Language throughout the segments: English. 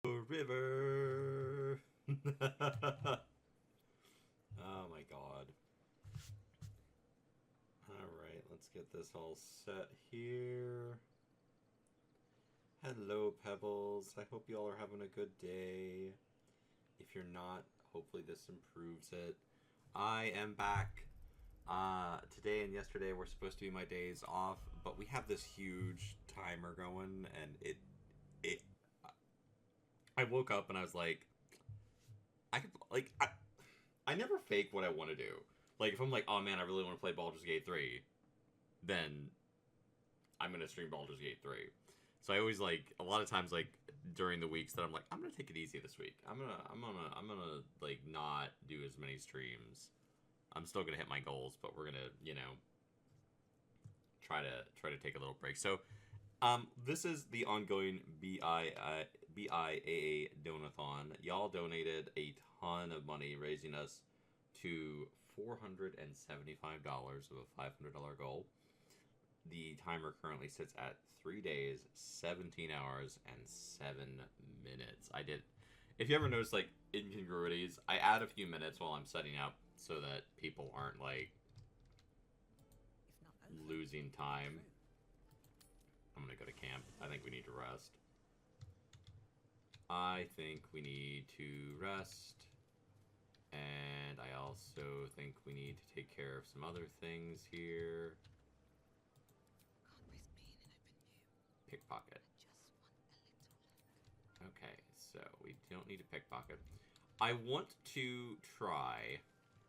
River. Oh my god. Alright, let's get this all set here. Hello, Pebbles. I hope you all are having a good day. If you're not, hopefully this improves it. I am back. Today and yesterday were supposed to be my days off, but we have this huge timer going, and it. I woke up and I was like, I could like I never fake what I want to do. Like if I'm like, oh man, I really want to play Baldur's Gate 3, then I'm gonna stream Baldur's Gate 3. So I always like a lot of times like during the weeks that I'm like, I'm gonna take it easy this week. I'm gonna like not do as many streams. I'm still gonna hit my goals, but we're gonna, try to take a little break. So this is the ongoing BIAA Donathon. Y'all donated a ton of money, raising us to $475 of a $500 goal. The timer currently sits at 3 days, 17 hours, and 7 minutes. If you ever notice, like, incongruities, I add a few minutes while I'm setting up so that people aren't, like, losing time. I'm gonna go to camp. I think we need to rest. And I also think we need to take care of some other things here. Pickpocket. Okay, so we don't need a pickpocket. I want to try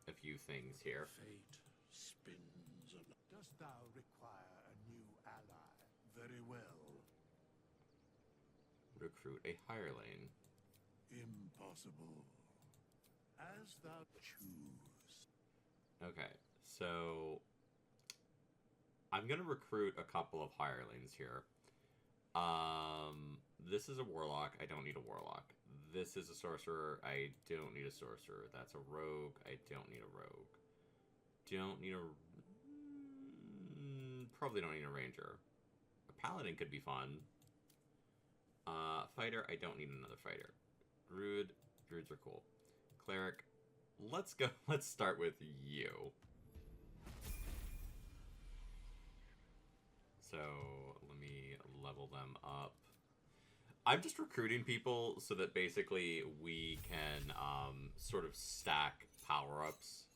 a few things here. Fate spins along. Dost thou require a new ally? Very well. Recruit a hireling. Impossible. As thou choose. Okay, so I'm gonna recruit a couple of hirelings here. This is a warlock. I don't need a warlock. This is a sorcerer. I don't need a sorcerer. That's a rogue. I don't need a rogue. Don't need a... probably don't need a ranger. A paladin could be fun. Fighter. I don't need another fighter. Druid. Druids are cool. Cleric. Let's go. Let's start with you. So let me level them up. I'm just recruiting people so that basically we can sort of stack power-ups.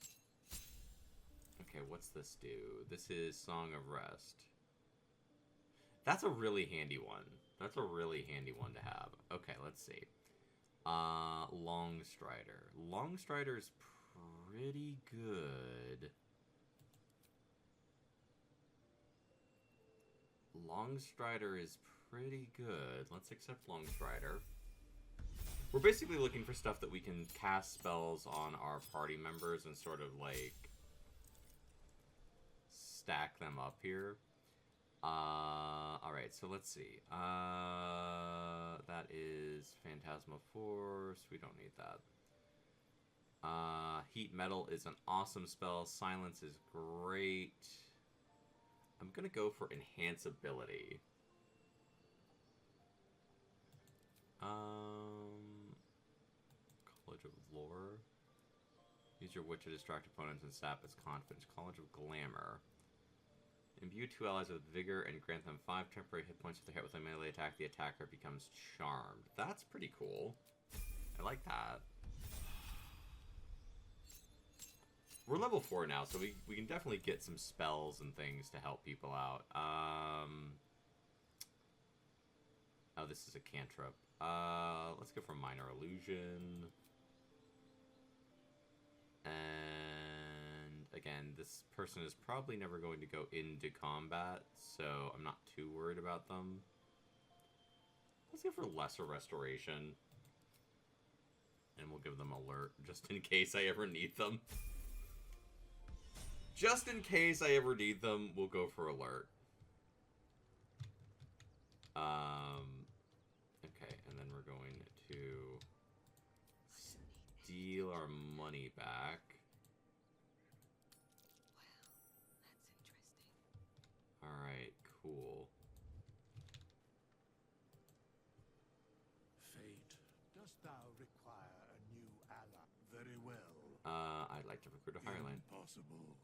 Okay, what's this do? This is Song of Rest. That's a really handy one. That's a really handy one to have. Okay, let's see. Longstrider. Longstrider's pretty good. Longstrider is pretty good. Let's accept Longstrider. We're basically looking for stuff that we can cast spells on our party members and sort of like stack them up here. Alright, so let's see. That is Phantasma Force. We don't need that. Heat Metal is an awesome spell. Silence is great. I'm gonna go for Enhance Ability. College of Lore. Use your wit to distract opponents and sap its confidence. College of Glamour. Imbue two allies with vigor and grant them 5 temporary hit points if they hit with a melee attack. The attacker becomes charmed. That's pretty cool. I like that. We're level 4 now, so we can definitely get some spells and things to help people out. Oh, this is a cantrip. Let's go for Minor Illusion. And again, this person is probably never going to go into combat, so I'm not too worried about them. Let's go for Lesser Restoration. And we'll give them Alert, just in case I ever need them. Just in case I ever need them, we'll go for Alert. Okay, and then we're going to steal our money back. Wow, that's interesting. Alright, cool. Fate thou require a new ally? Very well. I'd like to recruit a Hireland. Impossible.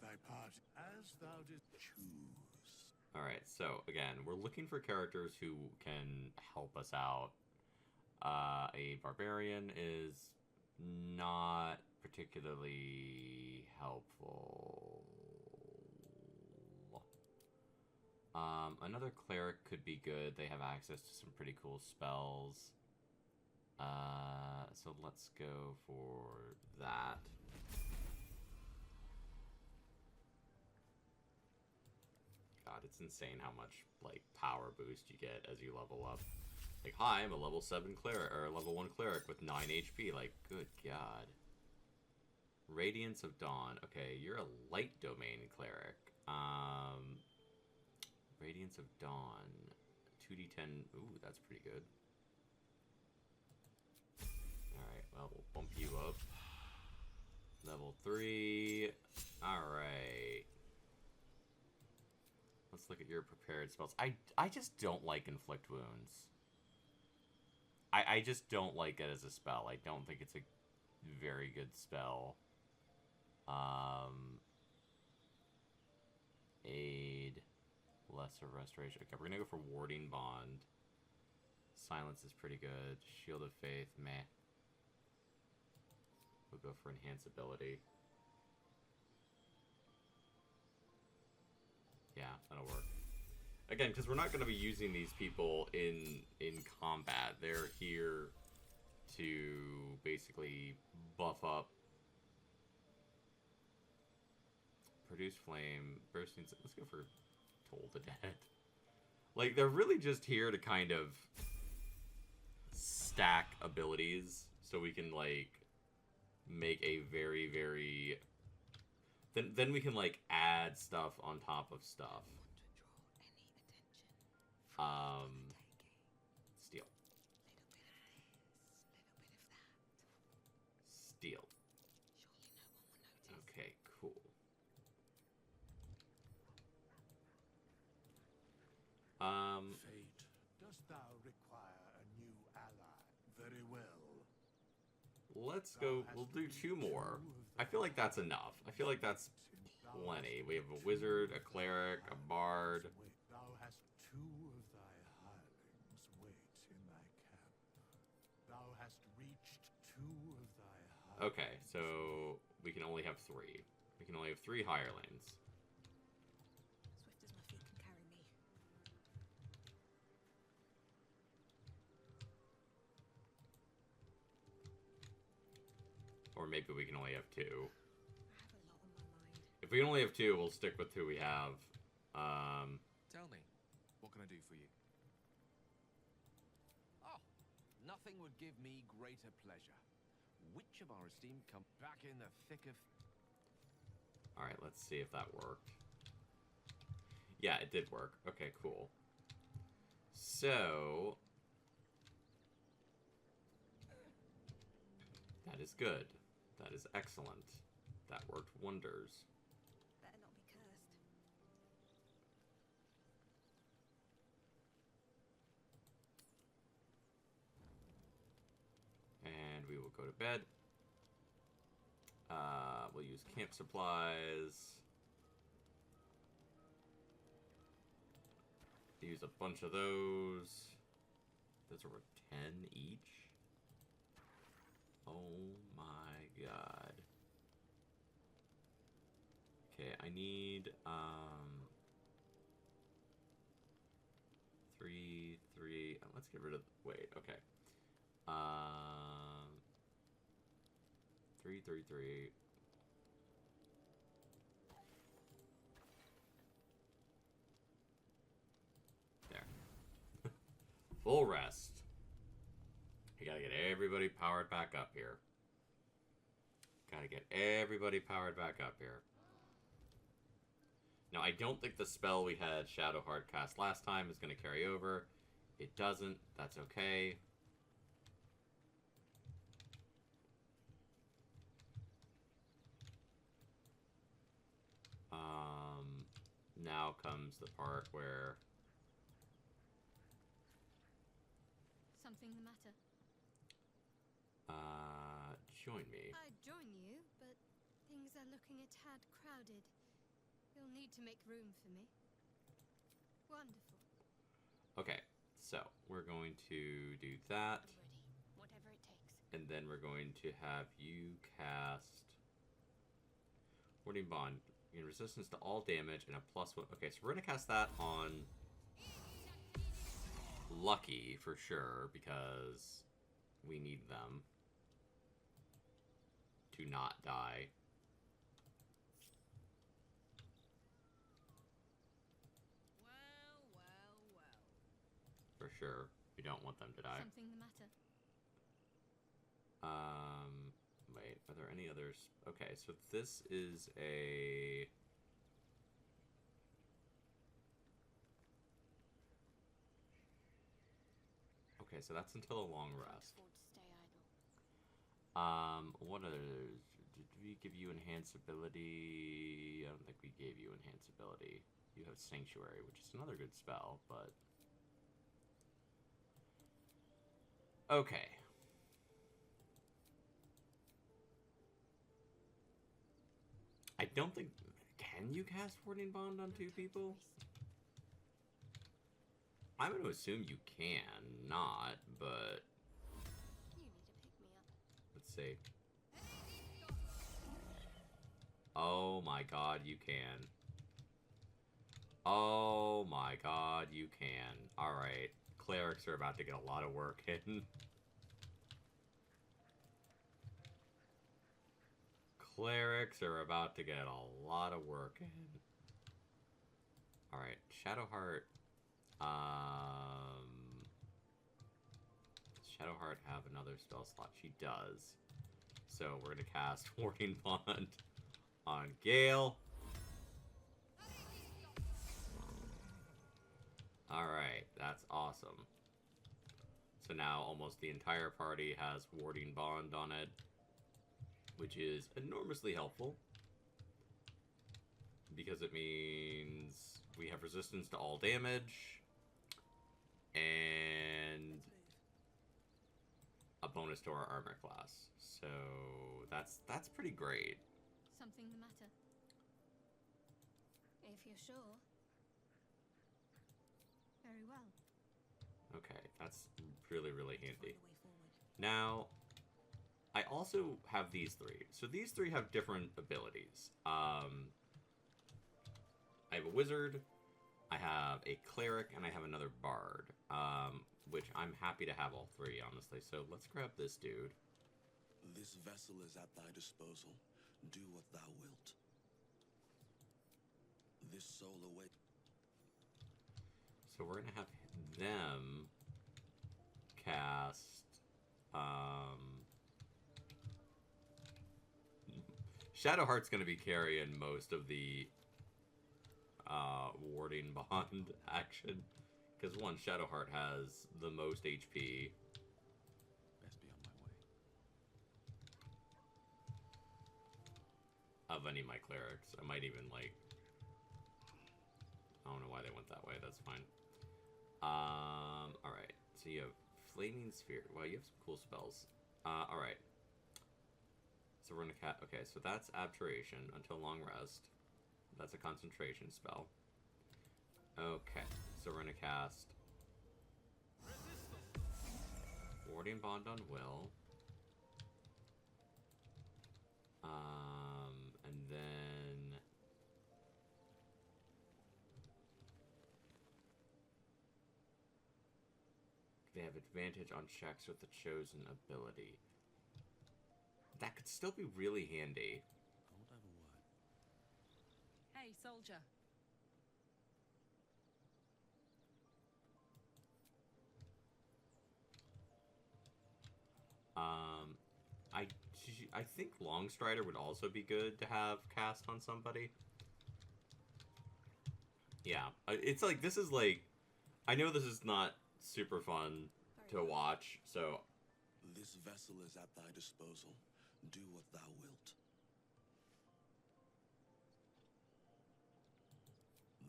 Thy part as thou didst choose. Alright, so again, we're looking for characters who can help us out. A barbarian is not particularly helpful. Another cleric could be good. They have access to some pretty cool spells. So let's go for that. God, it's insane how much, like, power boost you get as you level up. Like, hi, I'm a level 7 cleric, or level 1 cleric with 9 HP. Like, good God. Radiance of Dawn. Okay, you're a light domain cleric. Radiance of Dawn. 2d10. Ooh, that's pretty good. Alright, well, we'll bump you up. Level 3. Alright. Let's look at your prepared spells. I just don't like Inflict Wounds. I just don't like it as a spell. I don't think it's a very good spell. Aid. Lesser Restoration. Okay, we're gonna go for Warding Bond. Silence is pretty good. Shield of Faith, meh. We'll go for Enhance Ability. Yeah, that'll work. Again, because we're not going to be using these people in combat. They're here to basically buff up. Produce Flame. Bursting... Let's go for Toll the Dead. Like, they're really just here to kind of stack abilities so we can, like, make a very, very... Then we can, like, add stuff on top of stuff. Steel. Steel. Okay, cool. Fate, dost thou require a new ally? Very well. Let's go. We'll do 2 more. I feel like that's enough. I feel like that's plenty. We have a wizard, a cleric, a bard. Thou hast 2 of thy hirelings wait in thy camp. Thou hast reached 2 of thy hirelings. Okay, so we can only have 3. We can only have 3 hirelings. Swift as my feet can carry me. Or maybe we can only have 2. I have a lot on my mind. If we only have 2, we'll stick with who we have. Tell me, what can I do for you? Oh, nothing would give me greater pleasure. Which of our esteemed come back in the thick of... Alright, let's see if that worked. Yeah, it did work. Okay, cool. So... that is good. That is excellent. That worked wonders. Better not be cursed. And we will go to bed. We'll use camp supplies. Use a bunch of those. Those are 10 each. Oh my god. Okay, I need 3. Let's get rid of. Wait, okay. 3. There. Full rest. You gotta get everybody powered back up here. Gotta get everybody powered back up here. Now, I don't think the spell we had Shadow Hardcast last time is going to carry over. It doesn't. That's okay. Now comes the part where... Something the matter? Join me. I'd join you, but things are looking a tad crowded. You'll need to make room for me. Wonderful. Okay, so we're going to do that. I'm ready. Whatever it takes. And then we're going to have you cast Warding Bond. You gain resistance to all damage and a +1. Okay, so we're going to cast that on Lucky for sure, because we need them to not die. Well. For sure. We don't want them to die. Something the matter? Wait, are there any others? Okay, so this is a... Okay, so that's until a long rest. Can't afford to stay idle. What others? Did we give you enhance ability? I don't think we gave you enhance ability. You have Sanctuary, which is another good spell, but... Okay. I don't think... Can you cast Warding Bond on 2 people? I'm going to assume you can not, but... You need to pick me up. Let's see. Oh my god, you can. Oh my god, you can. Alright. Clerics are about to get a lot of work in. Clerics are about to get a lot of work in. Alright, Shadowheart. Does Shadowheart have another spell slot? She does. So we're gonna cast Warding Bond on Gale. Alright, that's awesome. So now almost the entire party has Warding Bond on it, which is enormously helpful, because it means we have resistance to all damage, and a bonus to our armor class. So that's pretty great. Something the matter? If you're sure. Very well. Okay, that's really, really handy. Find a way forward. Now, I also have these 3. So these 3 have different abilities. I have a wizard, I have a cleric, and I have another bard. Which I'm happy to have all 3, honestly. So let's grab this dude. This vessel is at thy disposal. Do what thou wilt. This soul awaits. So we're gonna have them cast Shadowheart's gonna be carrying most of the Warding Bond action, because one, Shadowheart has the most HP. Best be on my way. Of any of my clerics. I might even, like... I don't know why they went that way, that's fine. Alright. So you have Flaming Sphere. Wow, you have some cool spells. Alright. So we're gonna okay, so that's Abjuration until long rest. That's a concentration spell. Okay, so we're gonna cast Warding Bond on Will. And then they have advantage on checks with the chosen ability. That could still be really handy. I won't have a word. Hey, soldier. I think Longstrider would also be good to have cast on somebody. Yeah, it's like, this is like, I know this is not super fun to watch, so... This vessel is at thy disposal. Do what thou wilt.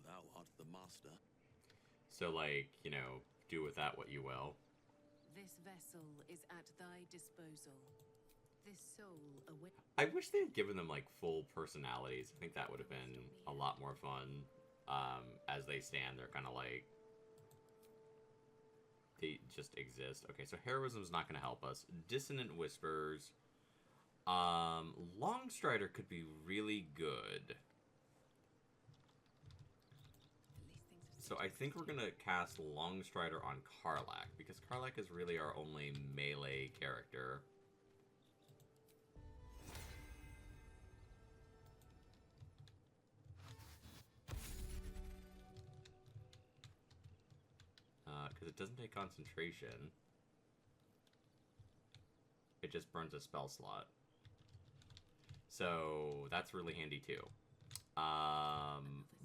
Thou art the master. So, like, you know, do with that what you will. This vessel is at thy disposal. This soul away. I wish they had given them like full personalities. I think that would have been a lot more fun. As they stand, they're kind of like they just exist. Okay, so heroism's not going to help us. Dissonant whispers. Longstrider could be really good. So I think we're going to cast Longstrider on Karlach, because Karlach is really our only melee character. Because it doesn't take concentration. It just burns a spell slot. So that's really handy too.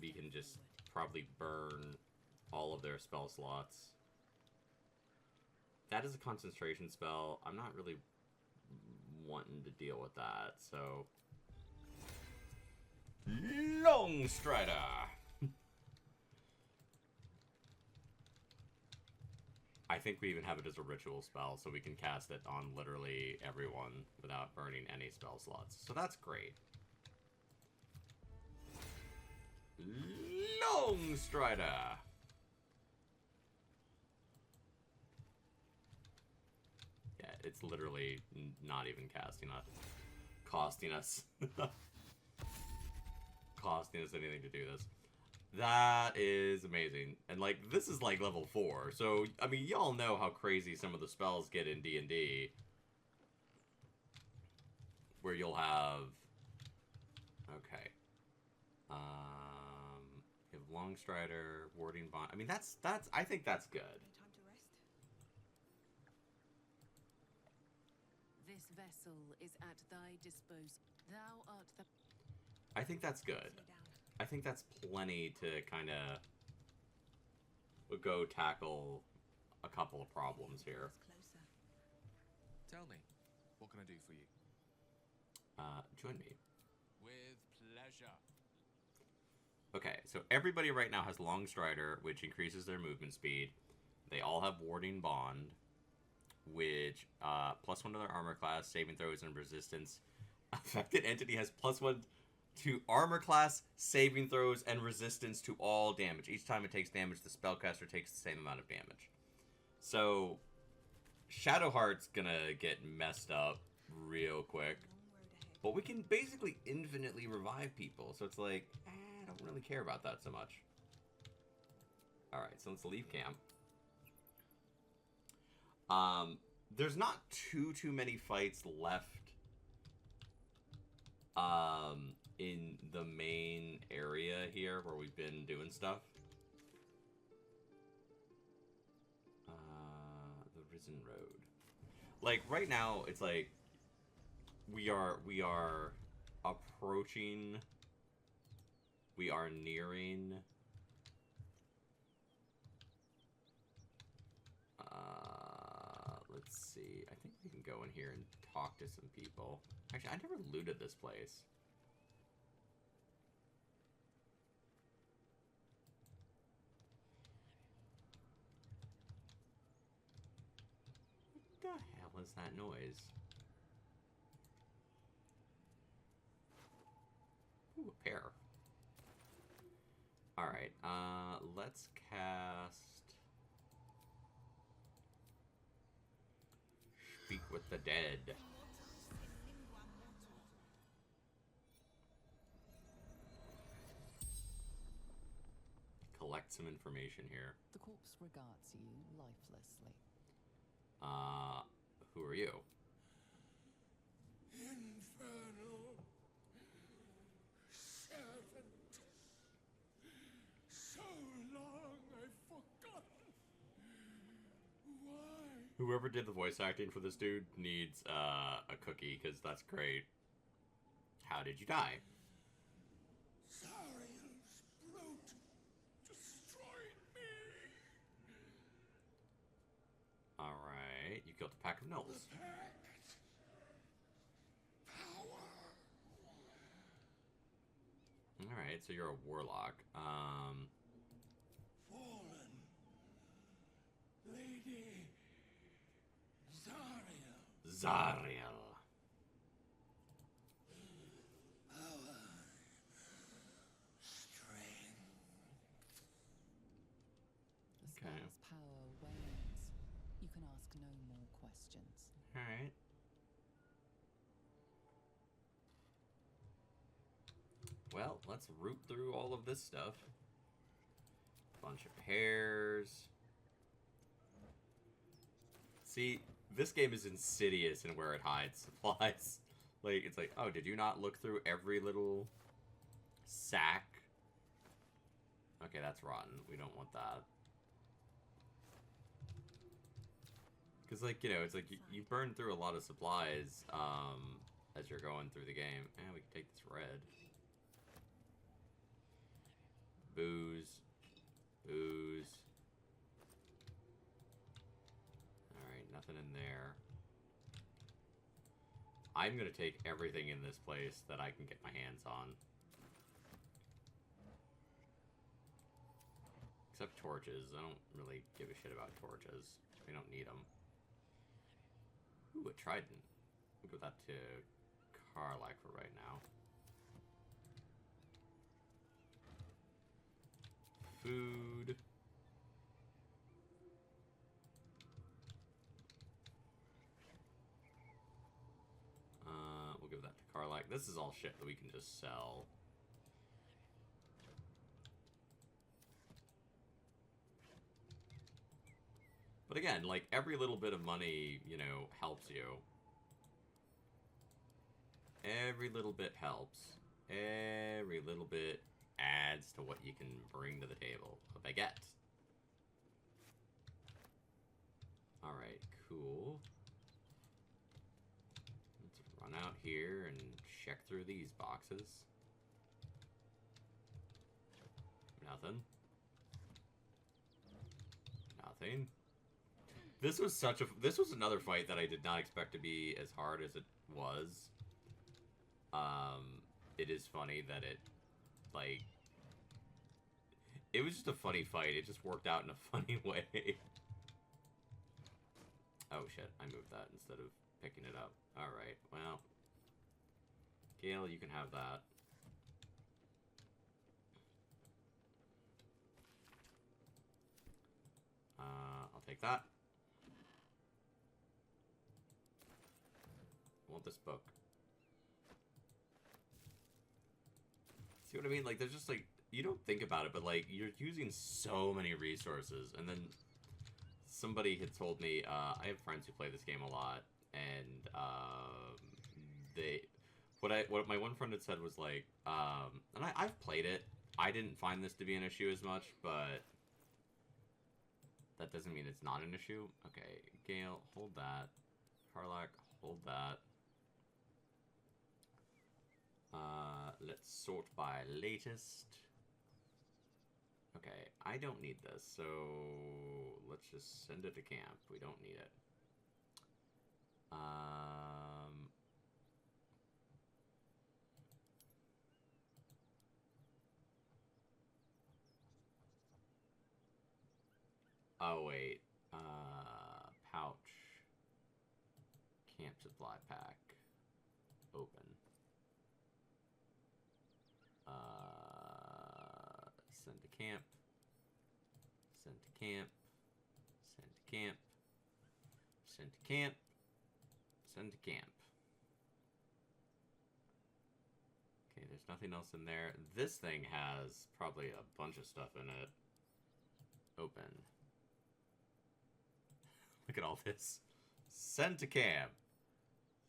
We can just probably burn all of their spell slots. That is a concentration spell. I'm not really wanting to deal with that, so... Longstrider! I think we even have it as a ritual spell, so we can cast it on literally everyone without burning any spell slots. So that's great. Longstrider! Yeah, it's literally not even costing us anything to do this. That is amazing. And, like, this is, like, level 4. So, I mean, y'all know how crazy some of the spells get in D&D. Where you'll have... Okay. You have Longstrider, Warding Bond. I mean, that's... I think that's good. Time to rest. This vessel is at thy disposal. Thou art the... I think that's good. Slow down. I think that's plenty to kind of go tackle a couple of problems here. Closer. Tell me, what can I do for you? Join me. With pleasure. Okay, so everybody right now has Longstrider, which increases their movement speed. They all have Warding Bond, which +1 to their armor class, saving throws, and resistance. Affected entity has +1 to armor class, saving throws, and resistance to all damage. Each time it takes damage, the spellcaster takes the same amount of damage. So, Shadowheart's gonna get messed up real quick. But we can basically infinitely revive people, so it's like, I don't really care about that so much. Alright, so let's leave camp. There's not too many fights left in the main area here where we've been doing stuff. The Risen Road. Like, right now, it's like, we are approaching, we are nearing, let's see, I think we can go in here and talk to some people. Actually, I never looted this place. What the hell is that noise? Ooh, a pair. Alright, let's cast... Speak with the Dead. Collect some information here. The corpse regards you lifelessly. Who are you? Infernal servant. So long I've forgotten. Why? Whoever did the voice acting for this dude needs a cookie, because that's great. How did you die? Zariel's brute destroyed me. Alright, you killed a pack of gnolls. The pact. Power. Alright, so you're a warlock. Fallen. Lady Zariel. The spell's power wanes. You can ask no more questions. Alright. Well, let's root through all of this stuff. Bunch of hairs. See, this game is insidious in where it hides supplies. Like, it's like, oh, did you not look through every little sack? Okay, that's rotten. We don't want that. Because, like, you know, it's like you burn through a lot of supplies as you're going through the game. And we can take this red. Booze. Booze. Alright, nothing in there. I'm gonna take everything in this place that I can get my hands on. Except torches. I don't really give a shit about torches. We don't need them. Ooh, a trident. We'll give that to Carlac for right now. Food. We'll give that to Carlac. This is all shit that we can just sell. But again, like, every little bit of money, you know, helps you. Every little bit helps. Every little bit adds to what you can bring to the table. A baguette. Alright, cool. Let's run out here and check through these boxes. Nothing. Nothing. This was another fight that I did not expect to be as hard as it was. It is funny that it, like, it was just a funny fight. It just worked out in a funny way. Oh shit, I moved that instead of picking it up. Alright, well. Gale, you can have that. I'll take that. I want this book. See what I mean? Like, there's just, like, you don't think about it, but, like, you're using so many resources. And then somebody had told me, I have friends who play this game a lot, and, what my one friend had said was, like, and I've played it. I didn't find this to be an issue as much, but that doesn't mean it's not an issue. Okay, Gale, hold that. Carlac, hold that. Let's sort by latest. Okay, I don't need this, so let's just send it to camp. We don't need it. Oh, wait. Pouch. Camp supply pack. Open. Send to camp. Send to camp. Send to camp. Send to camp. Send to camp. Okay, there's nothing else in there. This thing has probably a bunch of stuff in it. Open. Look at all this. Send to camp.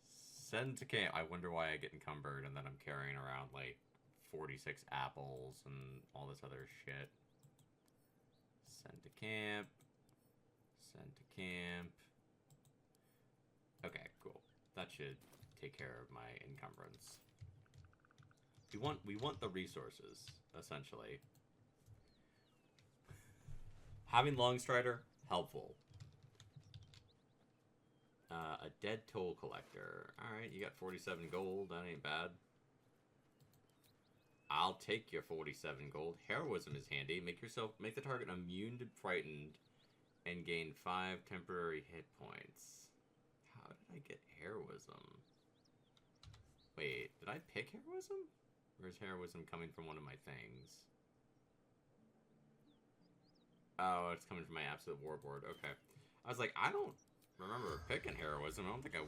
Send to camp. I wonder why I get encumbered and then I'm carrying around like 46 apples and all this other shit. Send to camp. Send to camp. Okay, cool. That should take care of my encumbrance. We want the resources, essentially. Having Longstrider, helpful. A dead toll collector. Alright, you got 47 gold. That ain't bad. I'll take your 47 gold. Heroism is handy. Make the target immune to frightened and gain 5 temporary hit points. How did I can't get heroism. Wait, did I pick heroism? Or is heroism coming from one of my things? Oh, it's coming from my absolute warboard. Okay. I was like, I don't remember picking heroism. I don't think I...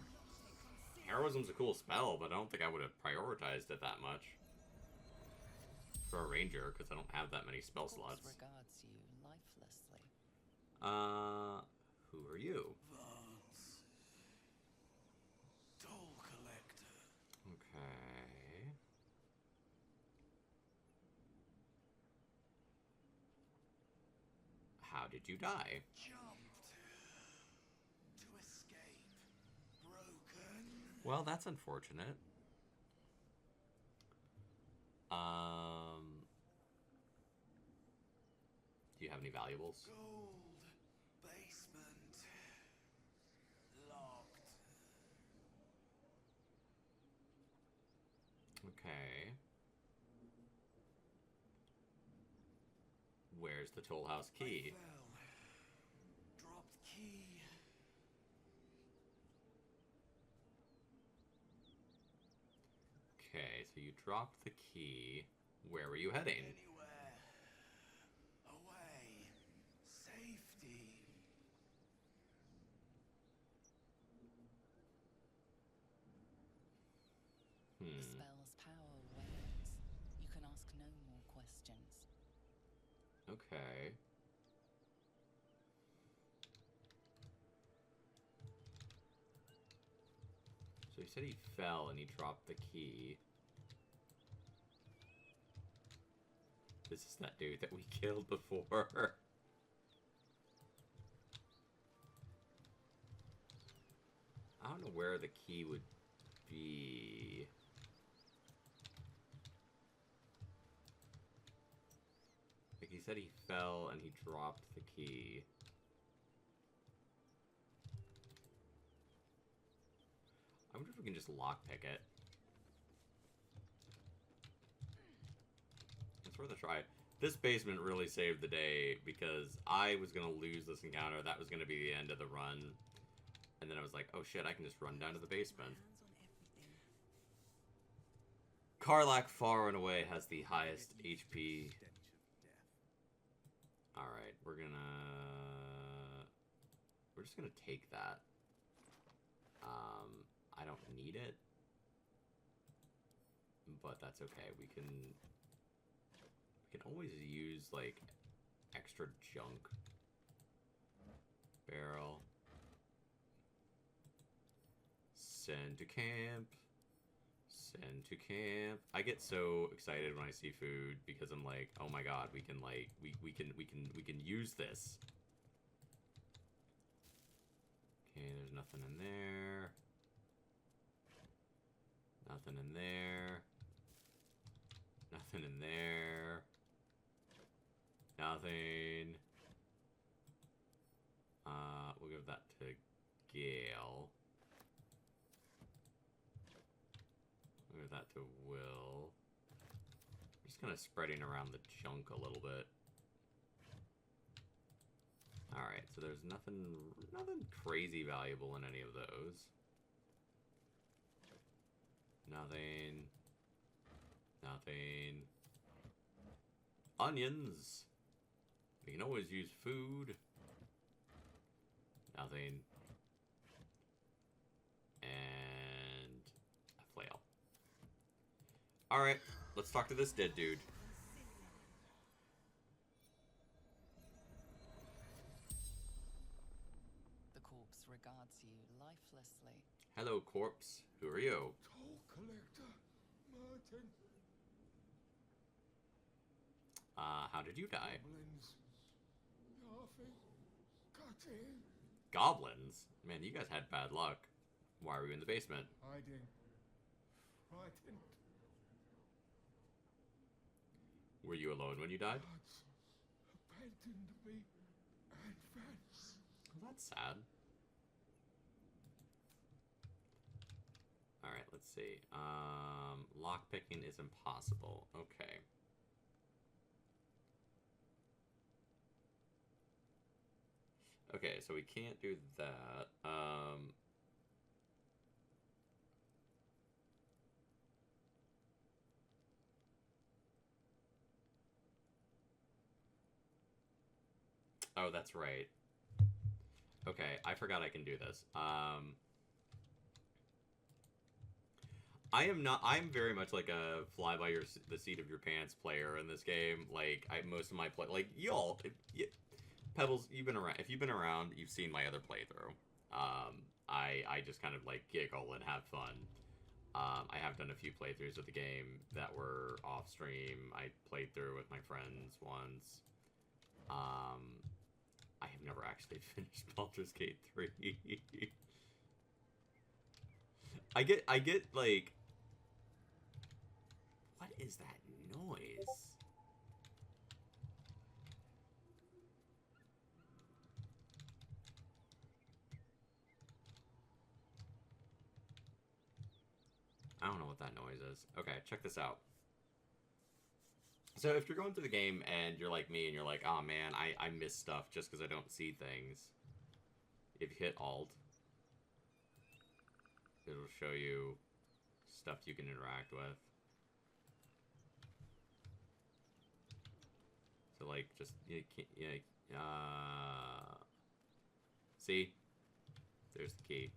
Heroism's a cool spell, but I don't think I would have prioritized it that much. For a ranger, because I don't have that many spell slots. Regards you lifelessly. Who are you? Vance. Toll collector. Okay. How did you die? Jumped. To escape. Broken. Well, that's unfortunate. Do you have any valuables? Gold. Basement. Locked. Okay. Where's the toll house key? I fell. Dropped key. Okay, so you dropped the key. Where were you heading? Anywhere. Away. Safety. The spell's power wanes. You can ask no more questions. Okay. So he said he fell and he dropped the key. This is that dude that we killed before. I don't know where the key would be. Like he said he fell and he dropped the key. I wonder if we can just lockpick it. It's worth a try. This basement really saved the day because I was going to lose this encounter. That was going to be the end of the run. And then I was like, oh shit, I can just run down to the basement. Hands on everything. Karlach far and away has the highest HP. Alright, we're just gonna take that. I don't need it. But that's okay. We can always use, like, extra junk. Barrel. Send to camp. Send to camp. I get so excited when I see food because I'm like, oh my god, we can like we can use this. Okay, there's nothing in there. Nothing in there. Nothing in there. Nothing. We'll give that to Gale. We'll give that to Will. I'm just kind of spreading around the junk a little bit. Alright, so there's nothing crazy valuable in any of those. Nothing. Nothing. Onions! We can always use food. Nothing. And a flail. Alright, let's talk to this dead dude. The corpse regards you lifelessly. Hello, corpse. Who are you? Toll collector, Martin. How did you die? Goblins. Laughing. Cutting. Goblins? Man, you guys had bad luck. Why were you in the basement? Hiding. Frightened. Were you alone when you died? Gods abandoned me and Vance. Well, that's sad. Alright, let's see. Lockpicking is impossible. Okay. Okay, so we can't do that. Oh, that's right. Okay, I forgot I can do this. I'm very much like a fly by the seat of your pants player in this game. Like, most of my like, y'all, Pebbles, you've been around. If you've been around, you've seen my other playthrough. I just kind of, like, giggle and have fun. I have done a few playthroughs of the game that were off stream. I played through with my friends once. I have never actually finished Baldur's Gate 3. I get, like... What is that noise? I don't know what that noise is. Okay, check this out. So if you're going through the game and you're like me and you're like, oh man, I miss stuff just because I don't see things. If you hit Alt, it'll show you stuff you can interact with. So like, just, you can't, see? There's the key.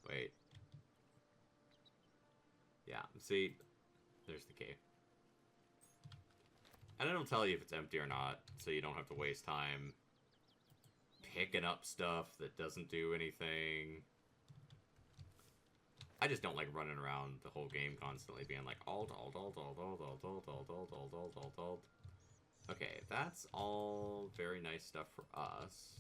Wait. Yeah, see? There's the key. And it'll tell you if it's empty or not, so you don't have to waste time picking up stuff that doesn't do anything. I just don't like running around the whole game constantly being like, alt, alt, alt, alt, alt, alt, alt, alt, alt, alt, alt, alt, alt. Okay, that's all very nice stuff for us.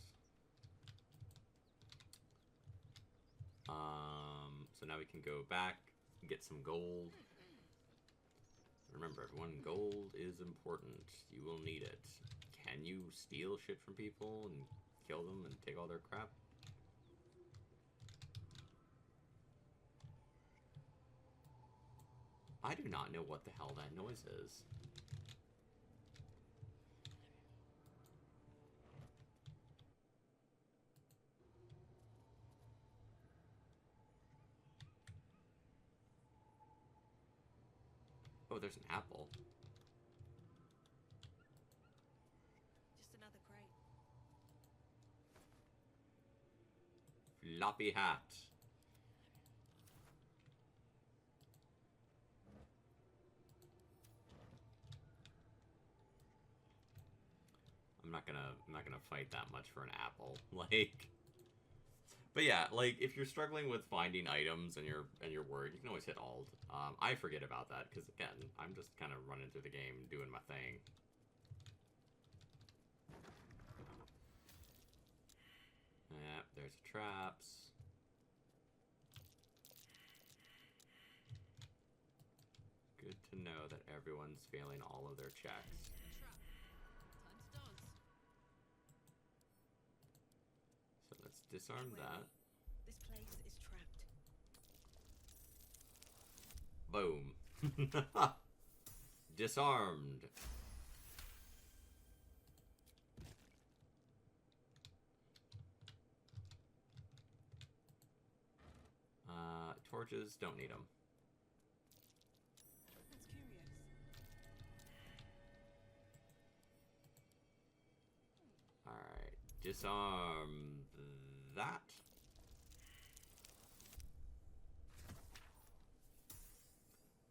So now we can go back and get some gold. Remember, everyone, gold is important. You will need it. Can you steal shit from people and kill them and take all their crap? I do not know what the hell that noise is. Oh, there's an apple. Just another crate. Floppy hat. I'm not gonna fight that much for an apple. Like, but yeah, like if you're struggling with finding items and you're worried, you can always hit Alt. I forget about that because again, I'm just kind of running through the game doing my thing. Yeah, there's traps. Good to know that everyone's failing all of their checks. So let's disarm that. This place is trapped. Boom. Disarmed. Torches, don't need them. That's curious. Alright, disarm that.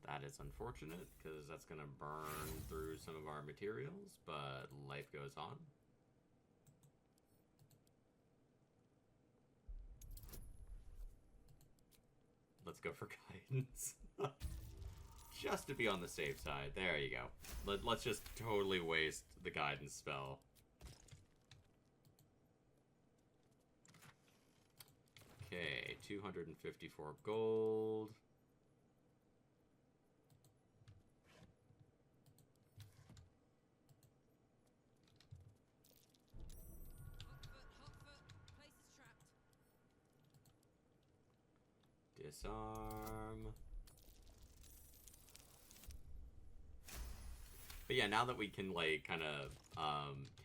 That is unfortunate, because that's going to burn through some of our materials, but life goes on. Let's go for guidance. Just to be on the safe side. There you go. Let's just totally waste the guidance spell. Okay, 254 gold. Disarm. But yeah, now that we can, like, kind of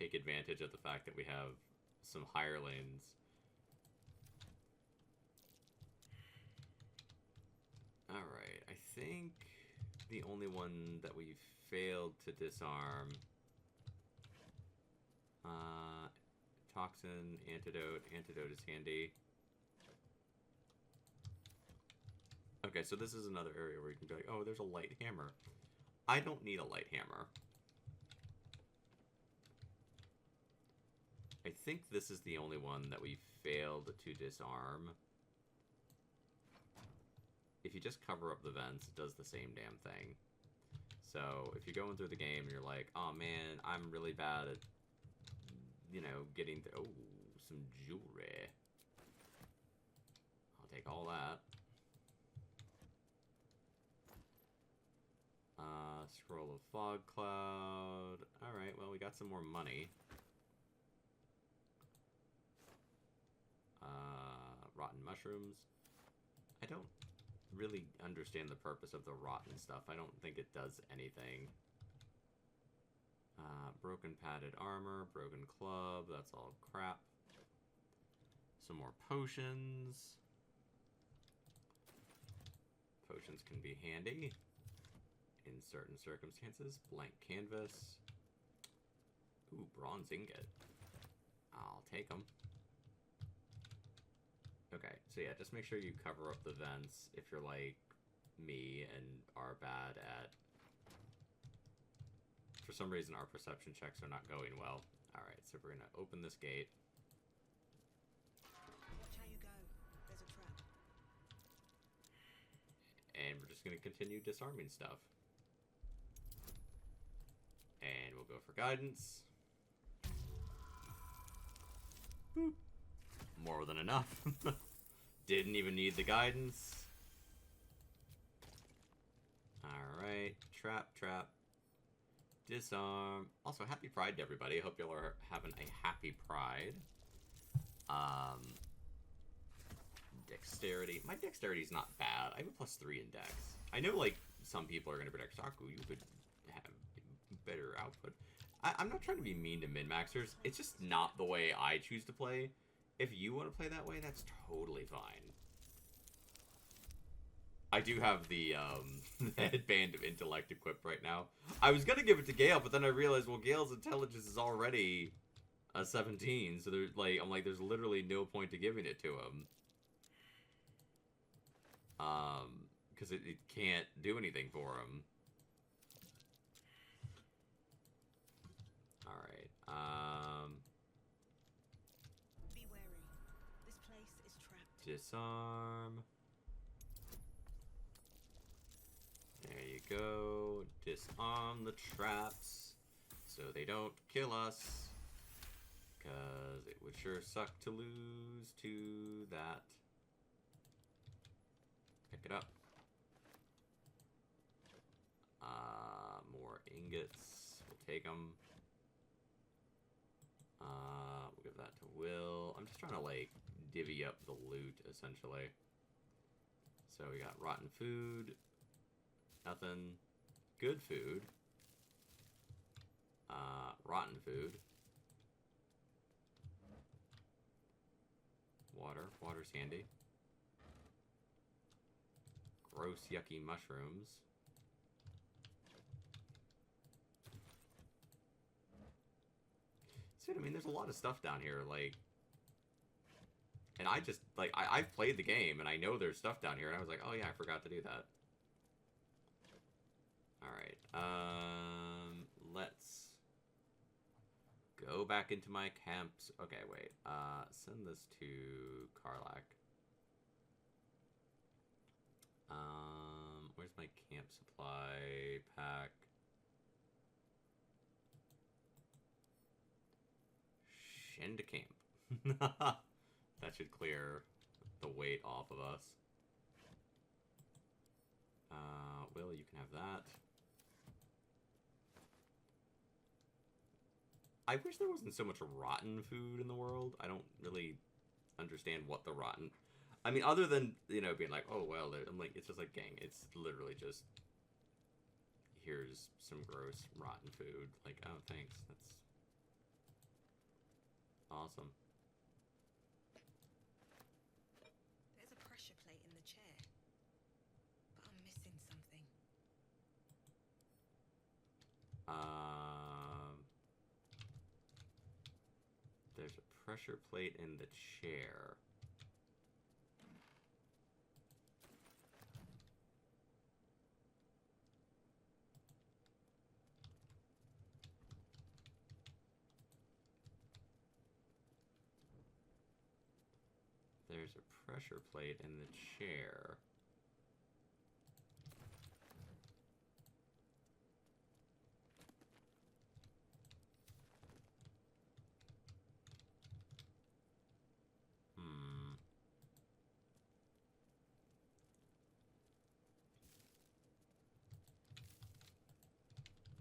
take advantage of the fact that we have some hirelings. Alright, I think the only one that we've failed to disarm. Toxin, antidote. Antidote is handy. Okay, so this is another area where you can be like, oh, there's a light hammer. I don't need a light hammer. I think this is the only one that we failed to disarm. If you just cover up the vents, it does the same damn thing. So, if you're going through the game and you're like, oh man, I'm really bad at, you know, getting to... Oh, some jewelry. I'll take all that. Scroll of fog cloud. Alright, well, we got some more money. Rotten mushrooms. I don't really understand the purpose of the rotten stuff. I don't think it does anything. Broken padded armor, broken club, that's all crap. Some more potions. Potions can be handy in certain circumstances. Blank canvas. Ooh, bronze ingot. I'll take them. Okay, so yeah, just make sure you cover up the vents if you're like me and are bad at... For some reason, our perception checks are not going well. Alright, so we're going to open this gate. Watch how you go. There's a trap. And we're just going to continue disarming stuff. And we'll go for guidance. Boop. More than enough. Didn't even need the guidance. Alright. Trap, trap. Disarm. Also, happy Pride to everybody. I hope y'all are having a happy Pride. Dexterity. My dexterity is not bad. I have a +3 in dex. I know, like, some people are going to be like, Saku, you could have better output. I'm not trying to be mean to min-maxers. It's just not the way I choose to play. If you want to play that way, that's totally fine. I do have the headband of intellect equipped right now. I was going to give it to Gale, but then I realized, well, Gale's intelligence is already a 17, so there's like, I'm like, there's literally no point to giving it to him. Because it can't do anything for him. Alright, Be wary. This place is trapped. disarm. There you go. Disarm the traps so they don't kill us. Because it would sure suck to lose to that. Pick it up. More ingots. We'll take them. We'll give that to Will. I'm just trying to, like, divvy up the loot, essentially. So we got rotten food. Nothing. Good food. Rotten food. Water. Water's handy. Gross, yucky mushrooms. So, I mean, there's a lot of stuff down here, like... And I just, like, I've played the game, and I know there's stuff down here, and I was like, oh yeah, I forgot to do that. Alright, let's go back into my camps. Okay, wait, send this to Karlak. Where's my camp supply pack? Shen to camp. That should clear the weight off of us. Will, you can have that. I wish there wasn't so much rotten food in the world. I don't really understand what the rotten... I mean, other than, you know, being like, oh, well, I'm like, it's just like, gang, it's literally just, here's some gross, rotten food. Like, oh, thanks, that's awesome. There's a pressure plate in the chair. But I'm missing something. pressure plate in the chair. There's a pressure plate in the chair.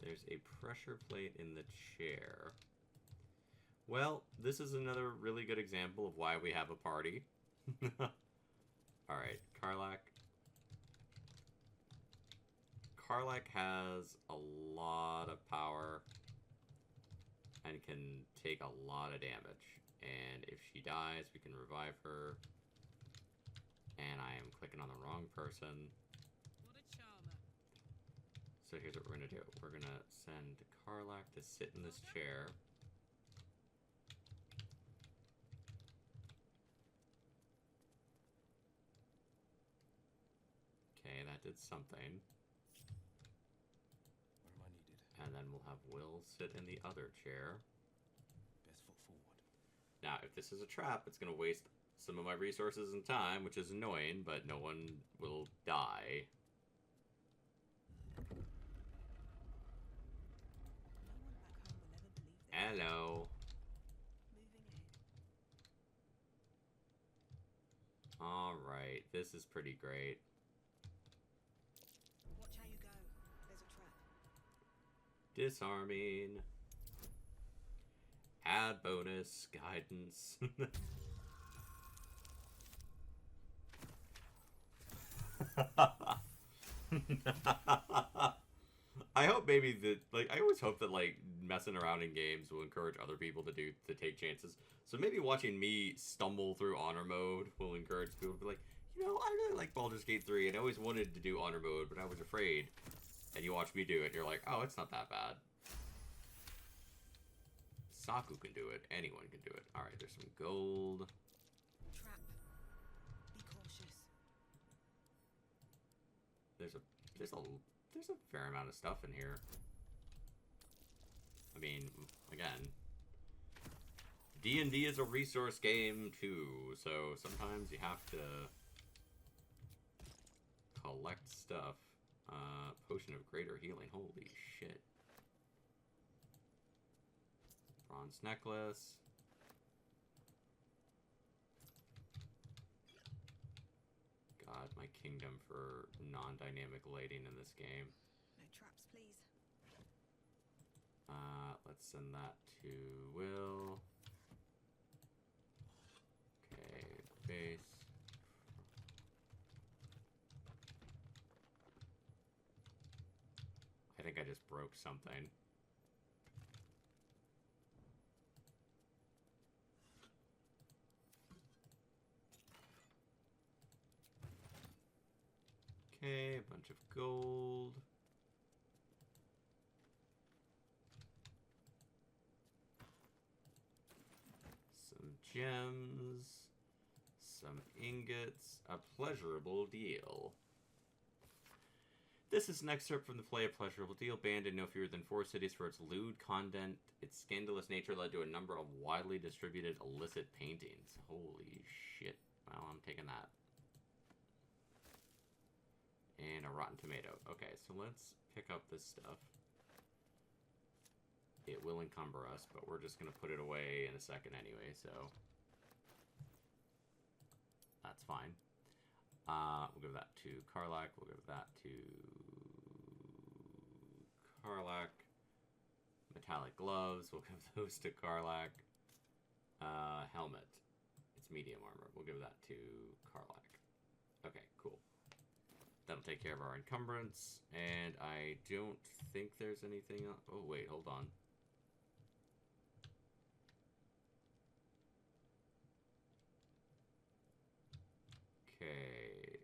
There's a pressure plate in the chair. Well, this is another really good example of why we have a party. Alright, Karlach. Karlach has a lot of power and can take a lot of damage. And if she dies, we can revive her. And I am clicking on the wrong person. What a charmer. So here's what we're gonna do. We're gonna send Karlach to sit in this chair. Okay, that did something. Where am I needed? And then we'll have Will sit in the other chair. Best foot forward. Now, if this is a trap, it's gonna waste some of my resources and time, which is annoying, but no one will die. No one back home will ever believe this. Hello. Moving ahead. Alright, this is pretty great. Watch how you go. There's a trap. Disarming. Add bonus. Guidance. I hope maybe that, like, I always hope that, like, messing around in games will encourage other people to take chances. So maybe watching me stumble through honor mode will encourage people to be like, you know, I really like Baldur's Gate 3 and I always wanted to do honor mode, but I was afraid. And you watch me do it, and you're like, oh, it's not that bad. Saku can do it. Anyone can do it. Alright, there's some gold. Trap. Be cautious. There's a fair amount of stuff in here. I mean, again, D&D is a resource game too, so sometimes you have to collect stuff. Potion of greater healing. Holy shit. Bronze necklace. God, my kingdom for non-dynamic lighting in this game. No traps, please. Let's send that to Will. Okay, base. I think I just broke something. Okay, a bunch of gold. Some gems. Some ingots. A pleasurable deal. This is an excerpt from the play A Pleasurable Deal, banned in no fewer than 4 cities for its lewd content. Its scandalous nature led to a number of widely distributed illicit paintings. Holy shit. Well, I'm taking that. And a rotten tomato. Okay, so let's pick up this stuff. It will encumber us, but we're just going to put it away in a second anyway, so that's fine. We'll give that to Karlach. We'll give that to Karlach. Metallic gloves. We'll give those to Karlach. Helmet. It's medium armor. We'll give that to Karlach. Okay, cool. That'll take care of our encumbrance. And I don't think there's anything else. Oh, wait, hold on. Okay.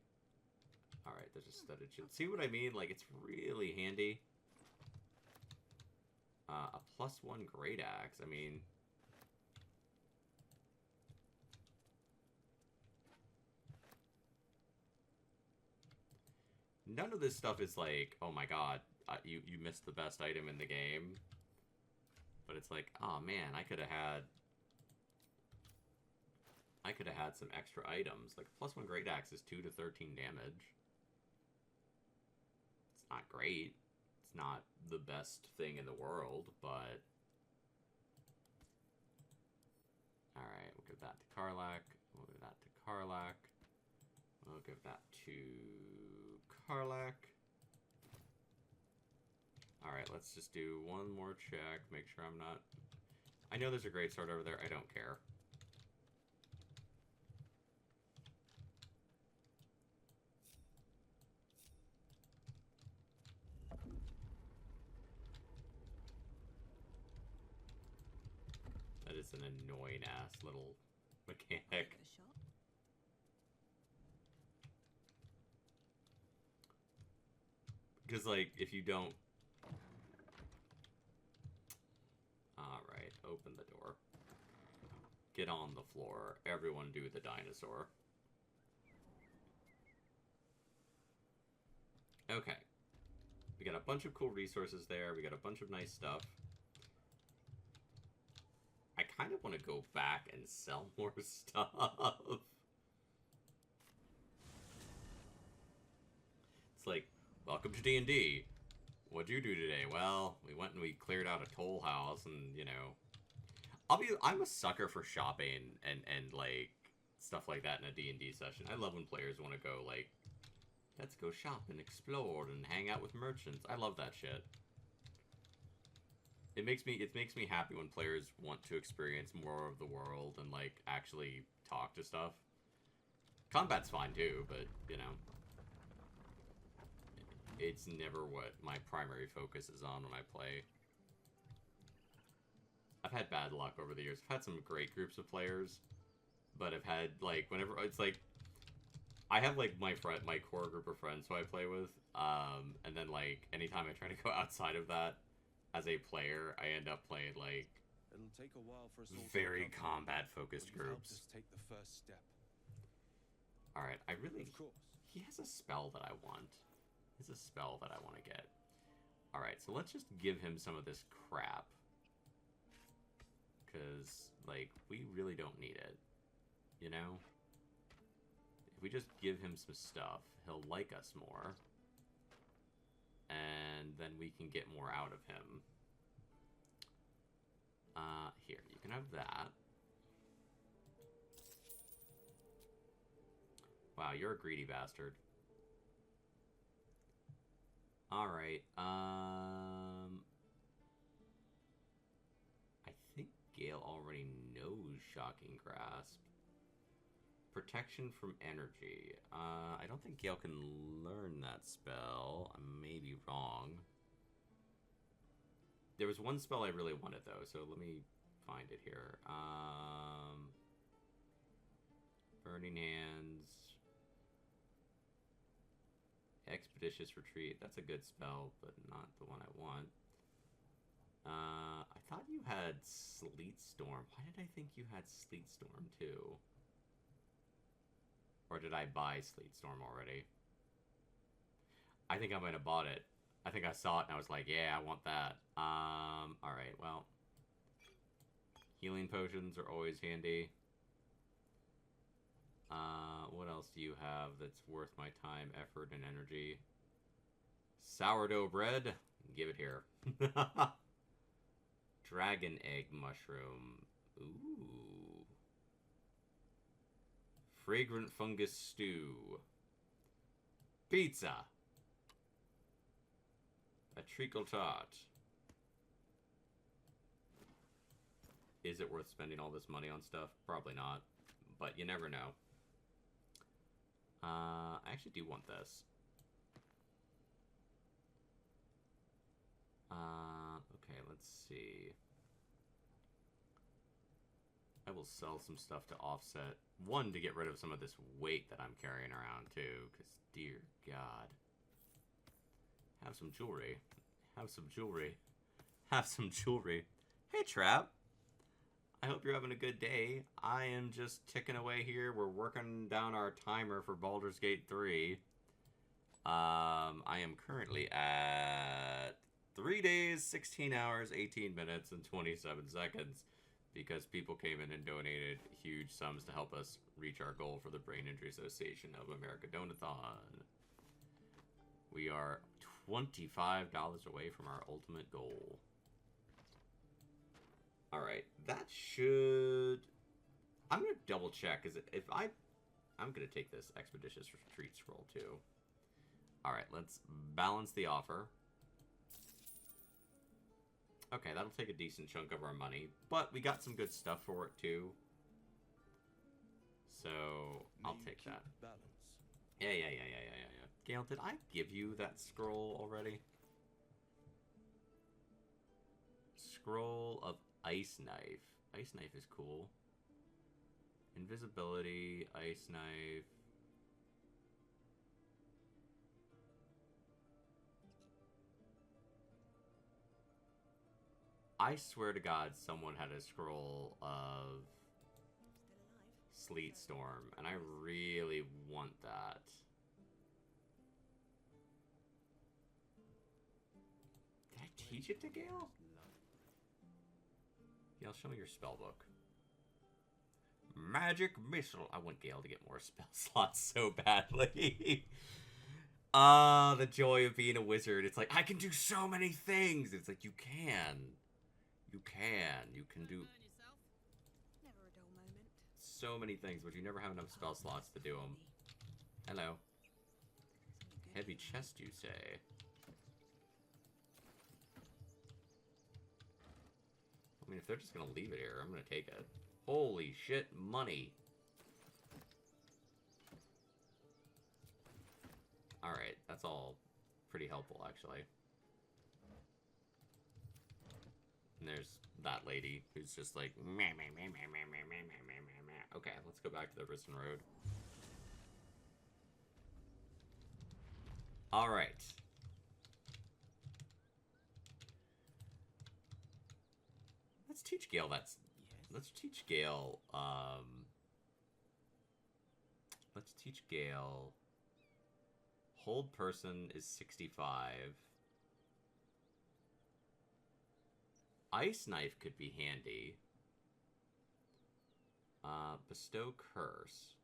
Alright, there's a studded shield. See what I mean? Like, it's really handy. A +1 great axe. I mean, none of this stuff is like, oh my god, you missed the best item in the game. But it's like, oh man, I could have had some extra items. Like, +1 Great Axe is 2 to 13 damage. It's not great. It's not the best thing in the world, but... Alright, we'll give that to Karlach. We'll give that to Karlach. We'll give that to Karlach. Alright, let's just do one more check. Make sure I'm not... I know there's a great sword over there. I don't care. That is an annoying-ass little mechanic. Give it a shot. Because, like, if you don't... Alright, open the door. Get on the floor. Everyone do the dinosaur. Okay. We got a bunch of cool resources there. We got a bunch of nice stuff. I kind of want to go back and sell more stuff. It's like, welcome to D&D. What'd you do today? Well, we went and we cleared out a toll house and, you know... I'm a sucker for shopping and like, stuff like that in a D&D session. I love when players want to go, like, let's go shop and explore and hang out with merchants. I love that shit. It makes me happy when players want to experience more of the world and, like, actually talk to stuff. Combat's fine, too, but, you know... It's never what my primary focus is on when I play. I've had bad luck over the years. I've had some great groups of players, but I've had, like, whenever... It's like... I have, like, my core group of friends who I play with, and then, like, anytime I try to go outside of that, as a player, I end up playing, like, It'll take a while for us all to very recover, combat-focused but you've helped groups. us take the first step. Alright, I really... Of course. He has a spell that I want. He has a spell that I want to get. Alright, so let's just give him some of this crap. Because, like, we really don't need it. You know? If we just give him some stuff, he'll like us more. And then we can get more out of him. Here, you can have that. Wow, you're a greedy bastard. Alright, I think Gale already knows Shocking Grasp. Protection from energy. I don't think Gale can learn that spell. I may be wrong. There was one spell I really wanted, though, so let me find it here. Burning Hands. Expeditious Retreat. That's a good spell, but not the one I want. I thought you had Sleet Storm. Why did I think you had Sleet Storm, too? Or did I buy Sleet Storm already? I think I might have bought it. I think I saw it and I was like, yeah, I want that. Alright, well. Healing potions are always handy. What else do you have that's worth my time, effort, and energy? Sourdough bread? Give it here. Dragon egg mushroom. Ooh. Fragrant fungus stew. Pizza. A treacle tart. Is it worth spending all this money on stuff? Probably not. But you never know. I actually do want this. Okay, let's see. I will sell some stuff to offset. One, to get rid of some of this weight that I'm carrying around, too. Because, dear God. Have some jewelry. Have some jewelry. Have some jewelry. Hey, Trap. I hope you're having a good day. I am just ticking away here. We're working down our timer for Baldur's Gate 3. I am currently at 3 days, 16 hours, 18 minutes, and 27 seconds because people came in and donated huge sums to help us reach our goal for the Brain Injury Association of America Donathon. We are $25 away from our ultimate goal. Alright, that should... I'm going to double check, because if I'm going to take this Expeditious Retreat scroll, too. Alright, let's balance the offer. Okay, that'll take a decent chunk of our money, but we got some good stuff for it, too. So, I'll take that. Balance. Yeah. Gale, did I give you that scroll already? Scroll of Ice Knife. Ice Knife is cool. Invisibility, Ice Knife. I swear to God, someone had a scroll of Still alive? Sleet Storm, and I really want that. Did I teach it to Gale? Gale, show me your spell book. Magic Missile. I want Gale to get more spell slots so badly. Ah, the joy of being a wizard. It's like, I can do so many things. It's like, you can. You can do Never a dull moment. so many things, but you never have enough spell slots to do them. Hello. Heavy chest, you say? I mean, if they're just gonna leave it here, I'm gonna take it. Holy shit, money. Alright, that's all pretty helpful, actually. And there's that lady who's just like, meh, meh, meh, meh, meh, meh, meh, meh, meh, meh, meh. Okay, let's go back to the Risen Road. Alright. Let's teach Gale that's... Let's teach Gale, let's teach Gale... Hold person is 65. Ice Knife could be handy. Bestow Curse.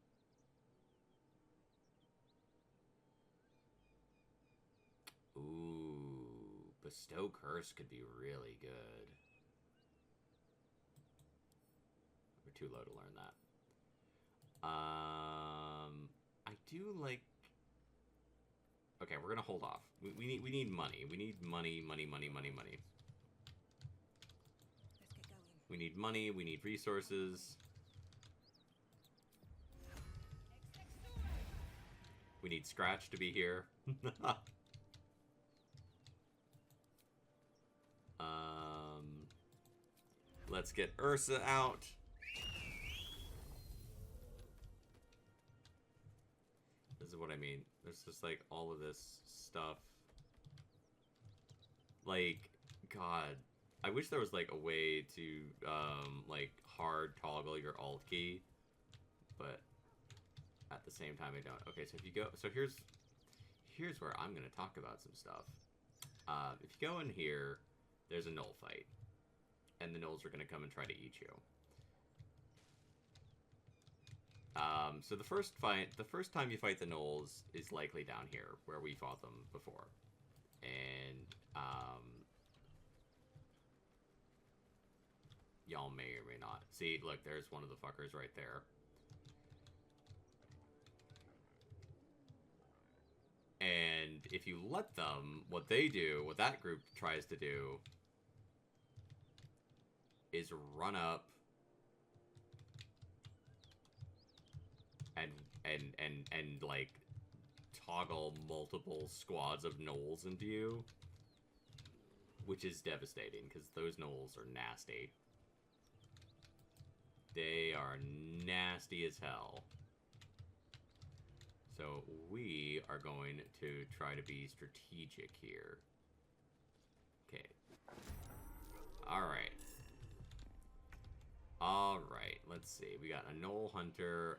Ooh, Bestow Curse could be really good. We're too low to learn that. I do like... Okay, we're gonna hold off. We need money. We need money. Let's get going. We need money. We need resources. We need Scratch to be here. Let's get Ursa out. This is what I mean. There's just like all of this stuff. Like, God, I wish there was like a way to like hard toggle your alt key, but at the same time I don't. Okay, so if you go, so here's where I'm gonna talk about some stuff. If you go in here, there's a gnoll fight, and the gnolls are gonna come and try to eat you. So the first time you fight the gnolls is likely down here, where we fought them before. And, y'all may or may not. See, look, there's one of the fuckers right there. And if you let them, what that group tries to do is run up and like toggle multiple squads of gnolls into you, which is devastating because those gnolls are nasty. They are nasty as hell. So we are going to try to be strategic here. Okay. Alright. Alright, let's see. We got a Gnoll Hunter,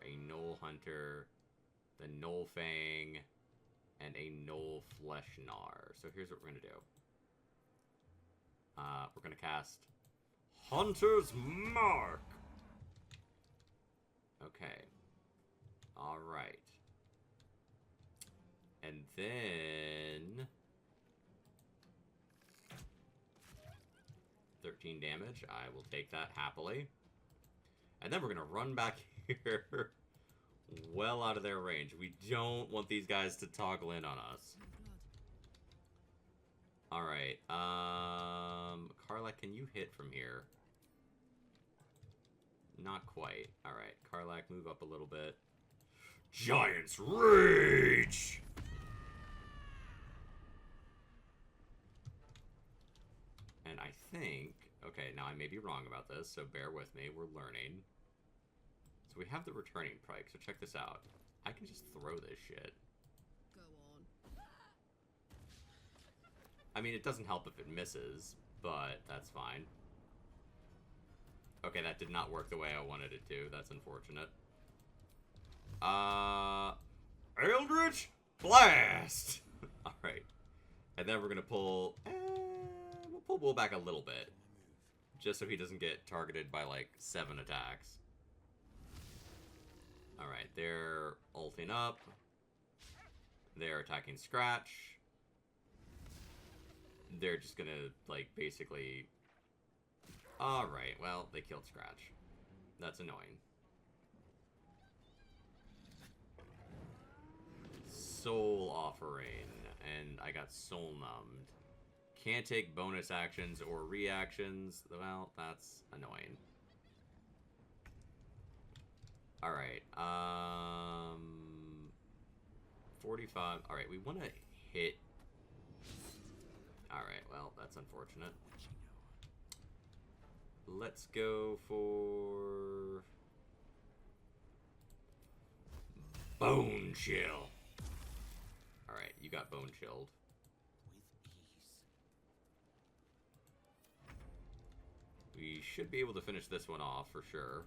the Gnoll Fang. and a Knoll Flesh Gnar. So here's what we're going to do. We're going to cast Hunter's Mark. Okay. Alright. And then 13 damage. I will take that happily. And then we're going to run back here well out of their range. We don't want these guys to toggle in on us. Alright. Karlak, can you hit from here? Not quite. Alright. Karlak, move up a little bit. Giant's Rage! And I think... Okay, now I may be wrong about this, so bear with me. We're learning. So we have the returning pike, so check this out. I can just throw this shit. Go on. I mean, it doesn't help if it misses, but that's fine. Okay, that did not work the way I wanted it to. That's unfortunate. Eldritch Blast! Alright. And then we're gonna pull... we'll pull Bull back a little bit. Just so he doesn't get targeted by, like, 7 attacks. Alright, they're ulting up. They're attacking Scratch. They're just gonna, like, basically... Alright, well, they killed Scratch. That's annoying. Soul Offering. And I got Soul Numbed. Can't take bonus actions or reactions. Well, that's annoying. Alright, 45. Alright, we want to hit... Alright, well, that's unfortunate. Let's go for... Bone Chill. Alright, you got Bone Chilled. We should be able to finish this one off for sure.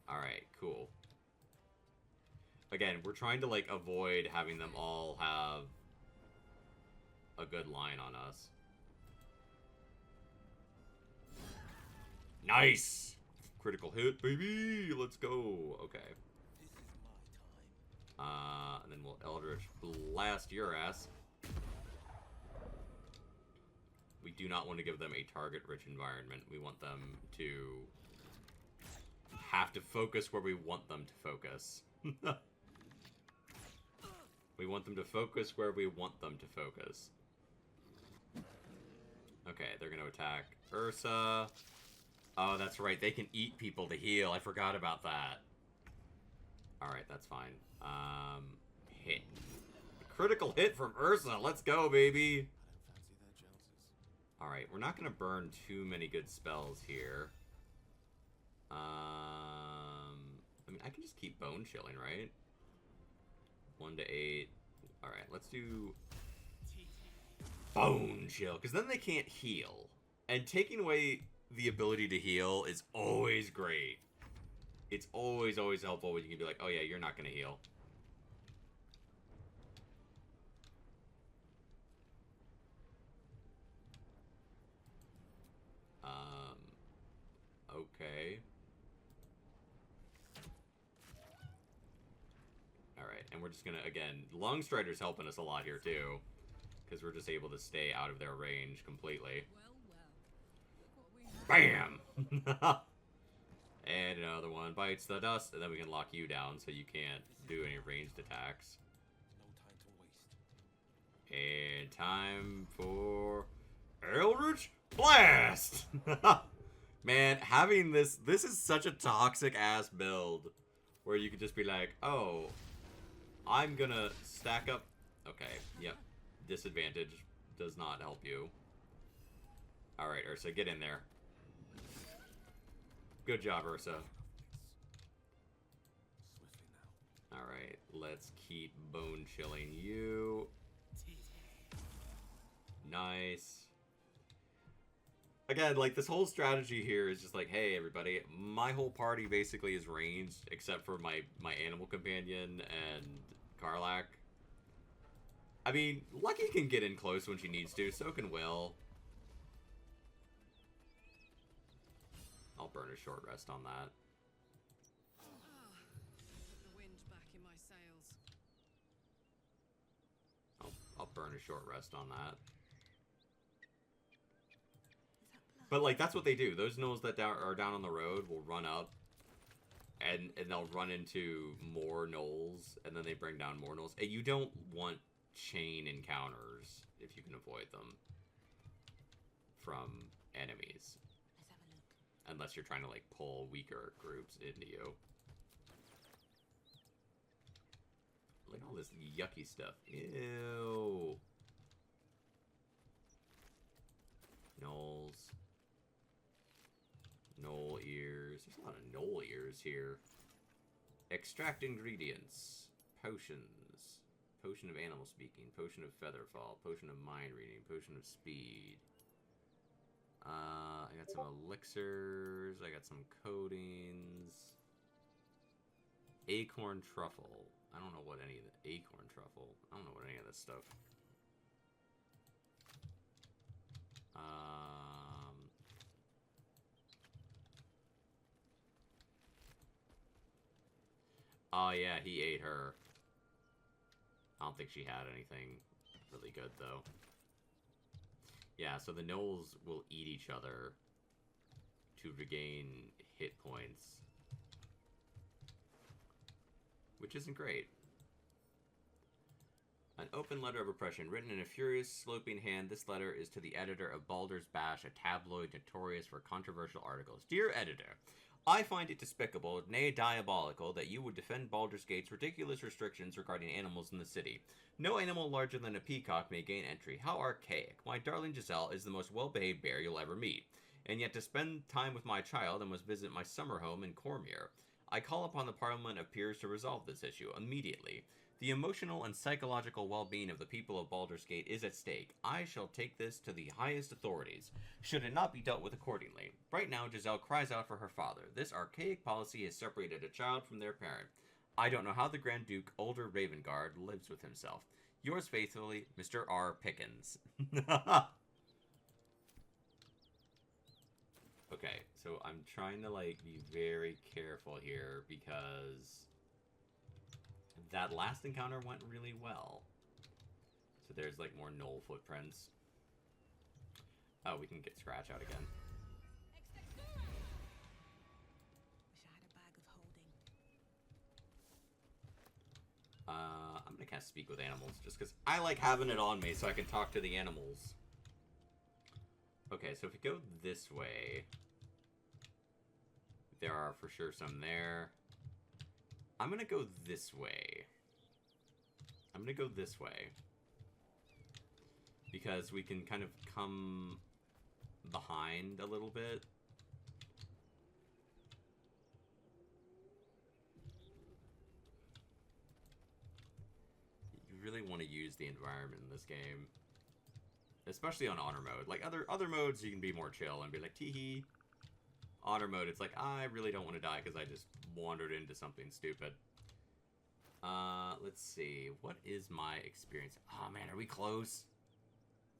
Alright, cool. Again, we're trying to, like, avoid having them all have a good line on us. Nice! Critical hit, baby! Let's go! Okay. And then we'll Eldritch Blast your ass. We do not want to give them a target-rich environment. We want them to have to focus where we want them to focus. We want them to focus where we want them to focus. Okay, they're going to attack Ursa. Oh, that's right. They can eat people to heal. I forgot about that. Alright, that's fine. Hit. Critical hit from Ursa. Let's go, baby. Alright, we're not going to burn too many good spells here. I mean, I can just keep Bone Chilling, right? 1 to 8. Alright, let's do Bone Chill, because then they can't heal. And taking away the ability to heal is always great. It's always, always helpful when you can be like, oh yeah, you're not going to heal. Okay. Alright, and we're just gonna, again, Lungstrider's helping us a lot here, too. Because we're just able to stay out of their range completely. Bam! And another one bites the dust, and then we can lock you down so you can't do any ranged attacks. And time for Eldritch Blast! Man, having this is such a toxic-ass build. Where you could just be like, oh, I'm gonna stack up... Okay, yep. Disadvantage does not help you. Alright, Ursa, get in there. Good job, Ursa. Alright, let's keep Bone Chilling you. Nice. Again, like, this whole strategy here is just like, hey, everybody, my whole party basically is ranged, except for my animal companion and Karlak. I mean, Lucky can get in close when she needs to, so can Will. I'll burn a short rest on that. Put the wind back in my sails. I'll burn a short rest on that. But, like, that's what they do. Those gnolls that are down on the road will run up, and they'll run into more gnolls, and then they bring down more gnolls. And you don't want chain encounters if you can avoid them from enemies. Let's have a look. Unless you're trying to, like, pull weaker groups into you. Look at all this yucky stuff. Ew. Gnolls. Gnoll ears. There's a lot of gnoll ears here. Extract ingredients. Potions. Potion of animal speaking. Potion of featherfall. Potion of mind reading. Potion of speed. I got some elixirs. I got some coatings. Acorn truffle. I don't know what any of the acorn truffle. I don't know what any of this stuff. Oh yeah, he ate her. I don't think she had anything really good though. Yeah, so the gnolls will eat each other to regain hit points. Which isn't great. An open letter of oppression, written in a furious, sloping hand. This letter is to the editor of Baldur's Bash, a tabloid notorious for controversial articles. Dear editor, I find it despicable, nay diabolical, that you would defend Baldur's Gate's ridiculous restrictions regarding animals in the city. No animal larger than a peacock may gain entry. How archaic. My darling Giselle is the most well-behaved bear you'll ever meet. And yet to spend time with my child, I must visit my summer home in Cormyr. I call upon the Parliament of Peers to resolve this issue immediately. The emotional and psychological well-being of the people of Baldur's Gate is at stake. I shall take this to the highest authorities, should it not be dealt with accordingly. Right now, Giselle cries out for her father. This archaic policy has separated a child from their parent. I don't know how the Grand Duke, older Ravengard, lives with himself. Yours faithfully, Mr. R. Pickens. Okay, so I'm trying to, like, be very careful here because that last encounter went really well. So there's, like, more gnoll footprints. Oh, we can get Scratch out again. Wish I had a bag of holding. I'm gonna cast Speak with Animals just because I like having it on me so I can talk to the animals. Okay, so if we go this way, there are for sure some there. I'm gonna go this way. I'm gonna go this way. Because we can kind of come behind a little bit. You really want to use the environment in this game. Especially on honor mode. Like, other modes, you can be more chill and be like, tee-hee. Honor mode, it's like, I really don't want to die because I just wandered into something stupid. Let's see. What is my experience? Oh, man, are we close?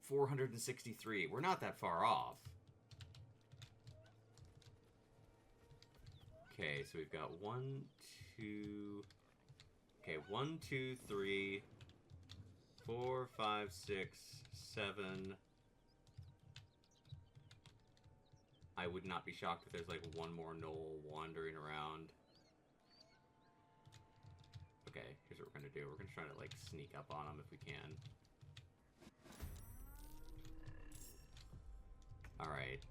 463. We're not that far off. Okay, so we've got 1, 2... Okay, 1, 2, 3... 4, 5, 6, 7. I would not be shocked if there's like one more gnoll wandering around. Okay, here's what we're gonna do. We're gonna try to like sneak up on them if we can. Alright,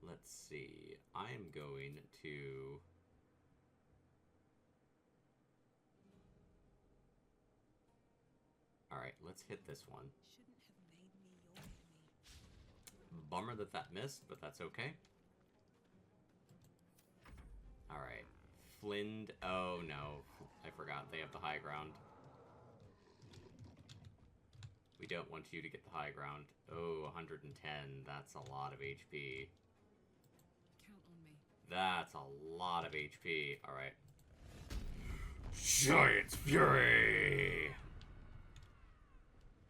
let's see. I am going to... Alright, let's hit this one. Shouldn't have made me your enemy. Bummer that missed, but that's okay. Alright. Flynn... Oh, no. I forgot. They have the high ground. We don't want you to get the high ground. Oh, 110. That's a lot of HP. Count on me. That's a lot of HP. Alright. Giant's Fury!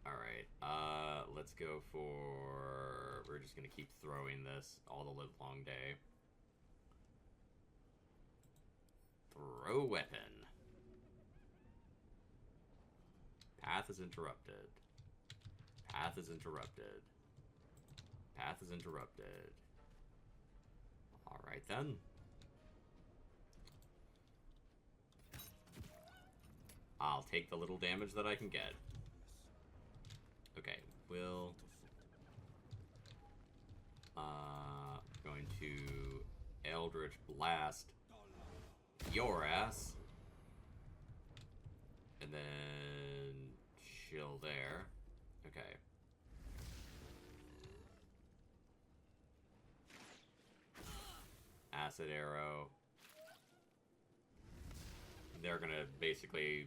Alright, let's go for... We're just gonna keep throwing this all the live long day. Throw weapon. Path is interrupted. Path is interrupted. Path is interrupted. Alright then. I'll take the little damage that I can get. Okay, we'll... going to Eldritch Blast your ass. And then chill there. Okay. Acid Arrow. They're gonna basically...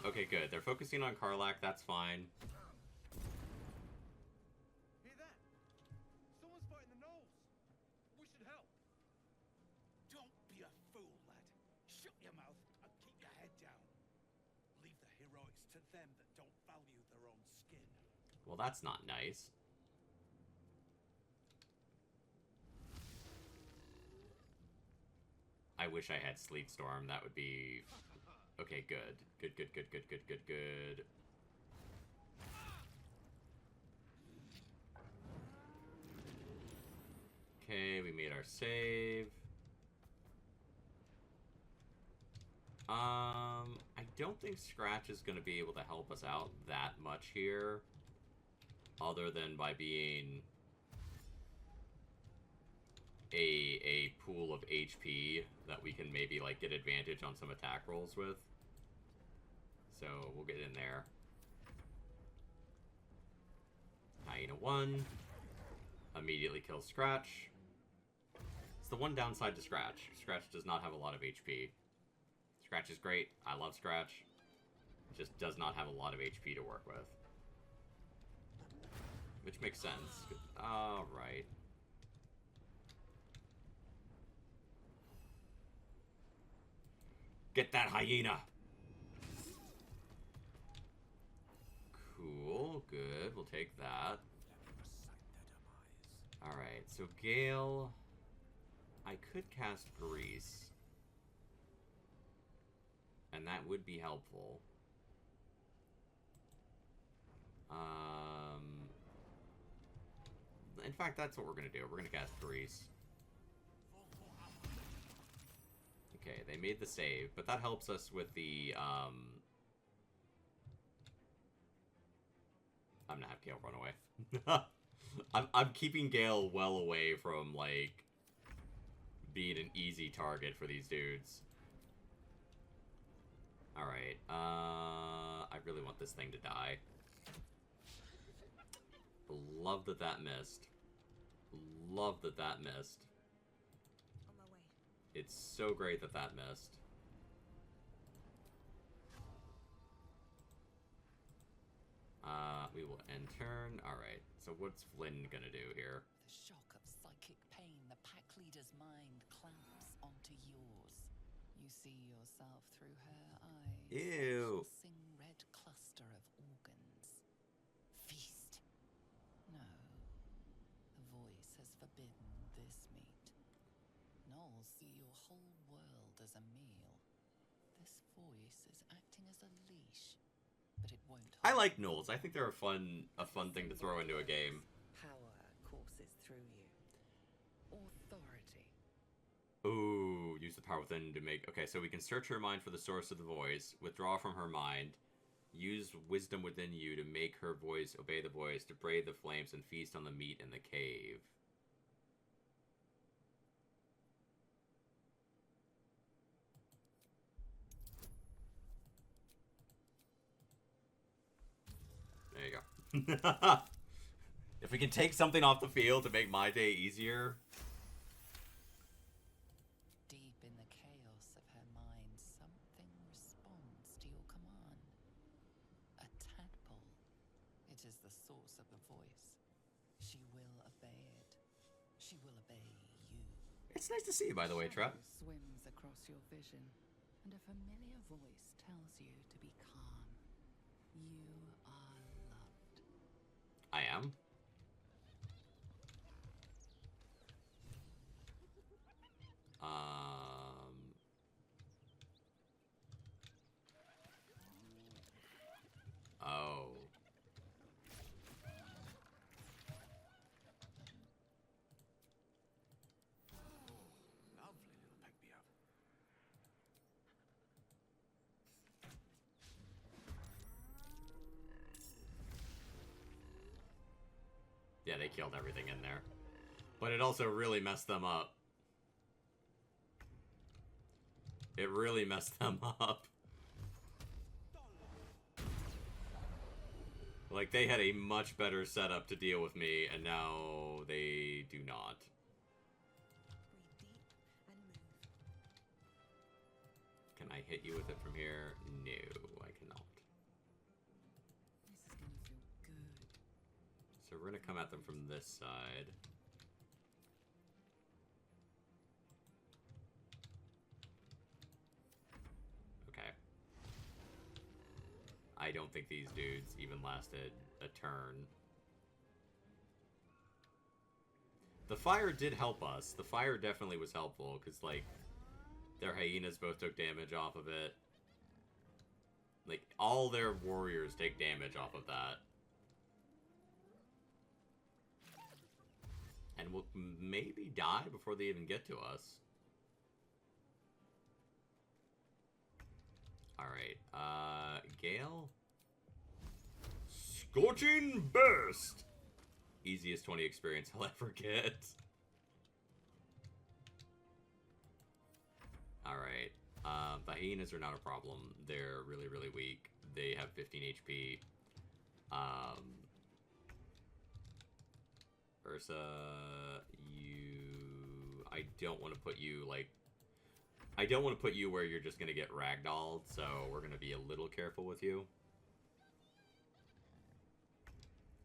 Okay, good. They're focusing on Karlach, that's fine. Hear that? Someone's fighting the gnolls. We should help. Don't be a fool, lad. Shut your mouth and keep your head down. Leave the heroics to them that don't value their own skin. Well, that's not nice. I wish I had Sleet Storm. That would be... Okay, good. Good, good, good, good, good, good, good. Okay, we made our save. I don't think Scratch is going to be able to help us out that much here. Other than by being a pool of HP that we can maybe, like, get advantage on some attack rolls with. So, we'll get in there. Hyena 1. Immediately kills Scratch. It's the one downside to Scratch. Scratch does not have a lot of HP. Scratch is great. I love Scratch. It just does not have a lot of HP to work with. Which makes sense. Alright. Get that hyena! Cool, good. We'll take that. Alright, so Gale... I could cast Grease. And that would be helpful. In fact, that's what we're going to do. We're going to cast Grease. Okay, they made the save, but that helps us with the, I'm gonna have Gale run away. I'm keeping Gale well away from, like, being an easy target for these dudes. Alright, I really want this thing to die. Love that that missed. Love that that missed. On my way. It's so great that that missed. We will end turn. Alright, so what's Flynn gonna do here? The shock of psychic pain, the pack leader's mind clamps onto yours. You see yourself through her eyes. Ew. Pulsing red cluster of organs. Feast. No. The voice has forbidden this meat. Gnolls see your whole world as a meal. This voice is acting as a leash, but it won't. I like Gnolls. I think they're a fun thing to throw into a game. Power courses through you. Authority. Ooh, use the power within to make... Okay, so we can search her mind for the source of the voice, withdraw from her mind, use wisdom within you to make her voice obey the voice, to brave the flames, and feast on the meat in the cave. There you go. If we can take something off the field to make my day easier... is the source of the voice, she will obey it. She will obey you. It's nice to see you, by the way, Trev. Shadow swims across your vision, and a familiar voice tells you to be calm. You are loved. I am. Oh. Lovely little pick-me-up. Yeah, they killed everything in there. But it also really messed them up. It really messed them up. Like, they had a much better setup to deal with me, and now they do not. Breathe deep and move. Can I hit you with it from here? No, I cannot. This is gonna feel good. So we're gonna come at them from this side. Okay. I don't think these dudes even lasted a turn. The fire did help us. The fire definitely was helpful, because, like, their hyenas both took damage off of it. Like, all their warriors take damage off of that. And will maybe die before they even get to us. Alright, Gale? Scorching Burst! Easiest 20 experience I'll ever get. Alright, the hyenas are not a problem. They're really, really weak. They have 15 HP. Ursa, I don't want to put you, like... I don't want to put you where you're just going to get ragdolled, so we're going to be a little careful with you.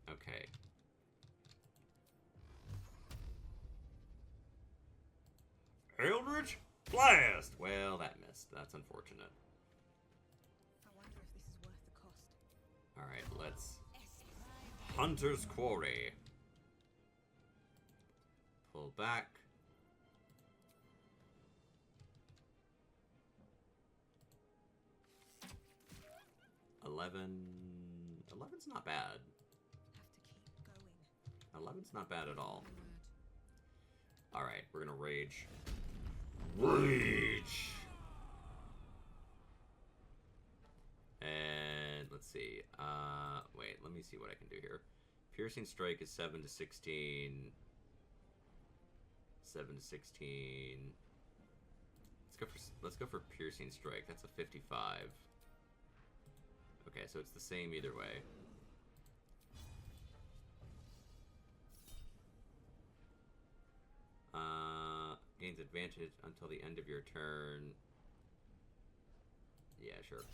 Okay. Eldritch Blast! Well, that missed. That's unfortunate. I wonder if this is worth the cost. Alright, let's... Hunter's Quarry. Pull back. 11. 11's not bad. Have to keep going. 11's not bad at all. Alright, we're gonna rage. Rage! And let's see. Wait, let me see what I can do here. Piercing Strike is 7 to 16. 7 to 16. Let's go for Piercing Strike. That's a 55. Okay, so it's the same either way. Gains advantage until the end of your turn. Yeah, sure.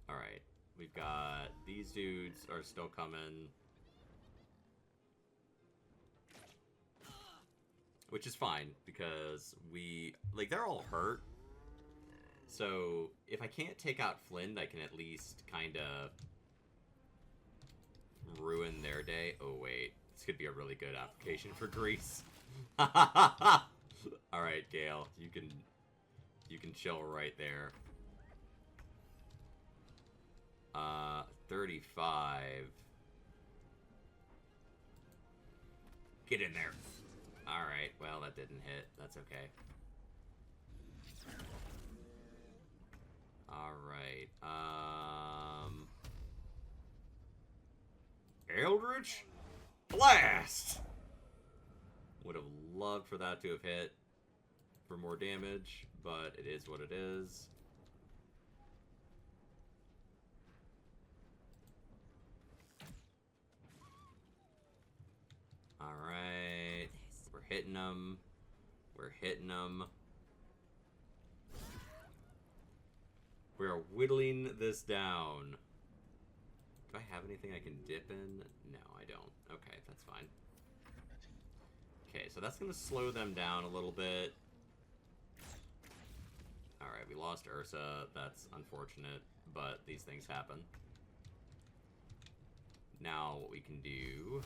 Alright, we've got these dudes are still coming. Which is fine, because they're all hurt. So, if I can't take out Flint, I can at least kind of ruin their day. Oh, wait. This could be a really good application for Grease. Alright, Gale. You can chill right there. 35. Get in there. Alright, well, that didn't hit. That's okay. Alright, Eldritch Blast! Would have loved for that to have hit for more damage, but it is what it is. Alright, we're hitting them. We're hitting them. We are whittling this down. Do I have anything I can dip in? No, I don't. Okay, that's fine. Okay, so that's gonna slow them down a little bit. Alright, we lost Ursa. That's unfortunate, but these things happen. Now, what we can do...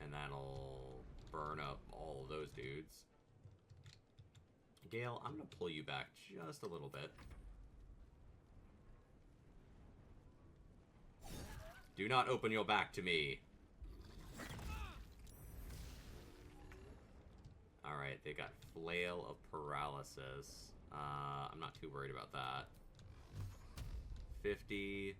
and that'll burn up all of those dudes. Gale, I'm gonna pull you back just a little bit. Do not open your back to me. Alright, they got Flail of Paralysis. I'm not too worried about that. 50.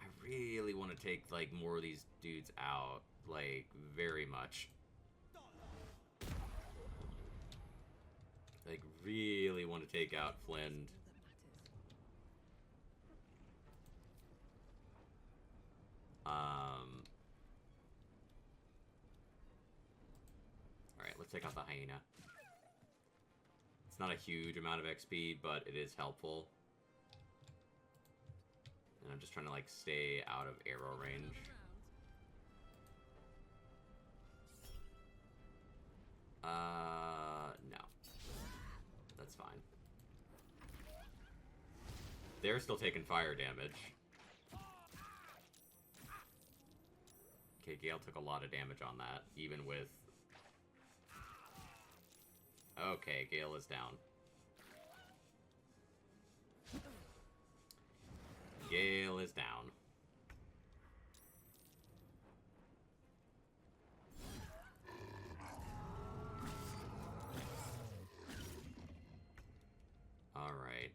I really want to take, like, more of these dudes out. Like, very much. Like, really want to take out Flynn. Alright, let's take out the hyena. It's not a huge amount of XP, but it is helpful. And I'm just trying to, like, stay out of arrow range. No. That's fine. They're still taking fire damage. Okay, Gale took a lot of damage on that, even with... Okay, Gale is down. Gale is down. Alright,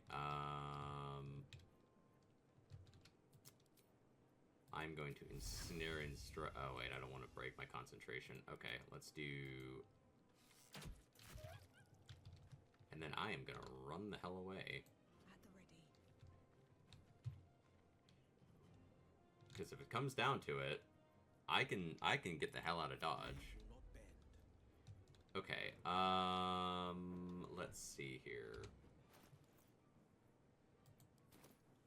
I'm going to ensnare and oh wait, I don't want to break my concentration. Okay, let's do... And then I am gonna run the hell away. At the ready. Because if it comes down to it, I can get the hell out of Dodge. Okay, let's see here.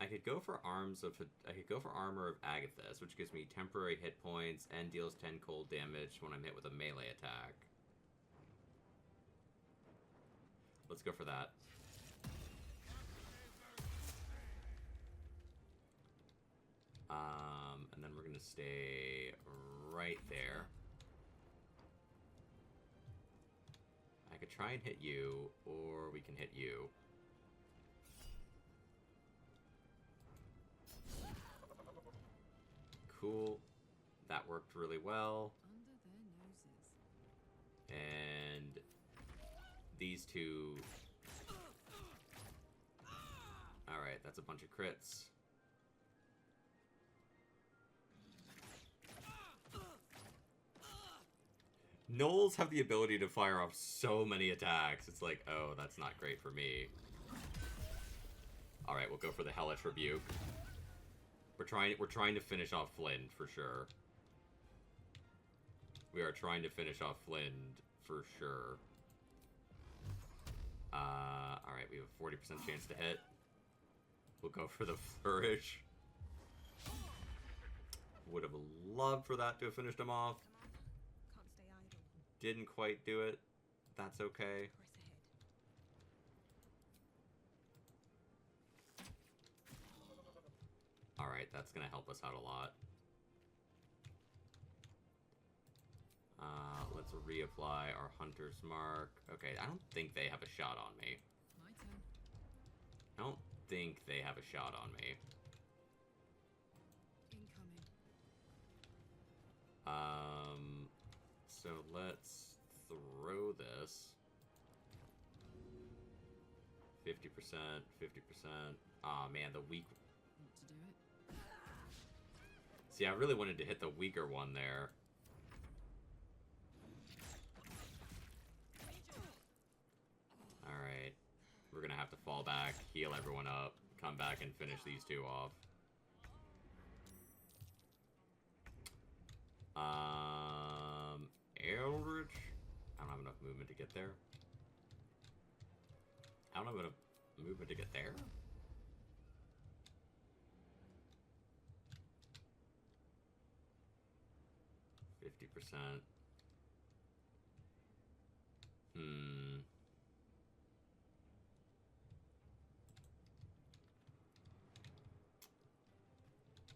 I could go for armor of Agathis, which gives me temporary hit points and deals 10 cold damage when I'm hit with a melee attack. Let's go for that. And then we're gonna stay right there. I could try and hit you, or we can hit you. Cool. That worked really well. Under their noses. And these two... Alright, that's a bunch of crits. Gnolls have the ability to fire off so many attacks. It's like, oh, that's not great for me. Alright, we'll go for the Hellish Rebuke. We're trying to finish off Flynn for sure. We are trying to finish off Flynn for sure. Alright, we have a 40% chance to hit. We'll go for the Flourish. Would have loved for that to have finished him off. Can't stay idle. Didn't quite do it. That's okay. Press ahead. Alright, that's gonna help us out a lot. Let's reapply our Hunter's Mark. Okay, I don't think they have a shot on me. My turn. I don't think they have a shot on me. Incoming. So let's throw this. 50%, 50%. Aw, man, the weak... Want to do it? See, I really wanted to hit the weaker one there. Alright. We're gonna have to fall back, heal everyone up, come back and finish these two off. Eldritch? I don't have enough movement to get there. I don't have enough movement to get there. %.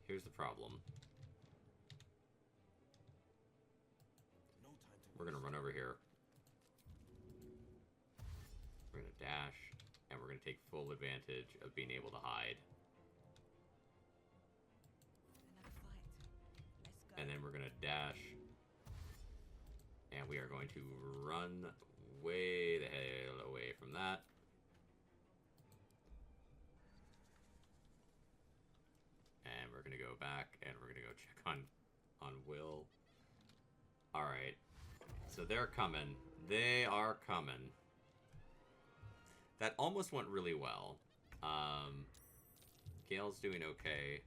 Here's the problem. We're gonna run over here. We're gonna dash, and we're gonna take full advantage of being able to hide. Another fight. Let's go. And then we're gonna dash, and we are going to run way the hell away from that. And we're gonna go back, and we're gonna go check on Will. All right, so they're coming. They are coming. That almost went really well. Gale's doing okay.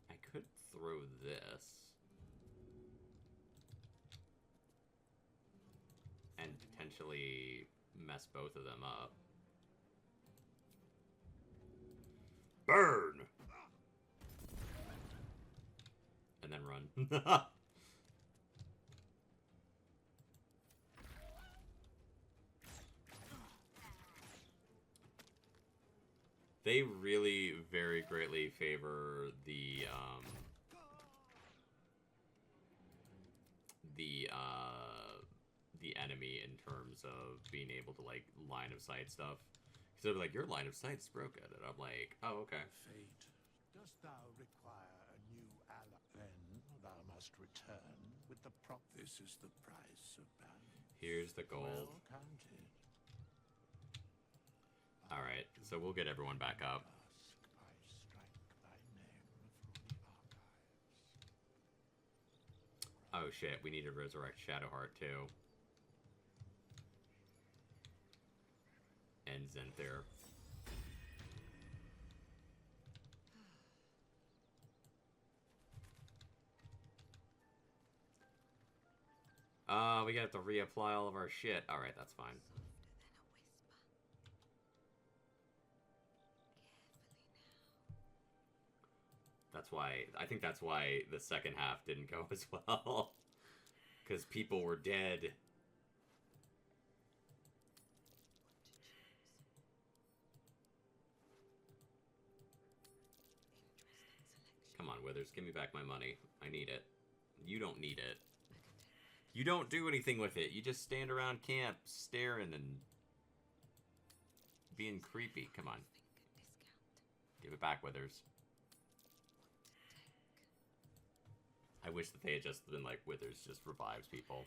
I could throw this. And potentially mess both of them up. Burn! And then run. They really very greatly favor the enemy in terms of being able to, like, line of sight stuff. So they're like, your line of sight's broken, and I'm like, oh, okay. Fate, dost thou require a new ally? Then thou must return with the prop. This is the price of balance. Here's the gold. Well counted. Alright, so we'll get everyone back up. Ask, I strike thy name through the archives. Oh shit, we need to resurrect Shadowheart too. And Zenther. We have to reapply all of our shit. Alright, that's fine. That's why, I think that's why the second half didn't go as well. Because people were dead. Come on, Withers, give me back my money. I need it. You don't need it. You don't do anything with it. You just stand around camp staring and being creepy. Come on. Give it back, Withers. I wish that they had just been like, Withers just revives people.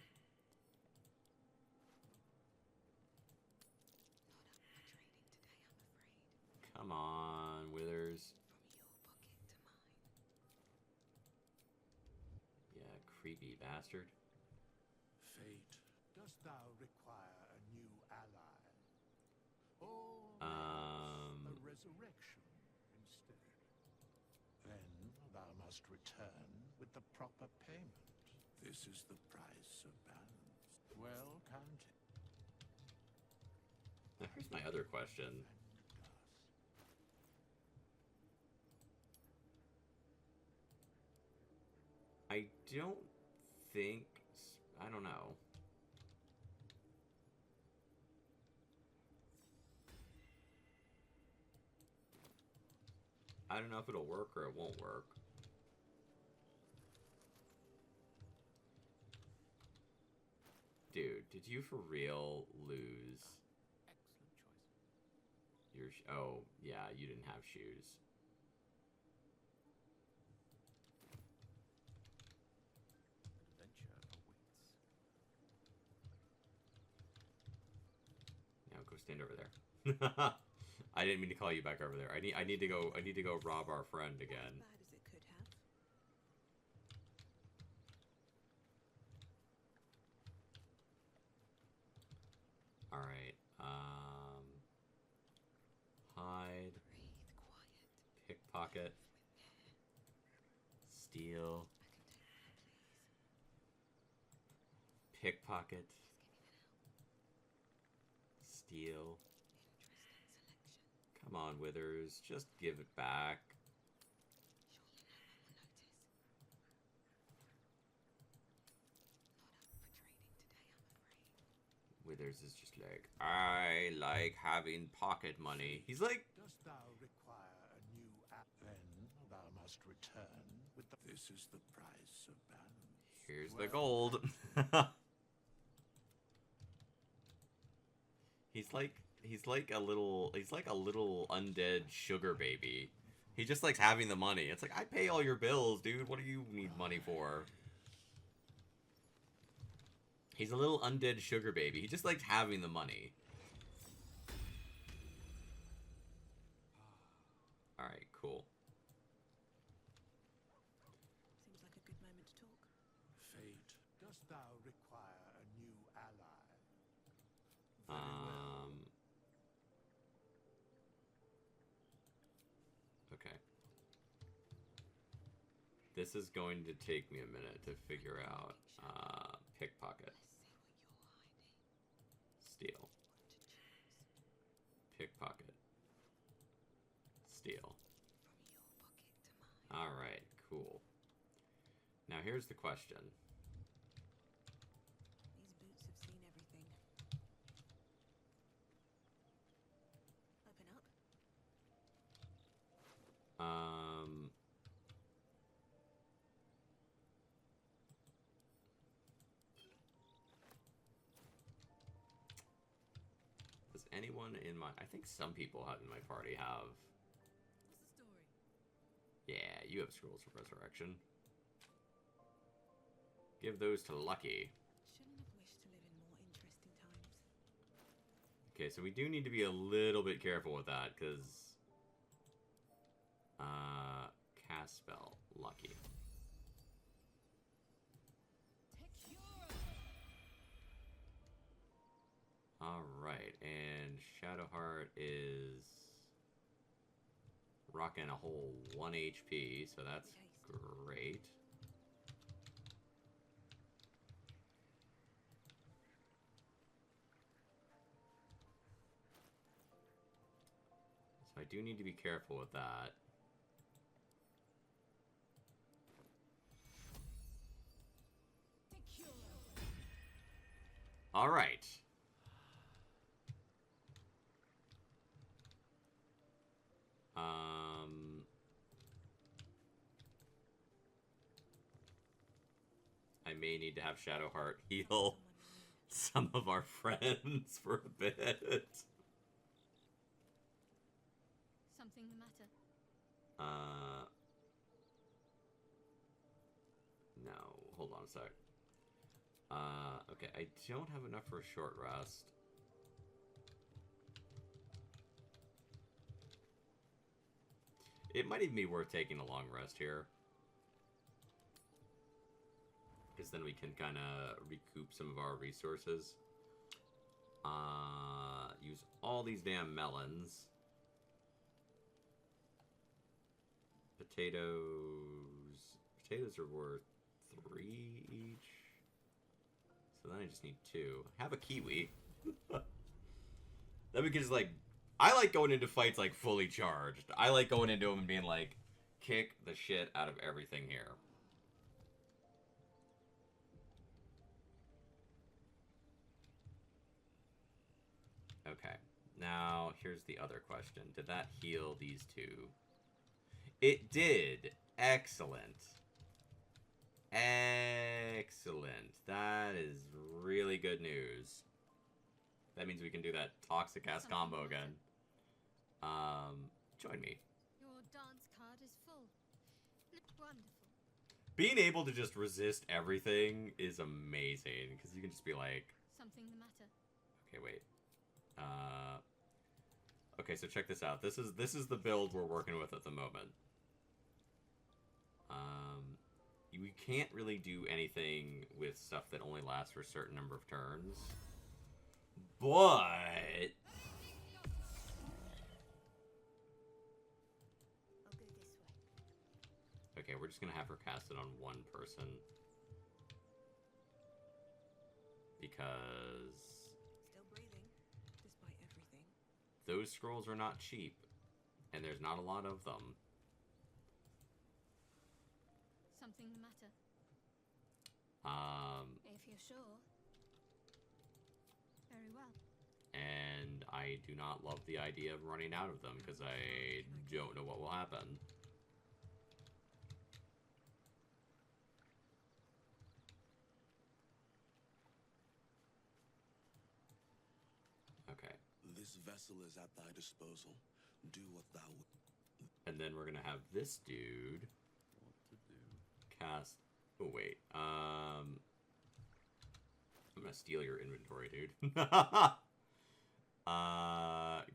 Come on, Withers. Yeah, creepy bastard. Fate, dost thou require a new ally? Or a resurrection instead? Then thou must return with the proper payment. This is the price of balance. Well counted. Now, here's my other question. I don't think... I don't know. I don't know if it'll work or it won't work. Dude, did you for real lose? Excellent choice. Your oh, yeah, you didn't have shoes. Adventure awaits. Now go stand over there. I didn't mean to call you back over there. I need to go rob our friend again. Not as bad as it could have. All right. Hide. Breathe quiet. Pickpocket. Steal. I can take that, please. Pickpocket. Just give me that out. heal. Interesting selection. Come on, Withers. Just give it back. Surely no one will notice. Not up for trading today, I'm afraid. Withers is just like, I like having pocket money. He's like, Dost thou require a new then thou must return with the... This is the price of balance. here's the Well, gold. he's like a little undead sugar baby. He just likes having the money. It's like, I pay all your bills, dude. What do you need money for? He's a little undead sugar baby. He just likes having the money. Alright, cool. Seems like a good moment to talk. Fate. dost thou require a new ally? Okay. This is going to take me a minute to figure out. Pickpocket. Steal. Pickpocket. Steal. Alright, cool. Now here's the question. These boots have seen everything. Open up. Does anyone in my... I think some people in my party have... What's the story? Yeah, you have Scrolls of Resurrection. Give those to Lucky. Shouldn't have wished to live in more interesting times. Okay, so we do need to be a little bit careful with that, because... cast spell, Lucky. Alright, and Shadowheart is rocking a whole 1 HP, so that's great. So I do need to be careful with that. Alright. I may need to have Shadowheart heal some of our friends for a bit. Something the matter? No, hold on a sec. Okay, I don't have enough for a short rest. It might even be worth taking a long rest here. Because then we can kind of recoup some of our resources. Use all these damn melons. Potatoes. Potatoes are worth 3 each. So then I just need 2. Have a kiwi. Then we can just, like... I like going into fights, like, fully charged. I like going into them and being like, kick the shit out of everything here. Okay. Now, here's the other question. Did that heal these two? It did. Excellent. Excellent. That is really good news. That means we can do that toxic ass combo again. Join me. Your dance card is full. Wonderful. Being able to just resist everything is amazing, because you can just be like... Something the matter? Okay, wait. Okay, so check this out. This is the build we're working with at the moment. We can't really do anything with stuff that only lasts for a certain number of turns. But... I'll go this way. Okay, we're just gonna have her cast it on one person. Because... Still breathing, despite those scrolls are not cheap, and there's not a lot of them. Something the matter? If you're sure. Very well. And I do not love the idea of running out of them, because I don't know what will happen. Okay. This vessel is at thy disposal. Do what thou wilt. And then we're gonna have this dude cast. Oh wait, I'm gonna steal your inventory, dude.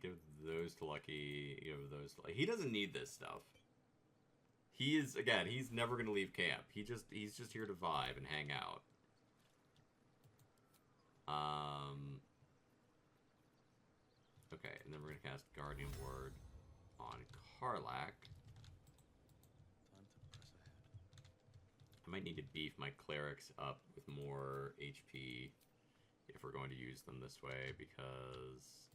Give those to Lucky. Give those to Lucky. He doesn't need this stuff. He is, again, he's never gonna leave camp. He's just here to vibe and hang out. Okay, and then we're gonna cast Guardian Ward on Karlak. I might need to beef my clerics up with more HP if we're going to use them this way, because...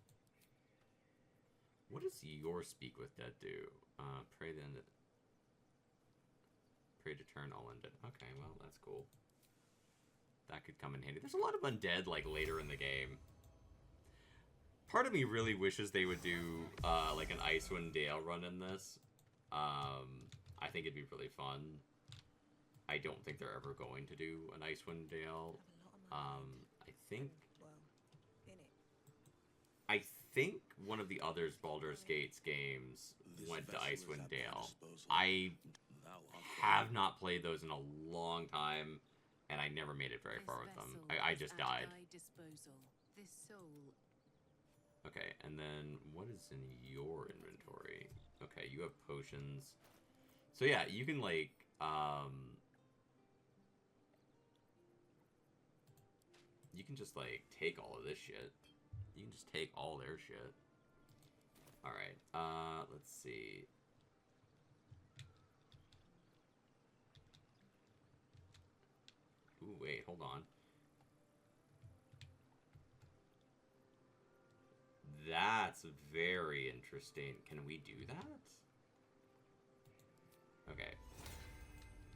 What does your Speak with Dead do? Pray to end it. Pray to turn all undead. Okay, well, that's cool. That could come in handy. There's a lot of undead, like, later in the game. Part of me really wishes they would do, like, an Icewind Dale run in this. I think it'd be really fun. I don't think they're ever going to do an Icewind Dale. I think one of the other Baldur's Gate games went to Icewind Dale. I have not played those in a long time, and I never made it very far with them. I just died. Okay, and then what is in your inventory? Okay, you have potions. So yeah, you can, like, you can just, like, take all of this shit. You can just take all their shit. Alright, let's see. Ooh, wait, hold on. That's very interesting. Can we do that? Okay. Time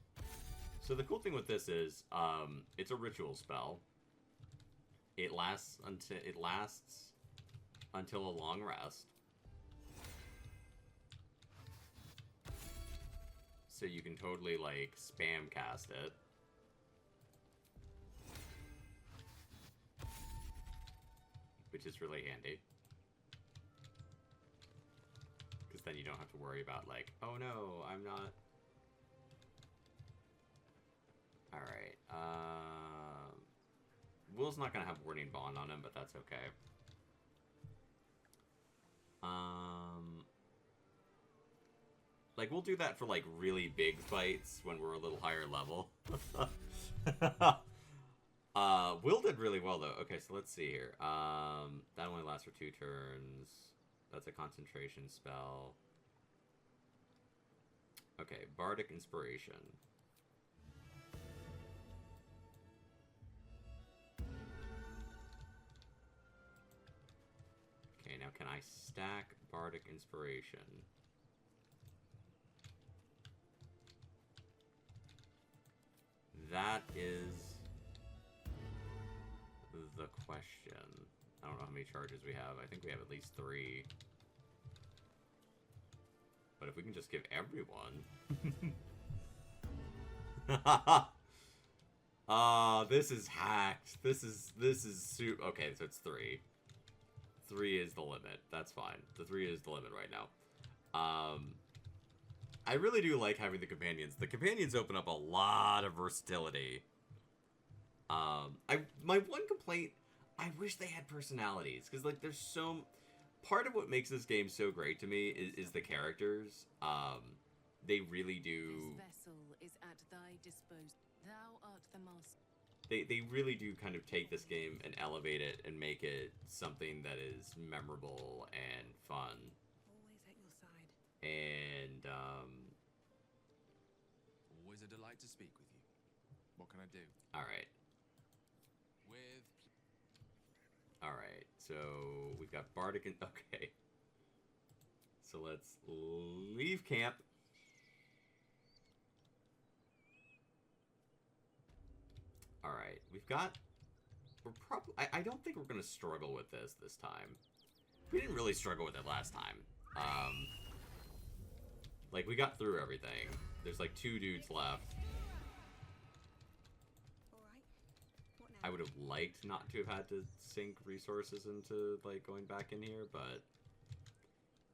to press ahead. So the cool thing with this is, it's a ritual spell. It lasts until a long rest. So you can totally, like, spam cast it. Which is really handy. Because then you don't have to worry about, like, oh no, I'm not... Alright, Will's not gonna have Warding Bond on him, but that's okay. Like, we'll do that for, like, really big fights when we're a little higher level. Will did really well, though. Okay, so let's see here. That only lasts for 2 turns. That's a concentration spell. Okay, Bardic Inspiration. Okay, now can I stack Bardic Inspiration? That is the question. I don't know how many charges we have. I think we have at least 3. But if we can just give everyone... this is hacked. This is super... Okay, so it's 3. 3 is the limit. That's fine. The 3 is the limit right now. I really do like having the companions. The companions open up a lot of versatility. My one complaint, I wish they had personalities, because, like, there's so... Part of what makes this game so great to me is the characters. They really do... This vessel is at thy disposal. Thou art the master. they really do kind of take this game and elevate it and make it something that is memorable and fun. Always at your side. And Always a delight to speak with you. What can I do? all right. All right. So we've got Bardic and okay. So let's leave camp. All right. We're probably I don't think we're going to struggle with this time. We didn't really struggle with it last time. Like we got through everything. There's like 2 dudes left. All right. What now? I would have liked not to have had to sink resources into, like, going back in here, but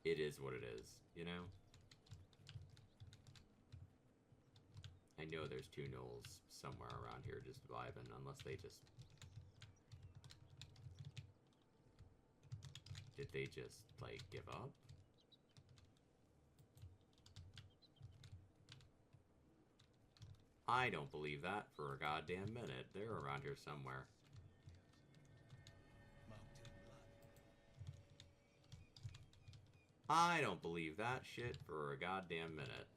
it is what it is, you know? I know there's 2 gnolls somewhere around here just vibing, unless they just... Did they just, like, give up? I don't believe that for a goddamn minute. They're around here somewhere. I don't believe that shit for a goddamn minute.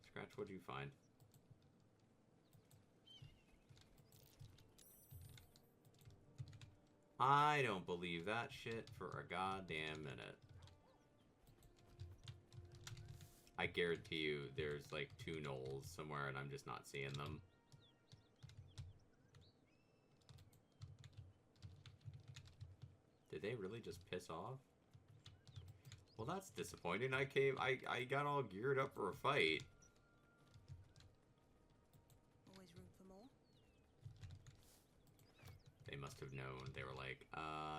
Scratch, what'd you find? I don't believe that shit for a goddamn minute. I guarantee you there's like 2 gnolls somewhere and I'm just not seeing them. Did they really just piss off? Well, that's disappointing. I got all geared up for a fight. Always room for more. They must have known. They were like,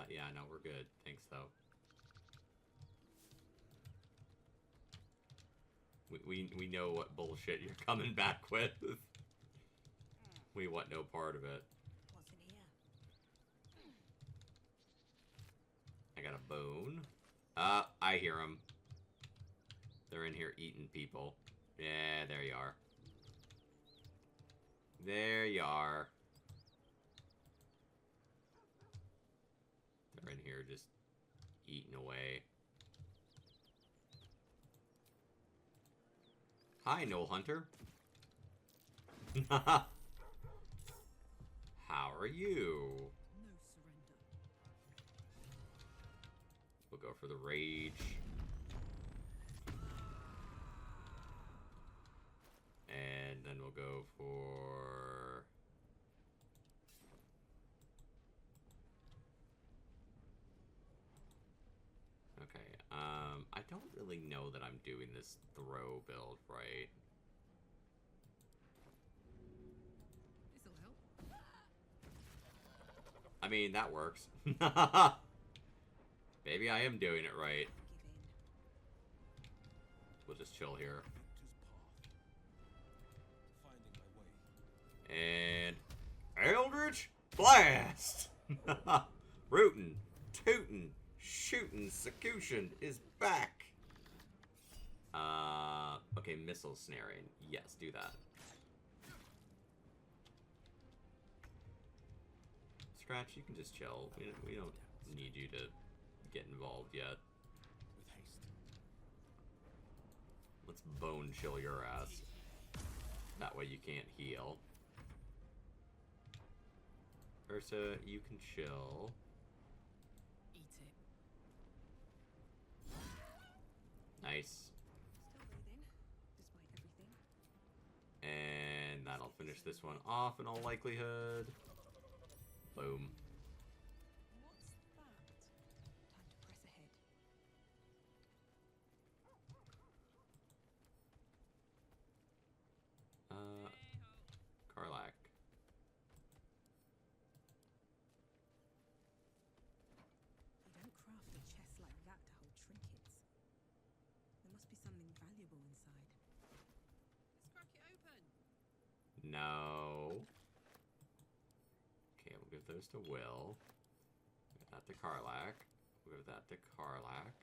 yeah, no, we're good. Thanks, though. We know what bullshit you're coming back with. We want no part of it. What's in here? I got a bone. I hear them. They're in here eating people. Yeah, there you are. There you are. They're in here just eating away. Hi, Knoll Hunter. How are you? No surrender. We'll go for the rage. And then we'll go for... Okay, I don't really know that I'm doing this throw build right. This'll help. I mean, that works. Maybe I am doing it right. Give in. We'll just chill here. Finding my way. And Eldritch Blast! Rootin', tootin', shootin', Sakutian is back! Okay, missile snaring. Yes, do that. Scratch, you can just chill. We don't need you to get involved yet. With haste. Let's bone chill your ass. That way you can't heal. Ursa, you can chill. Eat it. Nice. Still breathing, despite everything. And that'll finish this one off in all likelihood. Boom. What's that? Time to press ahead. Karlak. You don't craft a chest like that to hold trinkets. There must be something valuable inside. Let's crack it open. No. Okay, we'll give those to Will. Give that to Karlak. We'll give that to Karlak.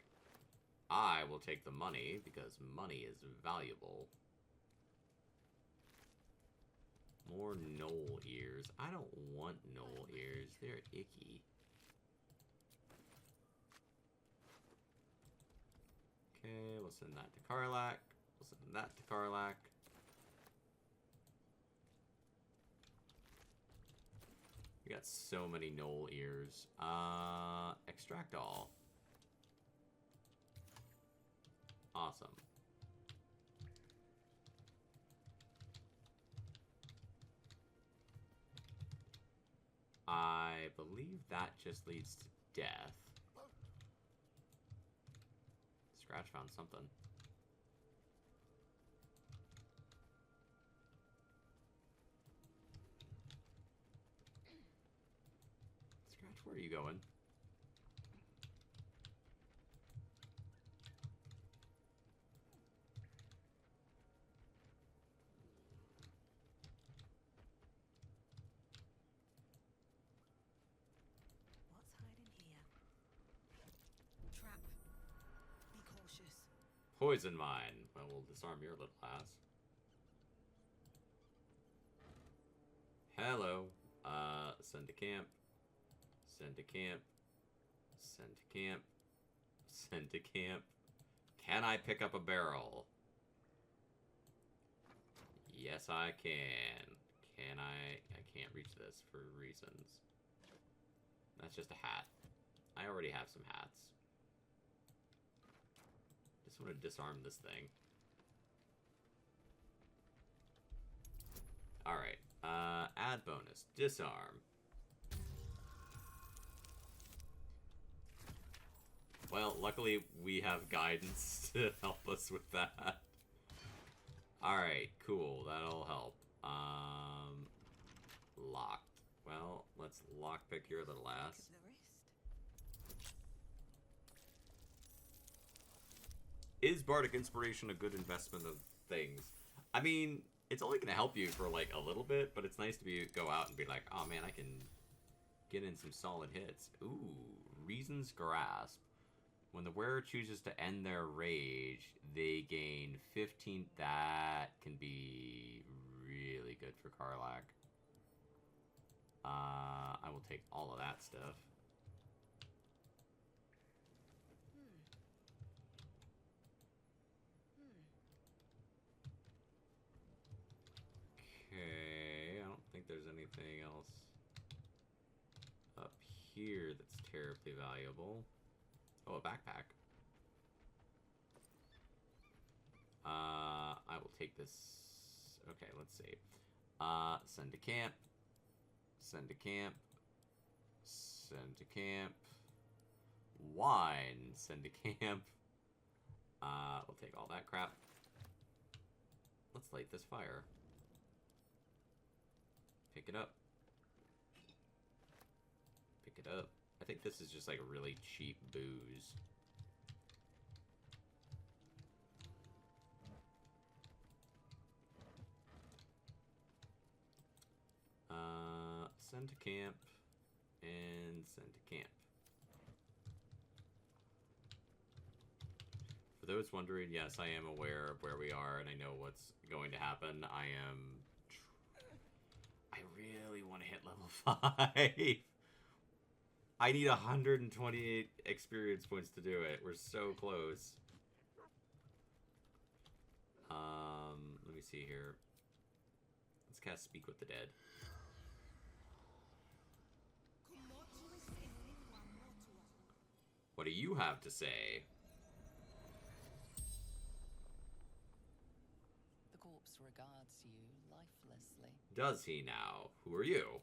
I will take the money because money is valuable. More knoll ears. I don't want knoll ears. They're icky. Okay, we'll send that to Karlak. We'll send that to Karlak. We got so many knoll ears. Extract all. Awesome. I believe that just leads to death. Scratch found something. Scratch, where are you going? What's hiding here? Trap. Be cautious. Poison mine. Well, we'll disarm your little ass. Hello. Send to camp. Send to camp. Send to camp. Send to camp. Can I pick up a barrel? Yes, I can. Can I? I can't reach this for reasons. That's just a hat. I already have some hats. Just want to disarm this thing. Alright. Add bonus. Disarm. Well, luckily we have guidance to help us with that. Alright, cool. That'll help. Locked. Well, let's lockpick your little ass. The wrist. Is Bardic Inspiration a good investment of things? I mean, it's only going to help you for like a little bit, but it's nice to go out and be like, oh man, I can get in some solid hits. Ooh, Reason's Grasp. When the wearer chooses to end their rage, they gain 15. That can be really good for Karlak. I will take all of that stuff. Okay, I don't think there's anything else up here that's terribly valuable. Oh, a backpack. I will take this. Okay, let's see. Send to camp. Send to camp. Send to camp. Wine. Send to camp. We'll take all that crap. Let's light this fire. Pick it up. Pick it up. I think this is just like a really cheap booze. Send to camp and send to camp. For those wondering, yes, I am aware of where we are and I know what's going to happen. I really want to hit level 5. I need 128 experience points to do it. We're so close. Let me see here. Let's cast Speak with the Dead. What do you have to say? The corpse regards you lifelessly. Does he now? Who are you?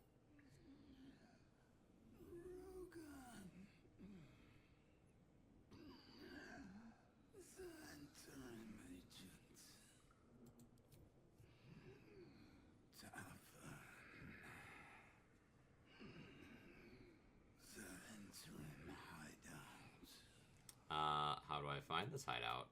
How do I find this hideout?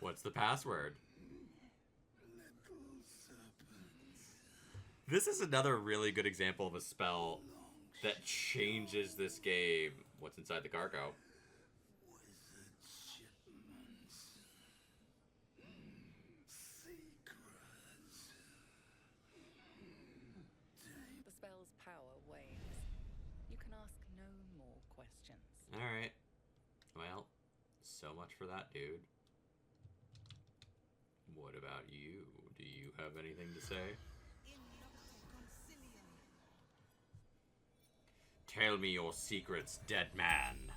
What's the password? This is another really good example of a spell that changes this game. What's inside the cargo? Alright. Well, so much for that, dude. What about you? Do you have anything to say? Tell me your secrets, dead man.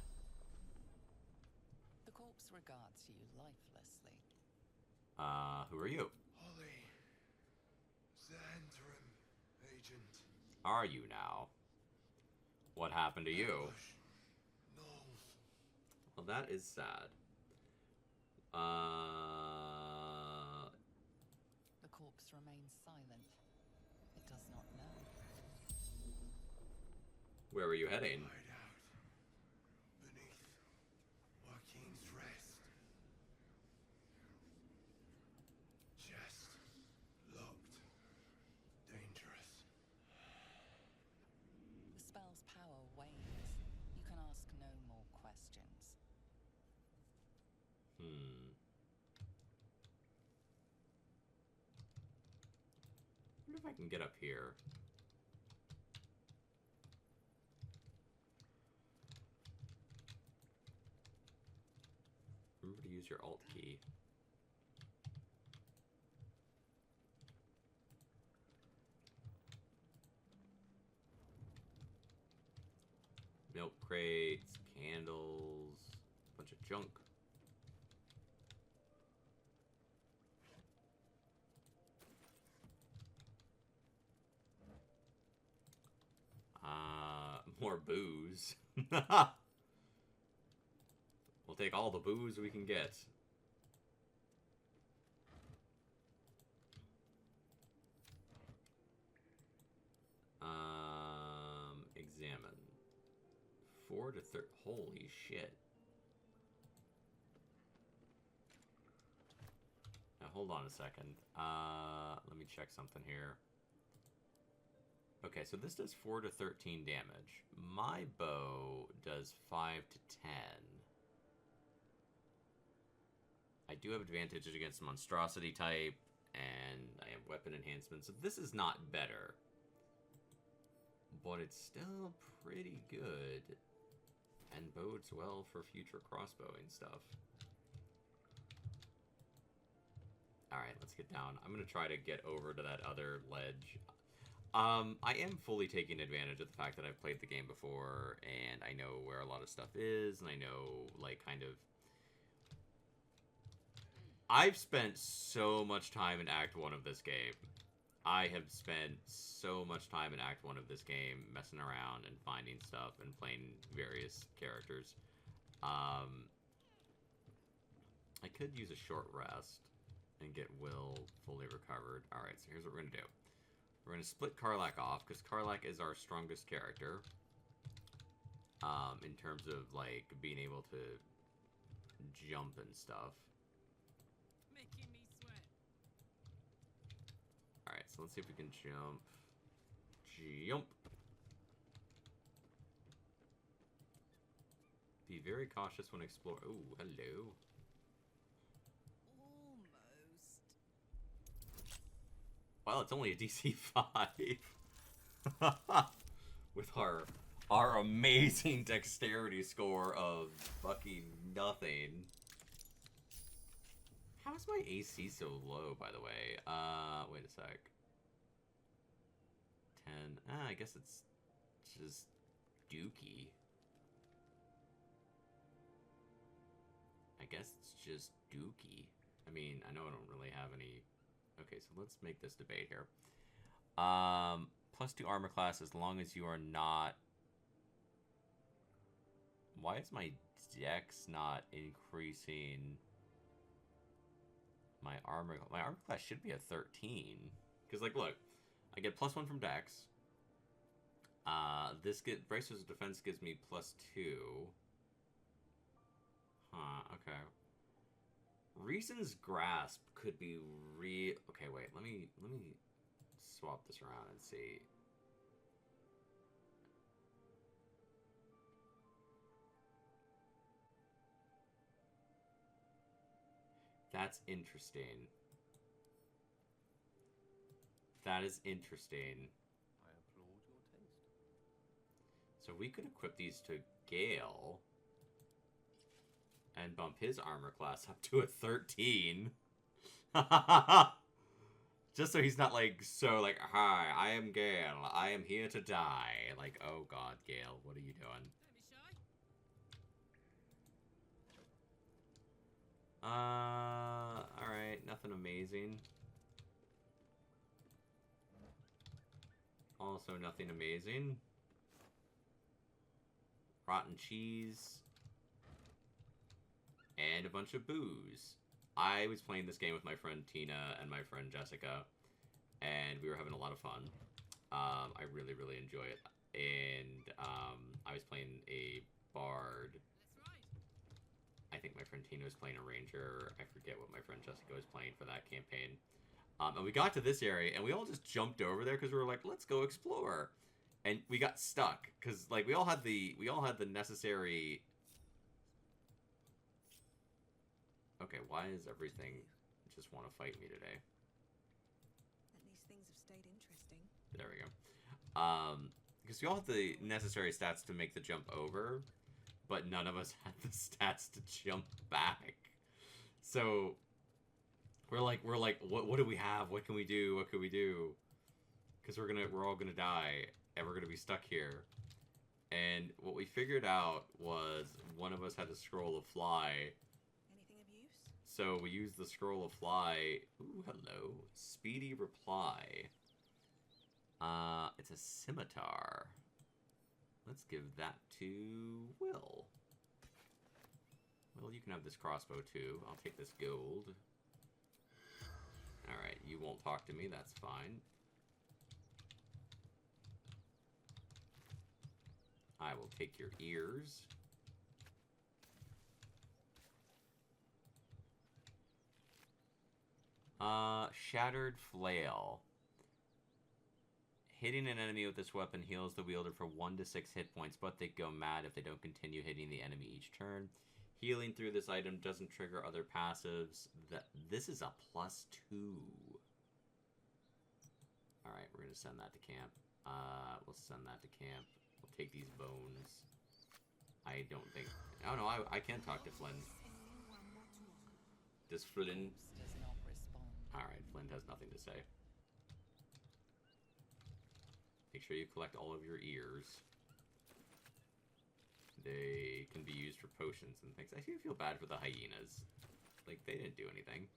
The corpse regards you lifelessly. Who are you? Holly. Xantrum, agent. Are you now? What happened to you? Knowles. Well, that is sad. The corpse remains silent. It does not know. Where were you heading? Hideout. Beneath Joaquin's rest. Chest. Locked. Dangerous. The spell's power wanes. You can ask no more questions. I wonder if I can get up here. Remember to use your Alt key. Milk crates, candles, bunch of junk. More booze. We'll take all the booze we can get. Examine. 4 to 30. Holy shit. Now hold on a second. Let me check something here. Okay, so this does 4 to 13 damage. My bow does 5 to 10. I do have advantages against monstrosity type, and I have weapon enhancements, so this is not better. But it's still pretty good, and bodes well for future crossbowing stuff. Alright, let's get down. I'm going to try to get over to that other ledge. I am fully taking advantage of the fact that I've played the game before, and I know where a lot of stuff is, and I know, like, kind of... I've spent so much time in Act 1 of this game. I have spent so much time in Act 1 of this game messing around and finding stuff and playing various characters. I could use a short rest and get Will fully recovered. Alright, so here's what we're going to do. We're going to split Karlach off, because Karlach is our strongest character. In terms of, like, being able to jump and stuff. Making me sweat. Alright, so let's see if we can jump. Jump! Be very cautious when exploring. Ooh, hello. Almost. Well, it's only a DC 5. With our amazing dexterity score of fucking nothing. How is my AC so low, by the way? Wait a sec. 10. I guess it's just dookie. I guess it's just dookie. I mean, I know I don't really have any... Okay, so let's make this debate here. +2 armor class as long as you are not... Why is my dex not increasing... My armor class should be a 13. Because, like, look. I get +1 from dex. Bracers of defense gives me +2. Huh, okay. Reason's grasp could be okay, wait, let me swap this around and see. That's interesting. That is interesting. I applaud your taste. So we could equip these to Gale. And bump his armor class up to a 13. Just so he's not like, so like, hi, I am Gale. I am here to die. Like, oh god, Gale, what are you doing? Alright, nothing amazing. Also nothing amazing. Rotten cheese. And a bunch of booze. I was playing this game with my friend Tina and my friend Jessica, and we were having a lot of fun. I really, really enjoy it. And I was playing a bard. I think my friend Tina was playing a ranger. I forget what my friend Jessica was playing for that campaign. And we got to this area, and we all just jumped over there because we were like, let's go explore. And we got stuck because like we all had the necessary. Okay, why is everything just want to fight me today? At least things have stayed interesting. There we go. Because we all had the necessary stats to make the jump over, but none of us had the stats to jump back. So we're like, what do we have? What can we do? What can we do? Because we're all gonna die, and we're gonna be stuck here. And what we figured out was one of us had a scroll of fly. Anything of use? So we used the scroll of fly. Ooh, hello. Speedy reply. It's a scimitar. Let's give that to Will. Will, you can have this crossbow too. I'll take this gold. Alright, you won't talk to me, that's fine. I will take your ears. Shattered Flail. Hitting an enemy with this weapon heals the wielder for 1 to 6 hit points, but they go mad if they don't continue hitting the enemy each turn. Healing through this item doesn't trigger other passives. This is a +2. Alright, we're going to send that to camp. We'll send that to camp. We'll take these bones. I don't think... Oh, no, I can talk to Flynn. Does Flynn... Does not respond. Alright, Flynn has nothing to say. Make sure you collect all of your ears. They can be used for potions and things. I do feel bad for the hyenas. Like, they didn't do anything.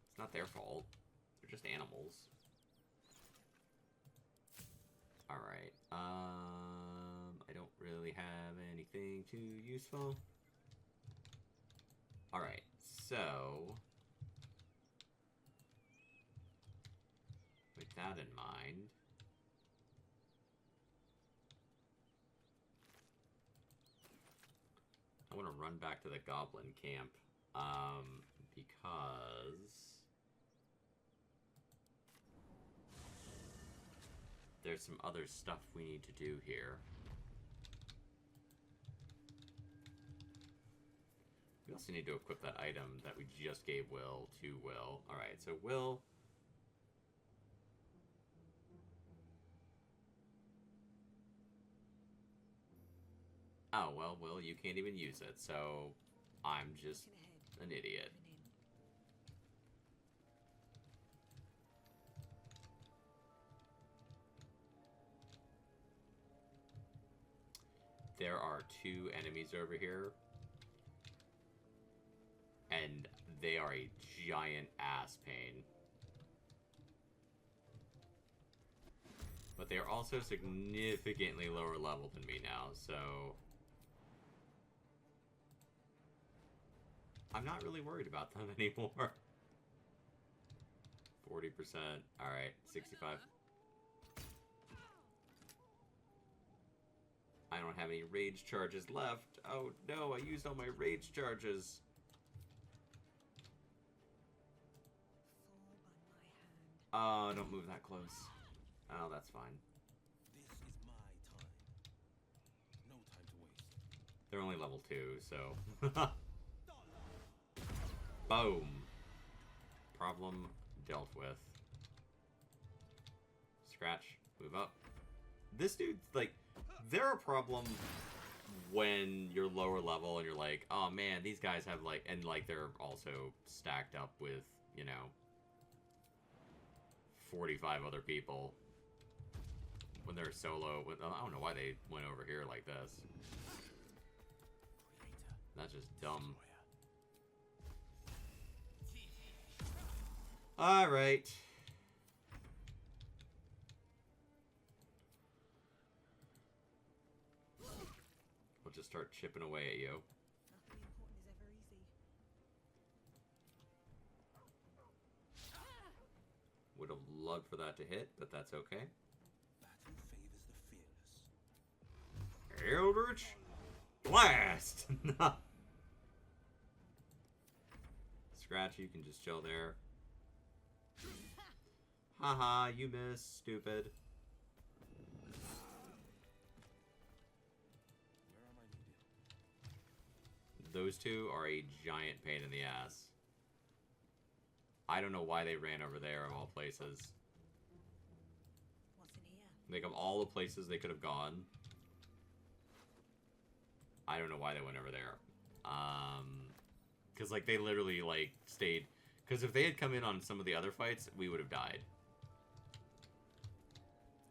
It's not their fault. They're just animals. Alright. I don't really have anything too useful. Alright, so... with that in mind... I want to run back to the goblin camp, because... there's some other stuff we need to do here. We also need to equip that item that we just gave Will to Will. Alright, so Will... Oh, well, Will, you can't even use it, so I'm just an idiot. There are 2 enemies over here, and they are a giant ass pain. But they are also significantly lower level than me now, so... I'm not really worried about them anymore. 40%. Alright, 65. I don't have any rage charges left. Oh no, I used all my rage charges. Oh, don't move that close. Oh, that's fine. This is my time. No time to waste. They're only level 2, so... Boom. Problem dealt with. Scratch. Move up. This dude's, like... They're a problem when you're lower level and you're like, oh man, these guys have like, and like they're also stacked up with, you know, 45 other people. When they're solo, I don't know why they went over here like this. That's just dumb. Alright. We'll just start chipping away at you. Nothing important is ever easy. Would have loved for that to hit, but that's okay. Battle favors the fearless. Eldritch Blast! Scratch, you can just chill there. Haha, you missed, stupid. Where am I needed? Those two are a giant pain in the ass. I don't know why they ran over there of all places. What's in here? Like, of all the places they could have gone, I don't know why they went over there. Because, like, they literally, like, stayed. Because if they had come in on some of the other fights, we would have died.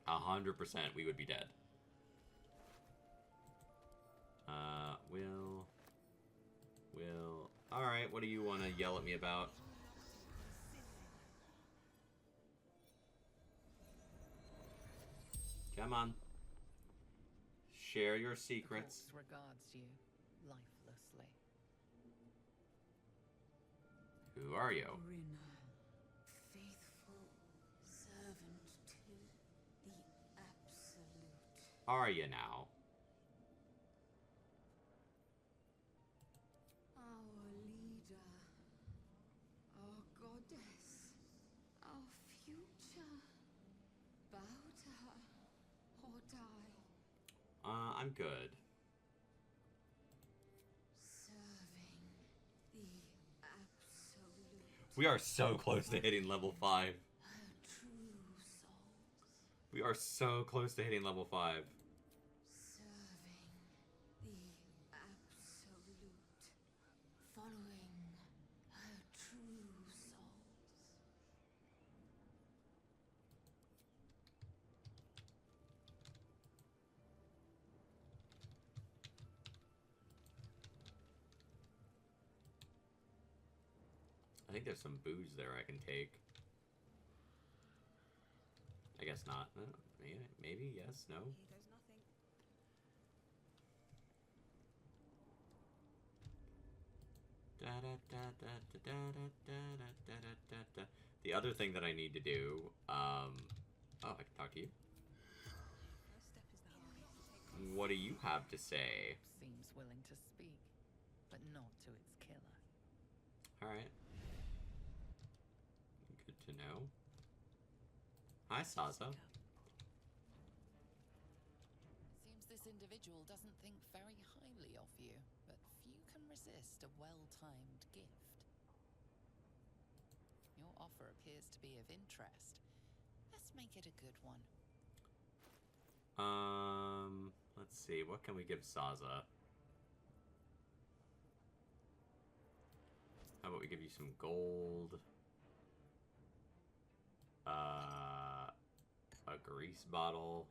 100% we would be dead. Will. Alright, what do you want to yell at me about? Come on. Share your secrets. The corpse regards you lifelessly. Who are you? Faithful servant to the Absolute. Are you now? Our leader, our goddess, our future. Bow to her or die. I'm good. Serving the Absolute. We are so close to hitting level 5. Her true souls. We are so close to hitting level 5. Serving the Absolute. Following her true souls. I think there's some booze there I can take. I guess not. Maybe, yes, no. Here goes nothing. The other thing that I need to do, oh, I can talk to you. First step is the hardest. What do you have to say? Seems willing to speak, but not to its killer. Alright. Good to know. Hi, Saza. Seems this individual doesn't think very highly of you, but few can resist a well-timed gift. Your offer appears to be of interest. Let's make it a good one. Let's see. What can we give Saza? How about we give you some gold? A grease bottle.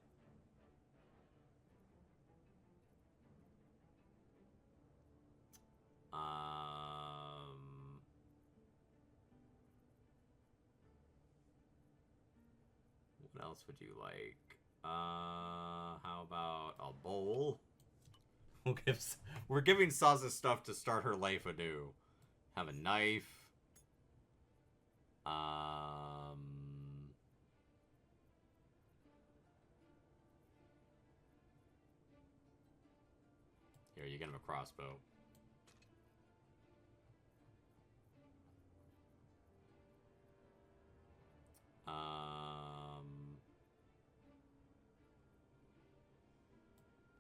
What else would you like? How about a bowl? We're giving Saza stuff to start her life anew. Have a knife. Here, you get him a crossbow.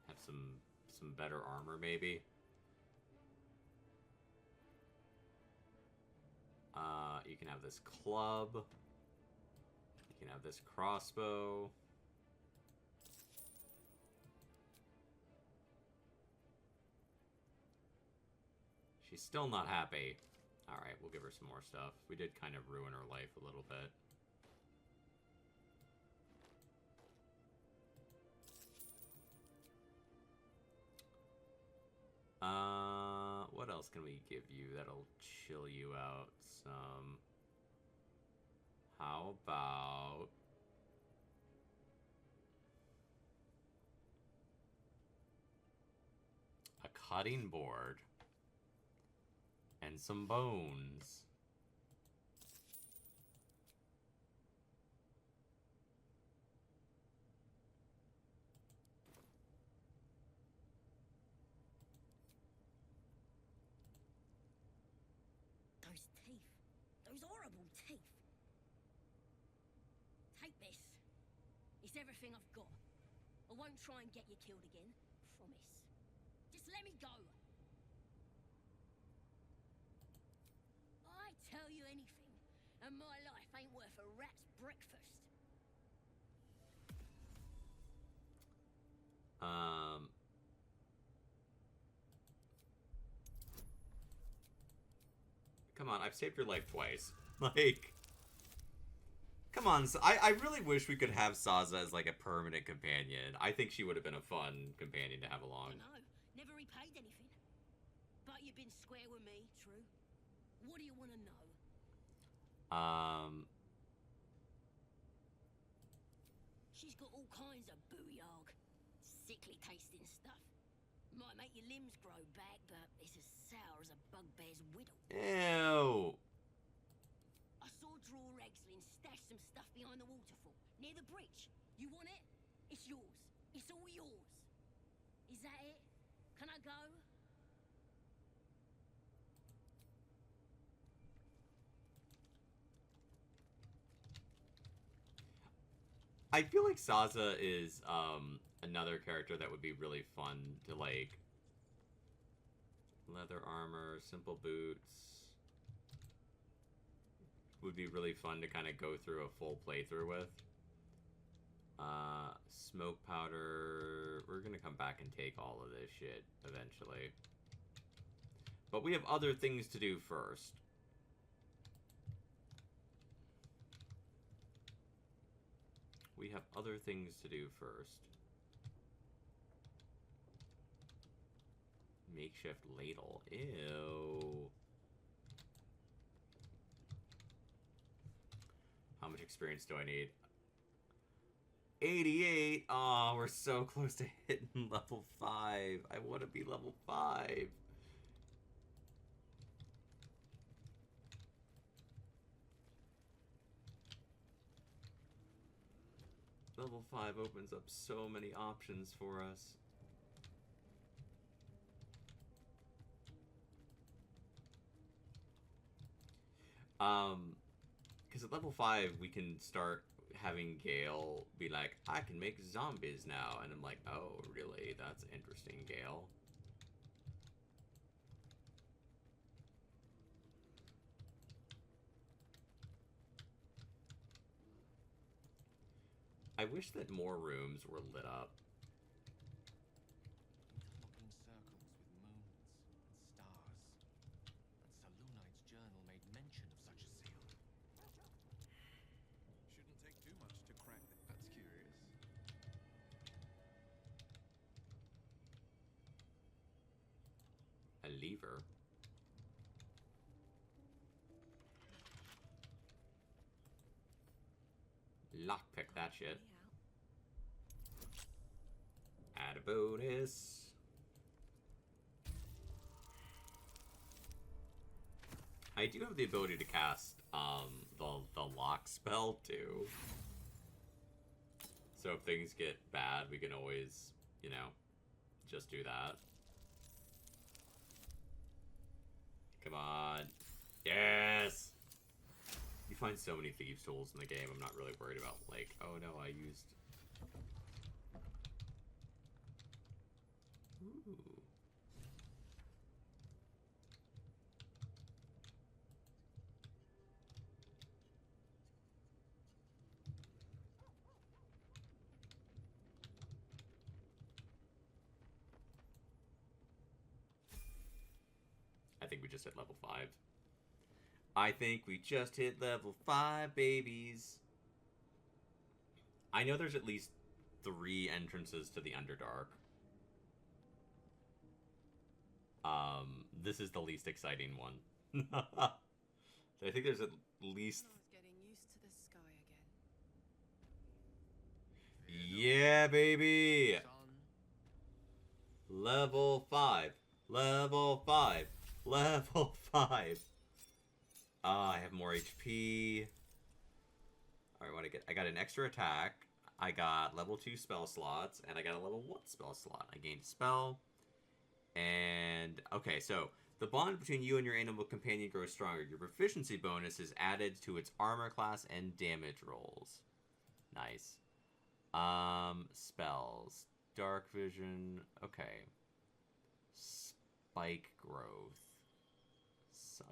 Have some better armor, maybe. You can have this club. You can have this crossbow. She's still not happy. Alright, we'll give her some more stuff. We did kind of ruin her life a little bit. What else can we give you that'll chill you out some? How about... a cutting board. And some bones. Those teeth. Those horrible teeth. Take this. It's everything I've got. I won't try and get you killed again. Promise. Just let me go. I tell you anything, and my life ain't worth a rat's breakfast. Come on, I've saved your life twice. Like, come on, I really wish we could have Saza as, like, a permanent companion. I think she would have been a fun companion to have along. I know, never repaid anything. But you've been square with me, true? What do you want to know? She's got all kinds of booyarg. Sickly tasting stuff. Might make your limbs grow back, but it's as sour as a bugbear's whittle. Ew. I saw Draw Ragslin stash some stuff behind the waterfall, near the bridge. You want it? It's yours. It's all yours. Is that it? Can I go? I feel like Saza is another character that would be really fun to, like, leather armor, simple boots. Would be really fun to kind of go through a full playthrough with. Smoke powder. We're gonna come back and take all of this shit eventually. But we have other things to do first. We have other things to do first. Makeshift ladle. Ew. How much experience do I need? 88! Aw, we're so close to hitting level 5. I want to be level 5. Level 5 opens up so many options for us. Because at level 5, we can start having Gale be like, I can make zombies now. And I'm like, oh, really? That's interesting, Gale. I wish that more rooms were lit up. Interlocking circles with moons and stars. And Salunite's journal made mention of such a seal. Shouldn't take too much to crack it. That's curious. A lever. Lockpick that shit. Add a bonus. I do have the ability to cast the lock spell too. So if things get bad, we can always, you know, just do that. Come on. Yes! You find so many thieves' tools in the game, I'm not really worried about, like, oh no, I used... Ooh. we just hit level 5. I think we just hit level 5, babies. I know there's at least 3 entrances to the Underdark. This is the least exciting one. I think there's at least... I was getting used to the sky again. Yeah, baby! Son, Level 5. Level 5. Level 5. I have more HP. Alright, what I get? I got an extra attack. I got level 2 spell slots. And I got a level 1 spell slot. I gained a spell. And, okay, so the bond between you and your animal companion grows stronger. Your proficiency bonus is added to its armor class and damage rolls. Nice. Spells. Dark vision. Okay. Spike growth.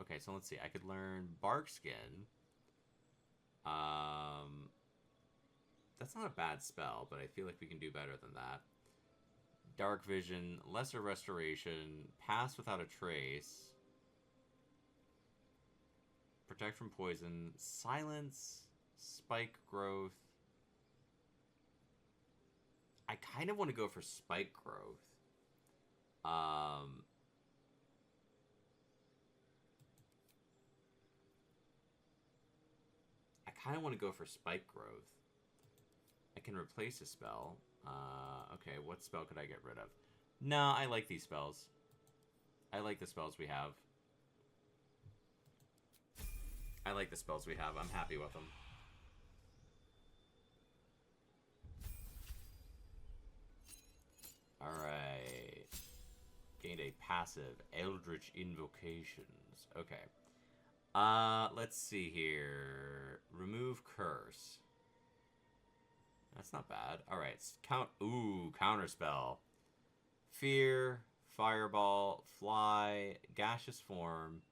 Okay, so let's see. I could learn bark skin. That's not a bad spell, but I feel like we can do better than that. Dark vision, lesser restoration, pass without a trace, protect from poison, silence, spike growth. I kind of want to go for spike growth. I kind of want to go for spike growth. I can replace a spell. Okay, what spell could I get rid of? No, I like these spells. I like the spells we have. I'm happy with them. Alright. Gained a passive. Eldritch Invocations. Okay. Let's see here. Remove Curse. That's not bad. Alright. Counterspell. Fear. Fireball. Fly. Gaseous Form.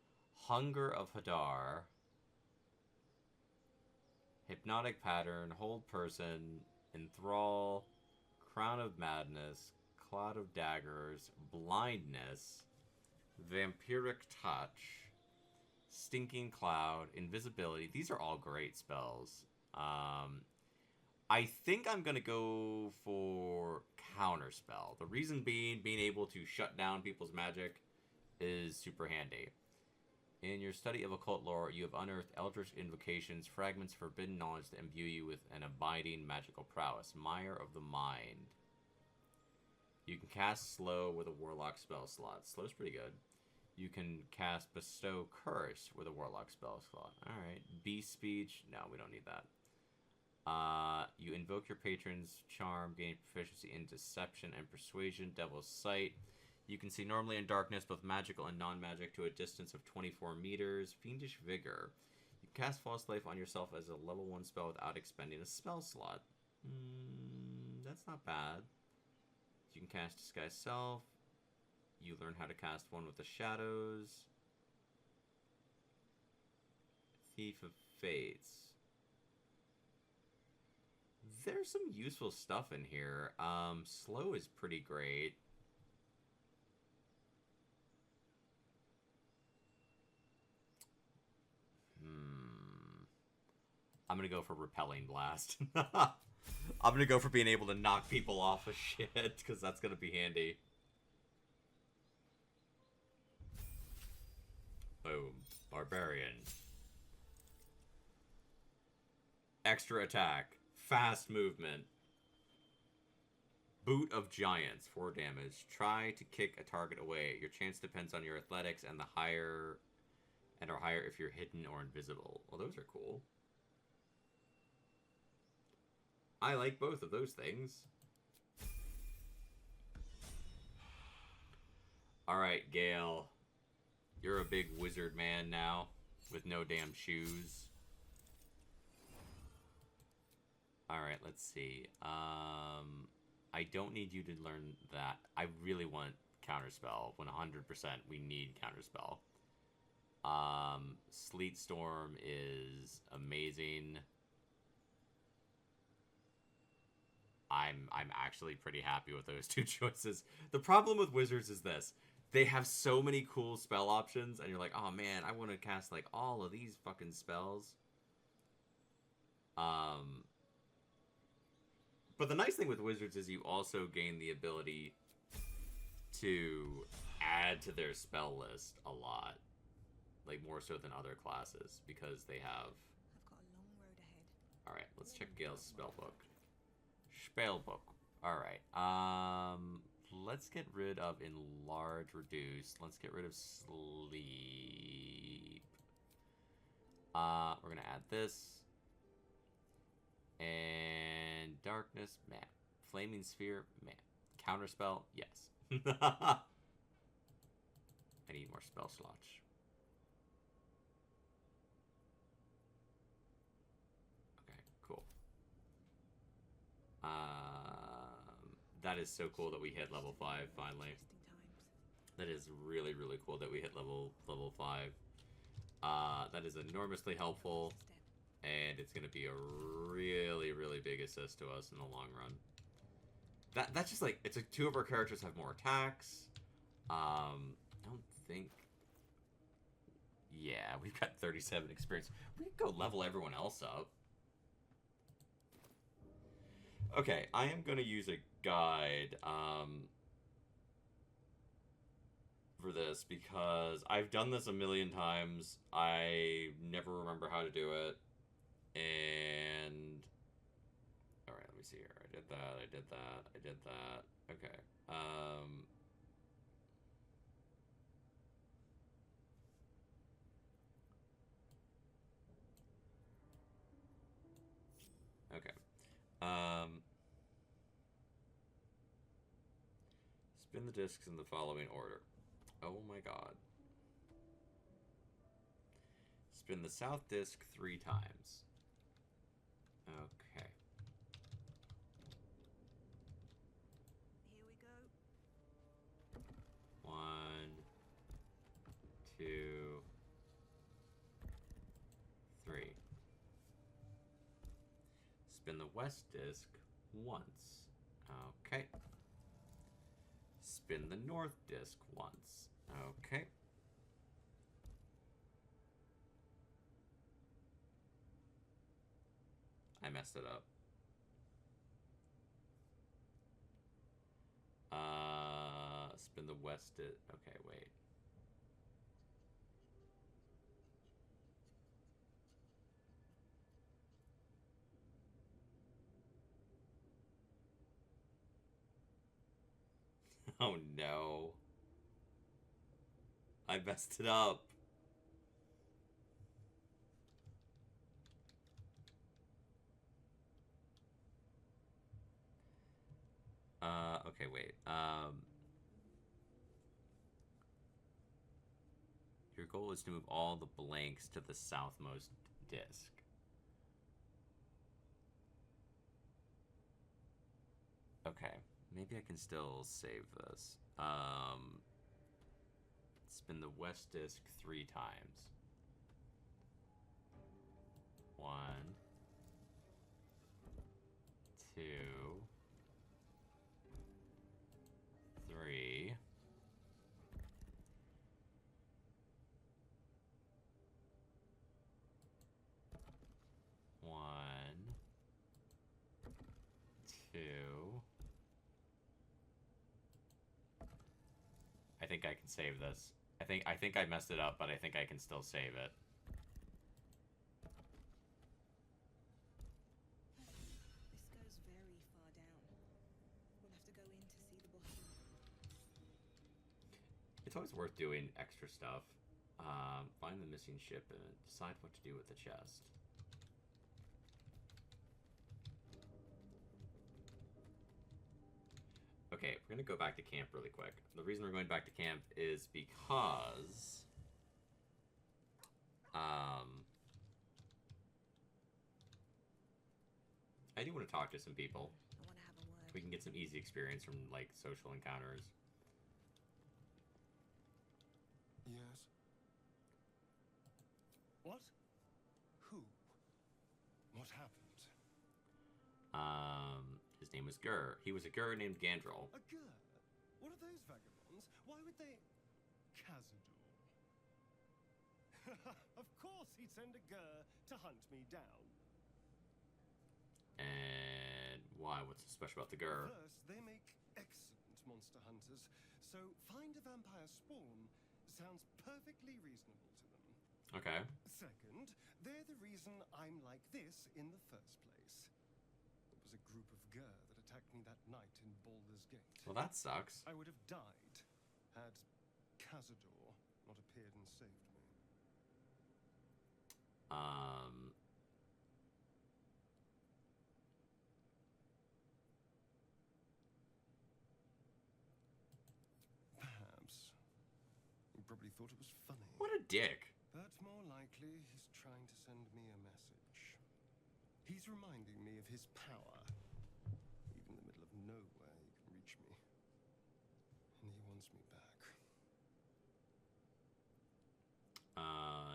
Hunger of Hadar. Hypnotic Pattern. Hold Person. Enthrall. Crown of Madness. Cloud of Daggers. Blindness. Vampiric Touch. Stinking Cloud. Invisibility. These are all great spells. I think I'm going to go for Counterspell. The reason being able to shut down people's magic is super handy. In your study of occult lore, you have unearthed eldritch invocations, fragments of forbidden knowledge that imbue you with an abiding magical prowess. Mire of the Mind. You can cast Slow with a Warlock spell slot. Slow's pretty good. You can cast Bestow Curse with a Warlock spell slot. Alright. Beast Speech. No, we don't need that. You invoke your patron's charm, gain proficiency in Deception and Persuasion, Devil's Sight. You can see normally in darkness, both magical and non-magic, to a distance of 24 meters. Fiendish Vigor. You cast False Life on yourself as a level 1 spell without expending a spell slot. That's not bad. You can cast Disguise Self. You learn how to cast one with the Shadows. Thief of Fates. There's some useful stuff in here. Slow is pretty great. I'm gonna go for Repelling Blast. I'm gonna go for being able to knock people off of shit, because that's gonna be handy. Boom. Barbarian. Extra attack. Fast movement. Boot of Giants. 4 damage. Try to kick a target away. Your chance depends on your athletics and are higher if you're hidden or invisible. Well, those are cool. I like both of those things. Alright, Gale. You're a big wizard man now, with no damn shoes. Alright, let's see. I don't need you to learn that. I really want Counterspell. 100% we need Counterspell. Sleet Storm is amazing. I'm actually pretty happy with those two choices. The problem with wizards is this. they have so many cool spell options, and you're like, oh man, I want to cast like all of these fucking spells. But the nice thing with wizards is you also gain the ability to add to their spell list a lot, like more so than other classes, because they have. I've got a long road ahead. All right, let's check Gale's spell book. Spell book. All right. Let's get rid of enlarge, reduce. Let's get rid of sleep. We're gonna add this. And darkness, map. Flaming sphere, map. Counterspell, yes. I need more spell slots. Okay, cool. That is so cool that we hit level 5 finally. That is really, really cool that we hit level 5. That is enormously helpful. And it's going to be a really, really big assist to us in the long run. That's just like, it's like 2 of our characters have more attacks. I don't think... Yeah, we've got 37 experience. We can go level everyone else up. Okay, I am going to use a guide for this because I've done this a million times. I never remember how to do it. And all right, let me see here. I did that. Okay. Okay. Spin the discs in the following order. Oh my god. Spin the south disc 3 times. Okay. Here we go. 1, 2, 3. Spin the west disc once. Okay. Spin the north disc once. Okay. I messed it up. Spin the west disc. Okay, wait. Oh no. I messed it up. Okay, wait. Your goal is to move all the blanks to the southmost disc. Okay, maybe I can still save this. Spin the west disc 3 times. 1, 2, 3. One, 2. I think I can save this. I think I messed it up, but I think I can still save it. This goes very far down. We'll have to go in to see the bottom. It's always worth doing extra stuff. Find the missing ship and decide what to do with the chest. Okay, we're gonna go back to camp really quick. The reason we're going back to camp is because I do want to talk to some people. I want to have a word. We can get some easy experience from like social encounters. Yes. What? Who? What happened? His name was Gur. He was a Gur named Gandrel. A girl? What are those vagabonds? Why would they... Cazador. Of course he'd send a Gur to hunt me down. And why? What's so special about the Gur? First, they make excellent monster hunters, so find a vampire spawn sounds perfectly reasonable to them. Okay. Second, they're the reason I'm like this in the first place. It was a group of Gur that attacked me that night in Baldur's Gate. Well, that sucks. I would have died had Cazador not appeared and saved me. Perhaps. You probably thought it was funny. What a dick. But more likely, he's trying to send me a message. He's reminding me of his power. Even in the middle of nowhere, he can reach me. And he wants me back.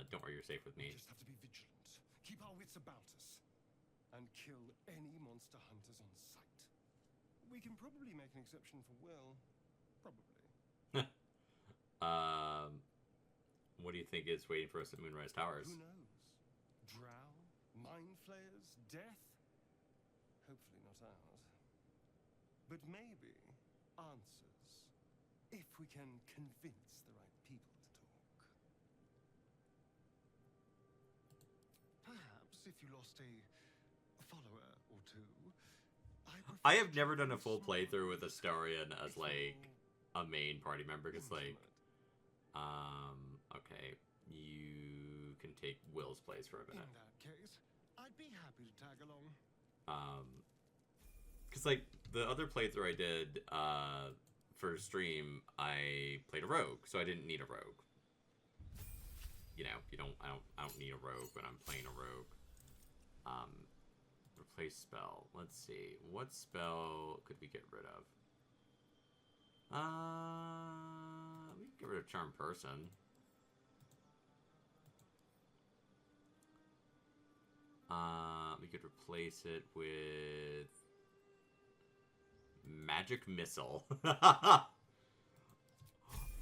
Don't worry, you're safe with me. We just have to be vigilant. Keep our wits about us. And kill any monster hunters on sight. We can probably make an exception for Will. Probably. What do you think is waiting for us at Moonrise Towers? Who knows? Drow? Mind flayers? Death? Hopefully not ours. But maybe answers. If we can convince the right people to talk. Perhaps if you lost a follower or two, I have never done a full playthrough with Astarion as, like, a main party member, because, like, okay, you can take Will's place for a minute. In that case, I'd be happy to tag along. Because, like, the other playthrough I did, for stream, I played a rogue, so I didn't need a rogue. You know, I don't need a rogue when I'm playing a rogue. Replace spell. Let's see. What spell could we get rid of? We can get rid of Charm Person. We could replace it with Magic Missile.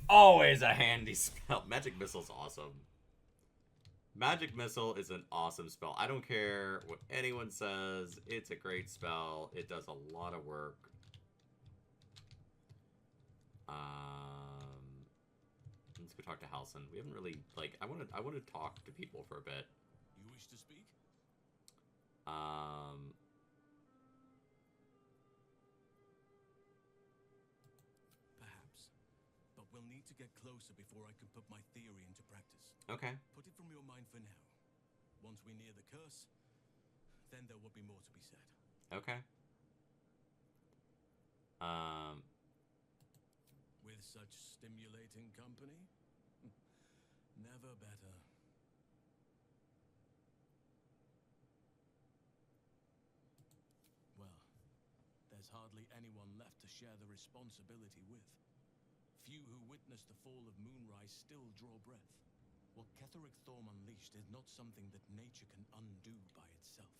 Always a handy spell. Magic Missile's awesome. Magic Missile is an awesome spell. I don't care what anyone says. It's a great spell. It does a lot of work. Let's go talk to Halson. We haven't really, like, I want to talk to people for a bit. You wish to speak? Perhaps. But we'll need to get closer before I can put my theory into practice. Okay. Put it from your mind for now. Once we near the curse, then there will be more to be said. Okay. With such stimulating company? Never better. Well, there's hardly anyone left to share the responsibility with. Few who witnessed the fall of Moonrise still draw breath. What Ketheric Thorm unleashed is not something that nature can undo by itself.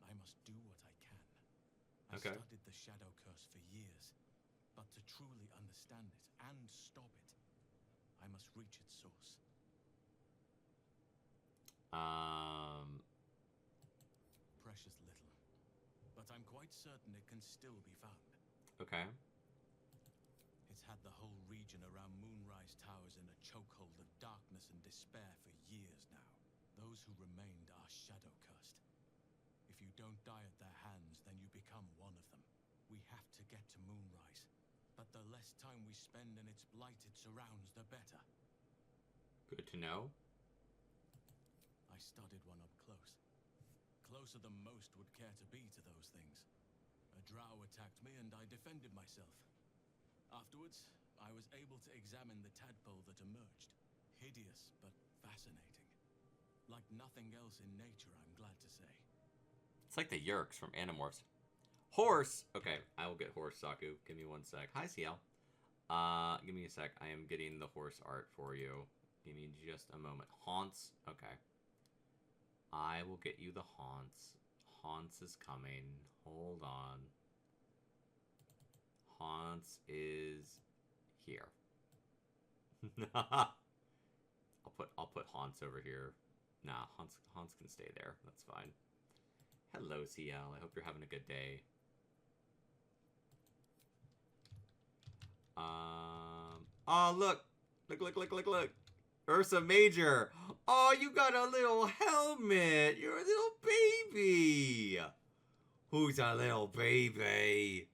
I must do what I can. I studied the Shadow Curse for years, but to truly understand it and stop it, I must reach its source. Precious little, but I'm quite certain it can still be found. Okay. It's had the whole region around Moonrise Towers in a chokehold of darkness and despair for years now. Those who remained are shadow cursed. If you don't die at their hands, then you become one of them. We have to get to Moonrise, but the less time we spend in its blighted surrounds, the better. Good to know. I studied one up close. Closer than most would care to be to those things. A drow attacked me and I defended myself. Afterwards, I was able to examine the tadpole that emerged. Hideous, but fascinating. Like nothing else in nature, I'm glad to say. It's like the Yerks from Animorphs. Horse! Okay, I will get horse, Saku. Give me one sec. Hi, CL. Give me a sec. I am getting the horse art for you. Give me just a moment. Haunts. Okay. I will get you the Haunts. Haunts is coming. Hold on. Haunts is here. I'll put Hans over here. Nah, Hans can stay there. That's fine. Hello, CL. I hope you're having a good day. Oh, look. Look. Ursa Major. Oh, you got a little helmet. You're a little baby. Who's a little baby?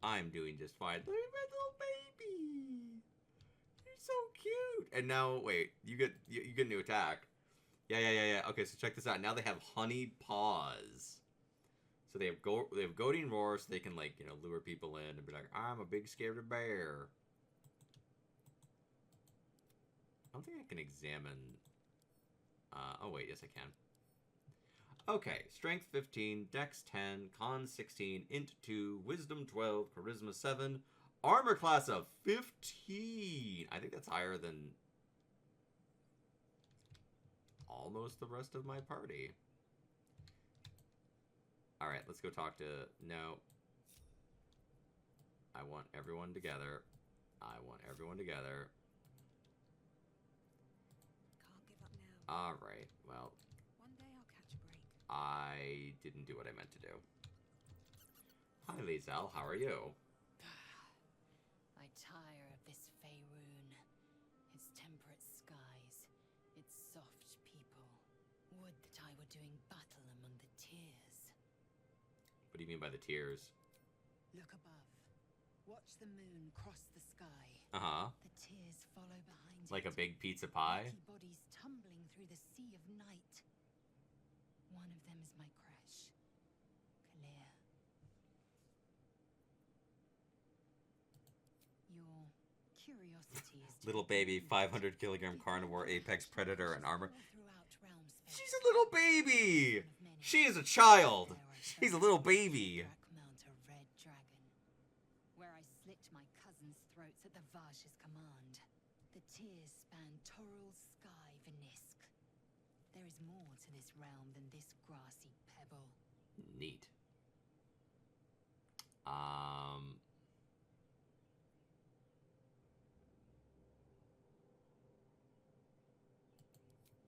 I'm doing just fine. Look at my little baby. You're so cute. And now, wait. You get a new attack. Yeah. Okay, so check this out. Now they have honey paws. So they have goading roar, so they can, like, you know, lure people in and be like, I'm a big scared bear. I don't think I can examine. Oh wait, yes I can. Okay, strength 15, dex 10, con 16, int 2, wisdom 12, charisma 7, armor class of 15. I think that's higher than almost the rest of my party. Alright, let's go talk to... No. I want everyone together. Can't give up now. Alright, well... One day I'll catch a break. I didn't do what I meant to do. Hi, Liesel. How are you? I tire of this Faerun. Its temperate skies. Its soft people. Would that I were doing battle among the tears. What do you mean by the tears? Look above. Watch the moon cross the sky. Uh-huh. The tears follow behind Like it. a big pizza pie? Rocky bodies tumbling through the sea of night. One of them is my crush, Kalir. Your curiosity is Little baby, 500 kilogram carnivore, apex predator, and armor. throughout realm space. She's a little baby! She is a child! She's a little baby! Mount a red dragon, where I slit my cousin's throats at the Vash's command. The tears span Toral's sky, Venisk. There is more to this realm than this grassy pebble. Neat.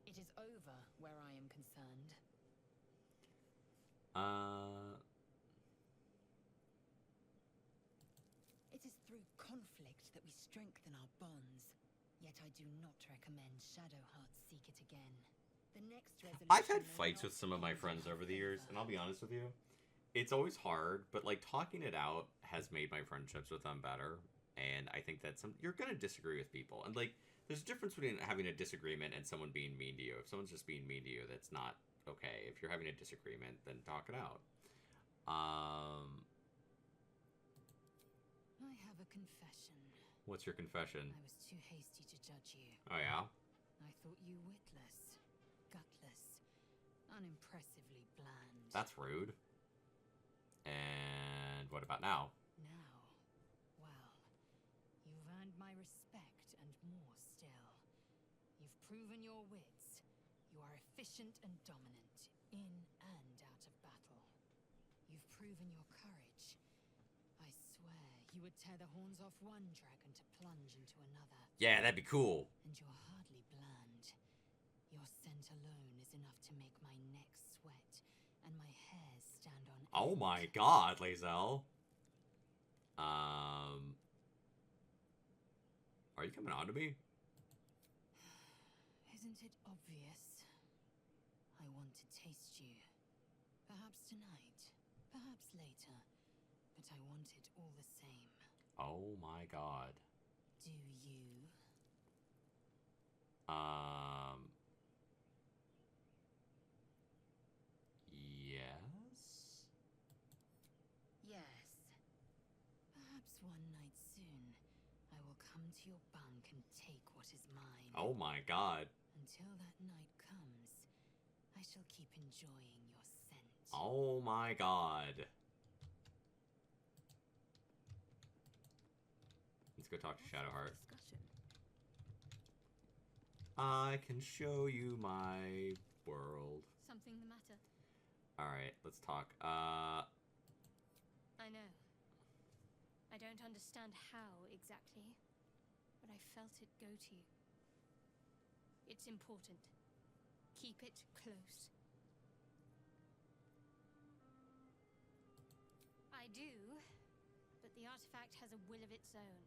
It is over where I am concerned. It is through conflict that we strengthen our bonds. Yet I do not recommend Shadowheart seek it again. The next resolution I've had may fights not with some of my end friends in our over the years, favor. and I'll be honest with you, it's always hard, but like talking it out has made my friendships with them better. And I think that you're gonna disagree with people, and like there's a difference between having a disagreement and someone being mean to you. If someone's just being mean to you, that's not okay. If you're having a disagreement, then talk it out. I have a confession. What's your confession? I was too hasty to judge you. Oh yeah? I thought you witless, gutless, unimpressively bland. That's rude. And what about now? Now, well, you've earned my respect and more still. You've proven your wits. You are efficient and dominant, in and out of battle. You've proven your courage. I swear, you would tear the horns off one dragon to plunge into another. Yeah, that'd be cool. And you're hardly bland. Your scent alone is enough to make my neck sweat and my hairs stand on end. Oh my god, Lae'zel. Are you coming on to me? Isn't it obvious? I want to taste you. Perhaps tonight, perhaps later, but I want it all the same. Oh my god. Do you? Yes? Yes. Perhaps one night soon, I will come to your bunk and take what is mine. Oh my god. Until that night comes, I shall keep enjoying your scent. Oh my god. Let's go talk to Shadowheart. Discussion. I can show you my world. Something the matter? Alright, let's talk. I know. I don't understand how exactly, but I felt it go to you. It's important. Keep it close. I do, but the artifact has a will of its own,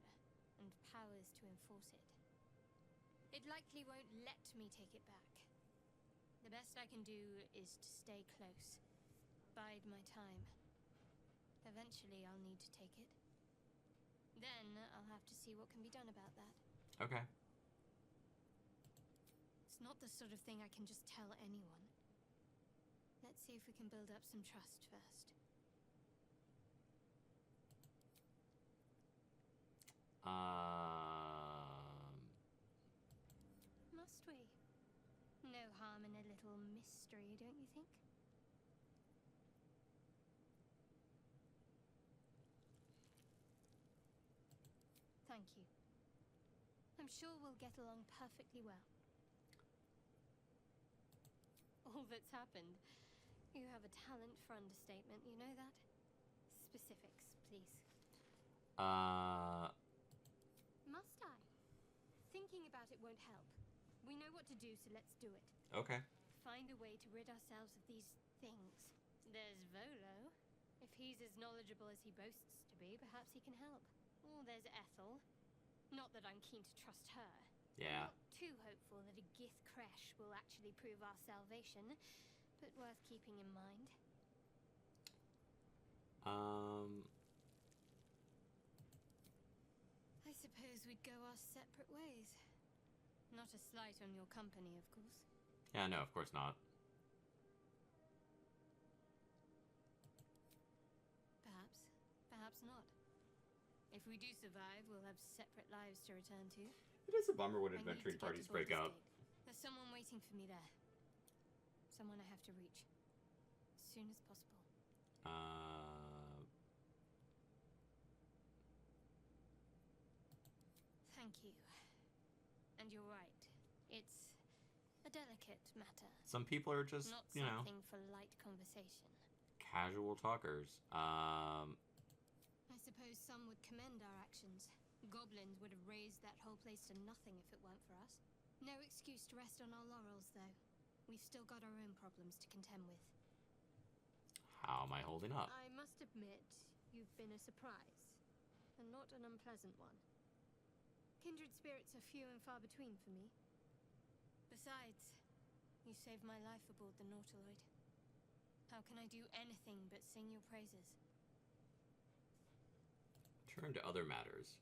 and powers to enforce it. It likely won't let me take it back. The best I can do is to stay close. Bide my time. Eventually I'll need to take it. Then I'll have to see what can be done about that. Okay. It's not the sort of thing I can just tell anyone. Let's see if we can build up some trust first. Must we? No harm in a little mystery, don't you think? Thank you. I'm sure we'll get along perfectly well. All that's happened. You have a talent for understatement, you know that? Specifics, please. Must I? Thinking about it won't help. We know what to do, so let's do it. Okay. Find a way to rid ourselves of these things. There's Volo. If he's as knowledgeable as he boasts to be, perhaps he can help. Or there's Ethel. Not that I'm keen to trust her. Yeah. I'm not too hopeful that a Gith Kresh will actually prove our salvation, but worth keeping in mind. I suppose we'd go our separate ways. Not a slight on your company, of course. Yeah, no, of course not. Perhaps. Perhaps not. If we do survive, we'll have separate lives to return to. It is a bummer when I need to adventuring get to parties break Baldur up. State. There's someone waiting for me there. Someone I have to reach. As soon as possible. Thank you. And you're right. It's a delicate matter. Some people are just, Not you know, something for light conversation. casual talkers. I suppose some would commend our actions. Goblins would have razed that whole place to nothing if it weren't for us. No excuse to rest on our laurels, though. We've still got our own problems to contend with. How am I holding up? I must admit, you've been a surprise. And not an unpleasant one. Kindred spirits are few and far between for me. Besides, you saved my life aboard the Nautiloid. How can I do anything but sing your praises? Turn to other matters.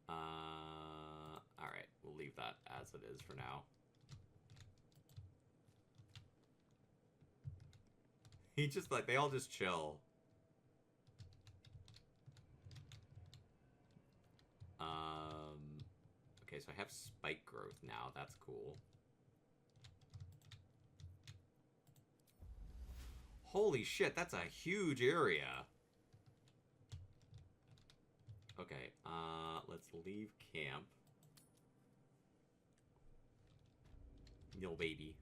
Alright, we'll leave that as it is for now. He just, like, they all just chill. Okay, so I have spike growth now. That's cool. Holy shit, that's a huge area. Okay, let's leave camp. Little baby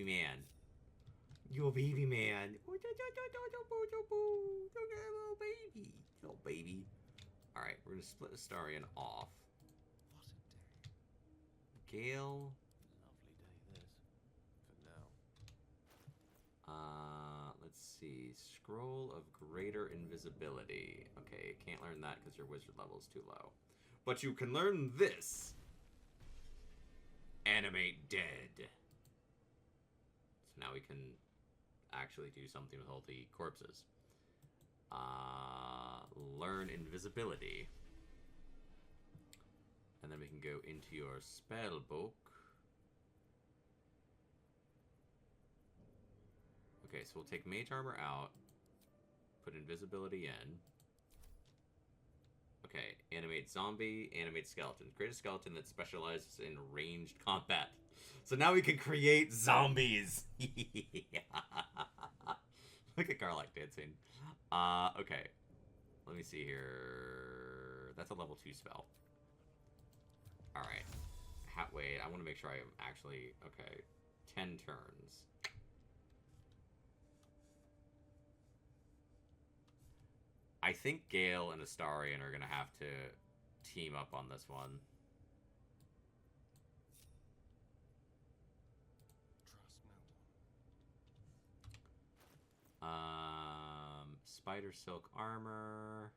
man. Your baby man. Little baby. Alright, we're gonna split Astarion off. What a day. Gale. Lovely day this. For now. Let's see. Scroll of Greater Invisibility. Okay, can't learn that because your wizard level is too low. But you can learn this. Animate Dead. So now we can actually do something with all the corpses. Learn Invisibility. And then we can go into your spell book. Okay, so we'll take Mage Armor out. Put Invisibility in. Okay, animate Zombie, animate Skeleton. Create a skeleton that specializes in ranged combat. So now we can create zombies! Look at Garlic dancing. Okay. Let me see here. That's a level 2 spell. Alright. Wait, I want to make sure I am actually... Okay. 10 turns. I think Gale and Astarion are going to have to team up on this one. Trust no one. Spider silk armor.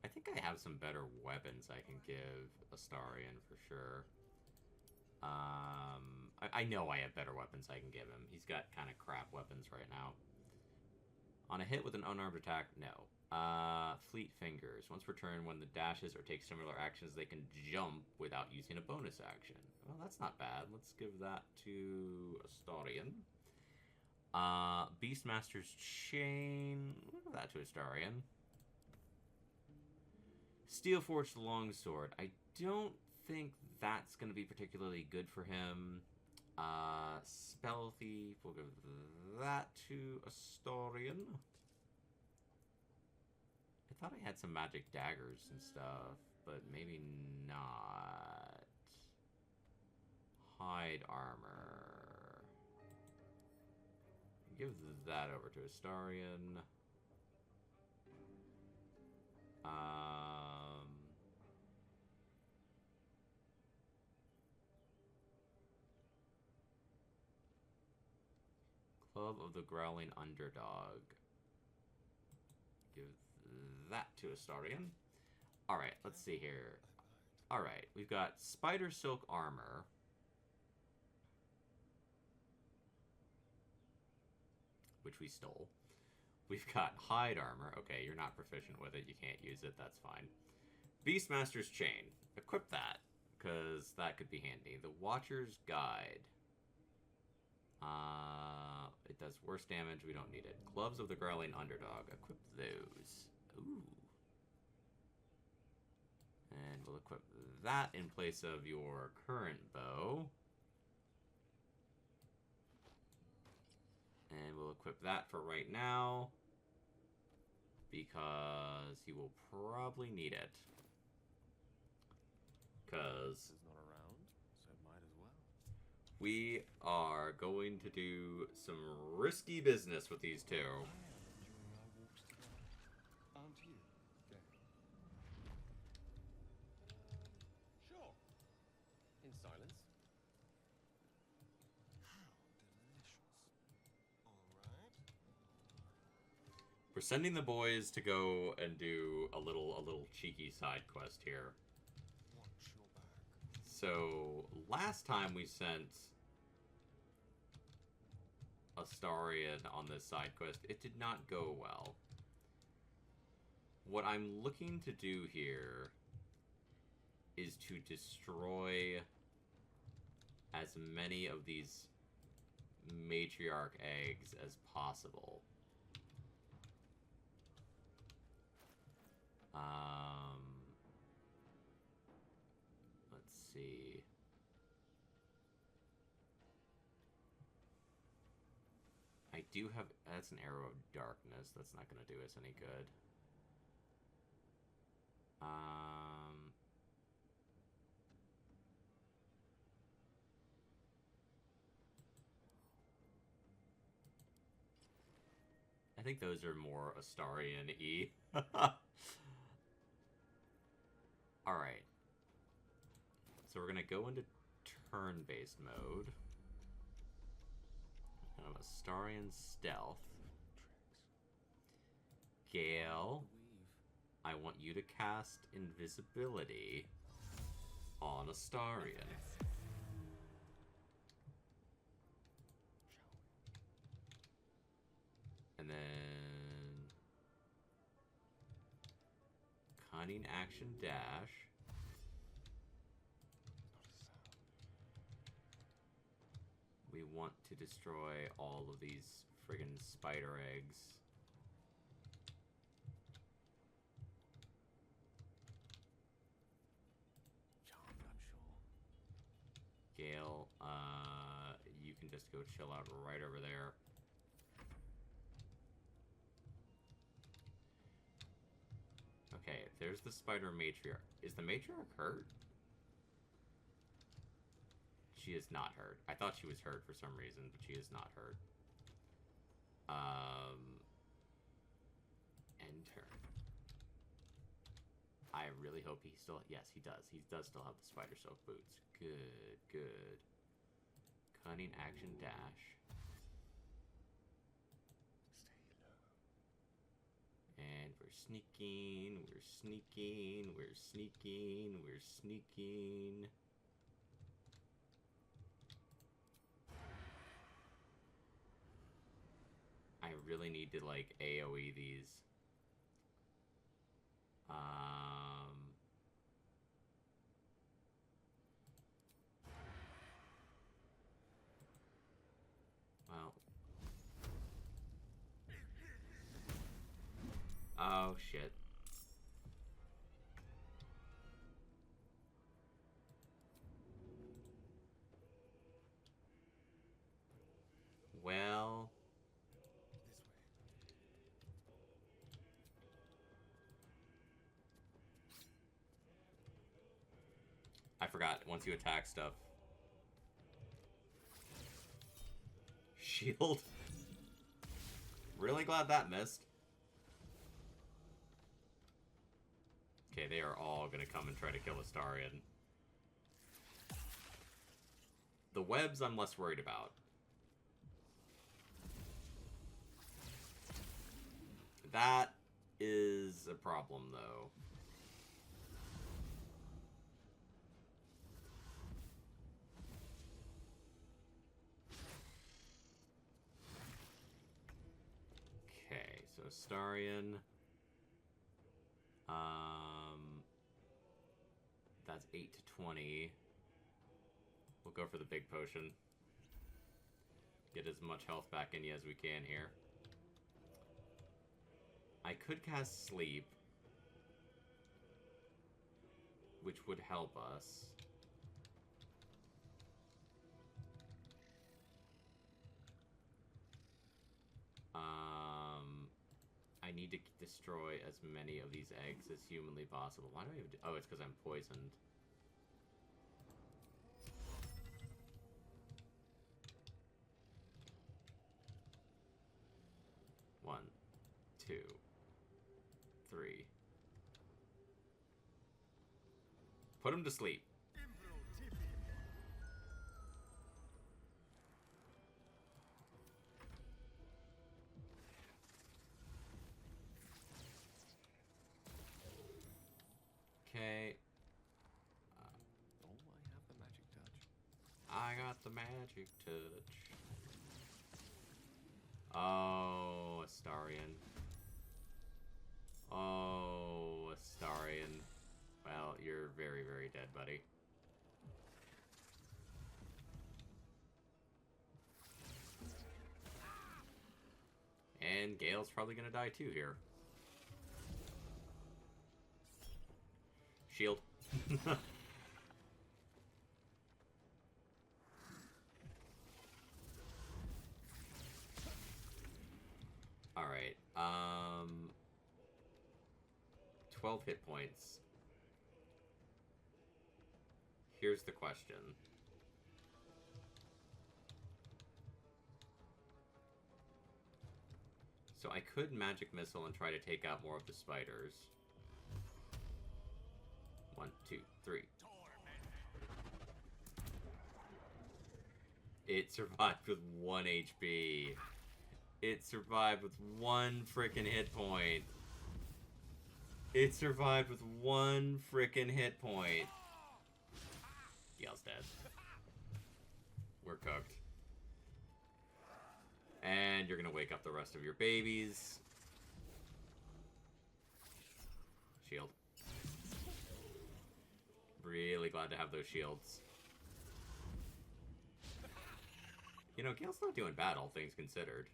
I think I have some better weapons I can give Astarion for sure. I know I have better weapons I can give him. He's got kind of crap weapons right now. On a hit with an unarmed attack, no. Fleet Fingers. Once per turn, when the dashes or takes similar actions, they can jump without using a bonus action. Well, that's not bad. Let's give that to Astarion. Beastmaster's Chain. We'll give that to Astarion. Steelforged Longsword. I don't think that's going to be particularly good for him. Spell Thief. We'll give that to Astarion. I thought I had some magic daggers and stuff, but maybe not. Hide Armor. Give that over to Astarion. Club of the Growling Underdog. Give that to Astarion. Alright, let's see here. Alright, we've got Spider Silk Armor. Which we stole. We've got Hide Armor. Okay, you're not proficient with it. You can't use it. That's fine. Beastmaster's Chain. Equip that, because that could be handy. The Watcher's Guide. It does worse damage. We don't need it. Gloves of the Growling Underdog. Equip those. Ooh. And we'll equip that in place of your current bow. And we'll equip that for right now, because you will probably need it. Because is not around, so might as well. We are going to do some risky business with these two. During our walks together, aren't you, Gay? Sure. In silence. How delicious. All right. We're sending the boys to go and do a little cheeky side quest here. Watch your back. So last time we sent Astarion on this side quest, it did not go well. What I'm looking to do here is to destroy as many of these matriarch eggs as possible. Let's see. I do have... That's an Arrow of Darkness. That's not going to do us any good. I think those are more Astarion-y. Alright. So we're going to go into turn-based mode. Kind of Astarion Stealth. Gale, I want you to cast Invisibility on Astarion. And then Cunning Action Dash. We want to destroy all of these friggin' spider eggs. Charmed, I'm sure. Gale, you can just go chill out right over there. Okay, there's the spider matriarch. Is the matriarch hurt? She is not hurt. I thought she was hurt for some reason, but she is not hurt. End turn. I really hope he still... Yes, he does. He does still have the spider silk boots. Good, good. Cunning action dash. And we're sneaking, we're sneaking, we're sneaking, we're sneaking. I really need to, like, AoE these. Well. Oh, shit. Well... I forgot, once you attack stuff. Shield? Really glad that missed. Okay, they are all gonna come and try to kill Astarion. The webs I'm less worried about. That is a problem, though. Okay, so Astarion. That's 8 to 20. We'll go for the big potion. Get as much health back in you as we can here. I could cast Sleep, which would help us. I need to destroy as many of these eggs as humanly possible. Why do I have to... Oh, it's because I'm poisoned. One, two, three. Put him to sleep. Okay. Oh, I have the magic touch. I got the magic touch. Oh, Astarion. Oh, Astarion. Well, you're very, very dead, buddy. And Gale's probably gonna die too here. Shield. Alright, 12 hit points. Here's the question. So I could magic missile and try to take out more of the spiders. 1, 2, 3. It survived with 1 HP. It survived with 1 frickin' hit point. It survived with 1 frickin' hit point. Gale's dead. We're cooked. And you're gonna wake up the rest of your babies. Shield. Really glad to have those shields. You know, Gale's not doing bad, all things considered.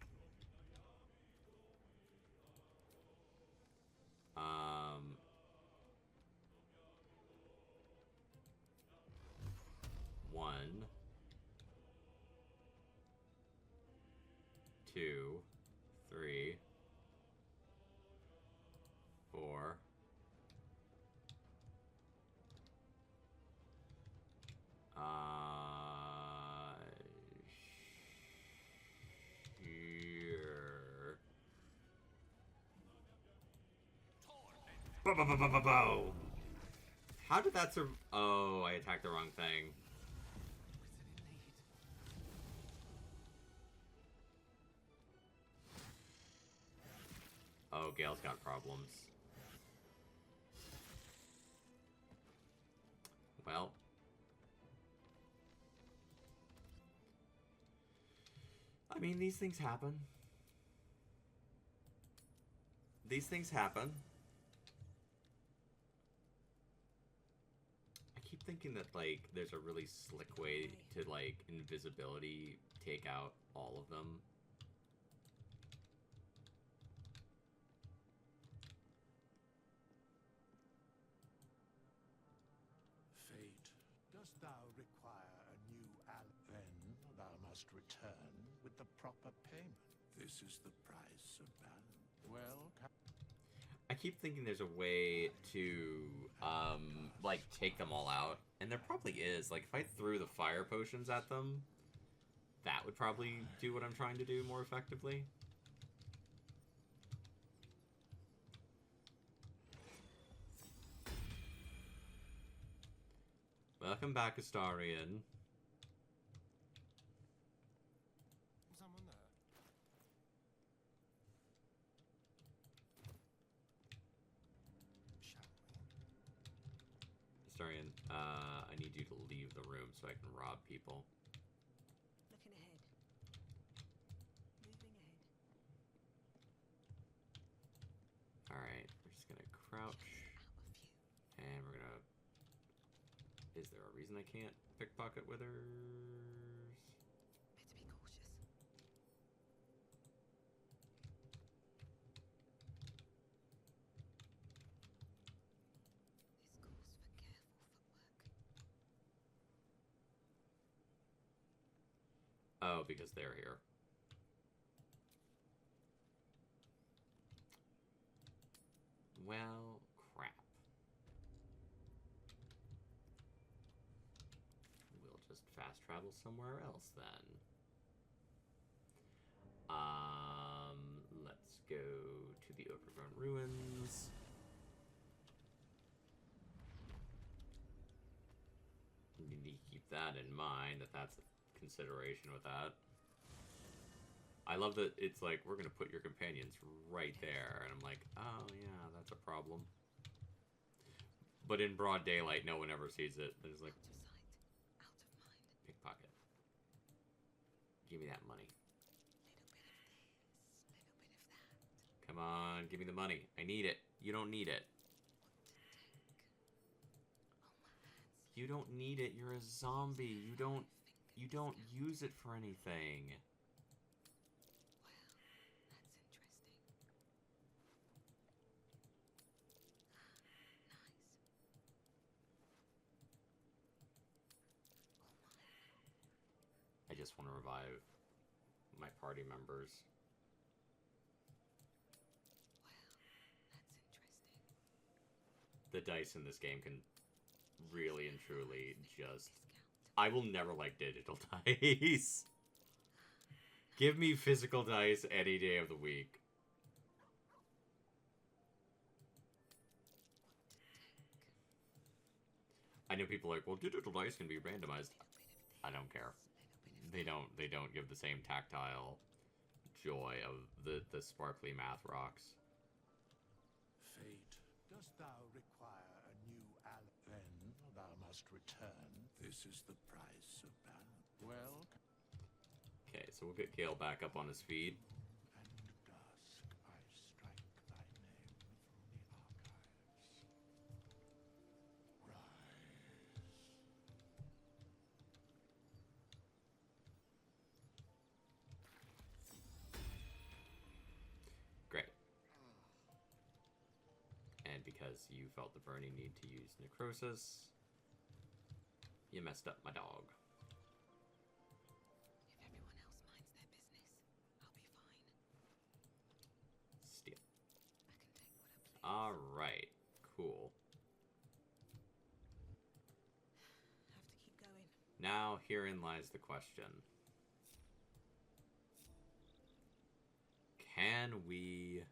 One, 2, 3, 4. Here. Boom! How did that Oh, I attacked the wrong thing. Oh, Gale's got problems. Well. I mean, these things happen. These things happen. I keep thinking that, like, there's a really slick way to, like, invisibility take out all of them. Fate, dost thou require a new ally? Then thou must return with the proper payment. This is the price of balance. Well, I keep thinking there's a way to, like, take them all out. And there probably is. Like, if I threw the fire potions at them, that would probably do what I'm trying to do more effectively. Welcome back, Astarion. Someone there. Shall we? Astarion, I need you to leave the room so I can rob people. Looking ahead. Moving ahead. Alright, we're just gonna crouch. And we're gonna... Is there a reason I can't pickpocket withers? Better be cautious. This calls for careful footwork. Oh, because they're here. Well, crap. We'll just fast travel somewhere else then. Let's go to the overgrown ruins. You need to keep that in mind, that's a consideration with that. I love that it's like, we're gonna put your companions right there, and I'm like, oh yeah, that's a problem. But in broad daylight, no one ever sees it. There's like, Out of sight, out of mind. pickpocket. Give me that money. Little bit of this, little bit of that. Come on, give me the money. I need it. You don't need it. You don't need it. You're a zombie. You don't use it for anything. Well, that's interesting. Nice. I just want to revive my party members. Well, that's interesting. The dice in this game can really and truly just... I will never like digital dice. Give me physical dice any day of the week. I know people are like, well, digital dice can be randomized. I don't care. They don't give the same tactile joy of the sparkly math rocks. Fate, dost thou require a new ally? Then thou must return. This is the price of balance. Well, Okay, so we'll get Gale back up on his feet. and dusk I strike thy name from the archives. Rise. Great. And because you felt the burning need to use necrosis, you messed up my dog. If everyone else minds their business, I'll be fine. Steal. I can take what I please. Alright, cool. Have to keep going. Now, herein lies the question. Can we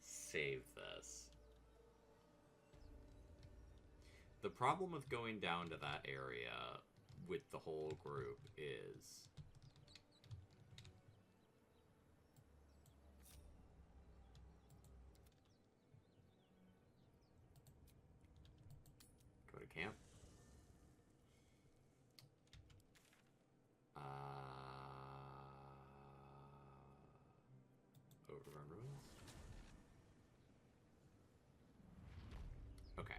save this? The problem with going down to that area with the whole group is... Go to camp. Overrun ruins. Okay.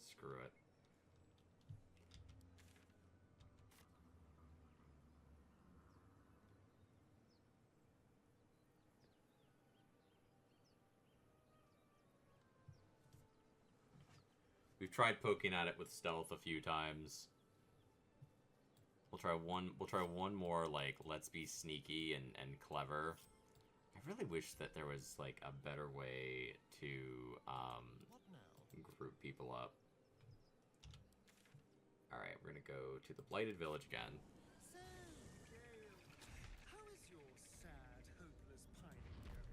Screw it. We've tried poking at it with stealth a few times. We'll try one more, like, let's be sneaky and clever. I really wish that there was, like, a better way to group people up. Alright, we're gonna go to the Blighted Village again. So, Gale, how is your sad, hopeless pining going?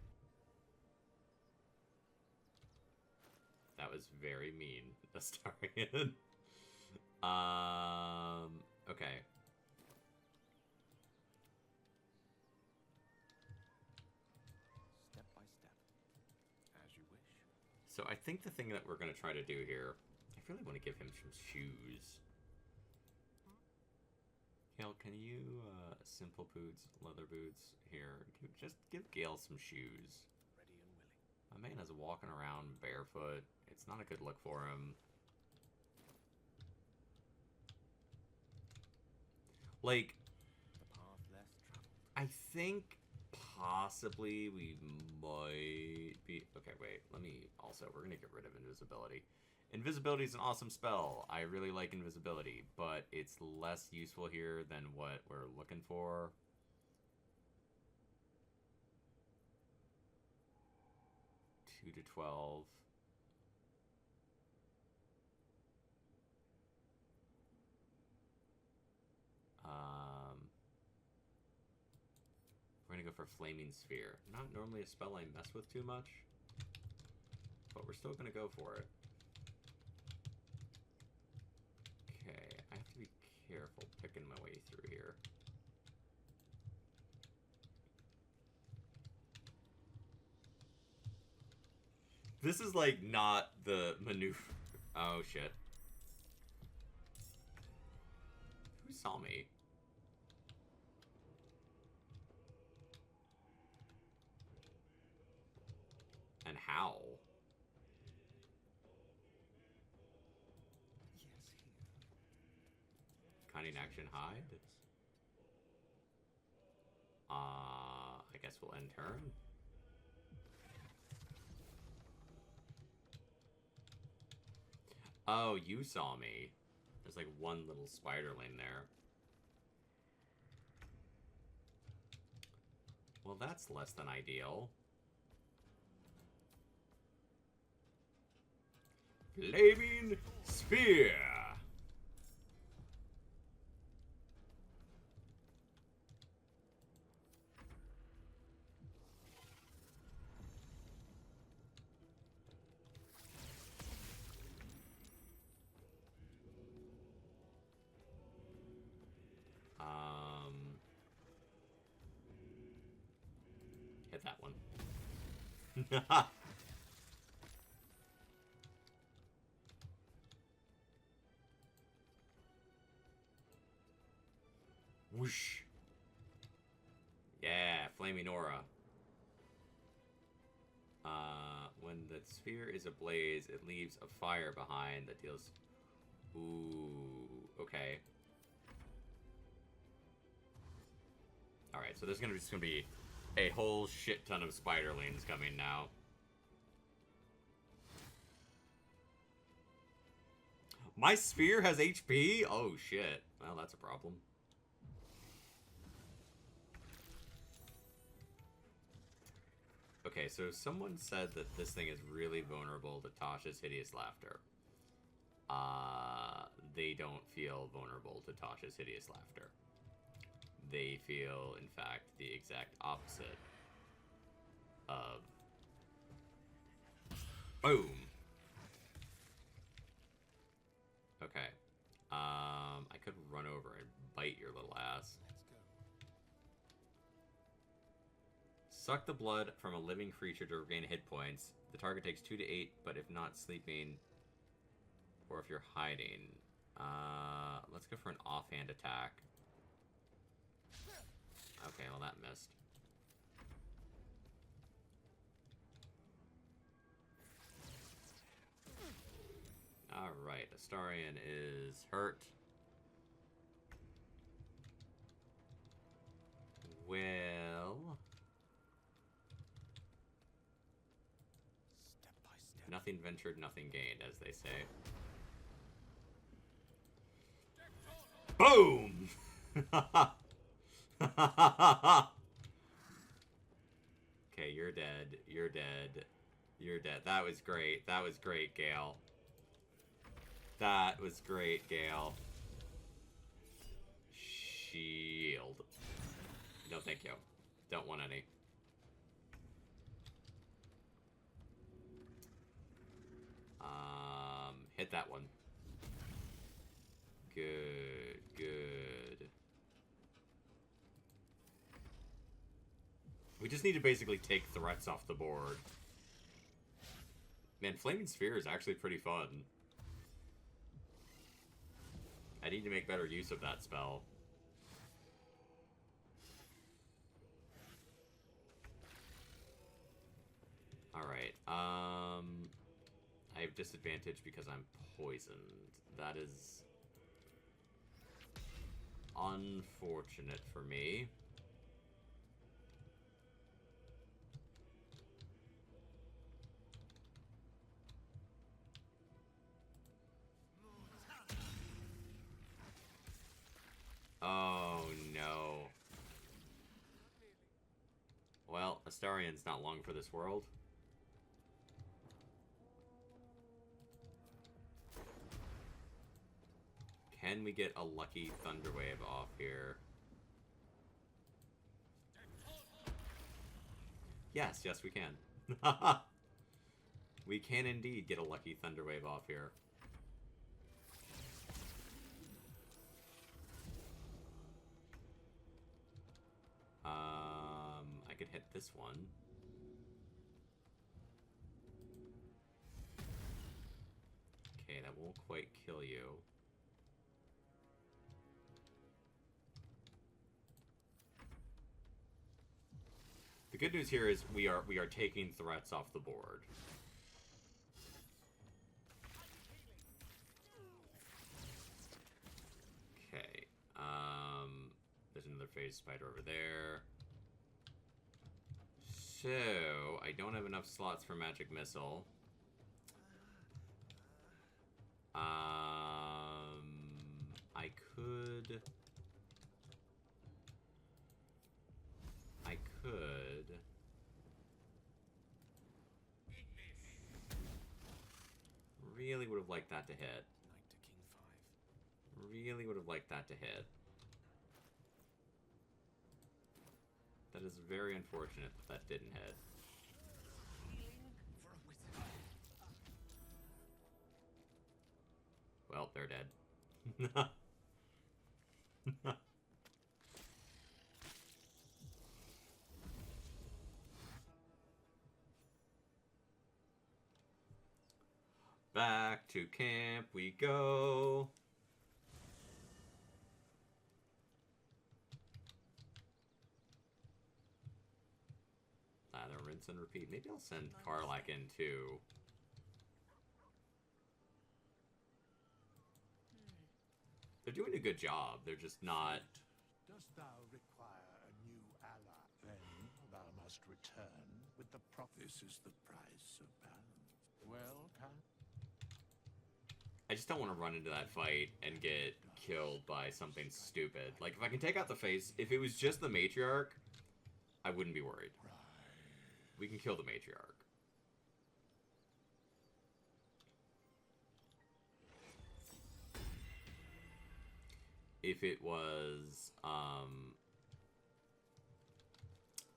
That was very mean, Astarion. Okay. Step by step, as you wish. So I think the thing that we're going to try to do here, I really want to give him some shoes. Gale, can you, simple boots, leather boots, here, just give Gale some shoes. Ready and willing. My man is walking around barefoot. It's not a good look for him. Like, The path less traveled. I think possibly we might be... Okay, wait. Let me... Also, we're going to get rid of invisibility. Invisibility is an awesome spell. I really like invisibility, but it's less useful here than what we're looking for. Two to 12. We're gonna go for Flaming Sphere. Not normally a spell I mess with too much, but we're still gonna go for it. Okay, I have to be careful picking my way through here. This is like not the maneuver. Oh shit. Who saw me? And how? Yes, here. Cunning action hide? I guess we'll end turn. Oh, you saw me. There's like one little spiderling there. Well, that's less than ideal. Flaming Spear! Hit that one. Whoosh. Yeah, Flaming Aura. When the sphere is ablaze, it leaves a fire behind that deals... Ooh, okay. Alright, so there's just gonna be a whole shit ton of spiderlings coming now. My sphere has HP? Oh shit. Well, that's a problem. Okay, so someone said that this thing is really vulnerable to Tasha's hideous laughter. They don't feel vulnerable to Tasha's hideous laughter. They feel, in fact, the exact opposite. Boom. Okay. I could run over and bite your little ass. Suck the blood from a living creature to regain hit points. The target takes 2 to 8, but if not sleeping, or if you're hiding. Let's go for an offhand attack. Okay, well that missed. Alright, Astarion is hurt. Well... Step by step. Nothing ventured, nothing gained, as they say. Boom! Okay, you're dead. You're dead. You're dead. That was great. That was great, Gale. That was great, Gale. Shield. No, thank you. Don't want any. Hit that one. Good, good. We just need to basically take threats off the board. Man, Flaming Sphere is actually pretty fun. I need to make better use of that spell. Alright, I have disadvantage because I'm poisoned. That is unfortunate for me. Oh no. Well, Astarion's not long for this world. Can we get a lucky Thunderwave off here? Yes, yes we can. We can indeed get a lucky Thunderwave off here. I could hit this one. Okay, that won't quite kill you. The good news here is we are taking threats off the board. Okay. There's another phase spider over there. So, I don't have enough slots for magic missile. I could... Really would have liked that to hit. Knight to king 5. Really would have liked that to hit. That is very unfortunate that that didn't hit. Well, they're dead. Back to camp we go. Lather, rinse, and repeat. Maybe I'll send Karlak in too. They're doing a good job. They're just not... Dost thou require a new ally? Then thou must return with the prop. This is the price of balance. Well, I just don't want to run into that fight and get killed by something stupid. Like, if I can take out the face, if it was just the matriarch, I wouldn't be worried. We can kill the matriarch. If it was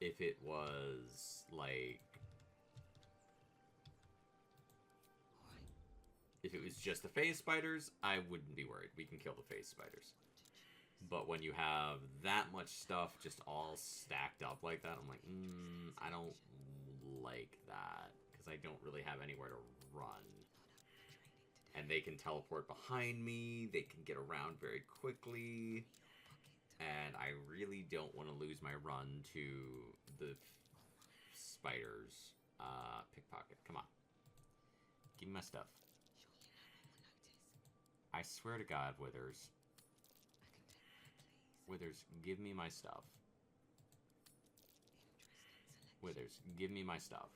if it was like, if it was just the phase spiders, I wouldn't be worried. We can kill the phase spiders. But when you have that much stuff just all stacked up like that, I'm like, I don't like that. Because I don't really have anywhere to run. And they can teleport behind me. They can get around very quickly. And I really don't want to lose my run to the spiders. Pickpocket, come on. Give me my stuff. I swear to God, Withers. Withers, give me my stuff. Withers, give me my stuff.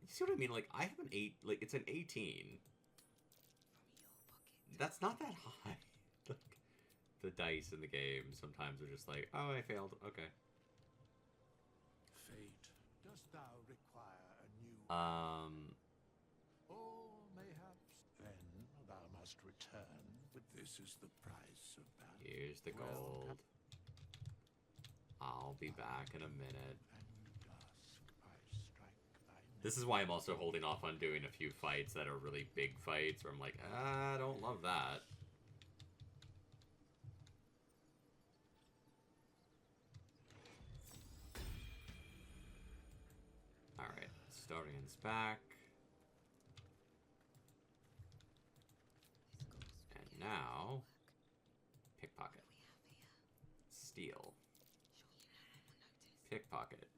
You see what I mean? Like, I have an 8, like, it's an 18. That's not that high. Like, the dice in the game sometimes are just like, oh, I failed. Okay. Fate, dost thou require a new or mayhaps then thou must return, but this is the price of battle. Here's the gold. I'll be back in a minute. This is why I'm also holding off on doing a few fights that are really big fights, where I'm like, I don't love that. Alright, Starian's back. And now, pickpocket. Steal. Pickpocket.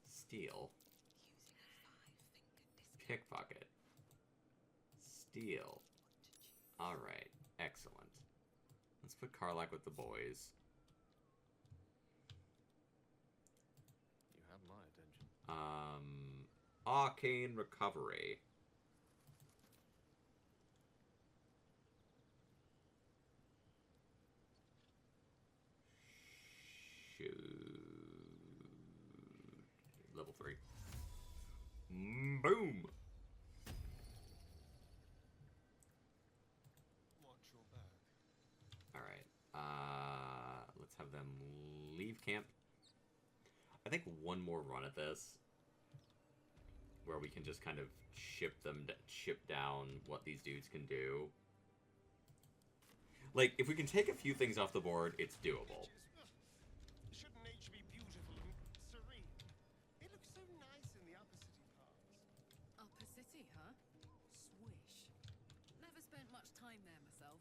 Steal. Pickpocket. Steal. Alright, excellent. Let's put Karlach with the boys. You have my attention. Arcane Recovery. Shoot. Level 3. Boom! Watch your back. Alright. Let's have them leave camp. I think one more run at this, where we can just kind of chip down what these dudes can do. Like, if we can take a few things off the board, it's doable. Shouldn't nature be beautiful and serene? It looks so nice in the upper city parts. Upper City, huh? Swish. Never spent much time there myself.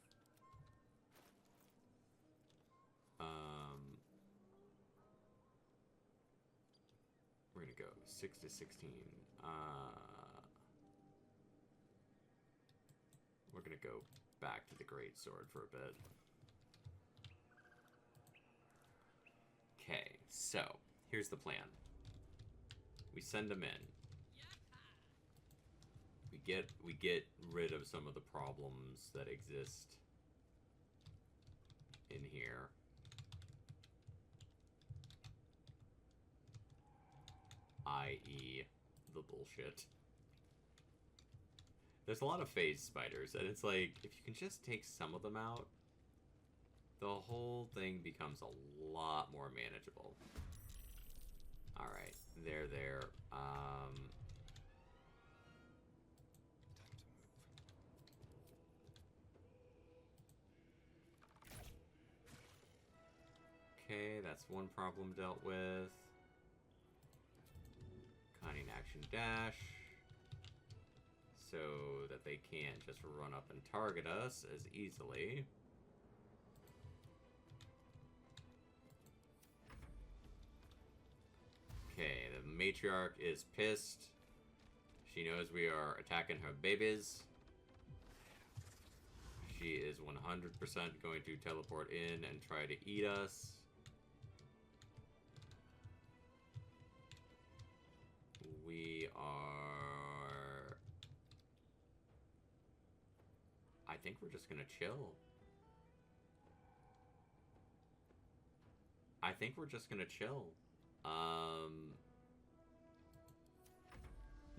We're gonna go 6 to 16. We're gonna go back to the Great Sword for a bit. Okay, so here's the plan. We send them in. We get rid of some of the problems that exist in here. I.e. the bullshit. There's a lot of phase spiders, and it's like, if you can just take some of them out, the whole thing becomes a lot more manageable. Alright, they're there. Okay, that's one problem dealt with. Cunning action dash. So that they can't just run up and target us as easily. Okay, the matriarch is pissed. She knows we are attacking her babies. She is 100% going to teleport in and try to eat us. We are... I think we're just gonna chill. I think we're just gonna chill.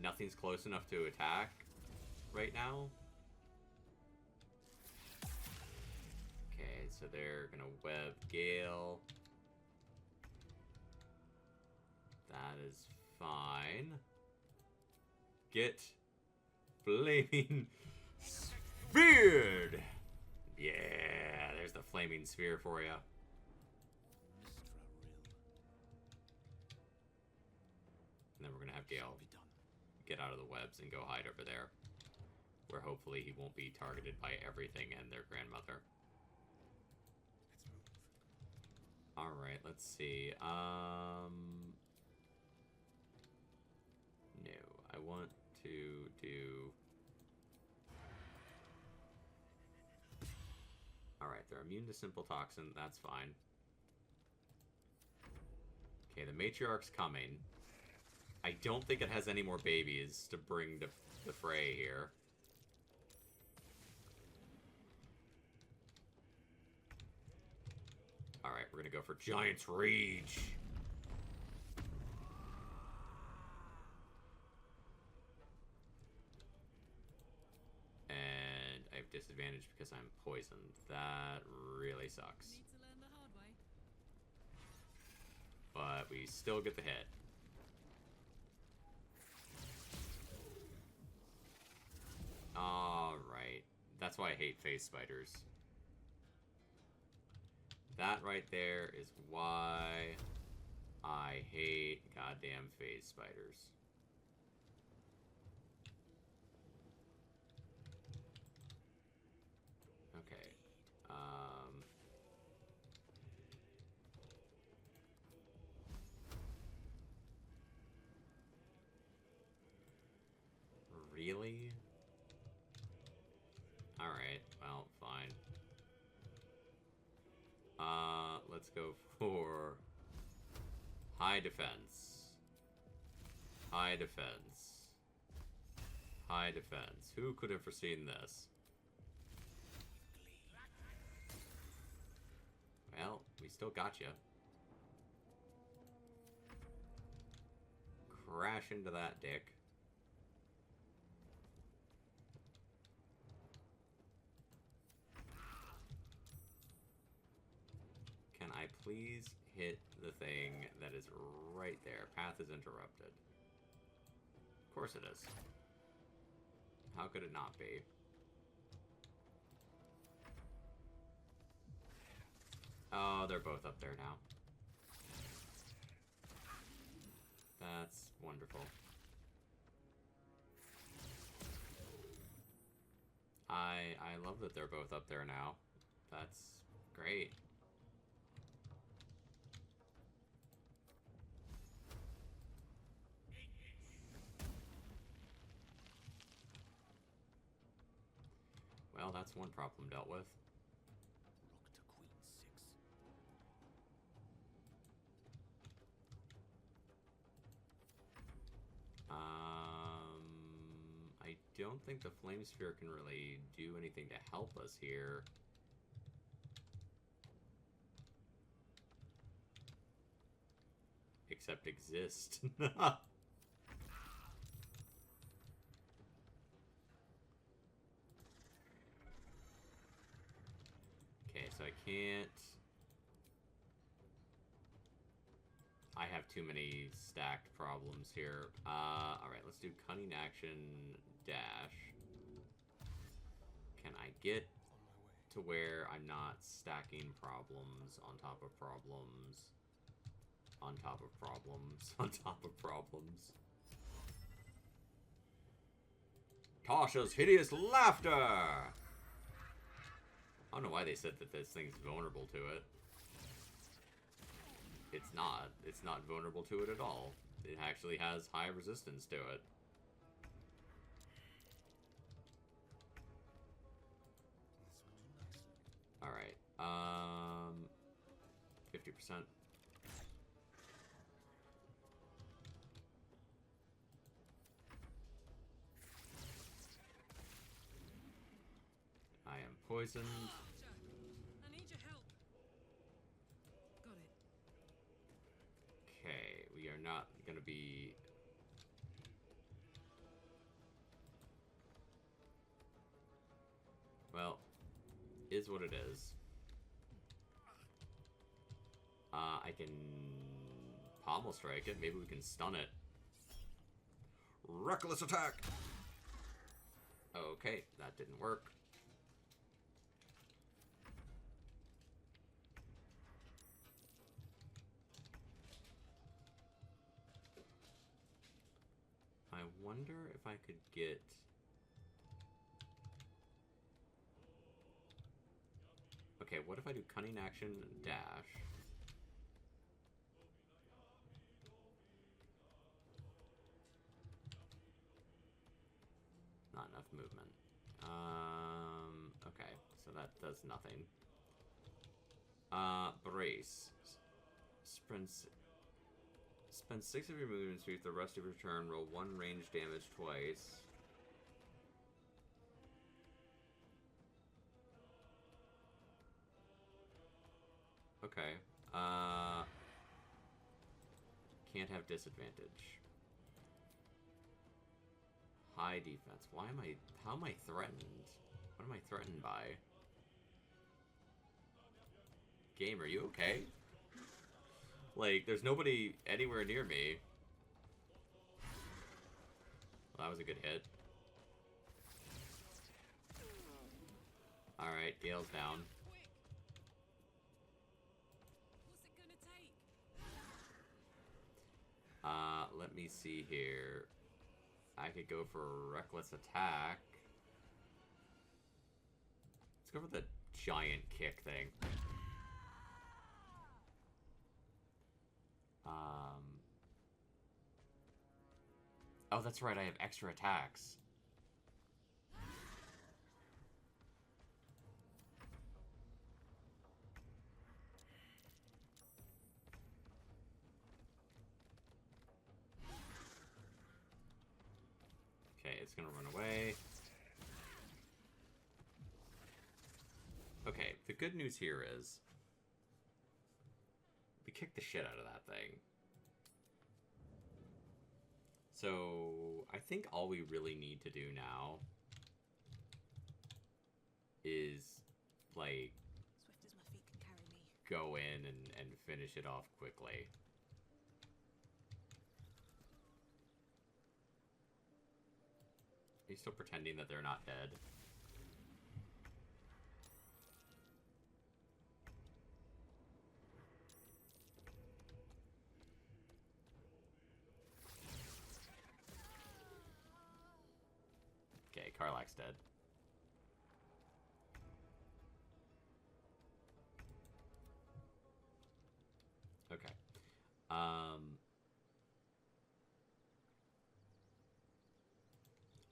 Nothing's close enough to attack right now. Okay, so they're gonna web Gale. That is fine. Get flaming speared! Yeah, there's the flaming sphere for you. And then we're gonna have Gale get out of the webs and go hide over there, where hopefully he won't be targeted by everything and their grandmother. Alright, let's see. No, I want to do... Alright, they're immune to simple toxin, that's fine. Okay, the matriarch's coming. I don't think it has any more babies to bring to the fray here. Alright, we're gonna go for Giant's Rage. And I have disadvantage because I'm poisoned. That really sucks. Need to learn the hard way. But we still get the hit. Alright. That's why I hate phase spiders. That right there is why I hate goddamn phase spiders. Okay. Really? Alright, well, fine. Let's go for high defense. High defense. High defense. Who could have foreseen this? Well, we still got you. Crash into that dick. Can I please hit the thing that is right there? Path is interrupted. Of course it is. How could it not be? Oh, they're both up there now. That's wonderful. I love that they're both up there now. That's great. Well, that's one problem dealt with. I don't think the Flame Sphere can really do anything to help us here. Except exist. Okay, so I can't... I have too many stacked problems here. Alright, let's do Cunning Action Dash. Can I get to where I'm not stacking problems on top of problems on top of problems on top of problems? Tasha's Hideous Laughter! I don't know why they said that this thing's vulnerable to it. It's not. It's not vulnerable to it at all. It actually has high resistance to it. Alright. 50%. I am poisoned. I need your help. Got it. Okay, we are not gonna be... Well, is what it is. I can pommel strike it. Maybe we can stun it. Reckless attack! Okay, that didn't work. I wonder if I could get... Okay, what if I do cunning action, dash? Not enough movement. Okay, so that does nothing. Brace. Spend 6 of your movement speed for the rest of your turn. Roll 1 range damage twice. Okay. Can't have disadvantage. High defense. Why am I... How am I threatened? What am I threatened by? Game, are you okay? Like, there's nobody anywhere near me. Well, that was a good hit. Alright, Gale's down. Let me see here. I could go for a reckless attack. Let's go for the giant kick thing. Oh, that's right, I have extra attacks. Okay, it's gonna run away. Okay, the good news here is we kicked the shit out of that thing. So, I think all we really need to do now is, like, Swift as my feet can carry me. Go in and finish it off quickly. Are you still pretending that they're not dead? Okay, Karlak's dead. Okay.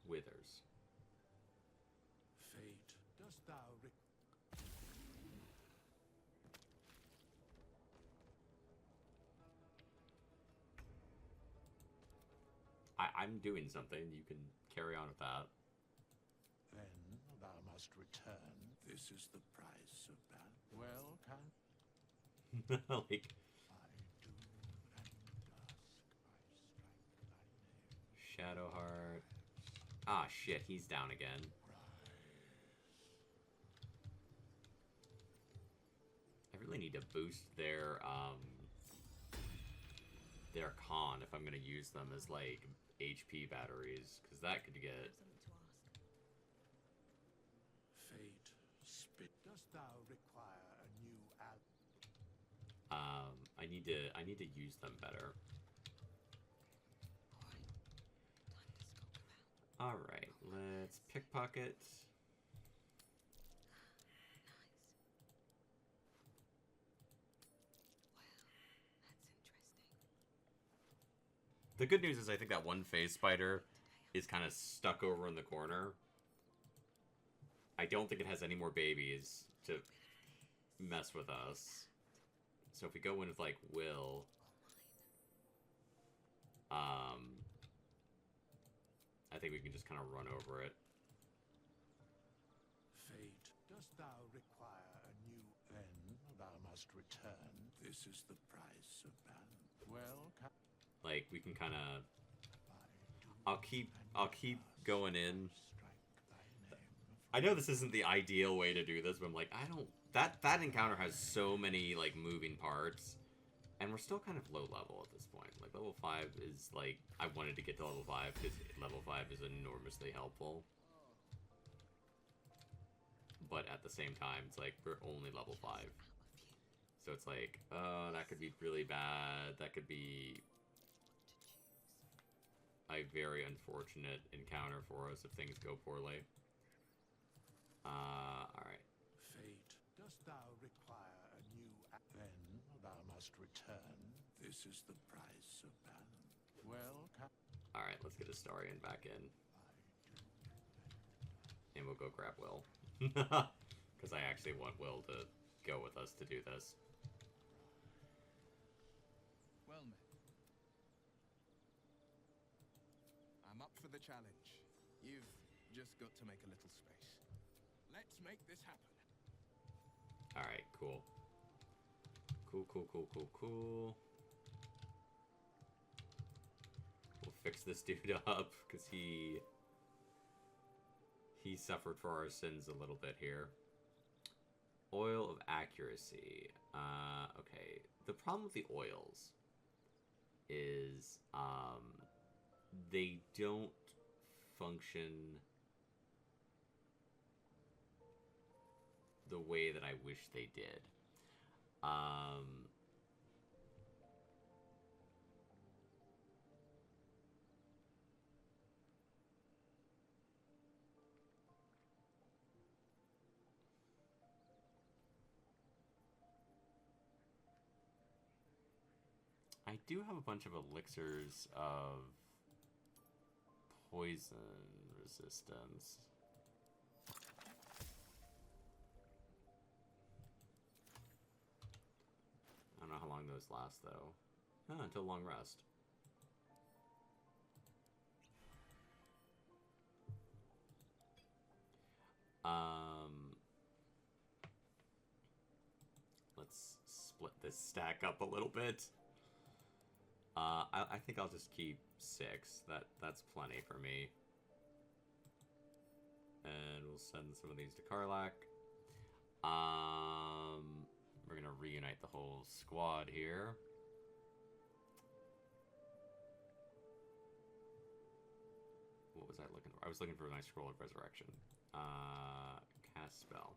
Withers. Fate, dost thou I'm doing something. You can carry on with that. Then thou must return. This is the price of battle. Well, can Like, I do and dusk I strike thy name. Shadowheart. Ah, shit, he's down again. I really need to boost their con if I'm gonna use them as, like, HP batteries, because that could get... Fate, spit. Dost thou require a new I need to use them better. Alright, let's pickpocket. The good news is I think that one phase spider is kind of stuck over in the corner. I don't think it has any more babies to mess with us. So if we go in with, like, Will... I think we can just kind of run over it. Fate, dost thou require a new... Then thou must return. This is the price of battle. Well, Like, we can kind of... I'll keep going in. I know this isn't the ideal way to do this, but I'm like, I don't... That encounter has so many, like, moving parts. And we're still kind of low level at this point. Like, level 5 is, like, I wanted to get to level 5 because level 5 is enormously helpful. But at the same time, it's like, we're only level 5. So it's like, oh, that could be really bad. That could be a very unfortunate encounter for us if things go poorly. Alright. Fate, dost thou require a new then thou must return. This is the price of balance. Well, Alright, let's get Astarion back in. And we'll go grab Will. Because I actually want Will to go with us to do this. Well met. I'm up for the challenge. You've just got to make a little space. Let's make this happen. Alright, cool. Cool. We'll fix this dude up, because he suffered for our sins a little bit here. Oil of accuracy. Okay. The problem with the oils is, they don't function the way that I wish they did. I do have a bunch of elixirs of poison resistance. I don't know how long those last, though. Until long rest. Let's split this stack up a little bit. I think I'll just keep 6. That's plenty for me. And we'll send some of these to Karlach. We're gonna reunite the whole squad here. What was I looking for? I was looking for my Scroll of Resurrection. Cast spell.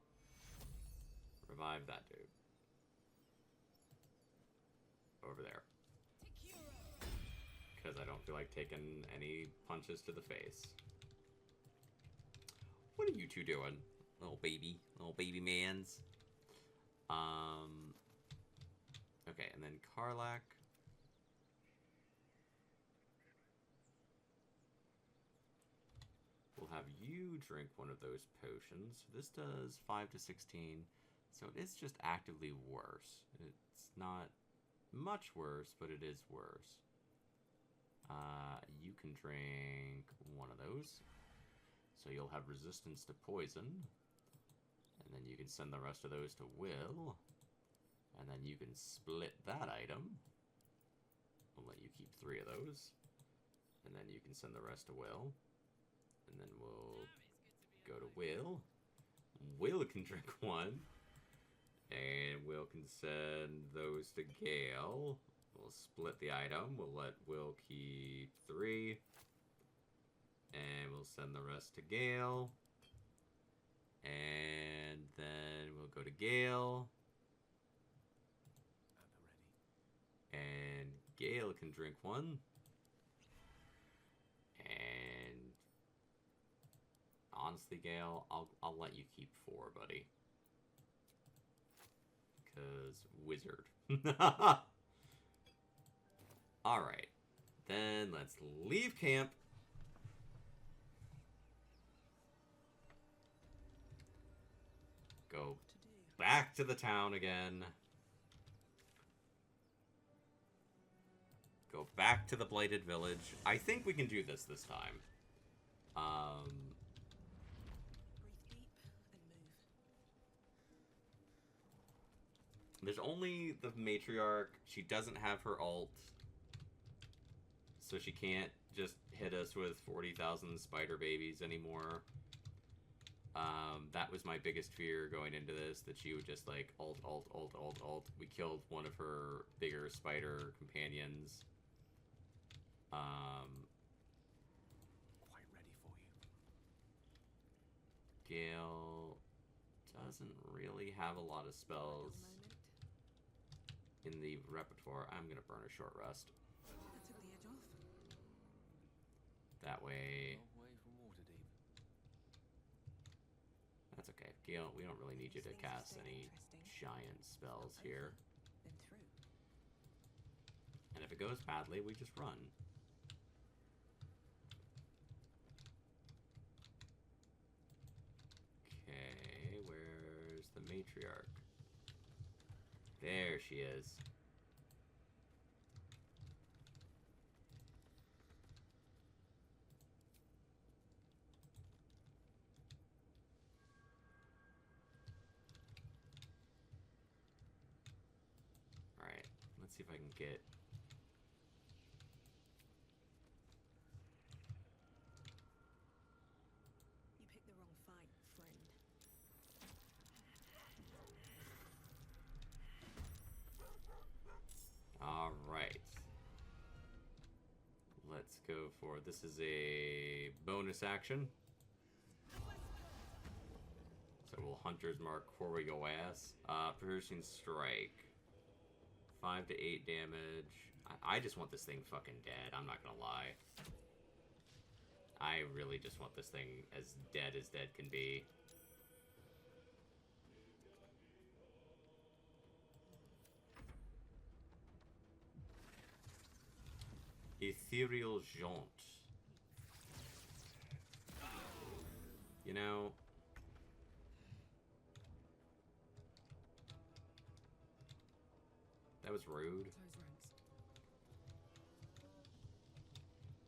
Revive that dude. Over there. Because I don't feel like taking any punches to the face. What are you two doing? Little baby mans. Okay, and then Karlach. We'll have you drink one of those potions. This does 5 to 16, so it is just actively worse. It's not much worse, but it is worse. You can drink one of those. So you'll have resistance to poison. And then you can send the rest of those to Will. And then you can split that item. We'll let you keep 3 of those. And then you can send the rest to Will. And then we'll go to Will. Will can drink one. And Will can send those to Gale. We'll split the item. We'll let Will keep 3. And we'll send the rest to Gale. And then we'll go to Gale. And Gale can drink one. And honestly, Gale, I'll let you keep 4, buddy. 'Cause wizard. Alright. Then let's leave camp. Go back to the town again. Go back to the Blighted Village. I think we can do this time. There's only the matriarch. She doesn't have her ult. So she can't just hit us with 40,000 spider babies anymore. That was my biggest fear going into this, that she would just like alt. We killed one of her bigger spider companions. Quite ready for you. Gale doesn't really have a lot of spells in the repertoire. I'm gonna burn a short rest. That took the edge off. That way. Long way from Waterdeep. That's okay. Gale, we don't really need you to These things cast are so any interesting. giant spells Over, here. Been through. And if it goes badly, we just run. Okay, where's the matriarch? There she is. Alright, let's see if I can get... You picked the wrong fight, friend. Alright. Let's go for... This is a bonus action. So we'll Hunter's Mark before we go ass. Piercing Strike. 5 to 8 damage. I just want this thing fucking dead, I'm not gonna lie. I really just want this thing as dead can be. Ethereal Jaunt. You know... That was rude.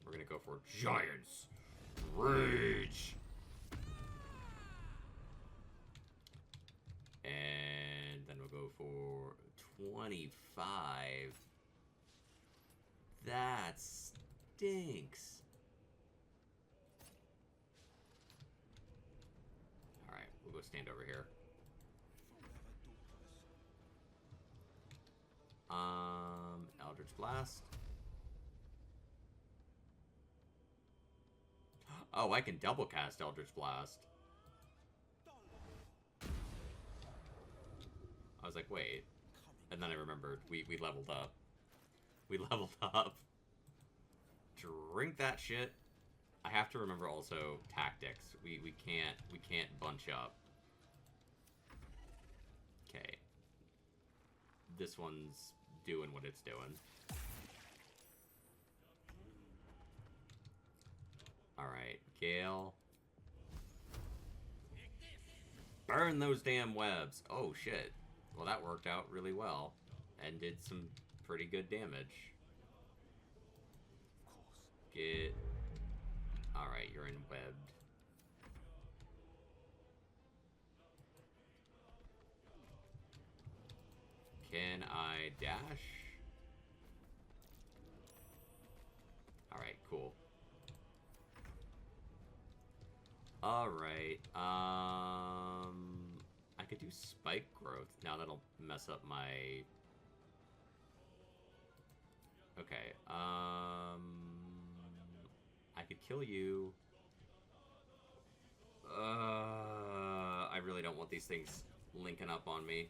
We're gonna go for Giants Rage. And then we'll go for 25. That stinks. Alright, we'll go stand over here. Eldritch Blast. Oh, I can double cast Eldritch Blast. I was like, wait. And then I remembered we leveled up. We leveled up. Drink that shit. I have to remember also tactics. We can't bunch up. Okay. This one's doing what it's doing. Alright, Gale. Burn those damn webs. Oh, shit. Well, that worked out really well. And did some pretty good damage. Get... Alright, you're in webbed. Can I dash? Alright, cool. Alright, I could do spike growth. Now that'll mess up my... Okay, I could kill you. I really don't want these things linking up on me.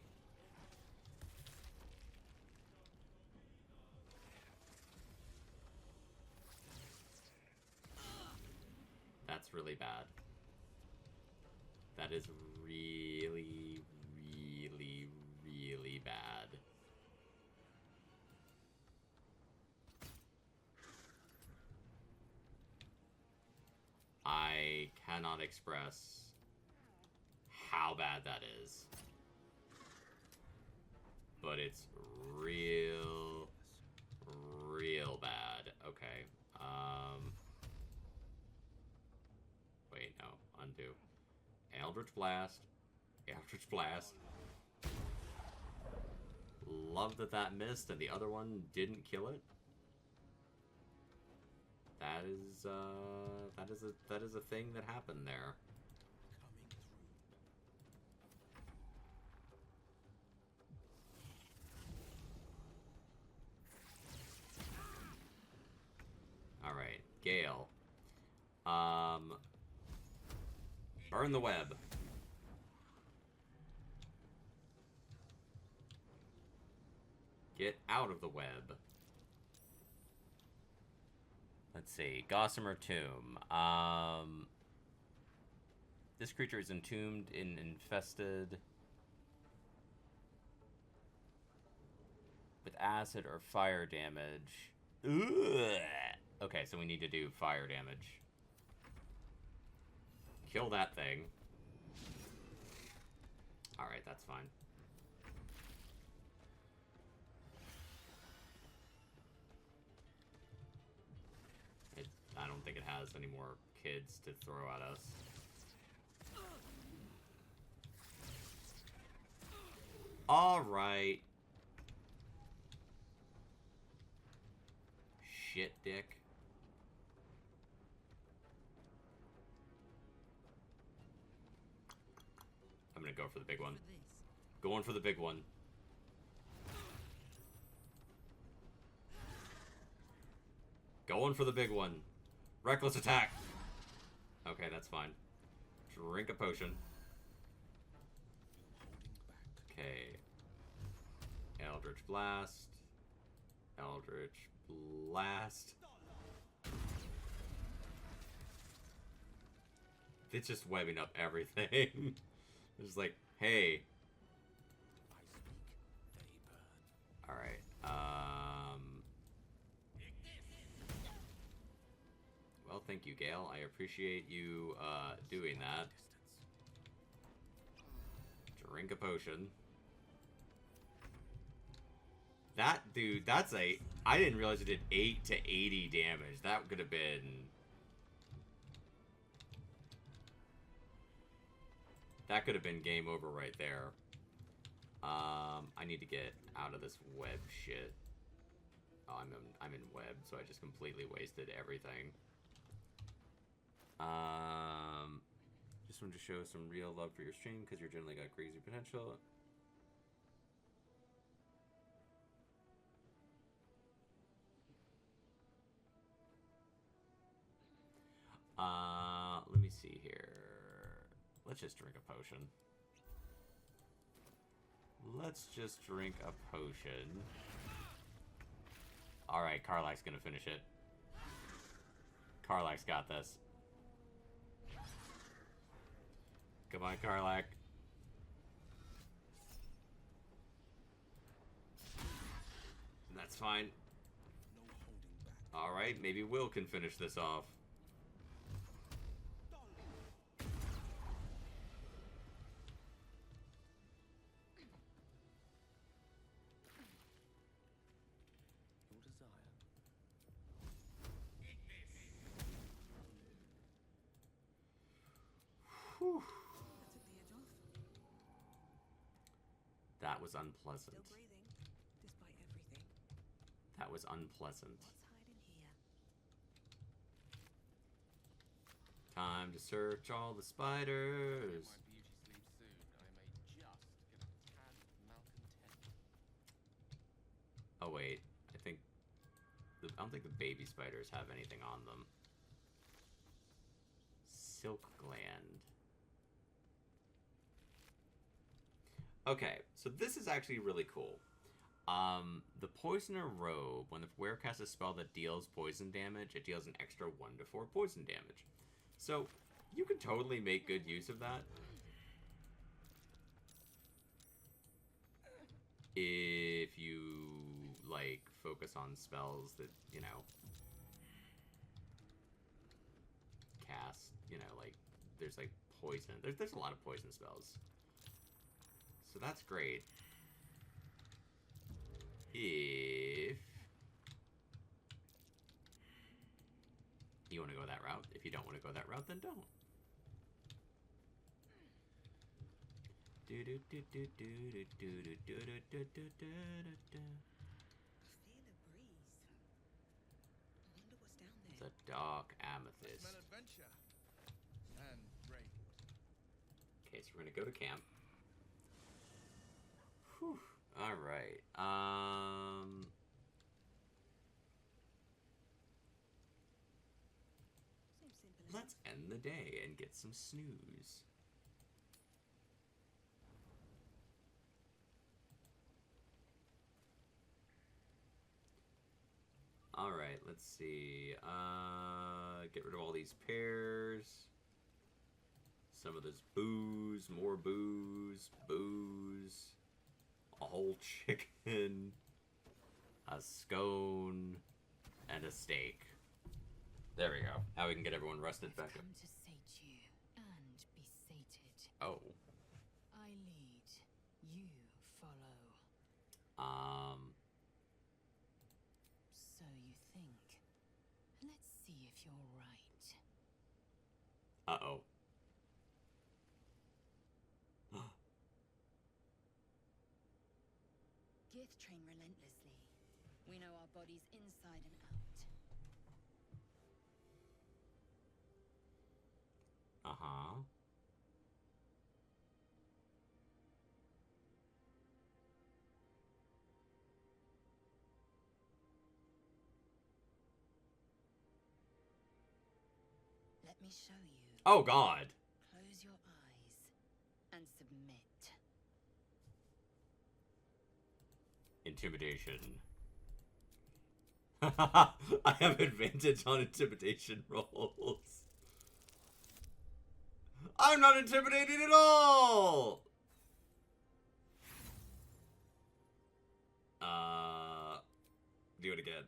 That's really bad. That is really, really, really bad. I cannot express how bad that is. But it's real, real bad. Okay. Wait, no. Undo. Eldritch Blast. Eldritch Blast. Love that that missed and the other one didn't kill it. That is a thing that happened there. Burn the web. Get out of the web. Let's see. Gossamer Tomb. This creature is entombed and infested with acid or fire damage. Ugh. Okay, so we need to do fire damage. Kill that thing. Alright, that's fine. I don't think it has any more kids to throw at us. Alright. Shit, dick. I'm gonna go for the big one. Going for the big one. Going for the big one. Reckless attack. Okay, that's fine. Drink a potion. Okay. Eldritch Blast. Eldritch Blast. It's just webbing up everything. It's like, hey. Alright. Well, thank you, Gale. I appreciate you doing that. Drink a potion. That, dude, that's a... I didn't realize it did 8 to 80 damage. That could have been... That could have been game over right there. I need to get out of this web shit. Oh, I'm in web, so I just completely wasted everything. Just wanted to show some real love for your stream because you're generally got crazy potential. Let me see here. Let's just drink a potion. Let's just drink a potion. Alright, Karlach's gonna finish it. Karlach's got this. Come on, Karlach. That's fine. Alright, maybe Will can finish this off. Whew. That was unpleasant. Still breathing, despite everything. That was unpleasant. What's hiding here? Time to search all the spiders. My beauty sleep soon. I may just get a tad malcontent. Oh wait, I don't think the baby spiders have anything on them. Silk gland. Okay, so this is actually really cool. The Poisoner Robe, when the wearer casts a spell that deals poison damage, it deals an extra 1 to 4 poison damage. So, you can totally make good use of that. If you, like, focus on spells that, you know, cast, you know, like, there's, like, poison. There's a lot of poison spells. So that's great. If you want to go that route. If you don't want to go that route, then don't. It's a dark amethyst. Smell adventure and rain. Okay, so we're gonna go to camp. Whew. All right. Seems simple let's end the day and get some snooze. Alright, let's see. Get rid of all these pears. Some of this booze, more booze, booze. A whole chicken. A scone. And a steak. There we go. Now we can get everyone rested back up. Come to sate you and be sated. Oh. I lead, you follow. So you think. Let's see if you're right. Uh-oh. Gith train relentlessly. We know our bodies inside and out. Uh-huh. Let me show you. Oh, God. Close your eyes and submit. Intimidation. I have advantage on intimidation rolls. I'm not intimidated at all! Do it again.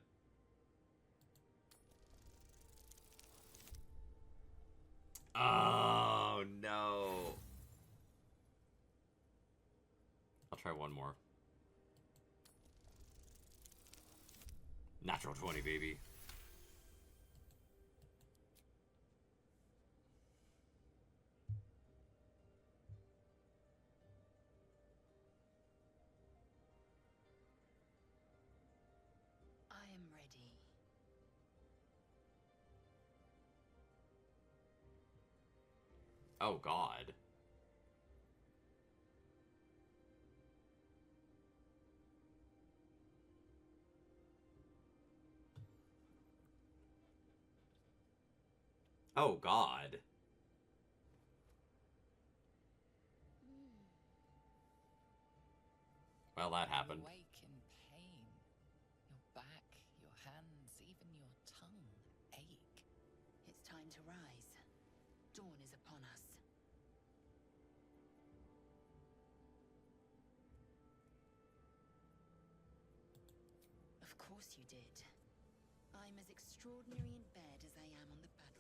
Oh, no. I'll try one more. Natural 20, baby. I am ready. Oh, God. Oh, God. Well, that happened. You wake in pain. Your back, your hands, even your tongue ache. It's time to rise. Dawn is upon us. Of course you did. I'm as extraordinary in bed as I am on the battlefield.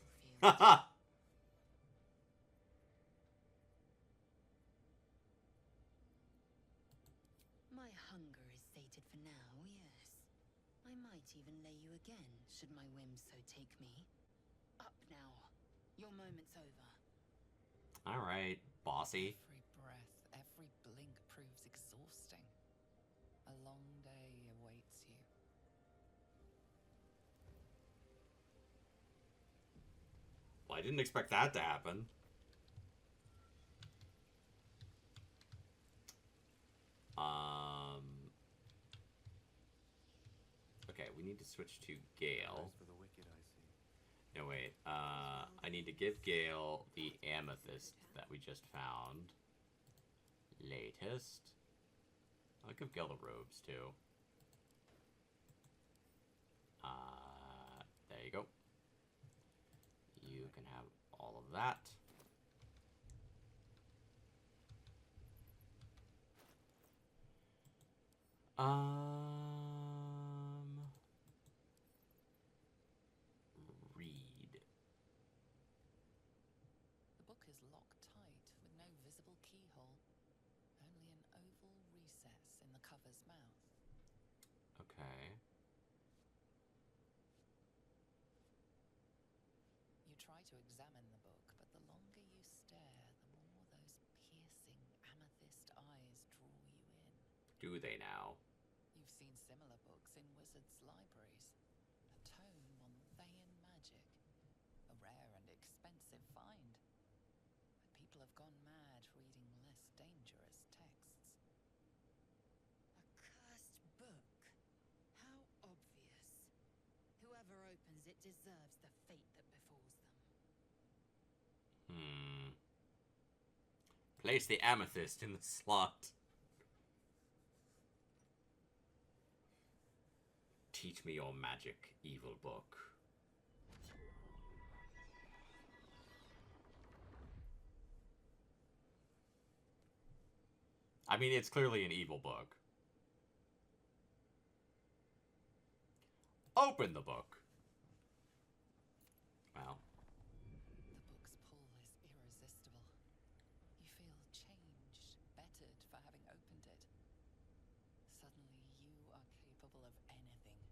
My hunger is sated for now, yes. I might even lay you again, should my whims so take me. Up now. Your moment's over. Alright, bossy. Every breath, every blink proves exhausting. A long day awaits you. Well, I didn't expect that to happen. Okay, we need to switch to Gale. For the wicked, I see. No, wait. I need to give Gale the amethyst that we just found. Latest. I'll give Gale the robes, too. There you go. You can have all of that. Read. The book is locked tight with no visible keyhole. Only an oval recess in the cover's mouth. Okay. You try to examine the book, but the longer you stare, the more those piercing amethyst eyes draw you in. Do they now? You've seen similar books in wizards' libraries. A tome on Thayan magic. A rare and expensive find. But people have gone mad reading less dangerous texts. A cursed book. How obvious. Whoever opens it deserves the fate that befalls them. Place the amethyst in the slot. Teach me your magic, evil book. I mean, it's clearly an evil book. Open the book. Wow. The book's pull is irresistible. You feel changed, bettered for having opened it. Suddenly you are capable of anything.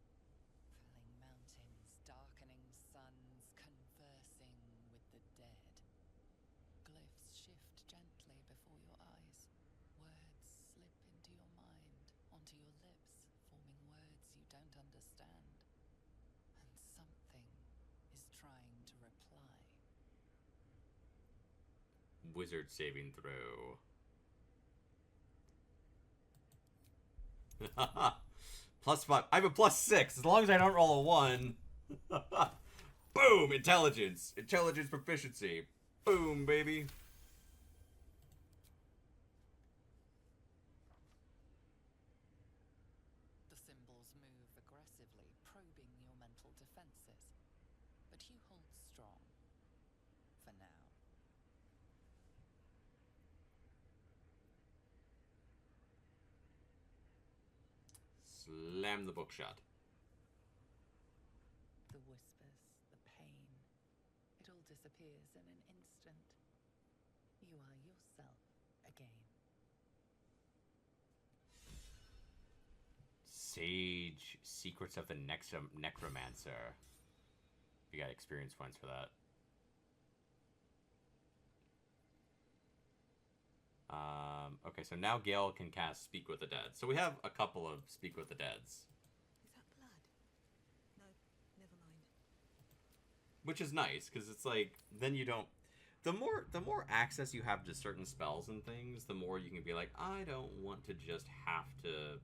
Felling mountains, darkening suns, conversing with the dead. Glyphs shift gently before your eyes. Words slip into your mind, onto your lips, forming words you don't understand. And something is trying to reply. Wizard saving throw. +5. I have a +6. As long as I don't roll a 1. Boom! Intelligence. Intelligence proficiency. Boom, baby. The symbols move aggressively, probing your mental defenses. But you hold strong. For now. Slam the book shut. The whispers, the pain, it all disappears in an instant. You are yourself again. Sage Secrets of the Necromancer. You got experience points for that. Okay, so now Gale can cast Speak with the Dead. So we have a couple of Speak with the Deads. Is that blood? No, never mind. Which is nice, because it's like, then you don't... The more access you have to certain spells and things, the more you can be like, I don't want to just have to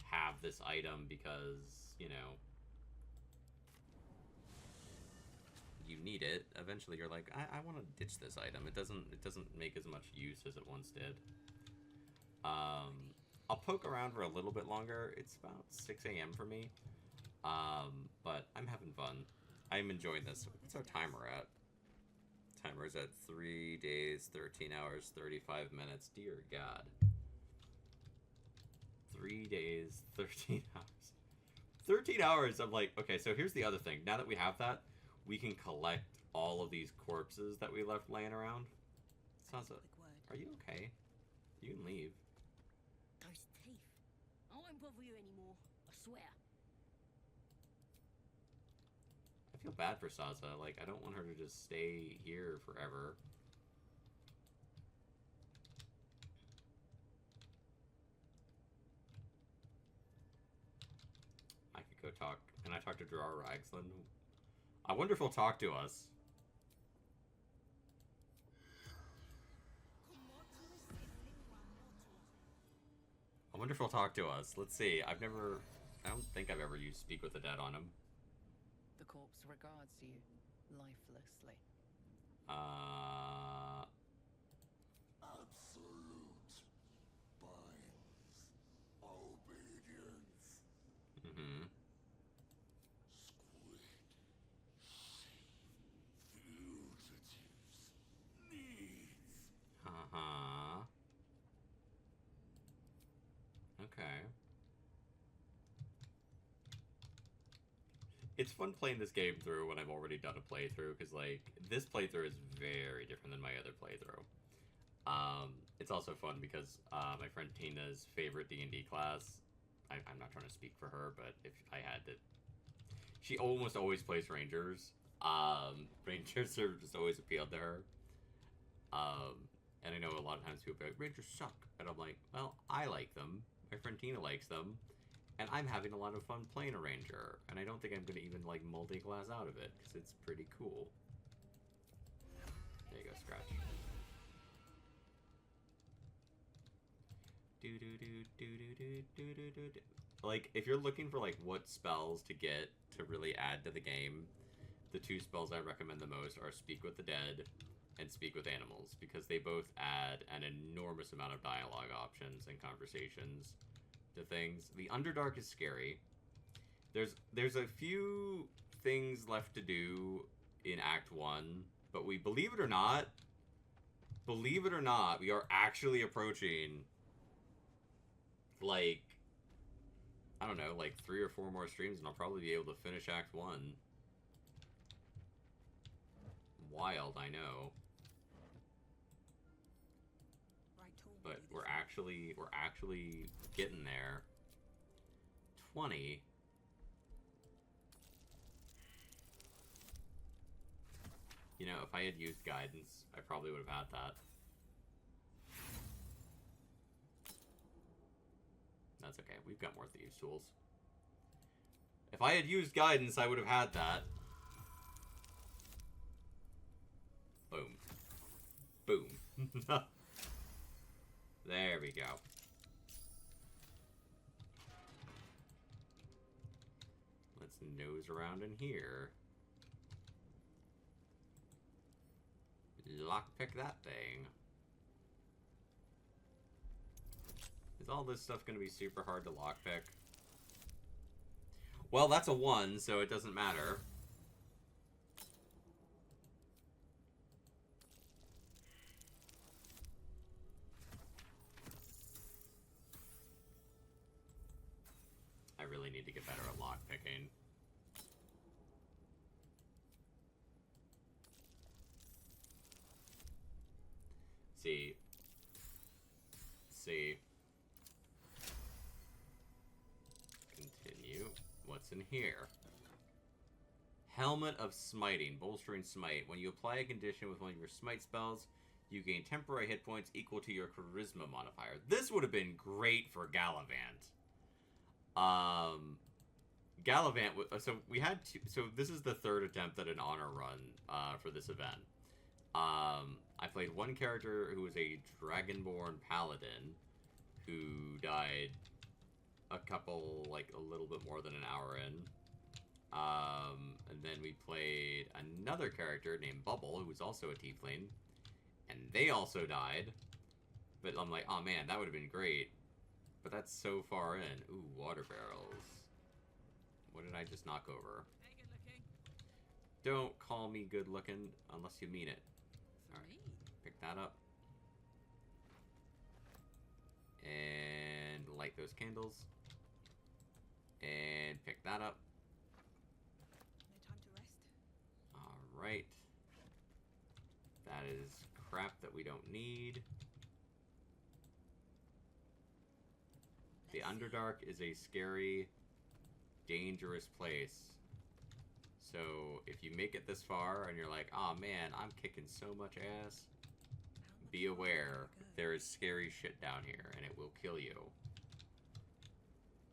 have this item because, you know, you need it. Eventually you're like, I want to ditch this item. It doesn't make as much use as it once did. I'll poke around for a little bit longer. It's about 6 a.m. for me. But I'm having fun. I'm enjoying this. What's our timer at? Timer's at 3 days, 13 hours, 35 minutes. Dear God. 3 days, 13 hours. 13 hours, I'm like, okay, so here's the other thing. Now that we have that, we can collect all of these corpses that we left laying around. Sansa, are you okay? You can leave. Those teeth. I won't bother you anymore. I swear. I feel bad for Sansa. Like, I don't want her to just stay here forever. I could go talk. Can I talk to Gerard Ragsland? I wonder if he'll talk to us. I wonder if he'll talk to us. Let's see. I don't think I've ever used Speak with the Dead on him. The corpse regards you lifelessly. Absolute binds obedience. Mm-hmm. Squid shape fugitives needs. Uh-huh. Okay. It's fun playing this game through when I've already done a playthrough, because, like, this playthrough is very different than my other playthrough. It's also fun because my friend Tina's favorite D&D class, I'm not trying to speak for her, but if I had to... She almost always plays Rangers. Rangers have just always appealed to her. And I know a lot of times people be like, Rangers suck. And I'm like, well, I like them. My friend Tina likes them. And I'm having a lot of fun playing a Ranger. And I don't think I'm going to even, like, multi-class out of it, because it's pretty cool. There you go, Scratch. Like, if you're looking for, like, what spells to get to really add to the game, the two spells I recommend the most are Speak with the Dead and speak with animals, because they both add an enormous amount of dialogue options and conversations to things. The Underdark is scary. There's a few things left to do in Act 1, but we, believe it or not, we are actually approaching, like, I don't know, like 3 or 4 more streams, and I'll probably be able to finish Act 1. Wild, I know. But we're actually getting there. 20. You know, if I had used guidance, I probably would have had that. That's okay. We've got more thieves' tools. If I had used guidance, I would have had that. Boom. Boom. There we go. Let's nose around in here. Lockpick that thing. Is all this stuff going to be super hard to lockpick? Well, that's a 1, so it doesn't matter. I really need to get better at lockpicking. See. Continue. What's in here? Helmet of Smiting. Bolstering Smite. When you apply a condition with one of your Smite spells, you gain temporary hit points equal to your Charisma modifier. This would have been great for Gallivant. Gallivant, so we had two, so this is the 3rd attempt at an honor run for this event. I played one character who was a Dragonborn Paladin who died a little bit more than an hour in. And then we played another character named Bubble, who was also a Tiefling, and they also died. But I'm like, oh man, that would have been great. But that's so far in. Ooh, water barrels. What did I just knock over? Hey, good looking. Don't call me good looking unless you mean it. Alright, pick that up. And light those candles. And pick that up. No time to rest. Alright. That is crap that we don't need. The Underdark is a scary, dangerous place. So if you make it this far and you're like, oh man, I'm kicking so much ass, be aware there is scary shit down here and it will kill you.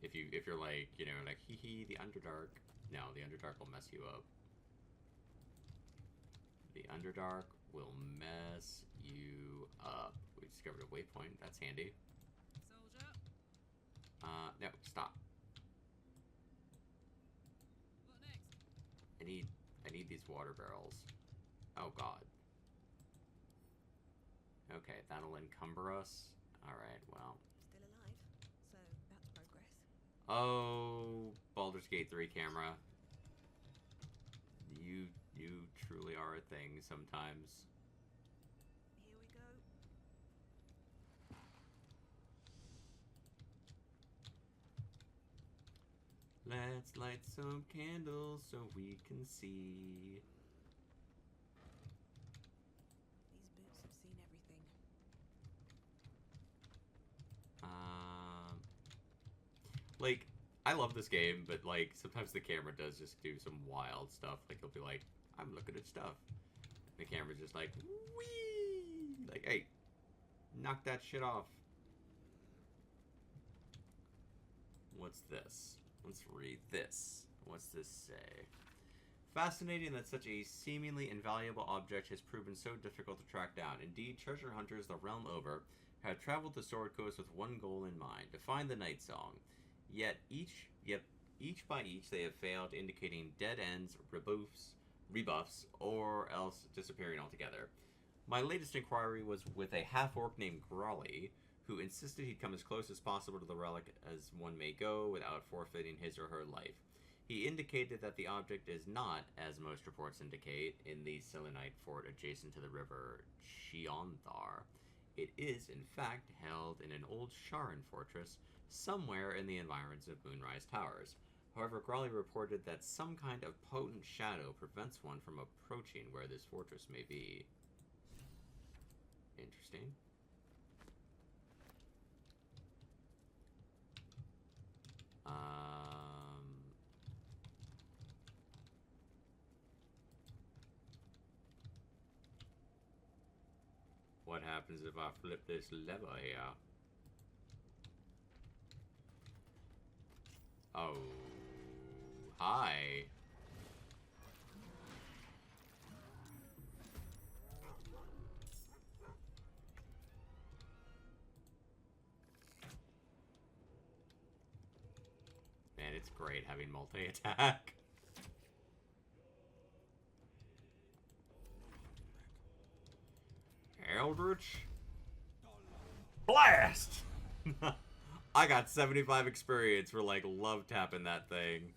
If you're like, you know, like, hee hee, the Underdark. No, the Underdark will mess you up. The Underdark will mess you up. We discovered a waypoint. That's handy. Soldier. No, stop. What next? I need these water barrels. Oh god. Okay, that'll encumber us. Alright, well. Still alive, so that's progress. Oh, Baldur's Gate 3 camera. You truly are a thing sometimes. Here we go. Let's light some candles so we can see. These boots have seen everything. Like, I love this game, but like sometimes the camera does just do some wild stuff. Like it'll be like, I'm looking at stuff. The camera's just like, whee! Like, hey, knock that shit off. What's this? Let's read this. What's this say? Fascinating that such a seemingly invaluable object has proven so difficult to track down. Indeed, treasure hunters the realm over have traveled to Sword Coast with one goal in mind, to find the Night Song. Yet each by each they have failed, indicating dead ends, rebuffs, or else disappearing altogether. My latest inquiry was with a half-orc named Grolly, who insisted he'd come as close as possible to the relic as one may go without forfeiting his or her life. He indicated that the object is not, as most reports indicate, in the Selenite fort adjacent to the river Chionthar. It is, in fact, held in an old Sharan fortress somewhere in the environs of Moonrise Towers. However, Grolly reported that some kind of potent shadow prevents one from approaching where this fortress may be. Interesting. What happens if I flip this lever here? Oh. Hi. Man, it's great having multi-attack. Eldritch Blast! I got 75 experience for, like, love tapping that thing.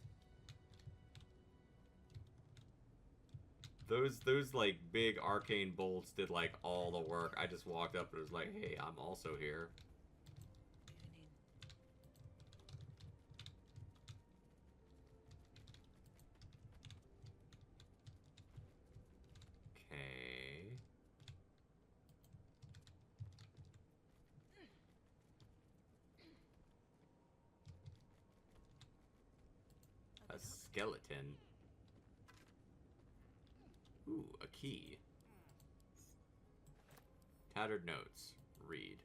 Those, like, big arcane bolts did, like, all the work. I just walked up and was like, hey, I'm also here. Okay. A skeleton. Ooh, a key. Tattered notes. Read.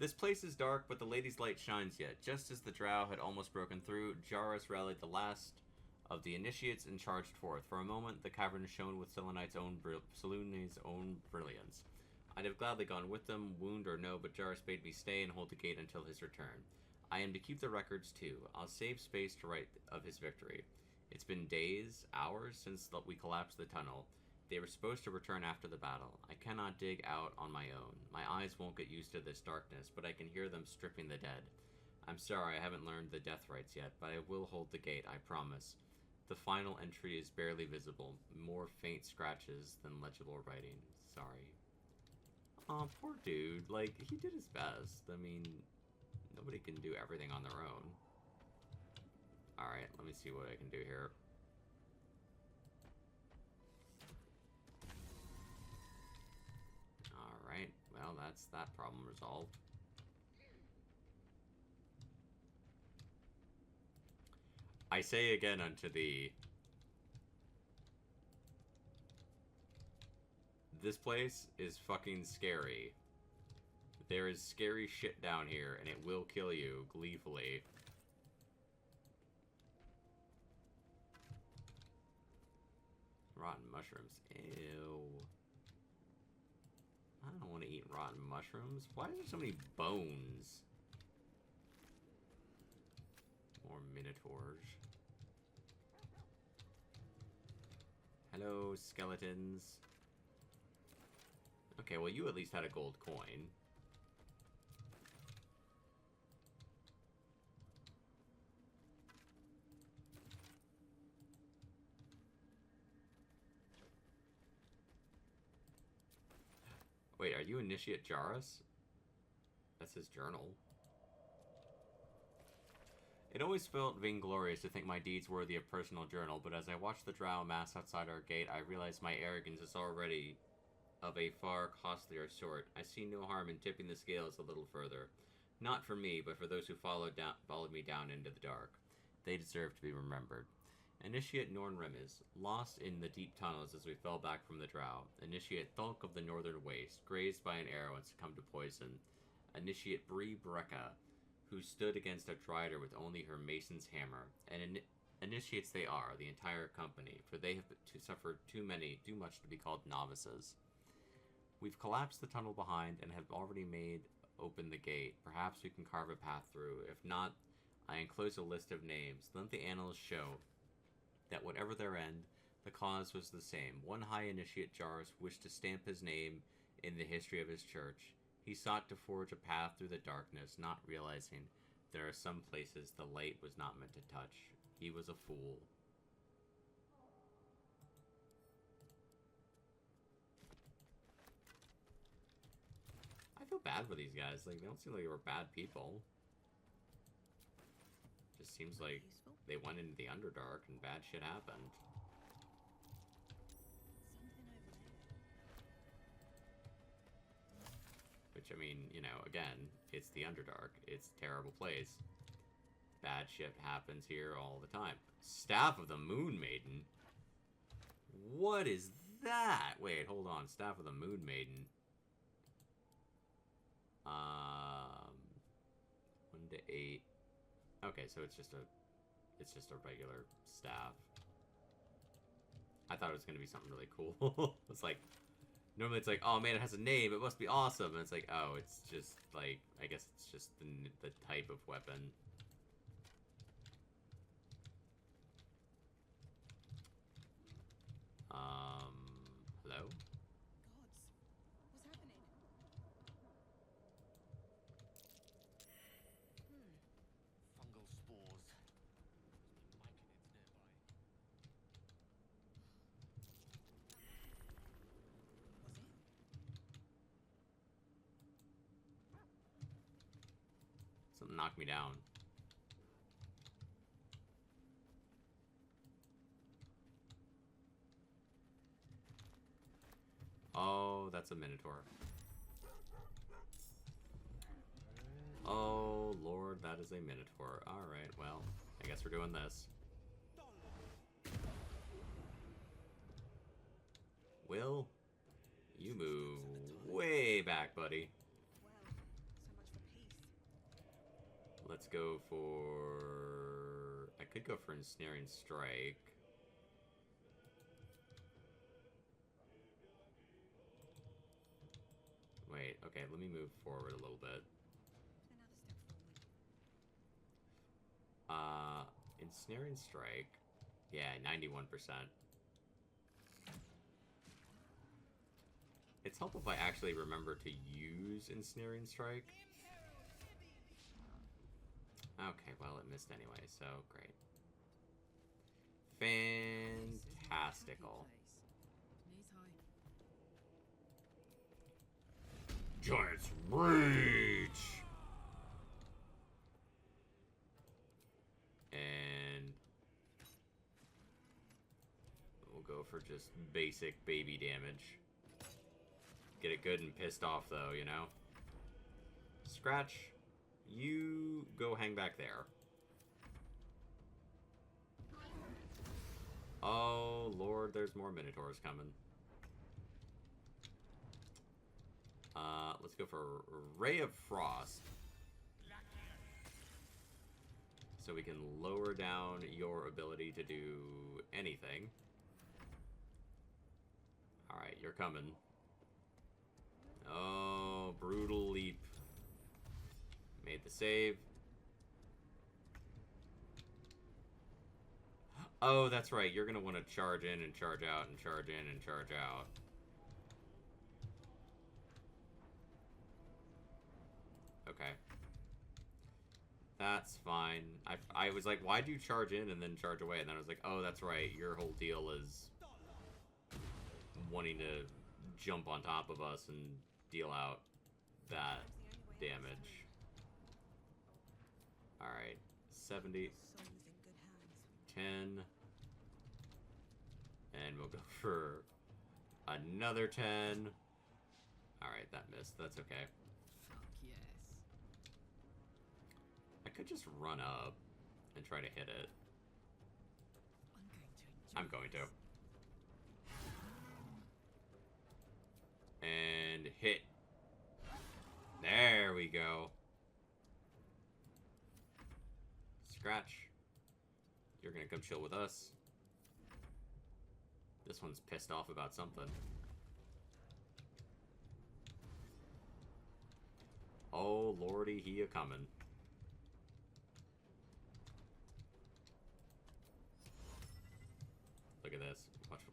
This place is dark, but the lady's light shines yet. Just as the drow had almost broken through, Jarrus rallied the last of the initiates and charged forth. For a moment, the cavern shone with Selenite's own brilliance. I'd have gladly gone with them, wound or no, but Jarrus bade me stay and hold the gate until his return. I am to keep the records, too. I'll save space to write of his victory. It's been days, hours, since we collapsed the tunnel. They were supposed to return after the battle. I cannot dig out on my own. My eyes won't get used to this darkness, but I can hear them stripping the dead. I'm sorry I haven't learned the death rites yet, but I will hold the gate, I promise. The final entry is barely visible. More faint scratches than legible writing. Sorry. Aw, poor dude. Like, he did his best. I mean, nobody can do everything on their own. Alright, let me see what I can do here. Alright, well, that's that problem resolved. I say again unto thee, this place is fucking scary. There is scary shit down here, and it will kill you gleefully. Rotten mushrooms. Ew. I don't want to eat rotten mushrooms. Why are there so many bones? More minotaurs. Hello, skeletons. Okay, well, you at least had a gold coin. Wait, are you Initiate Jarrus? That's his journal. It always felt vainglorious to think my deeds worthy of personal journal, but as I watched the drow mass outside our gate, I realized my arrogance is already of a far costlier sort. I see no harm in tipping the scales a little further. Not for me, but for those who followed me down into the dark. They deserve to be remembered. Initiate Norn Remis, lost in the deep tunnels as we fell back from the drow. Initiate Thulk of the Northern Waste, grazed by an arrow and succumbed to poison. Initiate Bree Brecca, who stood against a Drider with only her mason's hammer. And initiates they are, the entire company, for they have suffered too much to be called novices. We've collapsed the tunnel behind and have already made open the gate. Perhaps we can carve a path through. If not, I enclose a list of names. Let the annals show that whatever their end, The cause was the same. One high initiate Jarus wished to stamp his name in the history of his church. He sought to forge a path through the darkness, not realizing there are some places the light was not meant to touch. He was a fool. I feel bad for these guys. Like, they don't seem like they were bad people. Just seems like they went into the Underdark and bad shit happened. Which, I mean, you know, again, it's the Underdark. It's a terrible place. Bad shit happens here all the time. Staff of the Moon Maiden? What is that? Wait, hold on. Staff of the Moon Maiden. 1 to 8. Okay, so it's just a regular staff. I thought it was gonna be something really cool. It's like, normally it's like, oh man, it has a name, it must be awesome. And it's like, oh, it's just like, I guess it's just the type of weapon. Hello? Gods, what's happening? Fungal spores. Something knocked me down. Oh, that's a Minotaur. Oh, Lord, that is a Minotaur. Alright, well, I guess we're doing this. Will, you move way back, buddy. Well, so much for peace. Let's go for... I could go for Ensnaring Strike. Wait, okay, let me move forward a little bit. Another step forward. Ensnaring Strike. Yeah, 91%. It's helpful if I actually remember to use Ensnaring Strike. Okay, well, it missed anyway, so great. Fantastical. Knees high. Giant's Reach! And we'll go for just basic baby damage. Get it good and pissed off, though, you know? Scratch, you go hang back there. Oh, Lord, there's more Minotaurs coming. Let's go for Ray of Frost. So we can lower down your ability to do anything. Alright, you're coming. Oh, Brutal Leap. Made the save. Oh, that's right. You're going to want to charge in and charge out and charge in and charge out. Okay. That's fine. I was like, why'd you charge in and then charge away? And then I was like, oh, that's right. Your whole deal is wanting to jump on top of us and deal out that damage. Alright. 70. 10. And we'll go for another 10. Alright, that missed. That's okay. Fuck yes. I could just run up and try to hit it. I'm going to. And hit. There we go. Scratch. You're gonna come chill with us. This one's pissed off about something. Oh, lordy, he a-comin'. Look look at this.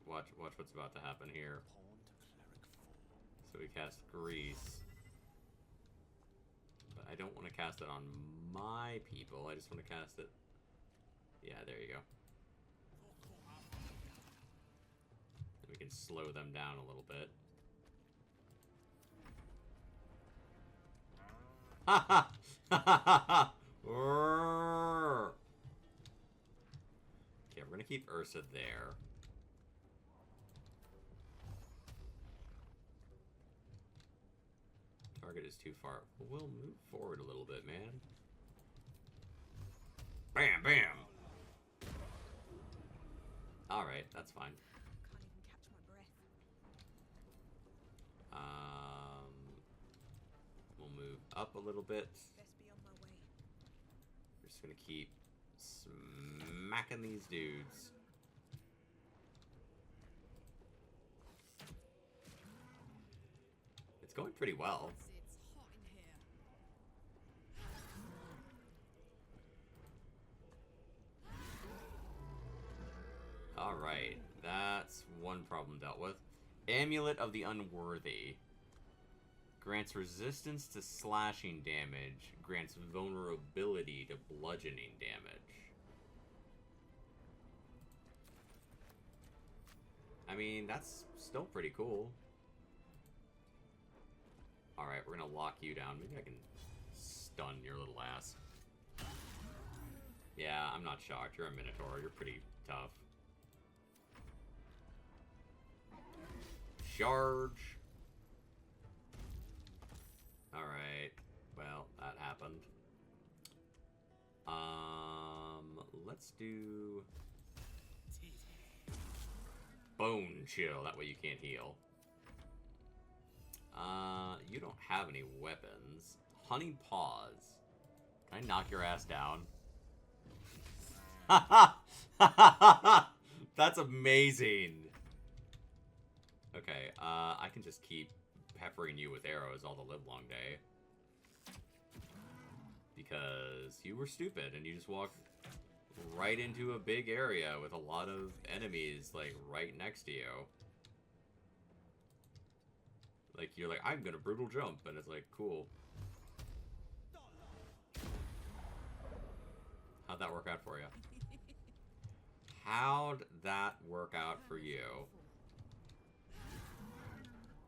Watch what's about to happen here. So we cast Grease. But I don't want to cast it on my people. I just want to cast it... Yeah, there you go. We can slow them down a little bit. Ha ha! Ha ha ha ha! Okay, we're gonna keep Ursa there. Target is too far. We'll move forward a little bit, man. Bam, bam! Alright, that's fine. Can't even catch my breath. We'll move up a little bit. Best be on my way. We're just gonna keep smacking these dudes. It's going pretty well. It's hot in here. Alright, that's one problem dealt with. Amulet of the Unworthy. Grants resistance to slashing damage. Grants vulnerability to bludgeoning damage. I mean, that's still pretty cool. Alright, we're gonna lock you down. Maybe I can stun your little ass. Yeah, I'm not shocked. You're a Minotaur. You're pretty tough. Charge. Alright. Well, that happened. Let's do... Bone Chill. That way you can't heal. You don't have any weapons. Honey Paws. Can I knock your ass down? Ha ha! Ha ha ha! That's amazing! Okay, I can just keep peppering you with arrows all the livelong day. Because you were stupid and you just walked right into a big area with a lot of enemies, like, right next to you. Like, you're like, I'm gonna brutal jump, and it's like, cool. How'd that work out for you? How'd that work out for you?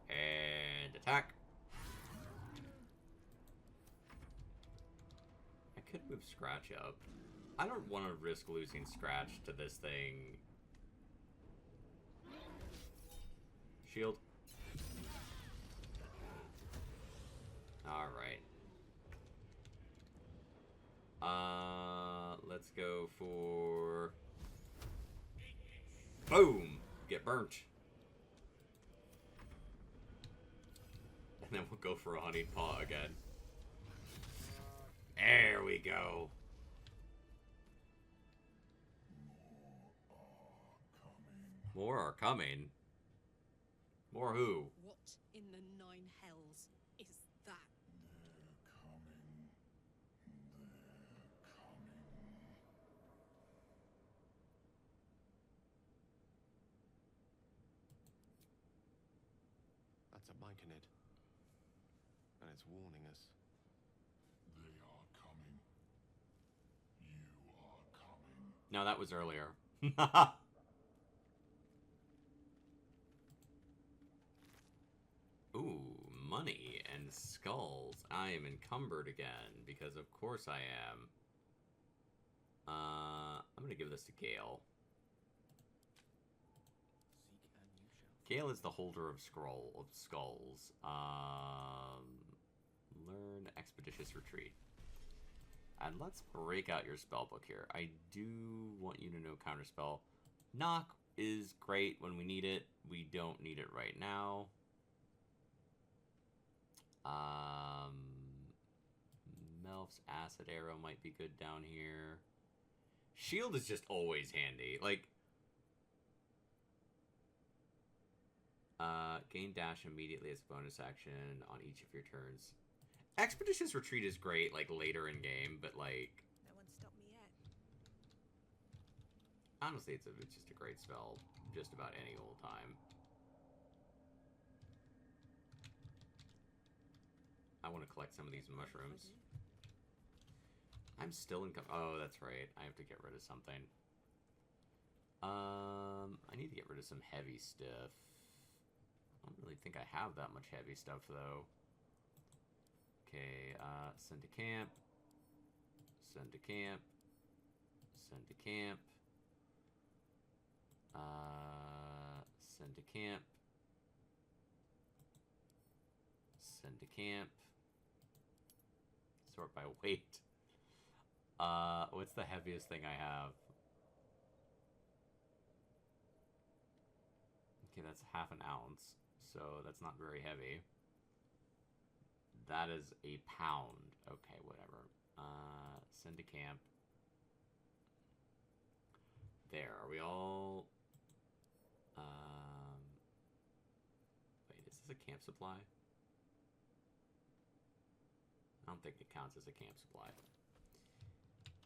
And attack. I could move Scratch up. I don't want to risk losing Scratch to this thing. Shield. Alright. Let's go for... Boom! Get burnt. And then we'll go for a Honey Paw again. There we go. More are coming. More who? What in the nine hells is that? They're coming. They're coming. That's a Myconid. And it's warning us. They are coming. You are coming. No, that was earlier. Ooh, money and skulls. I am encumbered again, because of course I am. I'm gonna give this to Gale. Gale is the holder of skulls. Learn Expeditious Retreat. And let's break out your spellbook here. I do want you to know Counterspell. Knock is great when we need it. We don't need it right now. Melf's Acid Arrow might be good down here. Shield is just always handy. Like, gain dash immediately as a bonus action on each of your turns. Expeditious Retreat is great, like, later in game, but, like... No one stopped me Honestly, it's just a great spell just about any old time. I want to collect some of these mushrooms. I'm still in... Oh, that's right. I have to get rid of something. I need to get rid of some heavy stuff. I don't really think I have that much heavy stuff, though. Okay, send to camp. Send to camp. Send to camp. Send to camp. Send to camp. Sort by weight. What's the heaviest thing I have? Okay, that's half an ounce, so that's not very heavy. That is a pound. Okay, whatever. Send to camp. There, are we all... Wait, is this a camp supply? I don't think it counts as a camp supply.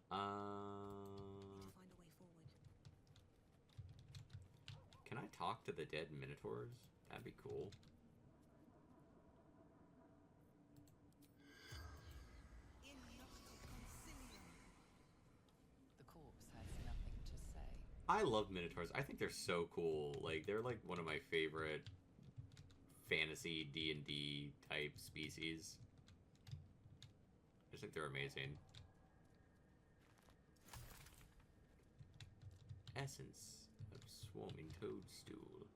Find a way forward. Can I talk to the dead minotaurs? That'd be cool. The corpse has nothing to say. I love minotaurs. I think they're so cool. Like, they're like one of my favorite fantasy D&D type species. I just think they're amazing. Essence of swarming toadstool.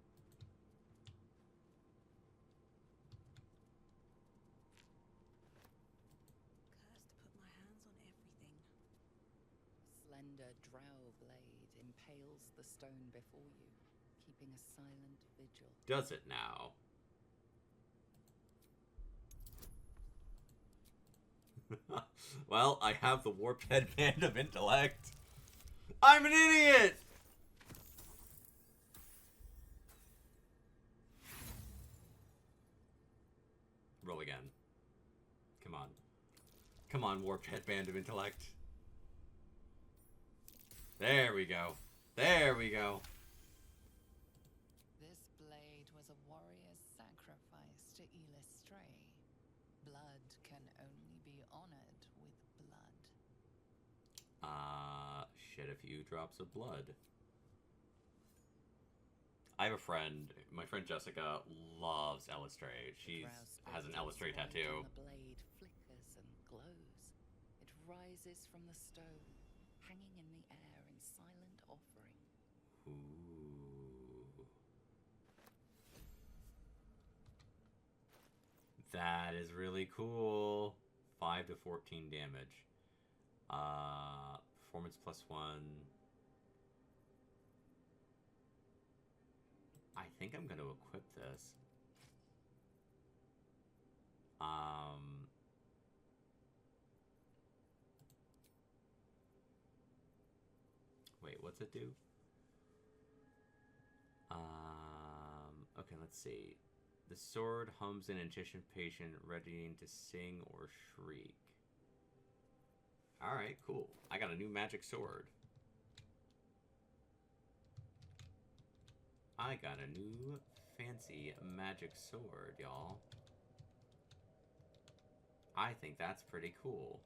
Cursed to put my hands on everything. Slender drow blade impales the stone before you, keeping a silent vigil. Does it now? Well, I have the warped headband of intellect. I'm an idiot! Roll again. Come on. Come on, warped headband of intellect. There we go. There we go. This blade was a warrior's sacrifice to Illustray. Blood can only be honored with blood. Shed a few drops of blood. I have a friend, my friend Jessica loves Illustray. She has an Illustray tattoo. The blade flickers and glows. It rises from the stone, hanging in the air in silent offering. Ooh. That is really cool. 5 to 14 damage. Performance +1. I think I'm going to equip this. Wait, what's it do? Okay, let's see. The sword hums in anticipation, readying to sing or shriek. Alright, cool. I got a new magic sword. I got a new fancy magic sword, y'all. I think that's pretty cool.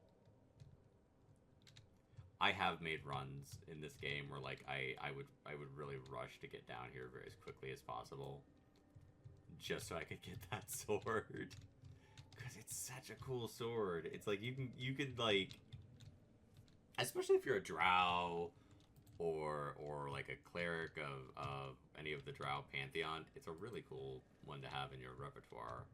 I have made runs in this game where like I would really rush to get down here very as quickly as possible. Just so I could get that sword. Cause it's such a cool sword. It's like you could like, especially if you're a drow or like a cleric of any of the drow pantheon, it's a really cool one to have in your repertoire.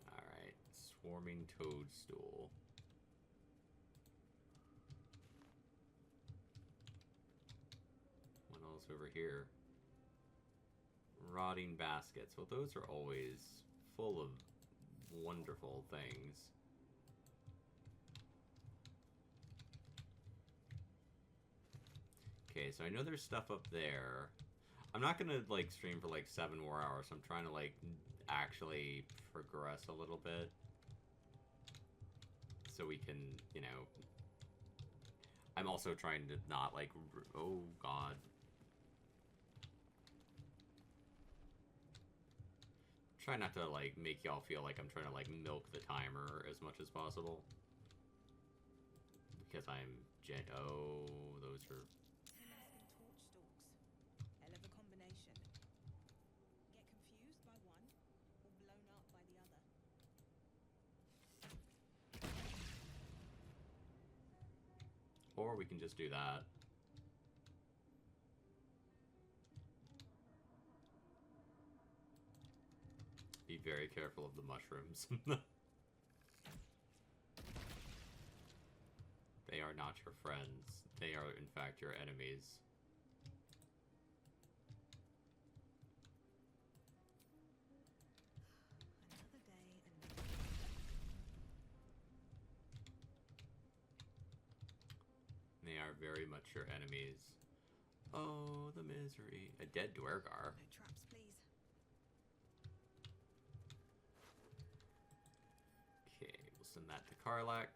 Alright, swarming toadstool. What else over here? Rotting baskets. Well, those are always full of wonderful things. Okay, so I know there's stuff up there. I'm not gonna like stream for like 7 more hours. I'm trying to like actually progress a little bit so we can, you know, I'm also trying to not, like, oh, God. Try not to, like, make y'all feel like I'm trying to, like, milk the timer as much as possible. Because I'm oh, those are... Tin mask and torch stalks. Hell of a combination. Get confused by one, or blown up by the other. Or we can just do that. Be very careful of the mushrooms. They are not your friends. They are, in fact, your enemies. Another day and They are very much your enemies. Oh, the misery. A dead Dwergar. no traps, please. Okay, we'll send that to Karlak.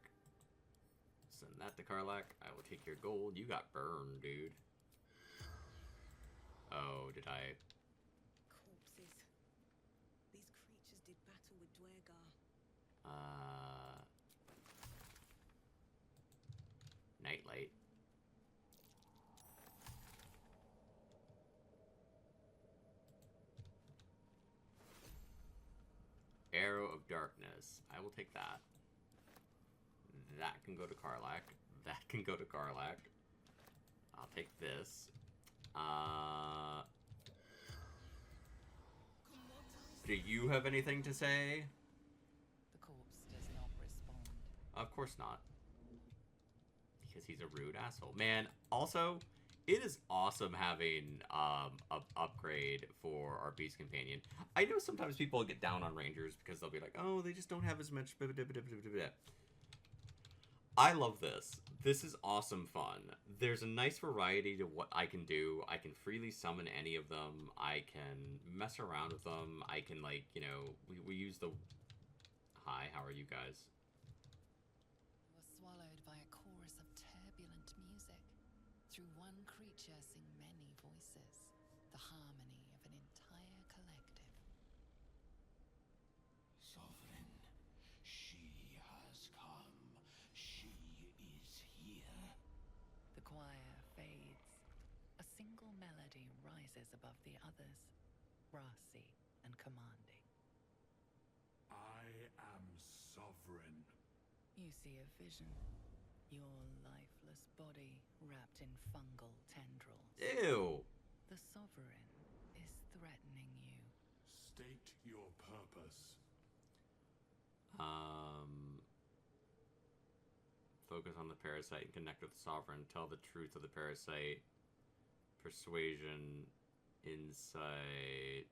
Send that to Karlak. I will take your gold. You got burned, dude. Oh, did I? Corpses. These creatures did battle with Dwergar. Nightlight. Arrow of Darkness. I will take that. That can go to Karlak. That can go to Karlak. I'll take this. Do you have anything to say? The corpse does not respond. Of course not. Because he's a rude asshole. Man, also, it is awesome having a upgrade for our Beast Companion. I know sometimes people get down on Rangers because they'll be like, oh, they just don't have as much... I love this. This is awesome fun. There's a nice variety to what I can do. I can freely summon any of them. I can mess around with them. I can, like, you know, we use the... Hi, how are you guys? You were swallowed by a chorus of turbulent music. Through one creature sing many voices. The harmony of an entire collective. Sovereign, she has come. She is here. The choir fades. A single melody rises above the others, brassy and commanding. I am sovereign. You see a vision. Your lifeless body wrapped in fungal tendrils. Ew! The sovereign is threatening you. State your purpose. Focus on the parasite and connect with the sovereign. Tell the truth of the parasite. Persuasion. Insight.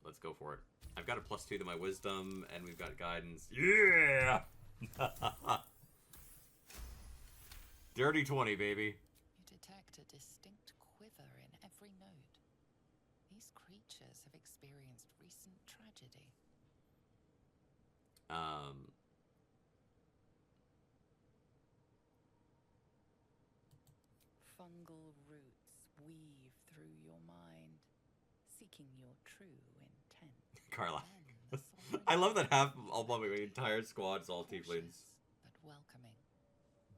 Let's go for it. I've got a +2 to my wisdom, and we've got guidance. Yeah! Dirty 20, baby. You detect a distinct quiver in every note. These creatures have experienced recent tragedy. Fungal roots weave through your mind, seeking your true intent. Carla. Then the sovereign I love that half of my entire squad is all tieflings. cautious, but welcoming.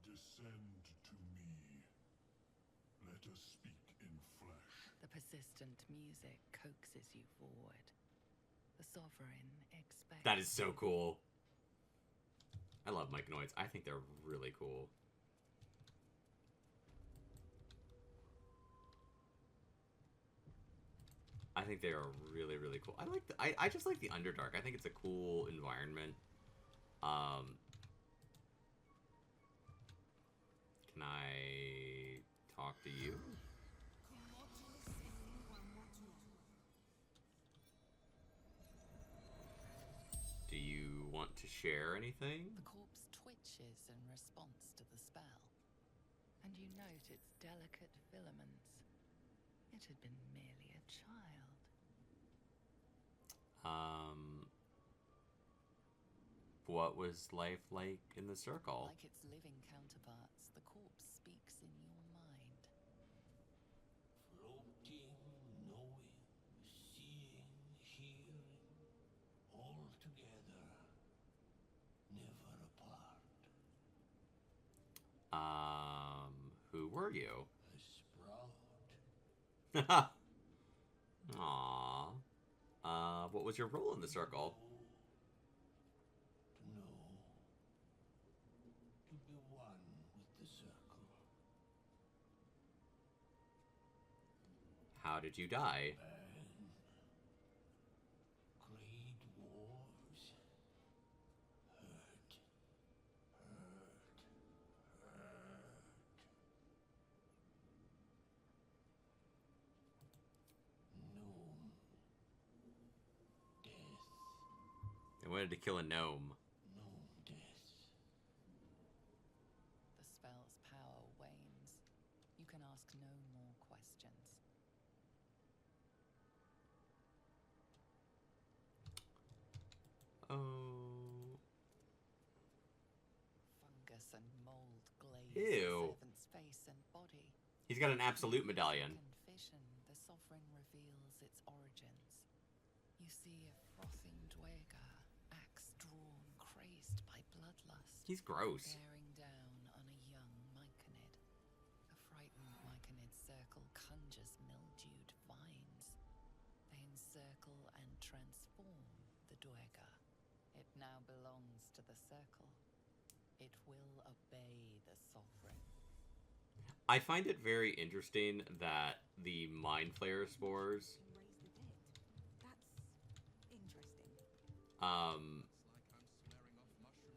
Descend to me. Let us speak in flesh. The persistent music coaxes you forward. The sovereign expects... That is so cool. I love Myconoids. I think they're really cool. I think they are really, really cool. I just like the Underdark. I think it's a cool environment. Can I talk to you? Do you want to share anything? The corpse twitches in response to the spell, and you note its delicate filaments. It had been merely a child. What was life like in the circle? Like its living counterparts, the corpse speaks in your mind. Floating, knowing, seeing, hearing, all together, never apart. Who were you? A sprout. Aww. What was your role in the circle? To know. To be one with the circle. How did you die? Great wars. Hurt. Gnome. Death. They wanted to kill a gnome. Gnome death. The spell's power wanes. You can ask no more questions. Oh. Fungus and mold glaze Ew. the servant's face and body. He's got an absolute medallion. In vision, the sovereign reveals its origins. You see a frothing duergar, axe drawn, crazed by bloodlust. He's gross. Bearing down on a young myconid. A frightened myconid circle conjures mildewed vines. They encircle and transform the duergar. It now belongs to the circle. It will obey the sovereign. I find it very interesting that the mind flayer spores Raise the dead. That's interesting. It's like I'm smearing off mushroom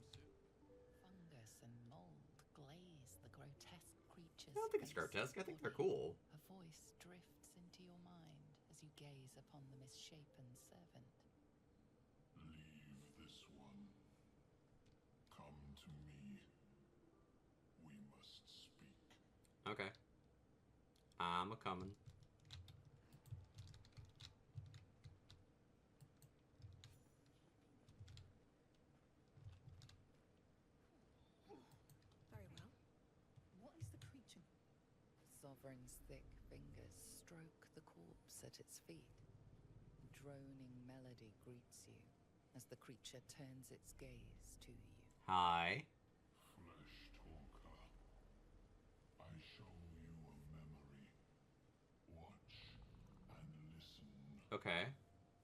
soup. Fungus and mold glaze the grotesque creatures. I don't think it's grotesque. I think they're cool. A voice drifts into your mind as you gaze upon the misshapen servant. Leave this one. Come to me. We must speak. Okay. I'm a-coming. Very well. What is the creature? Sovereign's thick fingers stroke the corpse at its feet. Droning melody greets you as the creature turns its gaze to you. Hi. Flesh talker. I show you a memory. Watch and listen. Okay.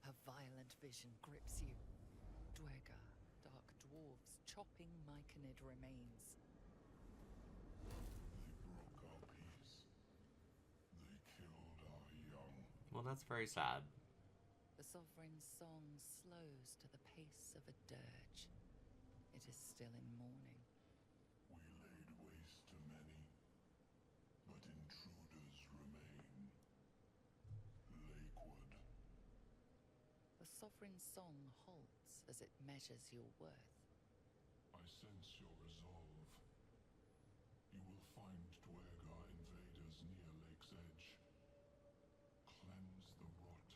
A violent vision grips you. Duergar, dark dwarves chopping myconid remains. They broke our peace. They killed our young. Well, that's very sad. The sovereign's song slows to the pace of a dirge. It is still in mourning. We laid waste to many, but intruders remain. Lakewood. The sovereign's song halts as it measures your worth. I sense your resolve. You will find Duergar invaders near Lake's Edge. Cleanse the rot.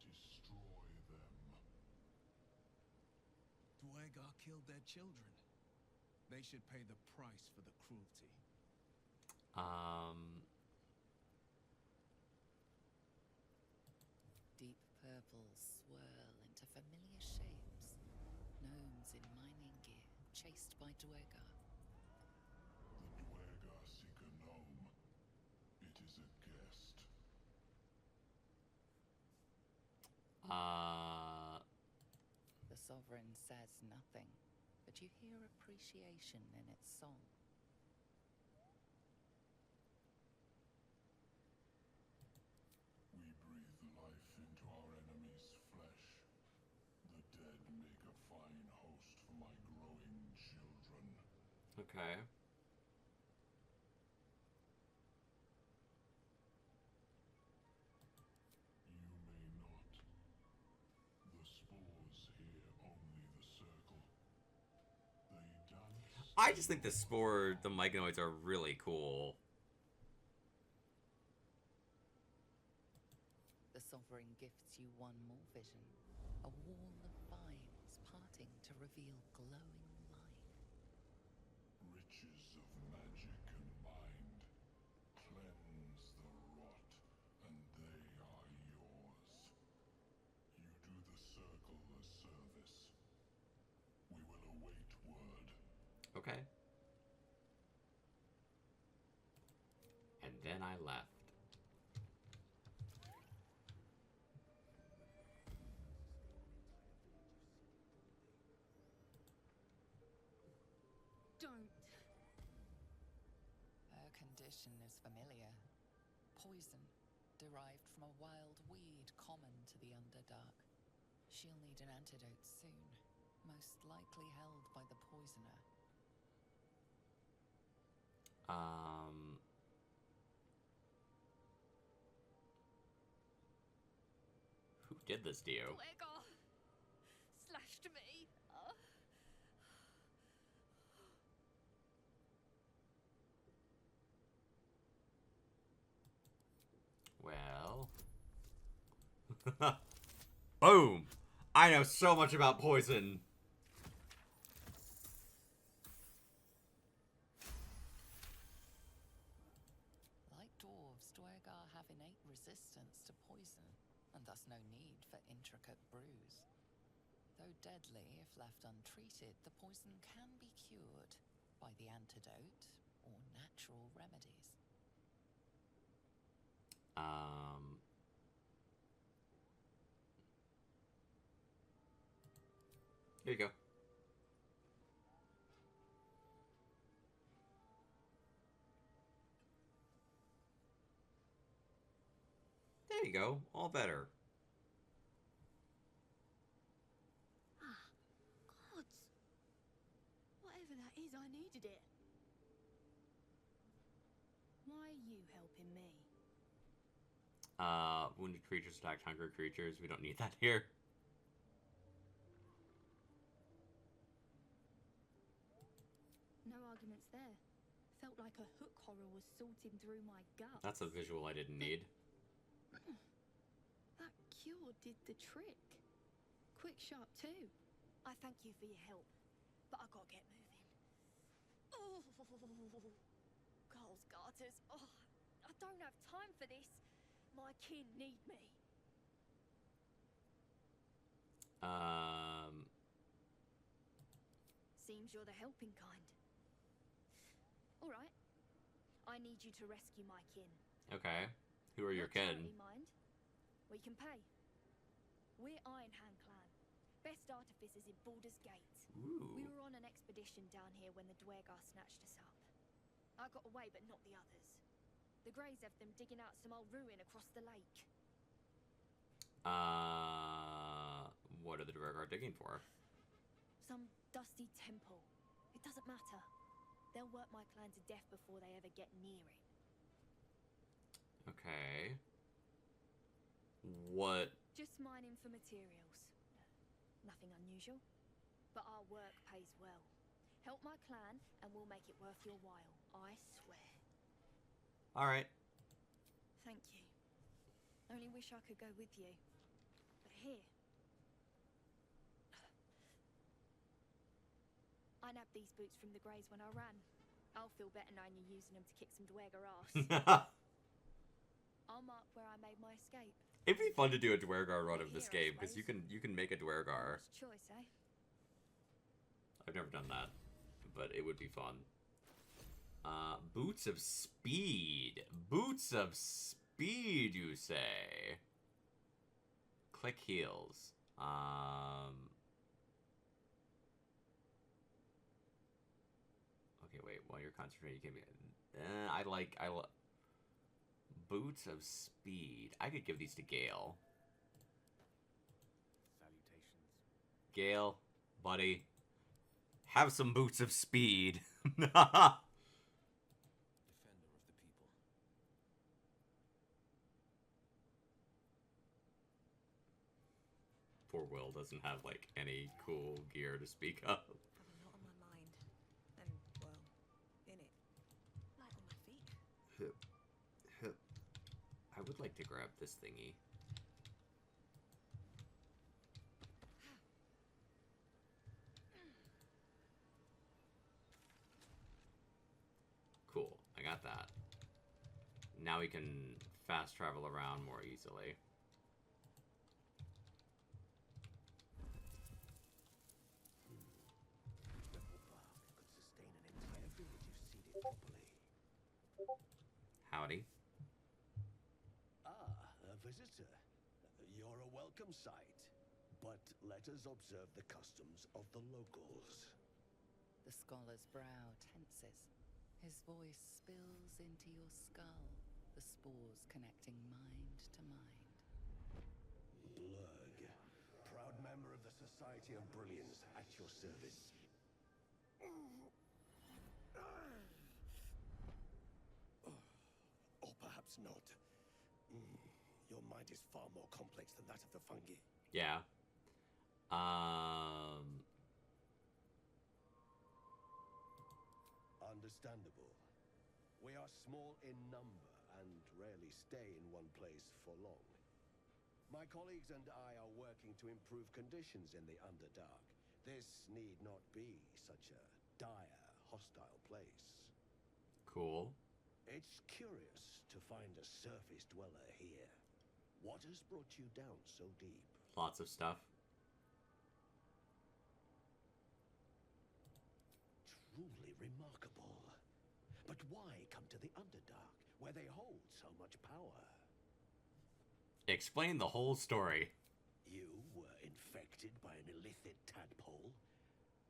Destroy them. Duergar killed their children. They should pay the price for the cruelty. Deep purples swirl into familiar shapes. Gnomes in mining gear, chased by Duergar. The Duergar seek a gnome. It is a guest. The sovereign says nothing, but you hear appreciation in its song. We breathe life into our enemy's flesh. The dead make a fine host for my growing children. Okay. You may not. The spores hear only the circle. They dance. I just think the myconoids are really cool. offering gifts you one more vision. A wall of vines parting to reveal glowing light. Riches of magic and mind. Cleanse the rot, and they are yours. You do the circle a service. We will await word. Okay. And then I left. Don't. Her condition is familiar. Poison, derived from a wild weed common to the Underdark. She'll need an antidote soon, most likely held by the poisoner. Who did this to you? Duergar slashed me. Well. Boom! I know so much about poison. Like dwarves, Duergar have innate resistance to poison, and thus no need for intricate brews. Though deadly if left untreated, the poison can be cured by the antidote or natural remedies. Here you go. There you go. All better. Ah, gods. Whatever that is, I needed it. Why are you helping me? Wounded creatures attack hungry creatures. We don't need that here. No arguments there. Felt like a hook horror was sorting through my gut. That's a visual I didn't need. That cure did the trick. Quick, sharp too. I thank you for your help, but I gotta get moving. Oh, Carl's garters. Oh, I don't have time for this. My kin need me. Seems you're the helping kind. All right. I need you to rescue my kin. Okay. Who are your Not charity, kin? mind. We can pay. We're Iron Hand Clan. Best artificers in Baldur's Gate. Ooh. We were on an expedition down here when the Duergar snatched us up. I got away, but not the others. The Greys have them digging out some old ruin across the lake. What are the Duergar digging for? Some dusty temple. It doesn't matter. They'll work my clan to death before they ever get near it. Okay. What? Just mining for materials. Nothing unusual. But our work pays well. Help my clan and we'll make it worth your while. I swear. Alright. Thank you. Only wish I could go with you. But here. I nabbed these boots from the Greys when I ran. I'll feel better knowing you're using them to kick some Duergar ass. I'll mark where I made my escape. It'd be fun to do a Duergar run of this game because you can make a Duergar. Choice, eh? I've never done that, but it would be fun. Boots of speed. Boots of speed, you say? Click heals. Okay, wait. While you're concentrating, you can be. I like boots of speed. I could give these to Gale. Salutations. Gale, buddy, have some boots of speed. Defender of the people. Poor Will doesn't have like any cool gear to speak of. Have a lot on my mind. And, well, in it. Light on my feet. I would like to grab this thingy. got that. Now we can fast travel around more easily. Howdy. Ah, a visitor. You're a welcome sight. But let us observe the customs of the locals. The scholar's brow tenses. His voice spills into your skull, the spores connecting mind to mind. Blurg, proud member of the Society of Brilliance, at your service. Or perhaps not. Your mind is far more complex than that of the fungi. Yeah. Understandable. We are small in number and rarely stay in one place for long. My colleagues and I are working to improve conditions in the Underdark. This need not be such a dire, hostile place. Cool. It's curious to find a surface dweller here. What has brought you down so deep? Lots of stuff. Truly remarkable. But why come to the Underdark, where they hold so much power? Explain the whole story. You were infected by an illithid tadpole?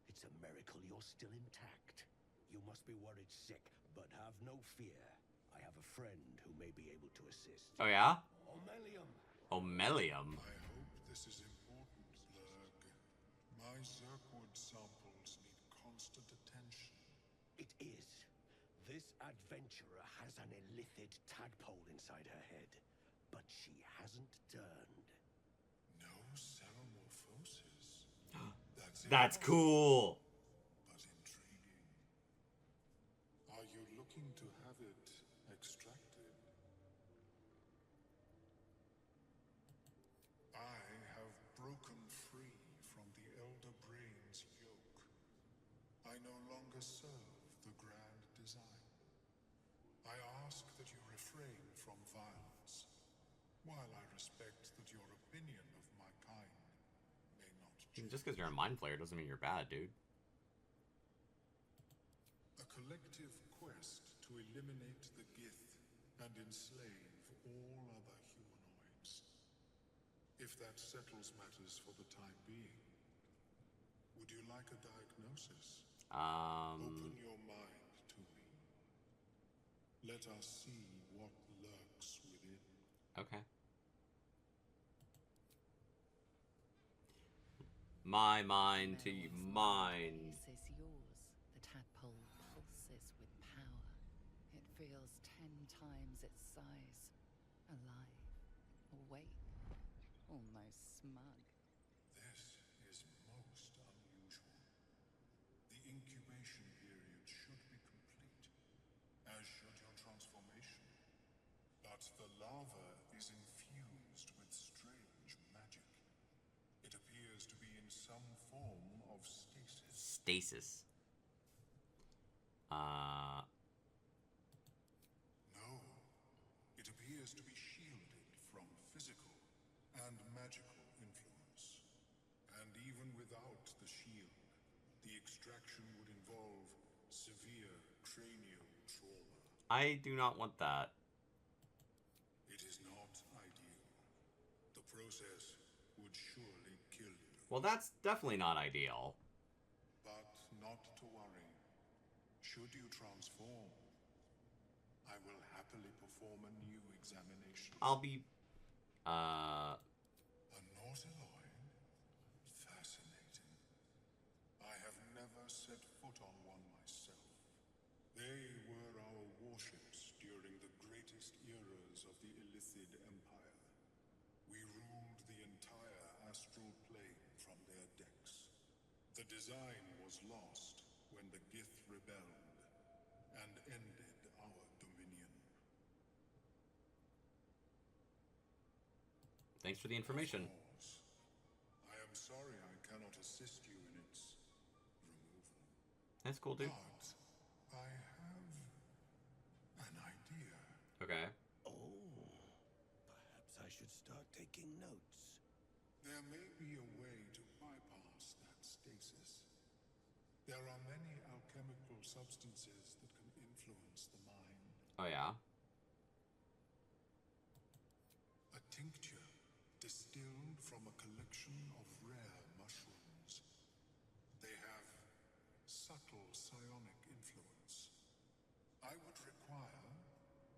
It's a miracle you're still intact. You must be worried sick, but have no fear. I have a friend who may be able to assist. Oh, yeah? Omelium. Omelium? I hope this is important, Lurg. My Zerkwood samples need constant attention. It is. This adventurer has an illithid tadpole inside her head, but she hasn't turned. No ceremorphosis. That's cool! But intriguing. Are you looking to have it extracted? I have broken free from the Elder Brain's yoke. I no longer serve the grand design. I ask that you refrain from violence, while I respect that your opinion of my kind may not change. Just because you're a mind flayer doesn't mean you're bad, dude. A collective quest to eliminate the Gith and enslave all other humanoids. If that settles matters for the time being, would you like a diagnosis? Open your mind to me. Let us see what lurks within. Okay. My mind to mine. This is yours. The tadpole pulses with power. It feels 10 times its size. Alive. Awake. Almost smug. This is most unusual. The incubation period should be complete, as should your transformation. But the larva is infused with strange magic. It appears to be in some form of stasis. Stasis. No. It appears to be shielded from physical and magical influence. And even without the shield, the extraction would involve severe cranial trauma. I do not want that. It is not ideal. The process would surely kill you. Well, that's definitely not ideal. But not to worry. Should you transform, I will happily perform a new examination. I'll be, A Nautiloid? Fascinating. I have never set foot on one myself. They were our warships during the greatest eras of the Illithid Empire. We ruled the entire astral plane from their decks. The design was lost when the Gith rebelled and ended our dominion. Thanks for the information. Of course. I am sorry I cannot assist you in its removal. That's cool, dude. But I have should start taking notes. There may be a way to bypass that stasis. There are many alchemical substances that can influence the mind. Oh, yeah? A tincture distilled from a collection of rare mushrooms. They have subtle psionic influence. I would require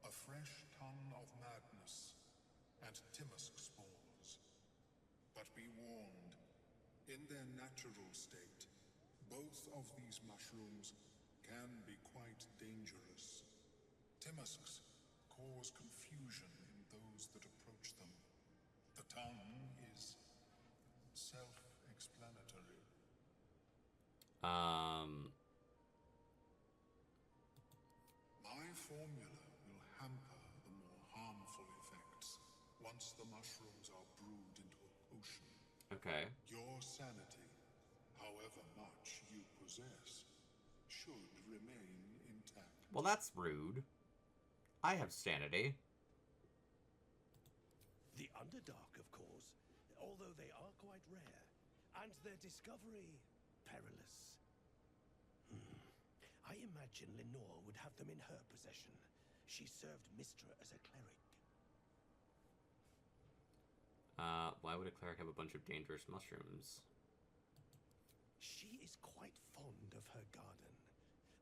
a fresh ton of madness and Timosk spores. But be warned, in their natural state, both of these mushrooms can be quite dangerous. Timusks cause confusion in those that approach them. The tongue is self-explanatory. My formula will hamper the more harmful effects once the mushrooms are brewed into a potion. Okay. Your sanity, however much you possess, should remain intact. Well, that's rude. I have sanity. The Underdark, of course, although they are quite rare, and their discovery perilous. I imagine Lenore would have them in her possession. She served Mistra as a cleric. Why would a cleric have a bunch of dangerous mushrooms? She is quite fond of her garden.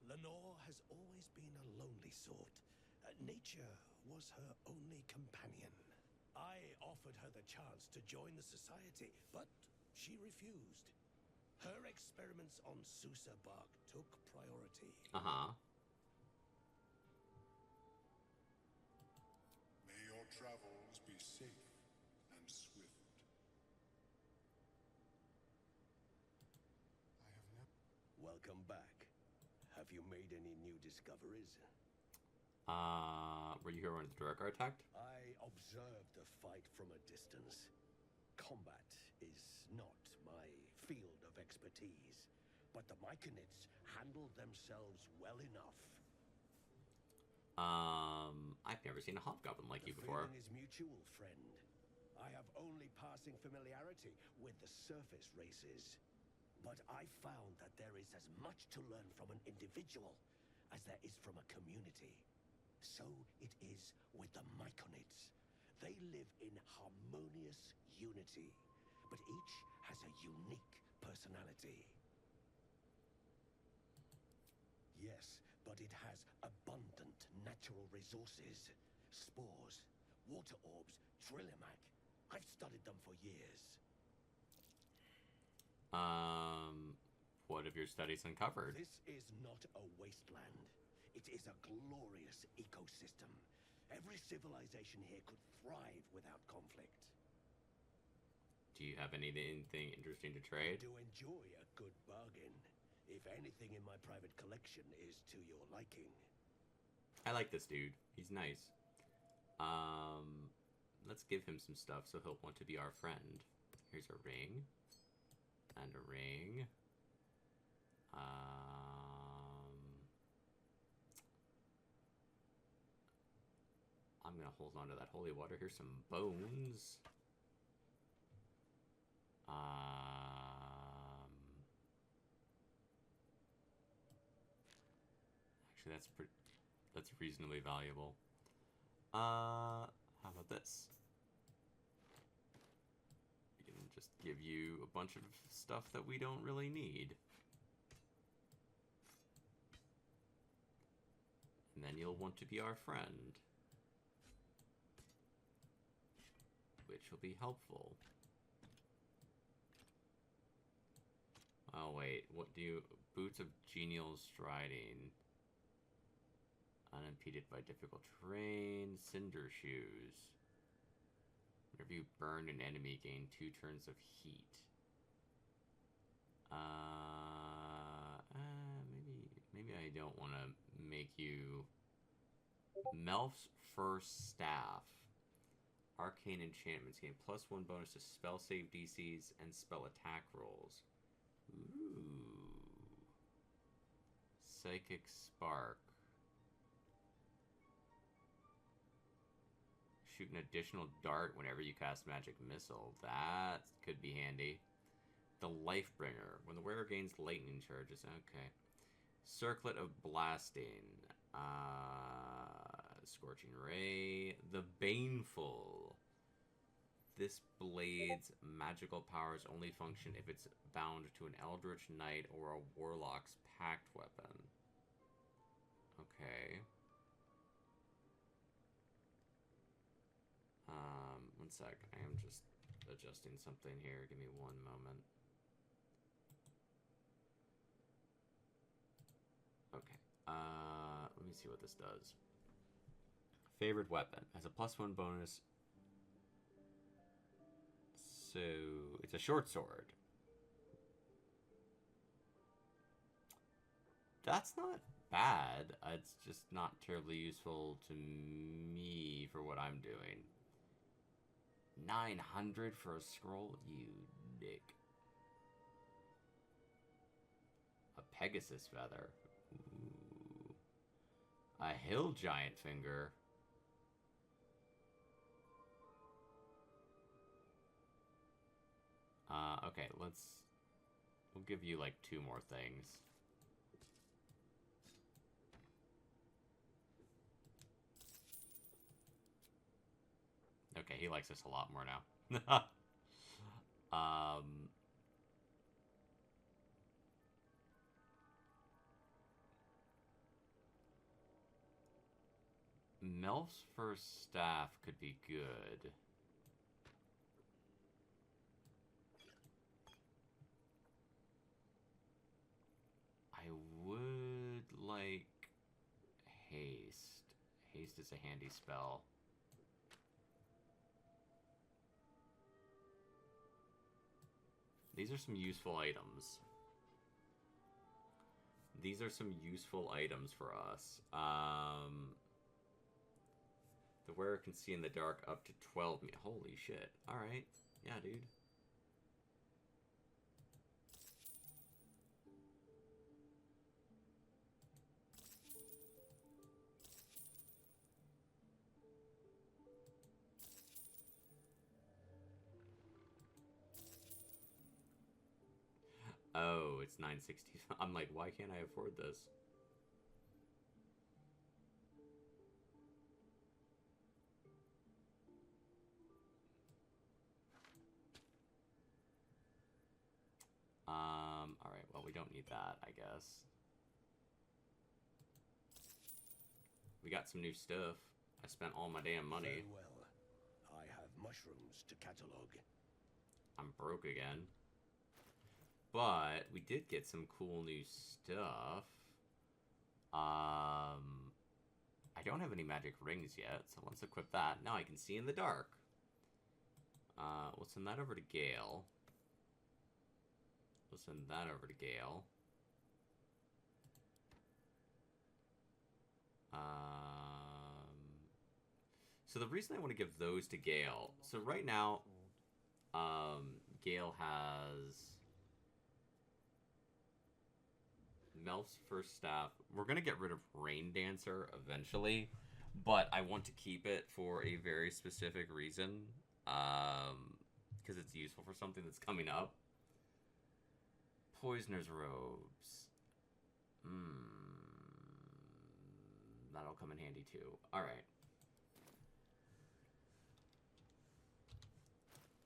Lenore has always been a lonely sort. Nature was her only companion. I offered her the chance to join the society, but she refused. Her experiments on Susa bark took priority. Uh-huh. May your travels be safe and swift. I have never... Welcome back. Have you made any new discoveries? Were you here when the Duergar attacked? I observed the fight from a distance. Combat is not my field of expertise, but the Myconids handled themselves well enough. I've never seen a hobgoblin like you before. The feeling is mutual, friend. I have only passing familiarity with the surface races, but I found that there is as much to learn from an individual as there is from a community. So it is with the Myconids. They live in harmonious unity, but each has a unique personality. Yes, but it has abundant natural resources. Spores, water orbs, Trillimac. I've studied them for years. What have your studies uncovered? This is not a wasteland. It is a glorious ecosystem. Every civilization here could thrive without conflict. Do you have anything interesting to trade? I do enjoy a good bargain. If anything in my private collection is to your liking. I like this dude. He's nice. Let's give him some stuff so he'll want to be our friend. Here's a ring. And a ring. I'm gonna hold on to that holy water. Here's some bones. Actually, that's reasonably valuable. How about this? We can just give you a bunch of stuff that we don't really need. And then you'll want to be our friend. Which will be helpful. Oh wait, what do you... Boots of genial striding. Unimpeded by difficult terrain. Cinder shoes. Whenever you burn an enemy, gain 2 turns of heat. Maybe I don't want to make you... Melf's First Staff. Arcane enchantments gain +1 bonus to spell save DCs and spell attack rolls. Ooh. Psychic Spark. shoot an additional dart whenever you cast magic missile. That could be handy. The Lifebringer. When the wearer gains lightning charges. Okay. Circlet of Blasting. Scorching Ray. The Baneful. This blade's magical powers only function if it's bound to an Eldritch Knight or a Warlock's pact weapon. Okay. One sec. I am just adjusting something here. Give me one moment. Okay. Let me see what this does. Favorite weapon. Has a +1 bonus. So, it's a short sword. That's not bad. It's just not terribly useful to me for what I'm doing. 900 for a scroll? You dick. A Pegasus feather. Ooh. A hill giant finger. Okay, we'll give you like 2 more things. Okay, he likes us a lot more now. Melf's first staff could be good. I would like haste. Haste is a handy spell. These are some useful items. These are some useful items for us. The wearer can see in the dark up to 12 meters. Holy shit. Alright. Yeah, dude. Oh, it's 960. I'm like, why can't I afford this? Alright, well, we don't need that, I guess. We got some new stuff. I spent all my damn money. Very well. I have mushrooms to catalog. I'm broke again. But we did get some cool new stuff. I don't have any magic rings yet, so let's equip that. Now I can see in the dark. We'll send that over to Gale. We'll send that over to Gale. So the reason I want to give those to Gale, so right now, Gale has Melf's first staff. We're going to get rid of Rain Dancer eventually, but I want to keep it for a very specific reason, because it's useful for something that's coming up. Poisoner's Robes. That'll come in handy too. Alright.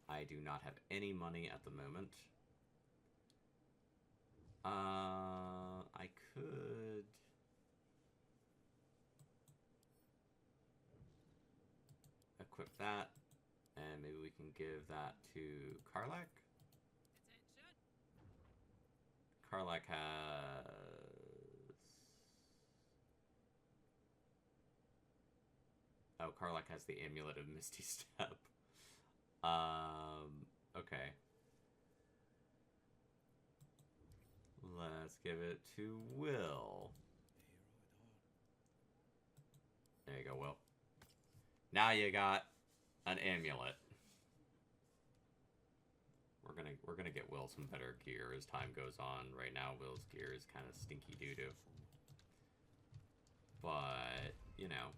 I do not have any money at the moment. I could... equip that, and maybe we can give that to Karlak? Karlak has... Oh, Karlak has the Amulet of Misty Step. Okay. Let's give it to Will. There you go, Will. Now you got an amulet. We're gonna get Will some better gear as time goes on. Right now, Will's gear is kind of stinky doo-doo. But, you know.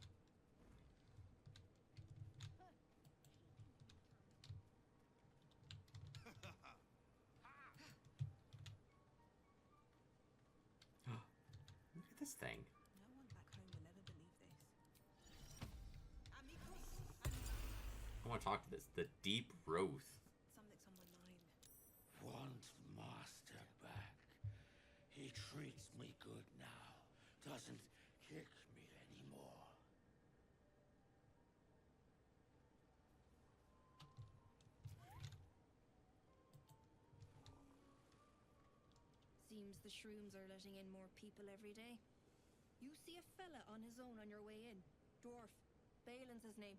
this thing? No one back home will ever believe this. I want to talk to this. The Deep Wraith. Something's on my mind. Want master back. He treats me good now. Doesn't kick me anymore. Seems the shrooms are letting in more people every day. You see a fella on his own on your way in. Dwarf. Balin's his name.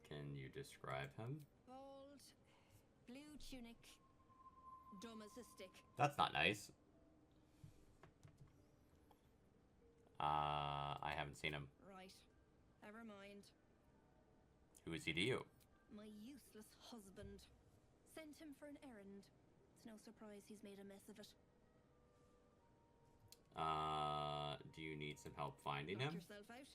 Can you describe him? Bald, blue tunic, dumb as a stick. That's not nice. I haven't seen him. Right. Never mind. Who is he to you? My useless husband. Sent him for an errand. It's no surprise he's made a mess of it. Do you need some help finding Knock him? yourself out.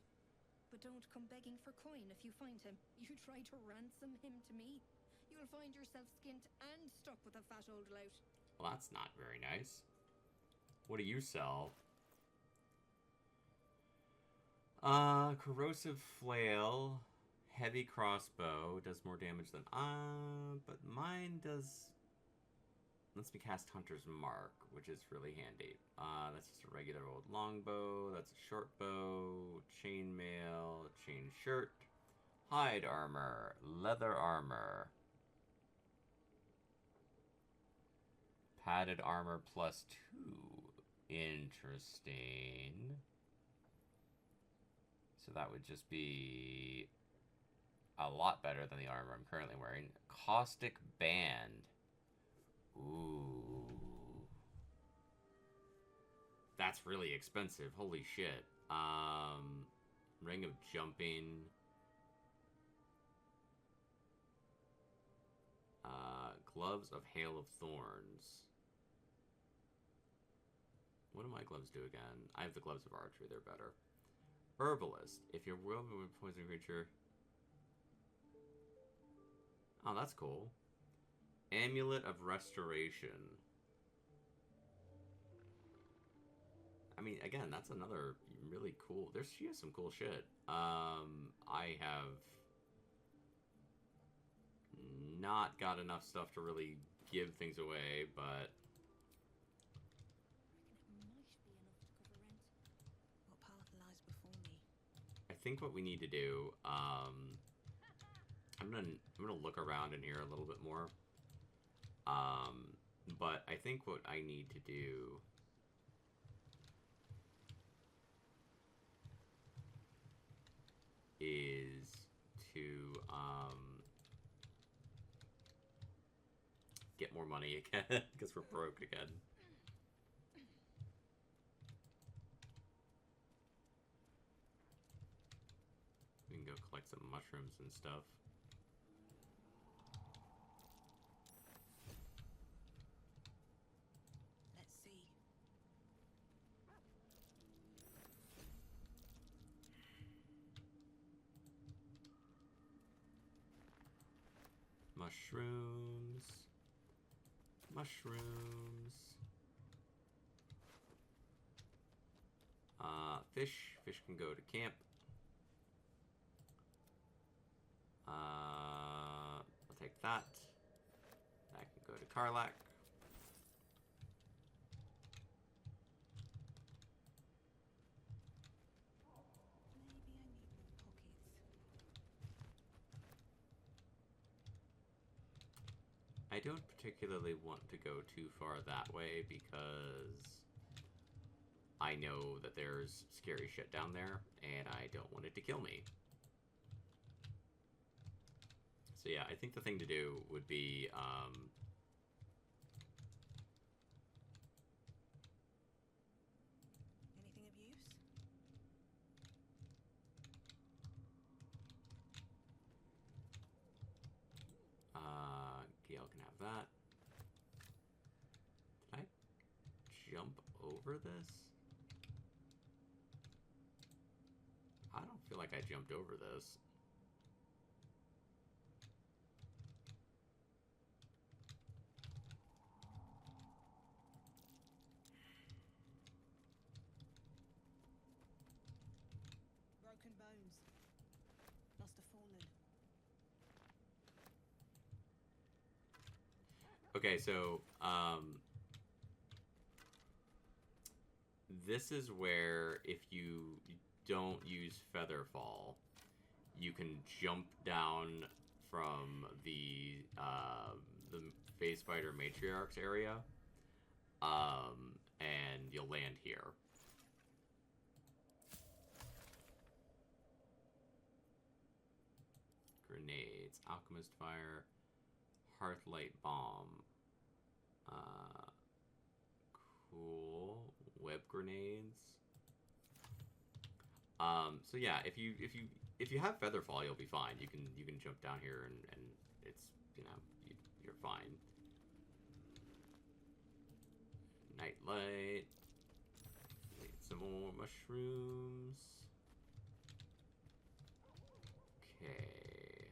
But don't come begging for coin if you find him. You try to ransom him to me, you'll find yourself skint and stuck with a fat old lout. Well, that's not very nice. What do you sell? Corrosive flail, heavy crossbow, does more damage than but mine does. Lets me cast Hunter's Mark, which is really handy. That's just a regular old longbow. That's a short bow, chainmail, chain shirt, hide armor, leather armor, padded armor +2. Interesting. So that would just be a lot better than the armor I'm currently wearing. Caustic band. Ooh. That's really expensive. Holy shit. Ring of jumping. Gloves of hail of thorns. What do my gloves do again? I have the gloves of archery. They're better. Herbalist. If you're woven with a poison creature. Oh, that's cool. Amulet of Restoration. I mean, again, that's another really cool. She has some cool shit. I have not got enough stuff to really give things away, but What path lies before me? I think what we need to do, I'm gonna look around in here a little bit more. But I think what I need to do is to get more money again, because we're broke again. We can go collect some mushrooms and stuff. Let's see. Mushrooms. Mushrooms. Fish. Fish can go to camp. I'll take that. That can go to Karlak. I don't particularly want to go too far that way because I know that there's scary shit down there and I don't want it to kill me. So yeah, I think the thing to do would be Anything of use? Gail can have that. Did I jump over this? I don't feel like I jumped over this. Broken bones. Must have fallen. Okay, so this is where if you don't use Featherfall, you can jump down from the Phase Fighter Matriarchs area, and you'll land here. Grenades, Alchemist Fire, Hearthlight Bomb. Cool. Web grenades. So yeah, if you have Featherfall, you'll be fine. You can jump down here and it's, you know, you're fine. Nightlight. Need some more mushrooms. Okay.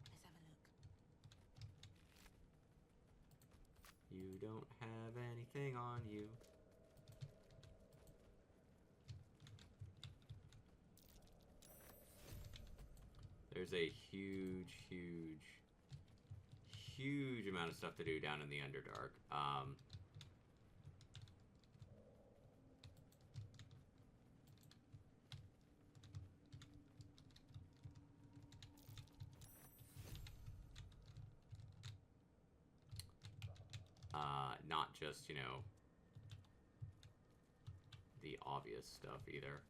Let's have a look. You don't have anything on you. There's a huge amount of stuff to do down in the Underdark. Not just, you know, the obvious stuff either.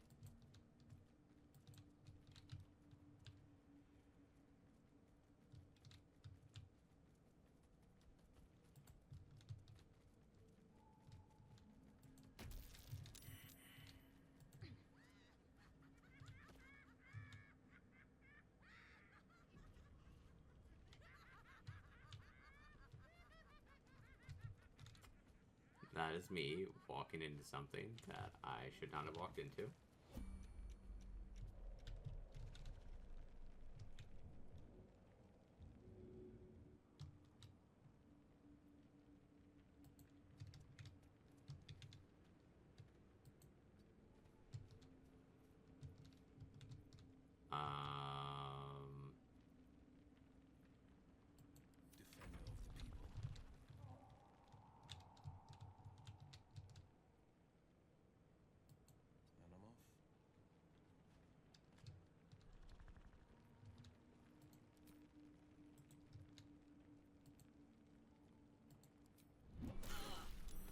That is me walking into something that I should not have walked into.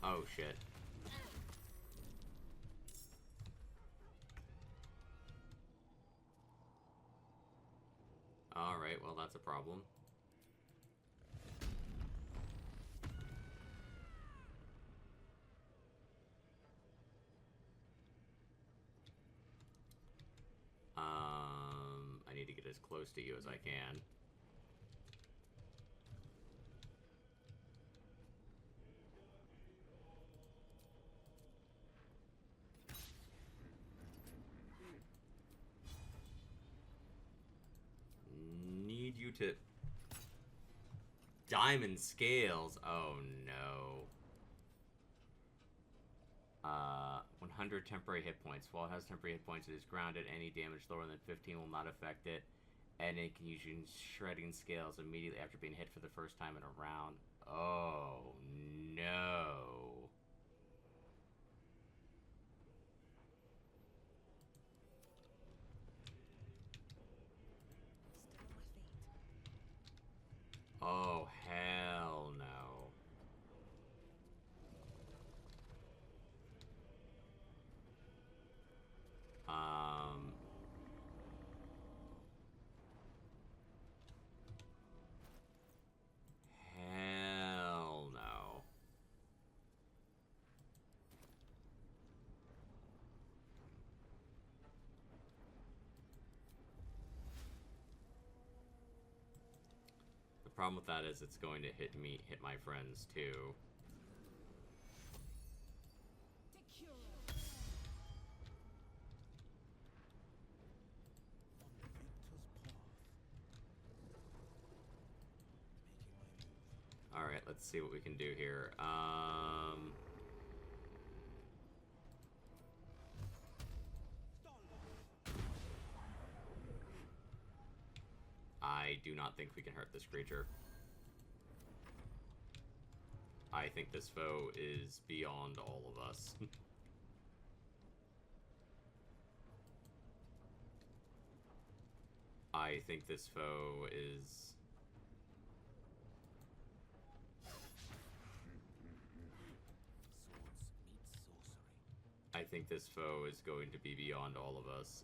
Oh shit. Alright, well that's a problem. I need to get as close to you as I can. Need you to... Diamond scales. Oh no. 100 temporary hit points. While it has temporary hit points, it is grounded. Any damage lower than 15 will not affect it. And it can use shredding scales immediately after being hit for the first time in a round. Oh no. Oh, hell no. Hell no. The problem with that is it's going to hit my friends too. Alright, let's see what we can do here. do not think we can hurt this creature. I think this foe is beyond all of us. I think this foe is... I think this foe is going to be beyond all of us.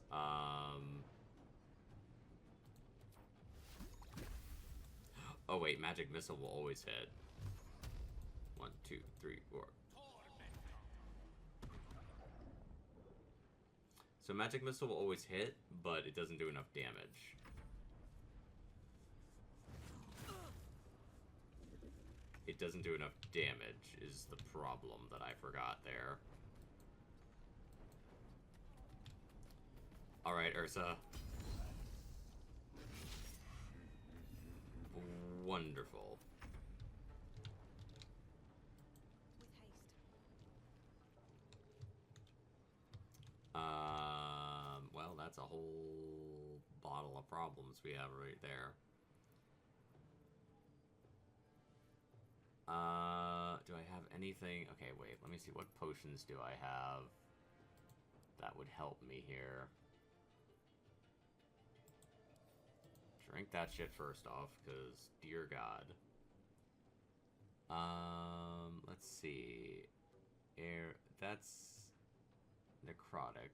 Oh wait, magic missile will always hit. 1, 2, 3, 4. So magic missile will always hit, but it doesn't do enough damage. It doesn't do enough damage is the problem that I forgot there. Alright, Ursa. Wonderful. Well, that's a whole bottle of problems we have right there. Do I have anything? Okay, wait, let me see. What potions do I have that would help me here? Drink that shit first off, because dear God. Let's see. That's necrotic.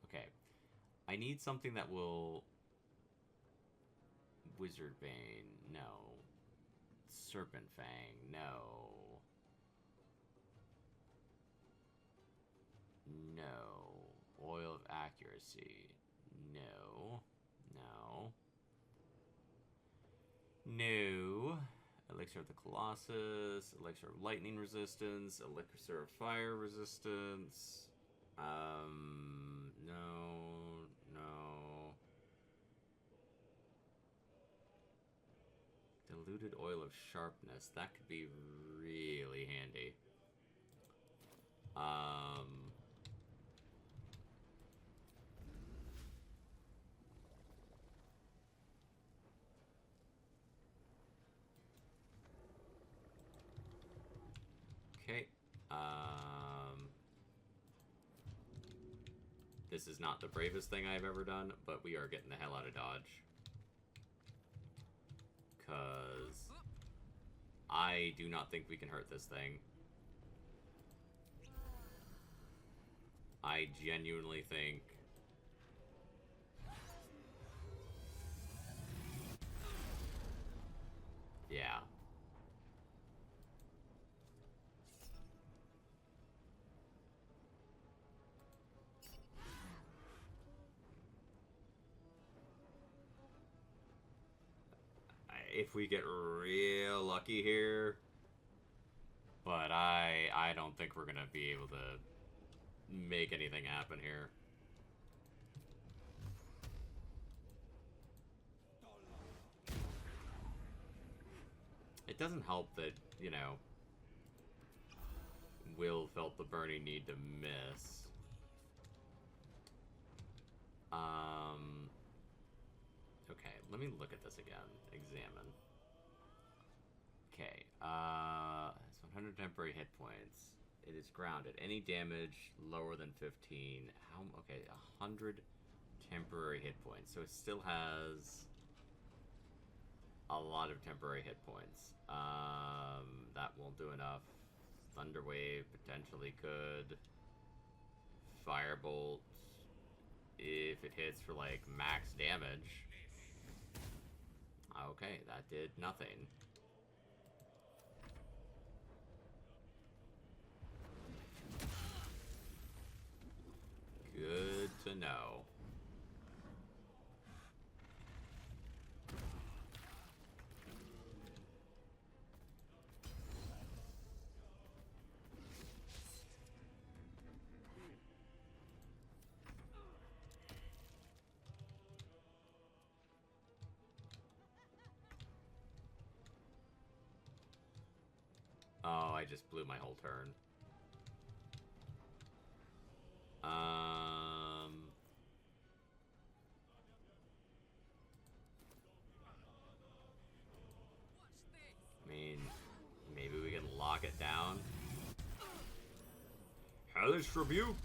Okay. I need something that will... Wizard Bane, no. Serpent Fang, no. No. Oil of Accuracy, no. No. No. Elixir of the Colossus, Elixir of Lightning Resistance, Elixir of Fire Resistance. No. No. Diluted Oil of Sharpness. That could be really handy. Okay. This is not the bravest thing I've ever done, but we are getting the hell out of Dodge. Because I do not think we can hurt this thing. I genuinely think... Yeah. If we get real lucky here, but I don't think we're gonna be able to make anything happen here. It doesn't help that, you know, Will felt the burning need to miss. Okay, let me look at this again. Examine. Okay, it's 100 temporary hit points. It is grounded. Any damage lower than 15. Okay, 100 temporary hit points. So it still has a lot of temporary hit points. That won't do enough. Thunder Wave potentially could. Firebolt, if it hits for like max damage. Okay, that did nothing. Good to know. Oh, I just blew my whole turn. lock it down. Hellish Rebuke!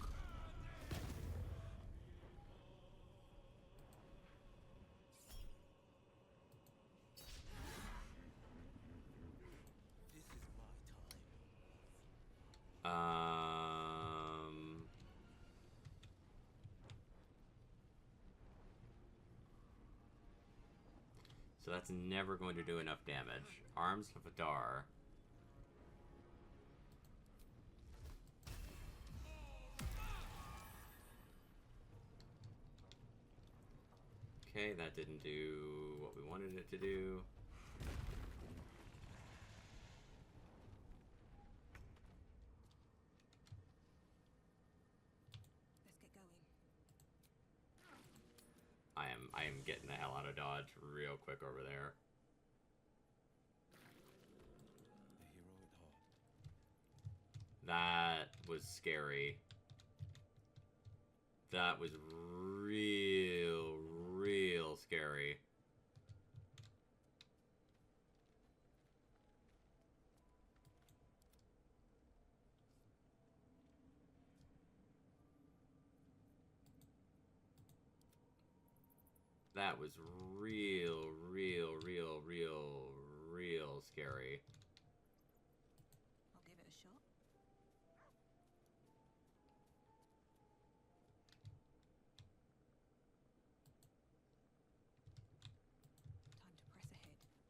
So that's never going to do enough damage. Arms of Adar. Okay, that didn't do what we wanted it to do. Let's get going. I am getting the hell out of dodge real quick over there. That was scary. That was real scary. That was real scary. I'll give it a shot. Time to press ahead.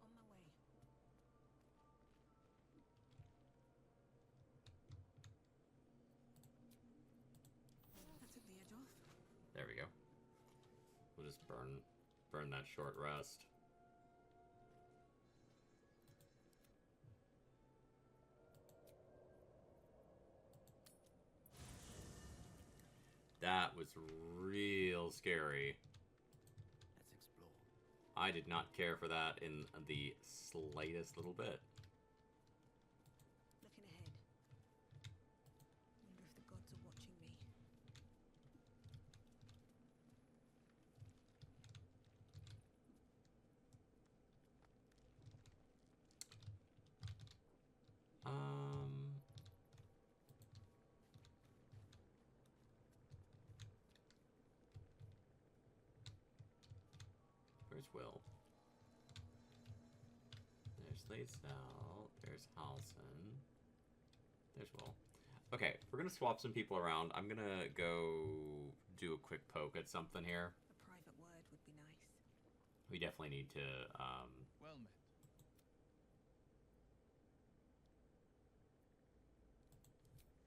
On my way. That took the edge off. There we go. We'll just burn that short rest. That was real scary. Let's explore. I did not care for that in the slightest little bit. Looking ahead. Wonder if the gods are watching me. Where's Will? There's Lacel. There's Halson. There's Will. Okay, we're gonna swap some people around. I'm gonna go do a quick poke at something here. A private word would be nice. We definitely need to, Well met.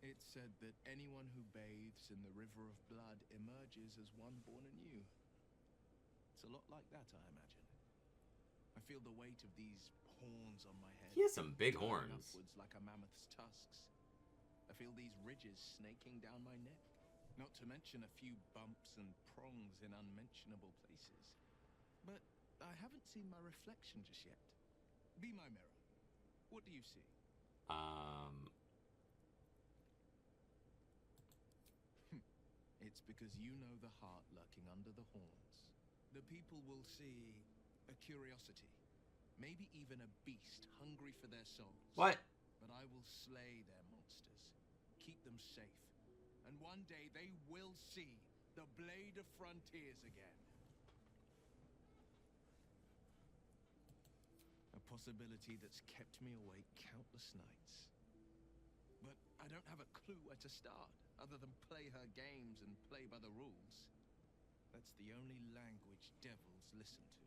It's said that anyone who bathes in the river of blood emerges as one born anew. It's a lot like that, I imagine. I feel the weight of these horns on my head. He has some big curling horns. Upwards like a mammoth's tusks. I feel these ridges snaking down my neck. Not to mention a few bumps and prongs in unmentionable places. But I haven't seen my reflection just yet. Be my mirror. What do you see? It's because you know the heart lurking under the horns. The people will see a curiosity, maybe even a beast hungry for their souls. What? But I will slay their monsters, keep them safe, and one day they will see the Blade of Frontiers again. A possibility that's kept me awake countless nights. But I don't have a clue where to start, other than play her games and play by the rules. That's the only language devils listen to.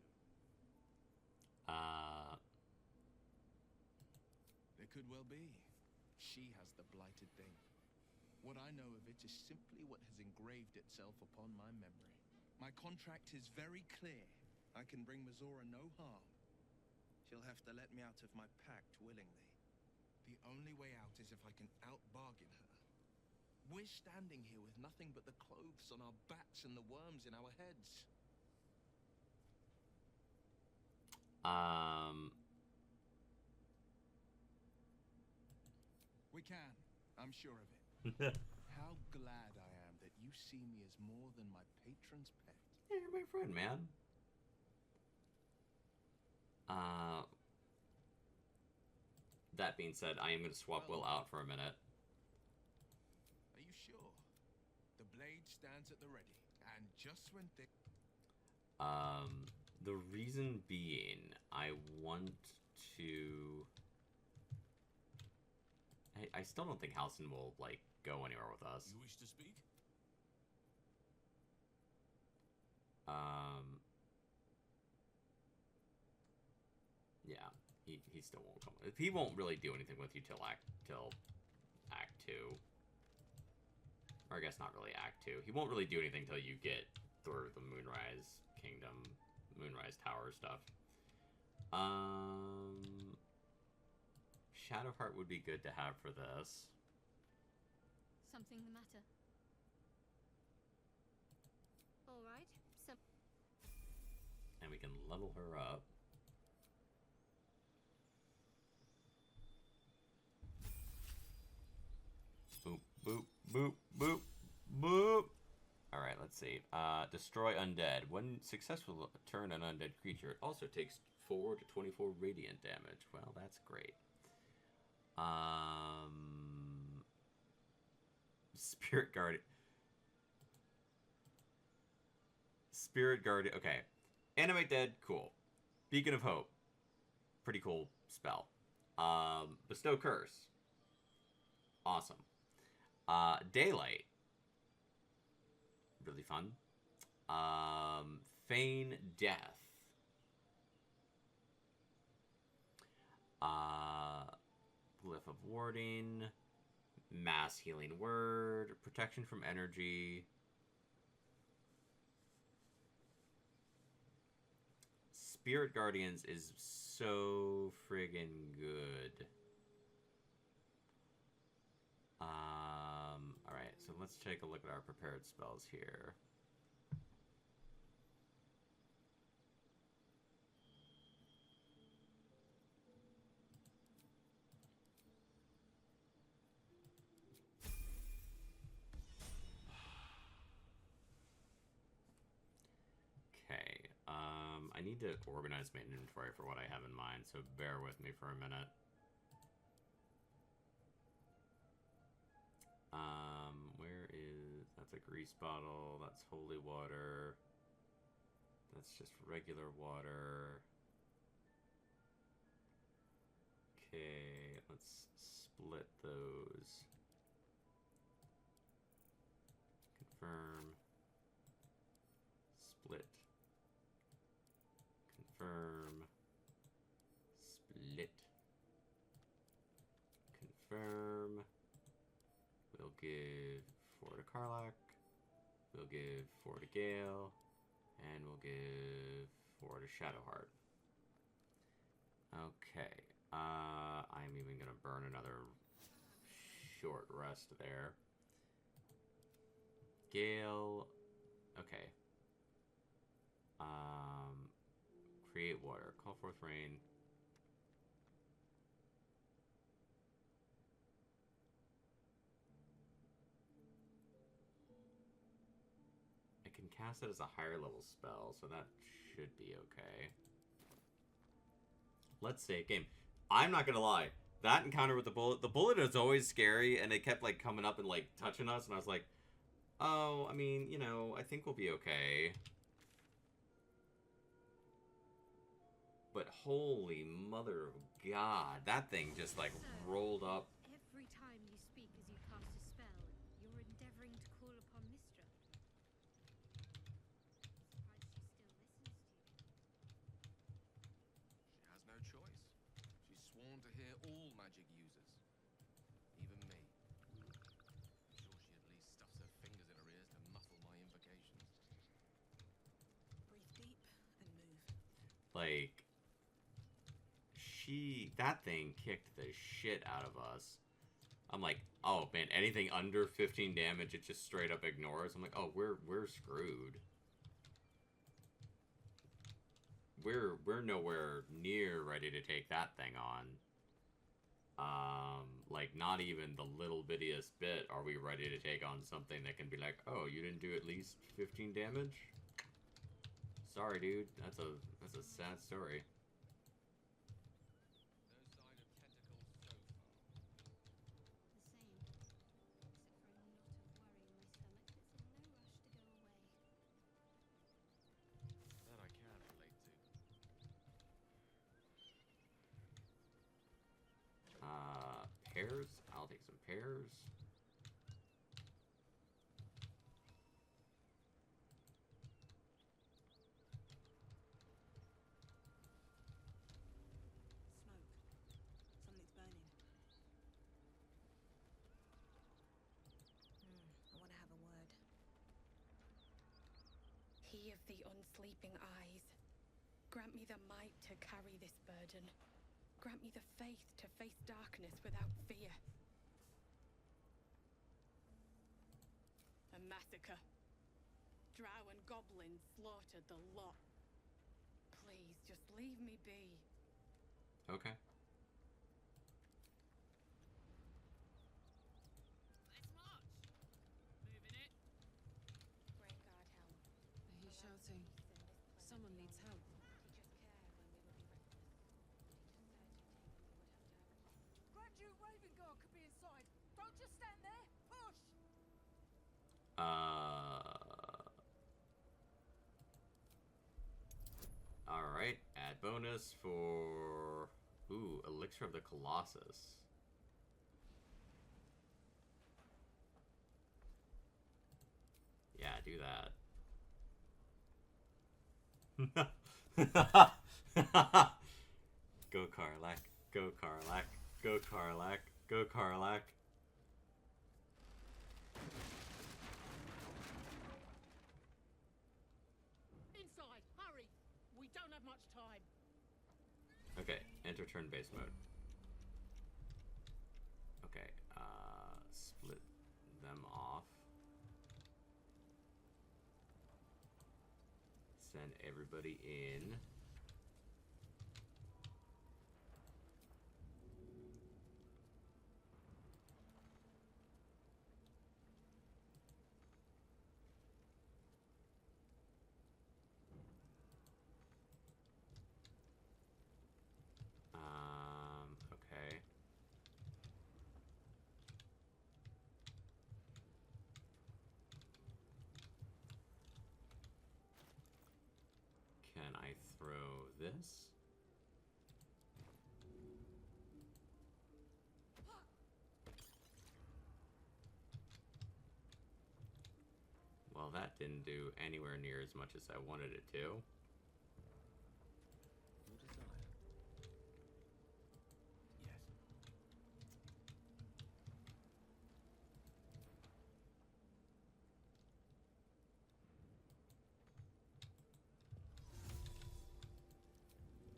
There could well be. She has the blighted thing. What I know of it is simply what has engraved itself upon my memory. My contract is very clear. I can bring Mizora no harm. She'll have to let me out of my pact willingly. The only way out is if I can out-bargain her. We're standing here with nothing but the clothes on our backs and the worms in our heads. We can. I'm sure of it. How glad I am that you see me as more than my patron's pet. Yeah, you're my friend, man. That being said, I am going to swap Will out for a minute. Are you sure? The blade stands at the ready, and just when The reason being, I want to... I still don't think Halcyon will, like, go anywhere with us. You wish to speak? Yeah, he still won't come. He won't really do anything with you till Act 2. Or I guess not really Act 2. He won't really do anything till you get through the Moonrise Kingdom, Moonrise Tower stuff. Shadowheart would be good to have for this. Something the matter? All right. And we can level her up. Boop, boop, boop, boop, boop. Alright, let's see. Destroy undead. When successful, turn an undead creature. It also takes 4 to 24 radiant damage. Well, that's great. Spirit Guardian. Spirit Guardian. Okay. Animate Dead. Cool. Beacon of Hope. Pretty cool spell. Bestow Curse. Awesome. Daylight. Really fun. Feign Death. Glyph of Warding. Mass Healing Word. Protection from Energy. Spirit Guardians is so friggin' good. Alright, so let's take a look at our prepared spells here. Okay, I need to organize my inventory for what I have in mind, so bear with me for a minute. Where is... That's a grease bottle, that's holy water. That's just regular water. Okay, let's split those. Confirm. Split. Confirm. Split. Confirm. We'll give 4 to Karlach. We'll give 4 to Gale. And we'll give 4 to Shadowheart. Okay. I'm even gonna burn another short rest there. Gale. Okay. Create water. Call forth rain. I can cast it as a higher level spell, so that should be okay. Let's save game. I'm not gonna lie. That encounter with the bullet is always scary, and it kept like coming up and like touching us, and I was like, oh, I mean, you know, I think we'll be okay. But holy mother of God, that thing just like rolled up. Every time you speak as you cast a spell, you're endeavoring to call upon Mistra. Surprised she still listens to you. She has no choice. She's sworn to hear all magic users. Even me. I'm sure she at least stuffs her fingers in her ears to muffle my invocations. Breathe deep and move. Like, that thing kicked the shit out of us. I'm like, oh man, anything under 15 damage, it just straight up ignores. I'm like, oh, we're screwed. We're nowhere near ready to take that thing on. Like, not even the little bittiest bit are we ready to take on something that can be like, oh, you didn't do at least 15 damage? Sorry, dude. That's a sad story. Pears? I'll take some pears. Something's burning. I want to have a word. He of the unsleeping eyes, grant me the might to carry this burden. Grant me the faith to face darkness without fear. A massacre. Drow and goblins slaughtered the lot. Please, just leave me be. Okay. Let's march. Moving it. Great guard helm. I hear shouting. Someone needs help. Grand Duke Ravengard could be inside. Don't just stand there. Push! Alright, add bonus for... Ooh, Elixir of the Colossus. Yeah, do that. Go Karlak, go Karlak, go Karlak, go Karlak. Inside, hurry! We don't have much time. Okay, enter turn-based mode. Okay, split them off. Send everybody in. Okay. Can I throw this? Well, that didn't do anywhere near as much as I wanted it to. Your desire. Yes.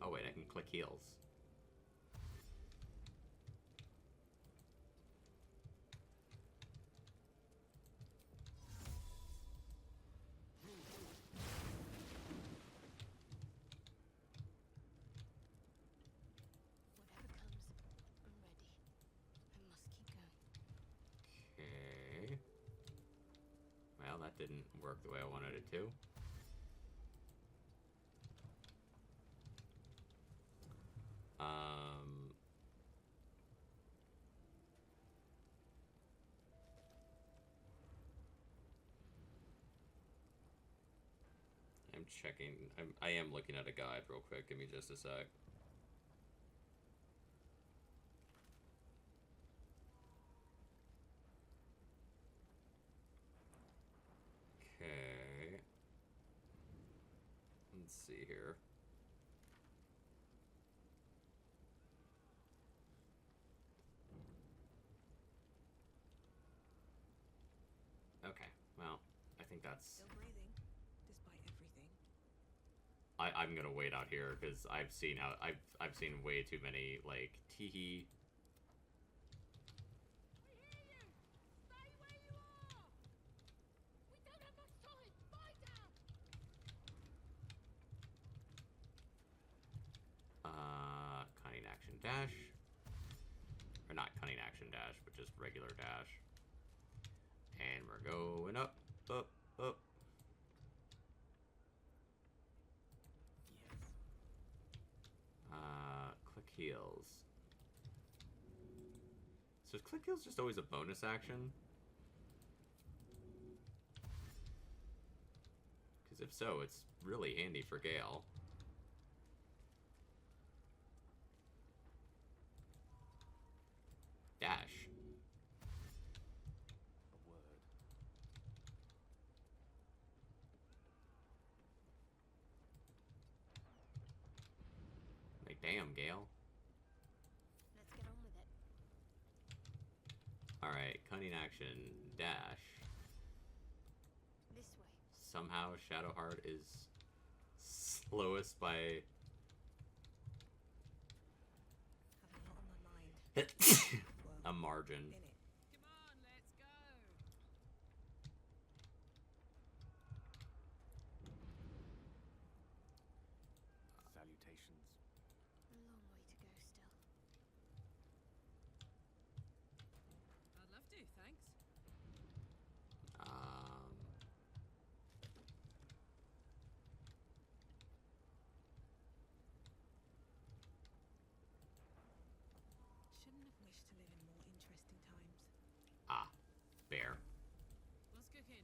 Oh wait, I can click heals. Whatever comes, I'm ready. I must keep going. Okay. Well, that didn't work the way I wanted it to. I'm checking. I am looking at a guide real quick. Give me just a sec. Okay. Let's see here. Okay, well, I think that's... Still breathing, despite everything. I'm gonna wait out here because I've seen way too many like teehee. Cunning action dash. Or not cunning action dash, but just regular dash. And we're going up, up, up. Click heals. So is click heals just always a bonus action? Because if so, it's really handy for Gale. Dash. A word. Like, damn, Gale. Let's get on with it. Alright, cunning action, dash. This way. Somehow Shadowheart is slowest by... Have a lot on my mind. a margin. Come on, let's go. Salutations. A long way to go still. I'd love to, thanks. Shouldn't have wished to live in more interesting times. Bear. What's cooking?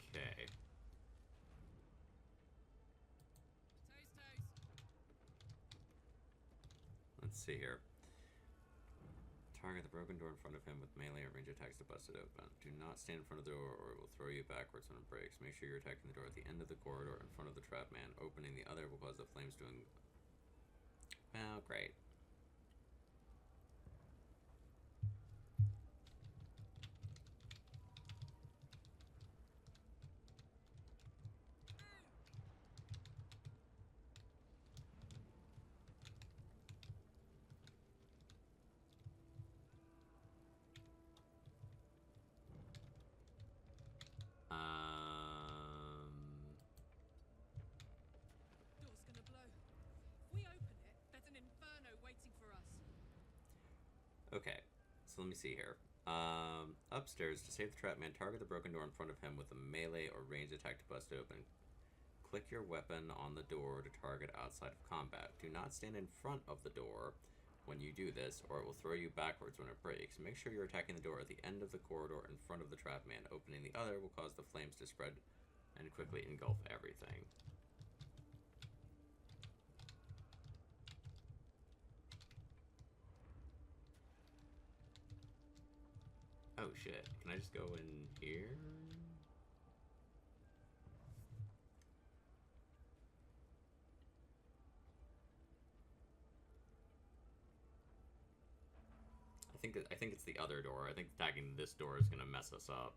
Okay. Toast, toast. Let's see here. Target the broken door in front of him with melee or range attacks to bust it open. Do not stand in front of the door or it will throw you backwards when it breaks. Make sure you're attacking the door at the end of the corridor in front of the trap man. Opening the other will cause the flames to... Well, great. Door's gonna blow. If we open it, there's an inferno waiting for us. Okay, so let me see here. Upstairs, to save the trap man, target the broken door in front of him with a melee or ranged attack to bust it open. Click your weapon on the door to target outside of combat. Do not stand in front of the door when you do this, or it will throw you backwards when it breaks. Make sure you're attacking the door at the end of the corridor in front of the trap man. Opening the other will cause the flames to spread and quickly engulf everything. Oh shit, can I just go in here? I think it's the other door. I think attacking this door is gonna mess us up.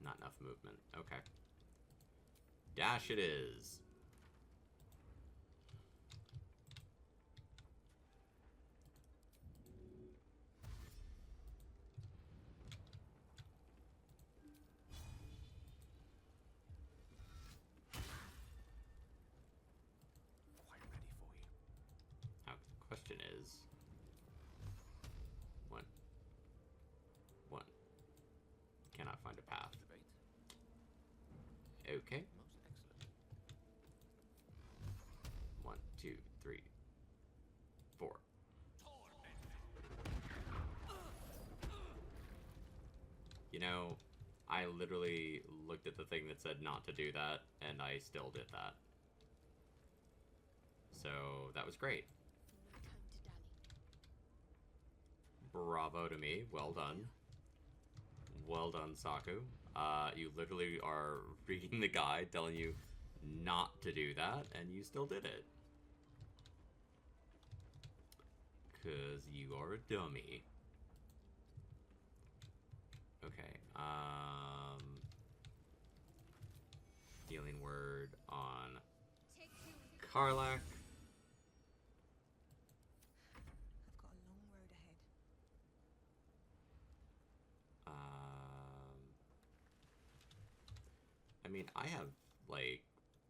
Not enough movement. Okay. Dash it is. Quite ready for you. Now, the question is... One. Cannot find a path. Debate. Okay. Most excellent. 1, 2, 3, 4. You know, I literally looked at the thing that said not to do that, and I still did that. So, that was great. No time to dally. Bravo to me. Well done. Well done, Saku. You literally are reading the guide telling you not to do that, and you still did it. 'Cause you are a dummy. Okay, healing word on Karlach. I've got a long road ahead. I mean, I have, like,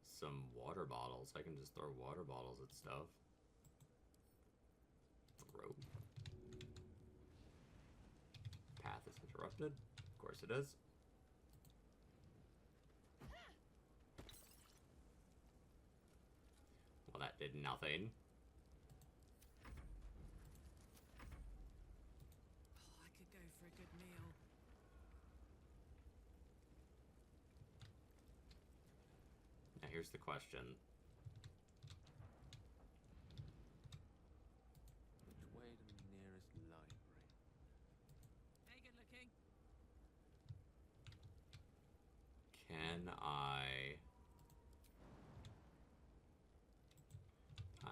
some water bottles. I can just throw water bottles at stuff. Throw. Path is interrupted. Of course it is. Well, that did nothing. Oh, I could go for a good meal. Now here's the question. Which way to the nearest library? Hey, good looking. Can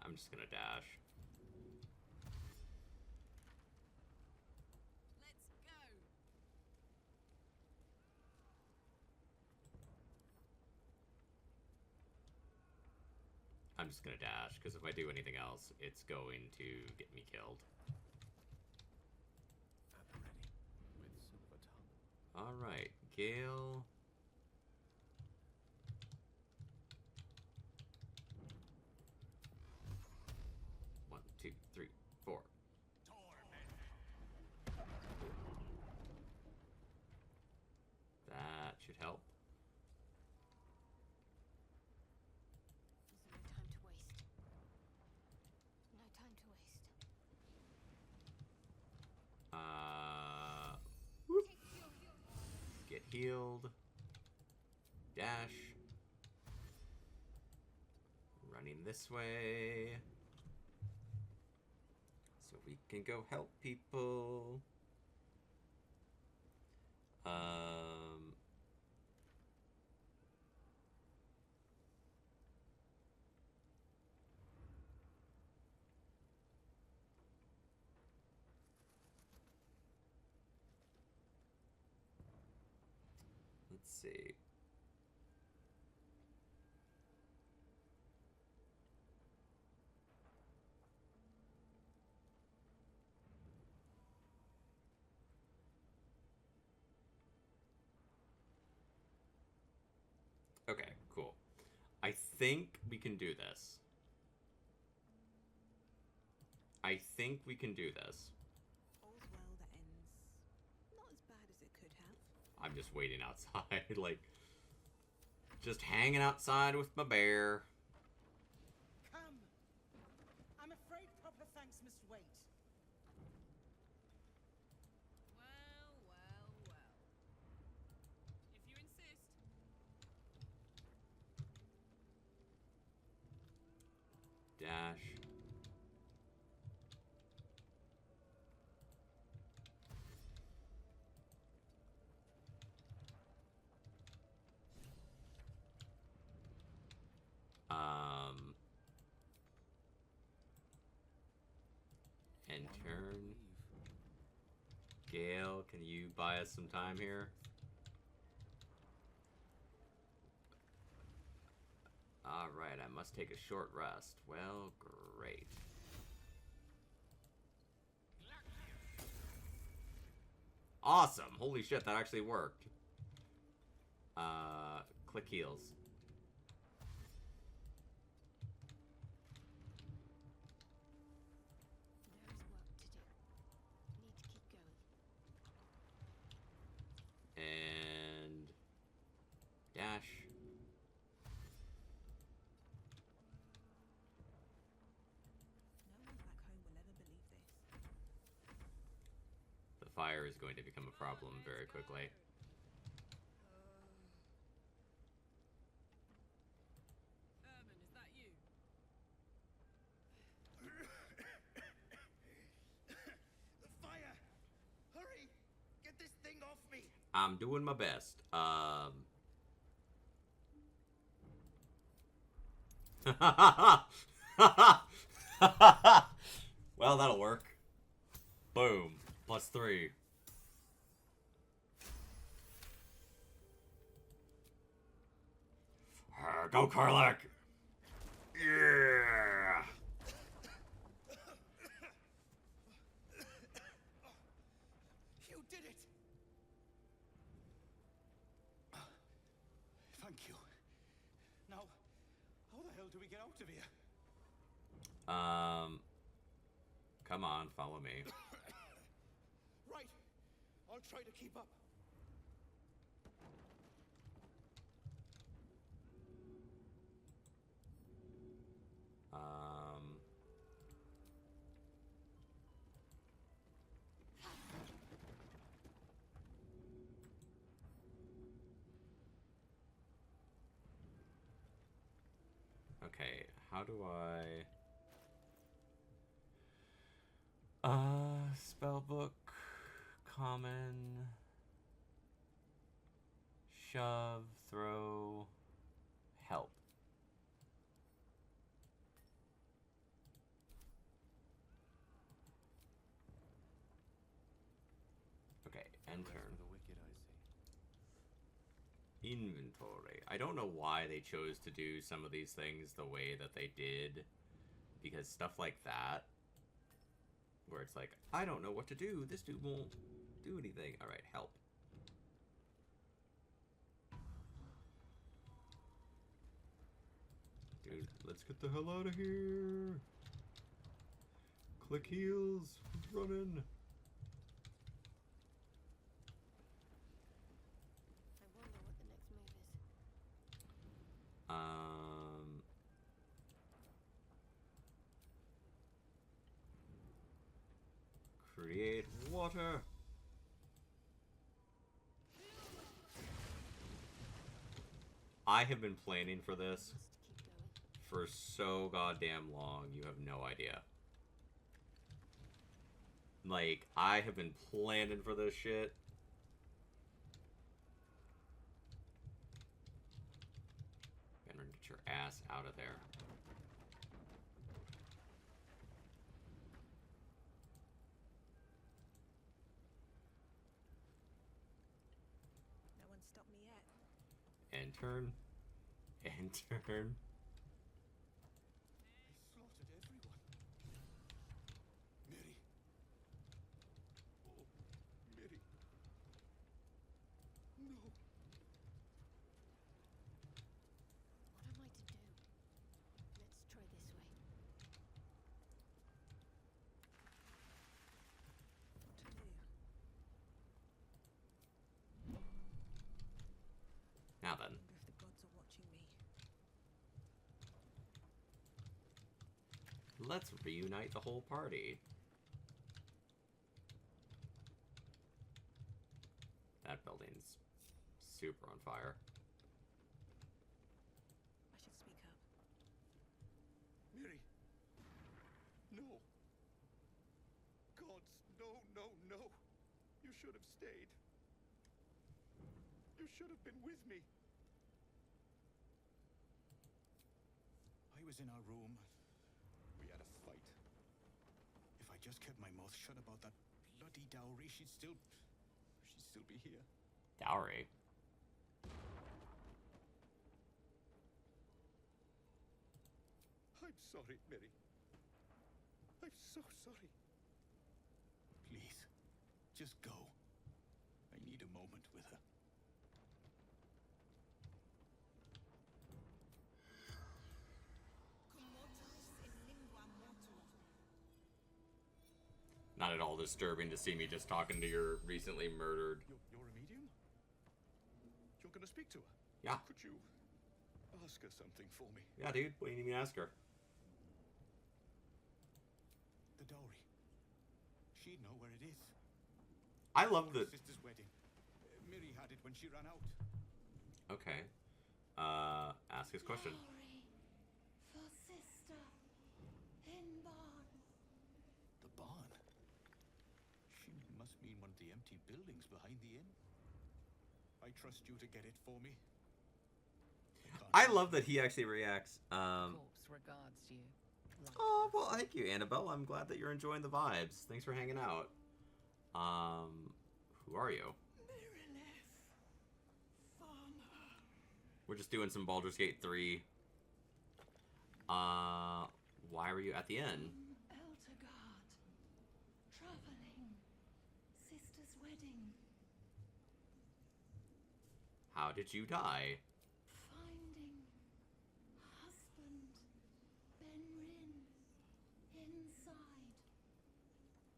I'm just gonna dash. Let's go. I'm just gonna dash, because if I do anything else, it's going to get me killed. At the ready, with silver tongue. Alright, Gale. One, two, three, four. That should help. There's no time to waste. No time to waste. Whoop. Get healed. Dash. Running this way. So we can go help people. Let's see. Okay, cool. I think we can do this. I think we can do this. All's well that ends not as bad as it could have. I'm just waiting outside, like, just hanging outside with my bear. Come. I'm afraid proper thanks must wait. Well, well, well. If you insist. Dash. And turn. Gale, can you buy us some time here? Alright, I must take a short rest. Well, great. Awesome! Holy shit, that actually worked. Click heals. There's work to do. Need to keep going. And dash. No one back home will ever believe this. The fire is going to become a problem very quickly. Herman, is that you? The fire! Hurry! Get this thing off me! I'm doing my best. Well, that'll work. Boom. +3. Go, Karlach! Yeah! You did it! Thank you. Now, how the hell do we get out of here? Come on, follow me. Right. I'll try to keep up. Okay, how do I... spellbook, common, shove, throw, help. Okay, enter. Inventory. I don't know why they chose to do some of these things the way that they did, because stuff like that, where it's like, I don't know what to do, this dude won't do anything. Alright, help. Dude, let's get the hell out of here. Click heels, running. Create water. I have been planning for this for so goddamn long, you have no idea. Like, I have been planning for this shit. Better get your ass out of there. No one stopped me yet. And turn. And turn. They slaughtered everyone. Mary. Oh, Mary. No. What am I to do? Let's try this way. What to do? Now then. I wonder if the gods are watching me. Let's reunite the whole party. That building's super on fire. I should speak up. Mary. No. Gods, no, no, no. You should have stayed. You should have been with me. I was in our room. We had a fight. If I just kept my mouth shut about that bloody dowry, she'd still be here. Dowry? I'm sorry, Mary. I'm so sorry. Please, just go. I need a moment with her. Not at all disturbing to see me just talking to your recently murdered. You're a medium? You're gonna speak to her? Yeah. Could you ask her something for me? Yeah, dude. What do you need me to ask her? The dowry. She'd know where it is. I love the... Sister's wedding. Miri had it when she ran out. Okay. Ask his question. For sister in barn. The barn? She must mean one of the empty buildings behind the inn. I trust you to get it for me. I love that he actually reacts. Corpse regards you. Oh, well, thank you, Annabelle. I'm glad that you're enjoying the vibes. Thanks for hanging out. Who are you? We're just doing some Baldur's Gate 3. Why were you at the inn? Eltergard. Traveling. Sister's wedding. How did you die? Finding husband Benrin inside.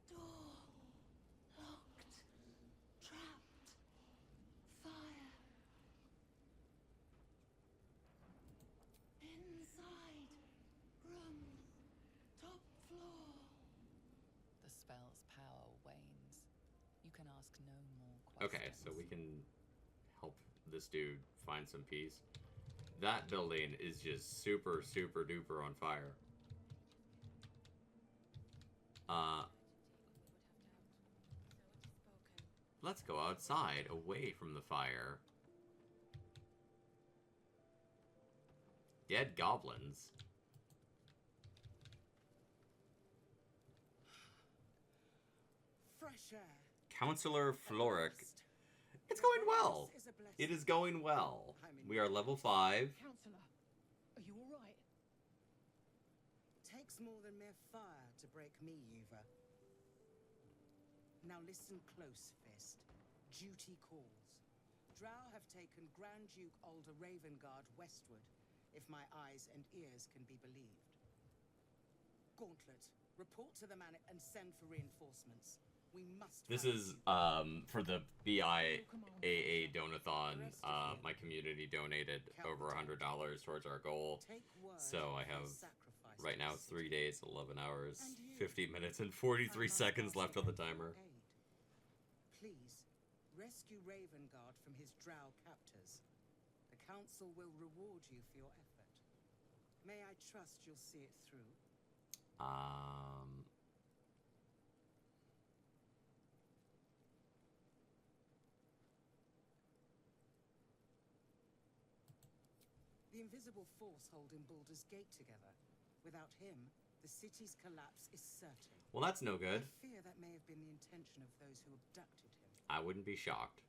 Door locked. Trapped. Fire. Inside. Room. Top floor. The spell's power wanes. You can ask no more questions. Okay, so we can help this dude find some peace. That building is just super, super duper on fire. Let's go outside, away from the fire. Dead goblins. Fresh air. Counselor Floric. It's going well. It is going well. We are level 5. Counselor, are you all right? Takes more than mere fire to break me, Uver. Now listen close, Fist. Duty calls. Drow have taken Grand Duke Alder Ravengard westward, if my eyes and ears can be believed. Gauntlet, report to the man and send for reinforcements. We must. This is for the BIAA Donathon. My community donated over $100 towards our goal. So I have, right now it's 3 days, 11 hours, 50 minutes, and 43 seconds left on the timer. Please, rescue Ravengard from his drow captors. The council will reward you for your effort. May I trust you'll see it through? The invisible force holding Baldur's Gate together. Without him, the city's collapse is certain. Well, that's no good. I fear that may have been the intention of those who abducted him. I wouldn't be shocked.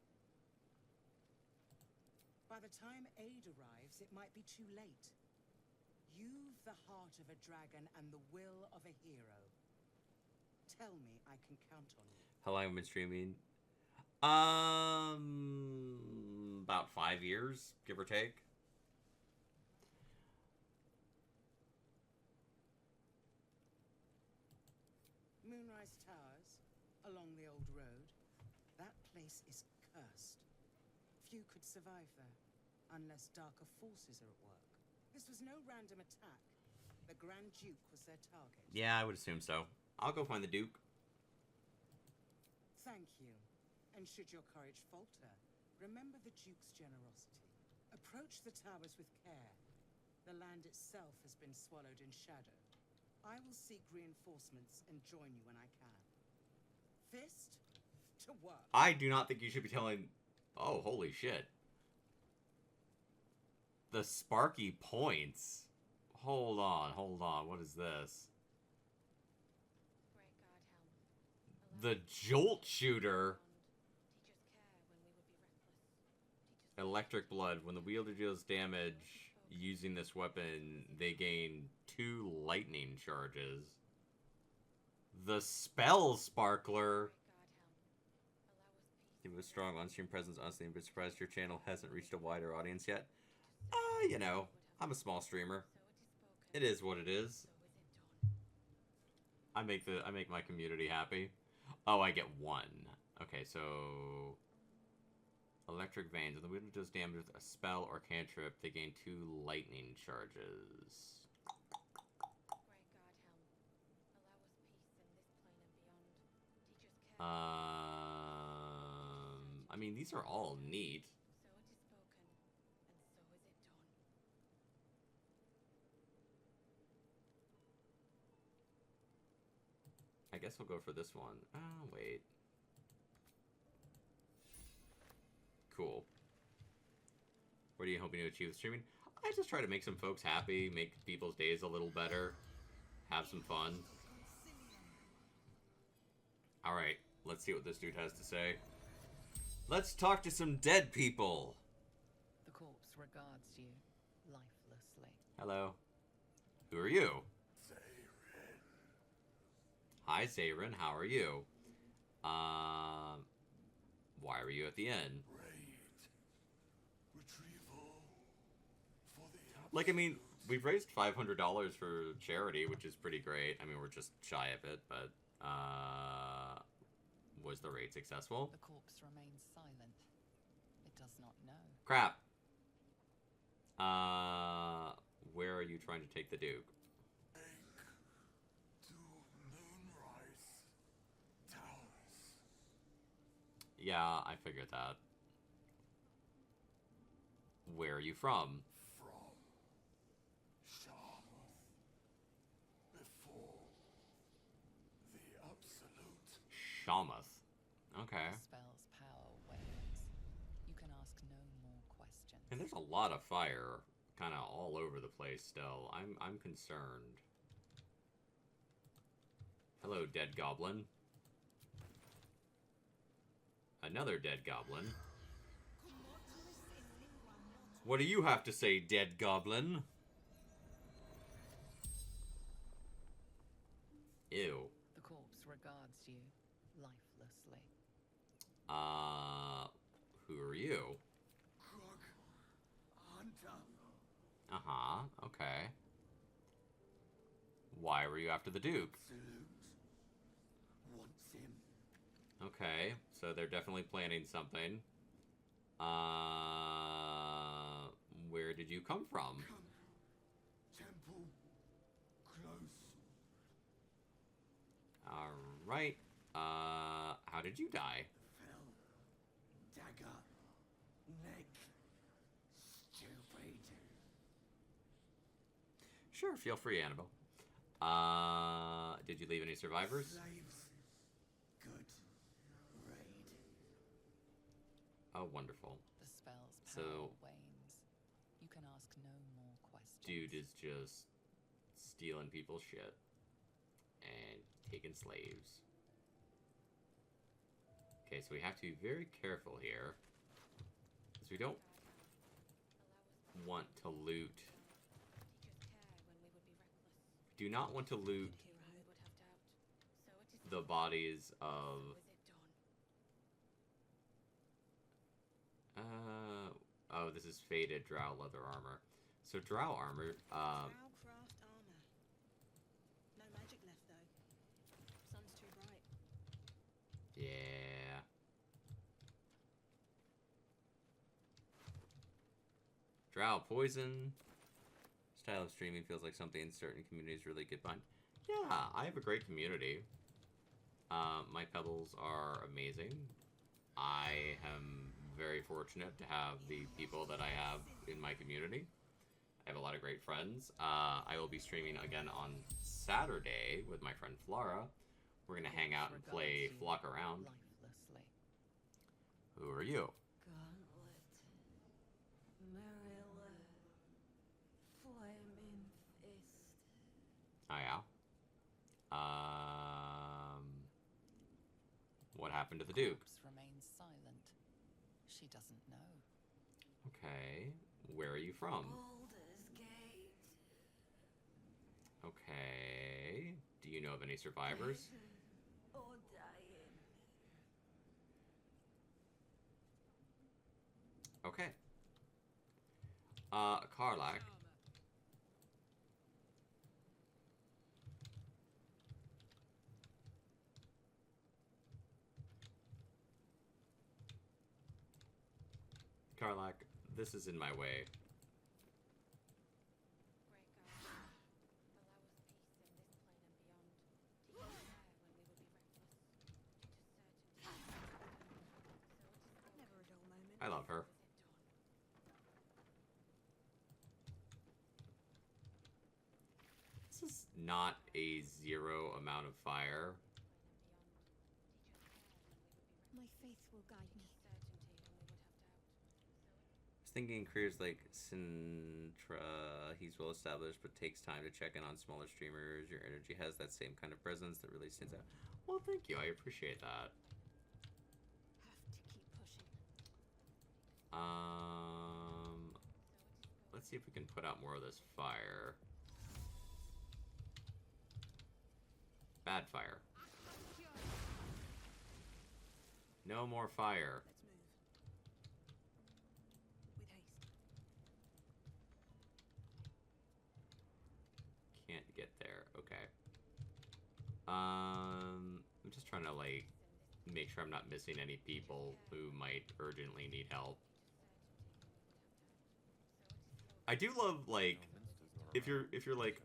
By the time aid arrives, it might be too late. You've the heart of a dragon and the will of a hero. Tell me I can count on you. How long have I been streaming? About 5 years, give or take. Moonrise Towers, along the old road. That place is cursed. Few could survive there, unless darker forces are at work. This was no random attack. The Grand Duke was their target. Yeah, I would assume so. I'll go find the Duke. Thank you. And should your courage falter, remember the Duke's generosity. Approach the towers with care. The land itself has been swallowed in shadow. I will seek reinforcements and join you when I can. Fist, to work. I do not think you should be telling... Oh, holy shit. The Sparky Points. Hold on. What is this? The Jolt Shooter. Electric Blood. When the wielder deals damage using this weapon, they gain 2 lightning charges. The Spell Sparkler. You have a strong on-stream presence, honestly, I'm surprised your channel hasn't reached a wider audience yet. You know, I'm a small streamer. It is what it is. I make my community happy. Oh, I get 1. Okay, so Electric Veins. When the wielder does damage with a spell or cantrip, they gain 2 lightning charges. I mean, these are all neat. I guess we'll go for this one. Oh, wait. Cool. What are you hoping to achieve with streaming? I just try to make some folks happy, make people's days a little better, have some fun. Alright, Let's see what this dude has to say. Let's talk to some dead people. The corpse regards you lifelessly. Hello. Who are you? Zayrin. Hi, Zayrin. How are you? Why were you at the inn? Retrieval for the Like, I mean, we've raised $500 for charity, which is pretty great. I mean, we're just shy of it, but, was the raid successful? The corpse remains silent. It does not know. Crap. Where are you trying to take the Duke? to Moonrise Towers. Yeah, I figured that. Where are you from? From Sharmuth. Before the Absolute. Sharmuth. Okay. The spell's power wanes. You can ask no more questions. And there's a lot of fire kind of all over the place still. I'm concerned. Hello, dead goblin. Another dead goblin. What do you have to say, dead goblin? Ew. The corpse regards you lifelessly. Who are you? Krug Hunter. Uh-huh, okay. Why were you after the Duke? Absolute wants him. Okay, so they're definitely planning something. Where did you come from? Temple close. Alright. How did you die? Fell. Dagger. Neck. Stupid. Sure, feel free, Annabelle. Did you leave any survivors? Slaves. Good. Raid. Oh, wonderful. The spell's power So, wanes. You can ask no more questions. dude is just stealing people's shit and taking slaves. Okay, so we have to be very careful here, because we don't want to loot. We do not want to loot the bodies of oh, this is faded drow leather armor. So drow armor, Drow craft armor. No magic left though. Sun's too bright. yeah. Drow poison. Style of streaming feels like something certain communities really get behind. Yeah, I have a great community. My pebbles are amazing. I am very fortunate to have the people that I have in my community. I have a lot of great friends. I will be streaming again on Saturday with my friend Flora. We're gonna hang out and play Flock Around. Lifelessly. Who are you? Gauntlet. Marilla. Flaming fist. Oh yeah. What happened to the Duke? Corpse remains silent. She doesn't know. Okay. Where are you from? Baldur's Gate. Okay. Do you know of any survivors? Or dying. Okay. Karlak. Karlak, this is in my way. Never a dull moment. I love her. This is not a zero amount of fire. My faith will guide me. I was thinking careers like Sintra, he's well established but takes time to check in on smaller streamers. Your energy has that same kind of presence that really stands out. Well, thank you. I appreciate that. let's see if we can put out more of this fire. Bad fire. No more fire. Let's move. With haste. Can't get there. Okay. I'm just trying to, like, make sure I'm not missing any people who might urgently need help. I do love, like, if you're like,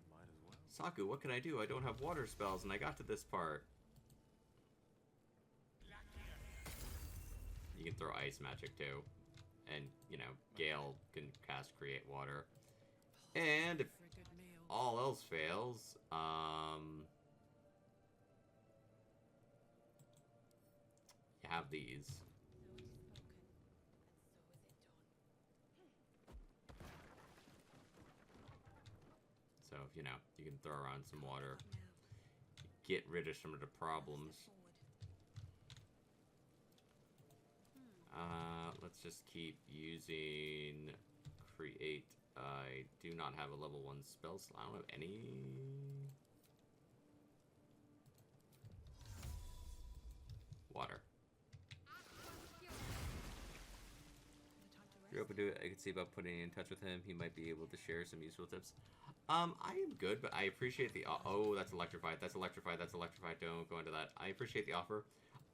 Saku, what can I do? I don't have water spells, and I got to this part. You can throw ice magic, too. And, you know, Gale can cast Create Water. And if all else fails, you have these. So, you know, you can throw around some water. Get rid of some of the problems. Let's just keep using Create. I do not have a level 1 spell slot. I don't have any. Water. If you're open to it, I could see about putting in touch with him. He might be able to share some useful tips. I am good, but I appreciate the... Oh, that's electrified. That's electrified. That's electrified. Don't go into that. I appreciate the offer.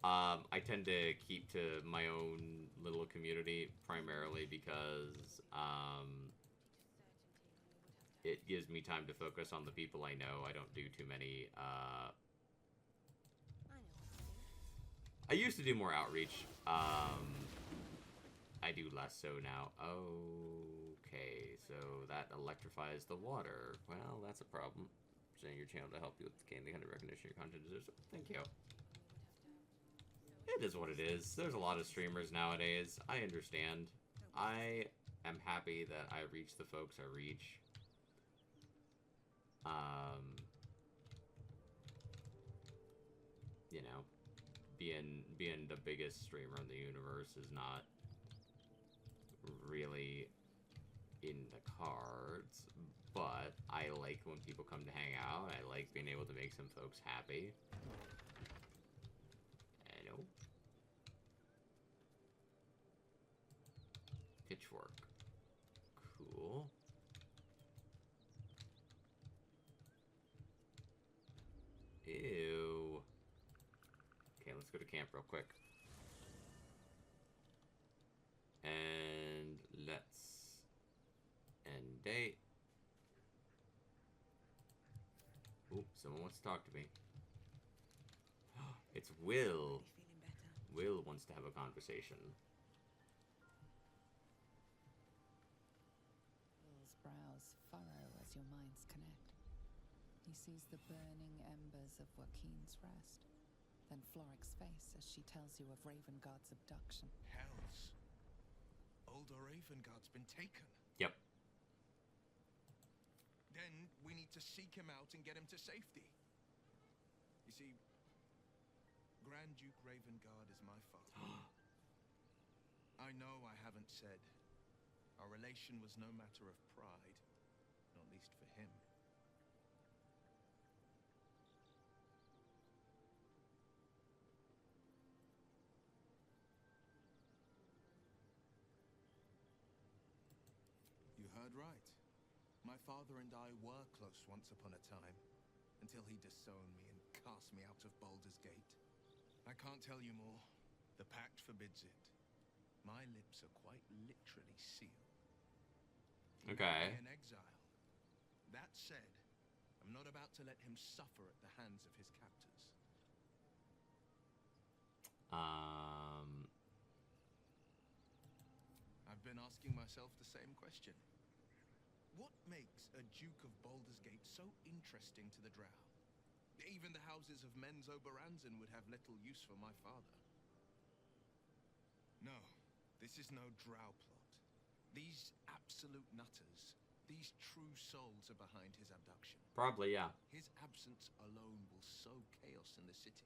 I tend to keep to my own little community primarily because it gives me time to focus on the people I know. I don't do too many... I used to do more outreach. I do less so now. Okay, so that electrifies the water. Well, that's a problem. Saying your channel to help you with gain the kind of recognition your content deserves. Thank you. It is what it is. There's a lot of streamers nowadays. I understand. I am happy that I reach the folks I reach. You know, being the biggest streamer in the universe is not really in the cards, but I like when people come to hang out. I like being able to make some folks happy. I know. Pitchfork. Cool. Ew. Okay, let's go to camp real quick. And let's end date. Ooh, someone wants to talk to me. It's Will. Will wants to have a conversation. Will's brows furrow as your minds connect. He sees the burning embers of Joaquin's rest, then Floric's face as she tells you of Ravengard's abduction. Hells. Older Ravengard's been taken. Yep. Then we need to seek him out and get him to safety. You see, Grand Duke Ravengard is my father. I know I haven't said. Our relation was no matter of pride, not least for him. You heard right. My father and I were close once upon a time, until he disowned me and cast me out of Baldur's Gate. I can't tell you more. The pact forbids it. My lips are quite literally sealed. He Okay. may be in exile. That said, I'm not about to let him suffer at the hands of his captors. I've been asking myself the same question. What makes a Duke of Baldur's Gate so interesting to the Drow? Even the houses of Men's Oberanzen would have little use for my father. No, this is no Drow plot. These absolute nutters, these true souls are behind his abduction. Probably, yeah. His absence alone will sow chaos in the city.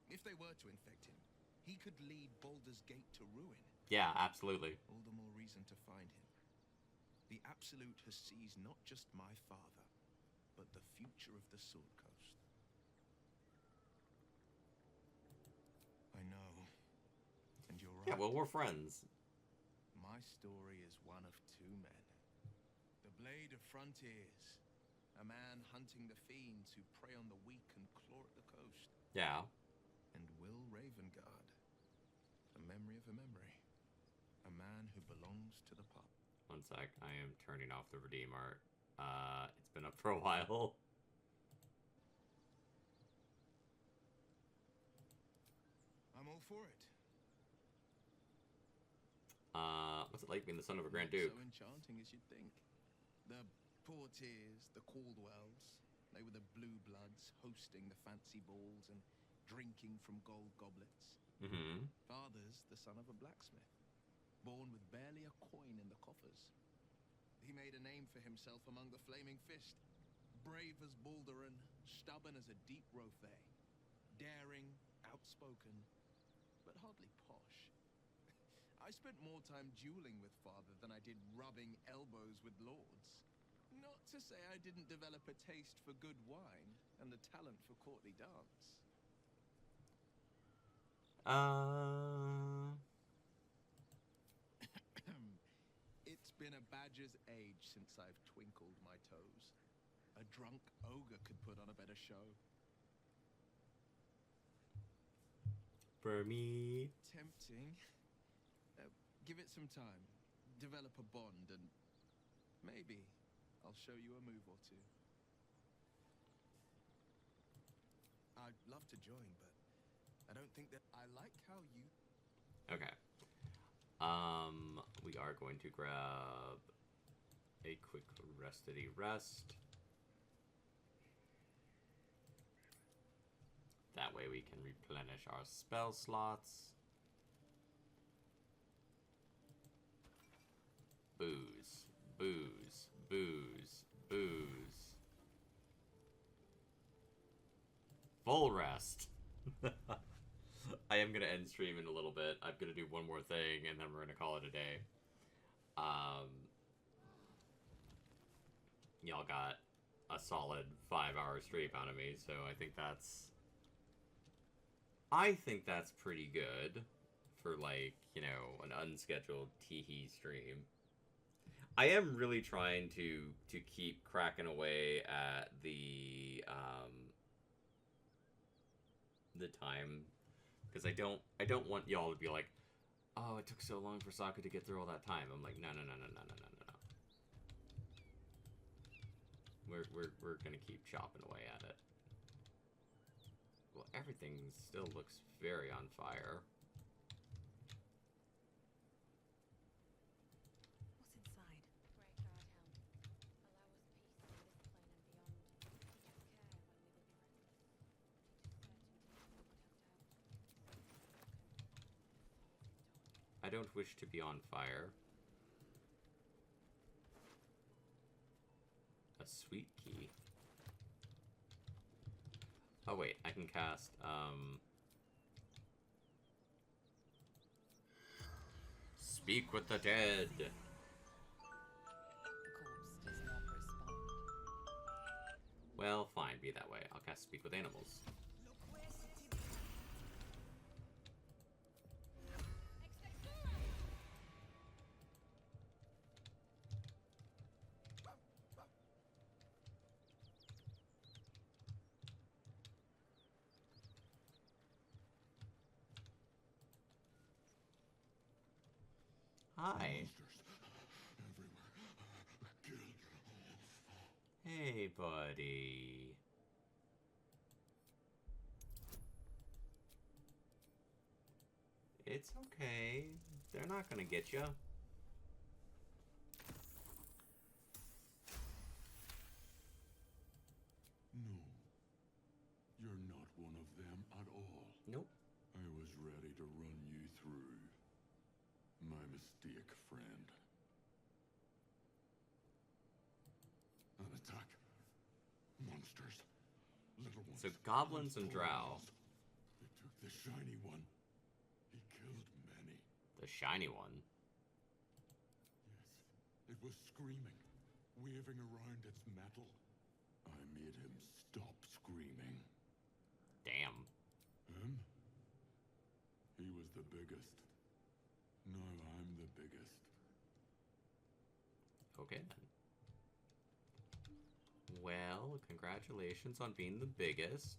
If they were to infect him, he could lead Baldur's Gate to ruin. Yeah, absolutely. All the more reason to find him. The Absolute has seized not just my father, but the future of the Sword Coast. I know. And you're right. Yeah, well, we're friends. My story is one of two men. The Blade of Frontiers. A man hunting the fiends who prey on the weak and claw at the coast. Yeah. And Will Ravengard. A memory of a memory. A man who belongs to the pub. One sec, I am turning off the redeem art. It's been up for a while. I'm all for it. What's it like being the son of a Grand Duke? So enchanting as you'd think. The Portiers, the Caldwells, they were the blue bloods hosting the fancy balls and drinking from gold goblets. Mm-hmm. Father's the son of a blacksmith, born with barely a coin in the coffers. He made a name for himself among the Flaming Fist. Brave as Baldur and stubborn as a deep Rothay. Daring, outspoken, but hardly posh. I spent more time dueling with father than I did rubbing elbows with lords. Not to say I didn't develop a taste for good wine and the talent for courtly dance. It's been a badger's age since I've twinkled my toes. A drunk ogre could put on a better show. For me. Tempting. Give it some time. Develop a bond and maybe I'll show you a move or two. I'd love to join, but I don't think that I like how you... Okay. We are going to grab a quick restity rest. That way we can replenish our spell slots. Booze, booze, booze, booze. Full rest. I am gonna end stream in a little bit. I'm gonna do one more thing and then we're gonna call it a day. Y'all got a solid 5-hour stream out of me, so I think that's pretty good for, like, you know, an unscheduled teehee stream. I am really trying to keep cracking away at the time, because I don't want y'all to be like, oh, it took so long for Saku to get through all that time. I'm like, no. We're gonna keep chopping away at it. Well, everything still looks very on fire. What's inside? I don't wish to be on fire. A sweet key. Oh wait, I can cast, Speak with the Dead. The corpse does not respond. Well, fine, be that way. I'll cast Speak with Animals. Hi. Hey, buddy. It's okay. They're not gonna get you. No. You're not one of them at all. Nope. I was ready to run you through. My mistake, friend. An attack. Monsters. Little ones. So goblins and drow. They took the shiny one. He killed many. The shiny one? Yes. It was screaming, waving around its metal. I made him stop screaming. Damn. Him? He was the biggest. Now I'm the biggest. Okay then. Well, congratulations on being the biggest.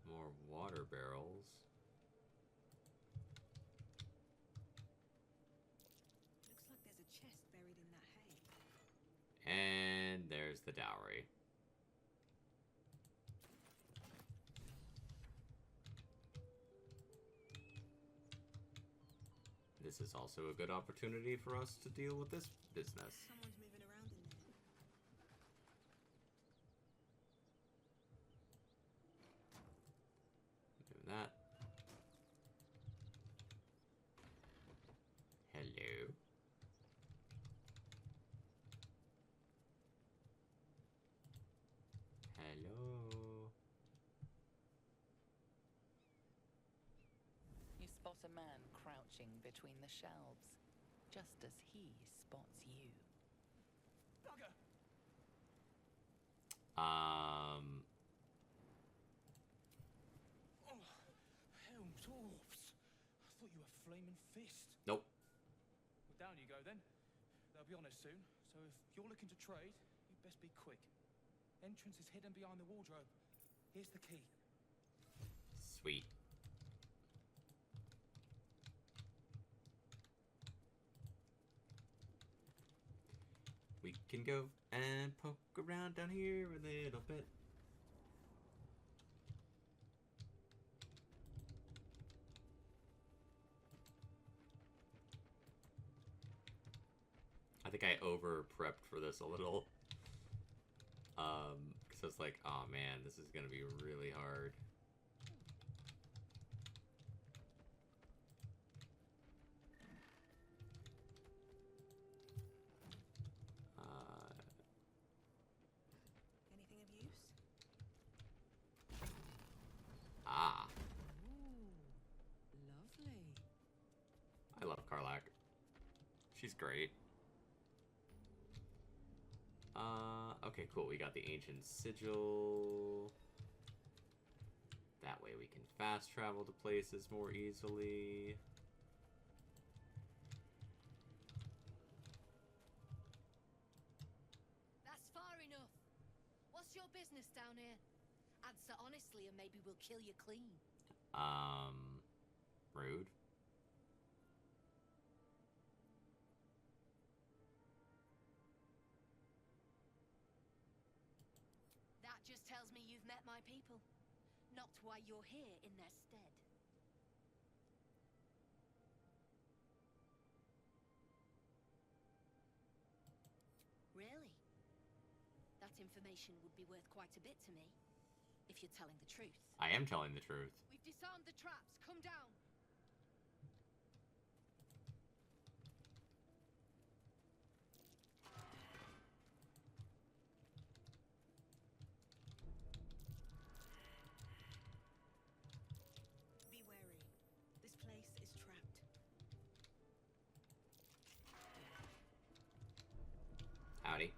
More water barrels. Looks like there's a chest buried in that hay. And there's the dowry. This is also a good opportunity for us to deal with this business. Someone's moving around in there. Do that. Hello. Hello. You spot a man crouching between the shelves, just as he spots you. Bugger! Oh, helms orbs. I thought you were flaming fist. Nope. Well, down you go then. They'll be on us soon, so if you're looking to trade, you'd best be quick. Entrance is hidden behind the wardrobe. Here's the key. Sweet. We can go and poke around down here a little bit. I think I over prepped for this a little. Because I was like, oh man, this is gonna be really hard. Anything of use? Ah, Ooh, lovely. I love Karlak. She's great. Okay, cool. We got the ancient sigil. That way we can fast travel to places more easily. That's far enough. What's your business down here? Answer honestly and maybe we'll kill you clean. Rude. That just tells me you've met my people. Not why you're here in their stead. Really? That information would be worth quite a bit to me, if you're telling the truth. I am telling the truth. We've disarmed the traps. Come down. Be wary. This place is trapped. Howdy.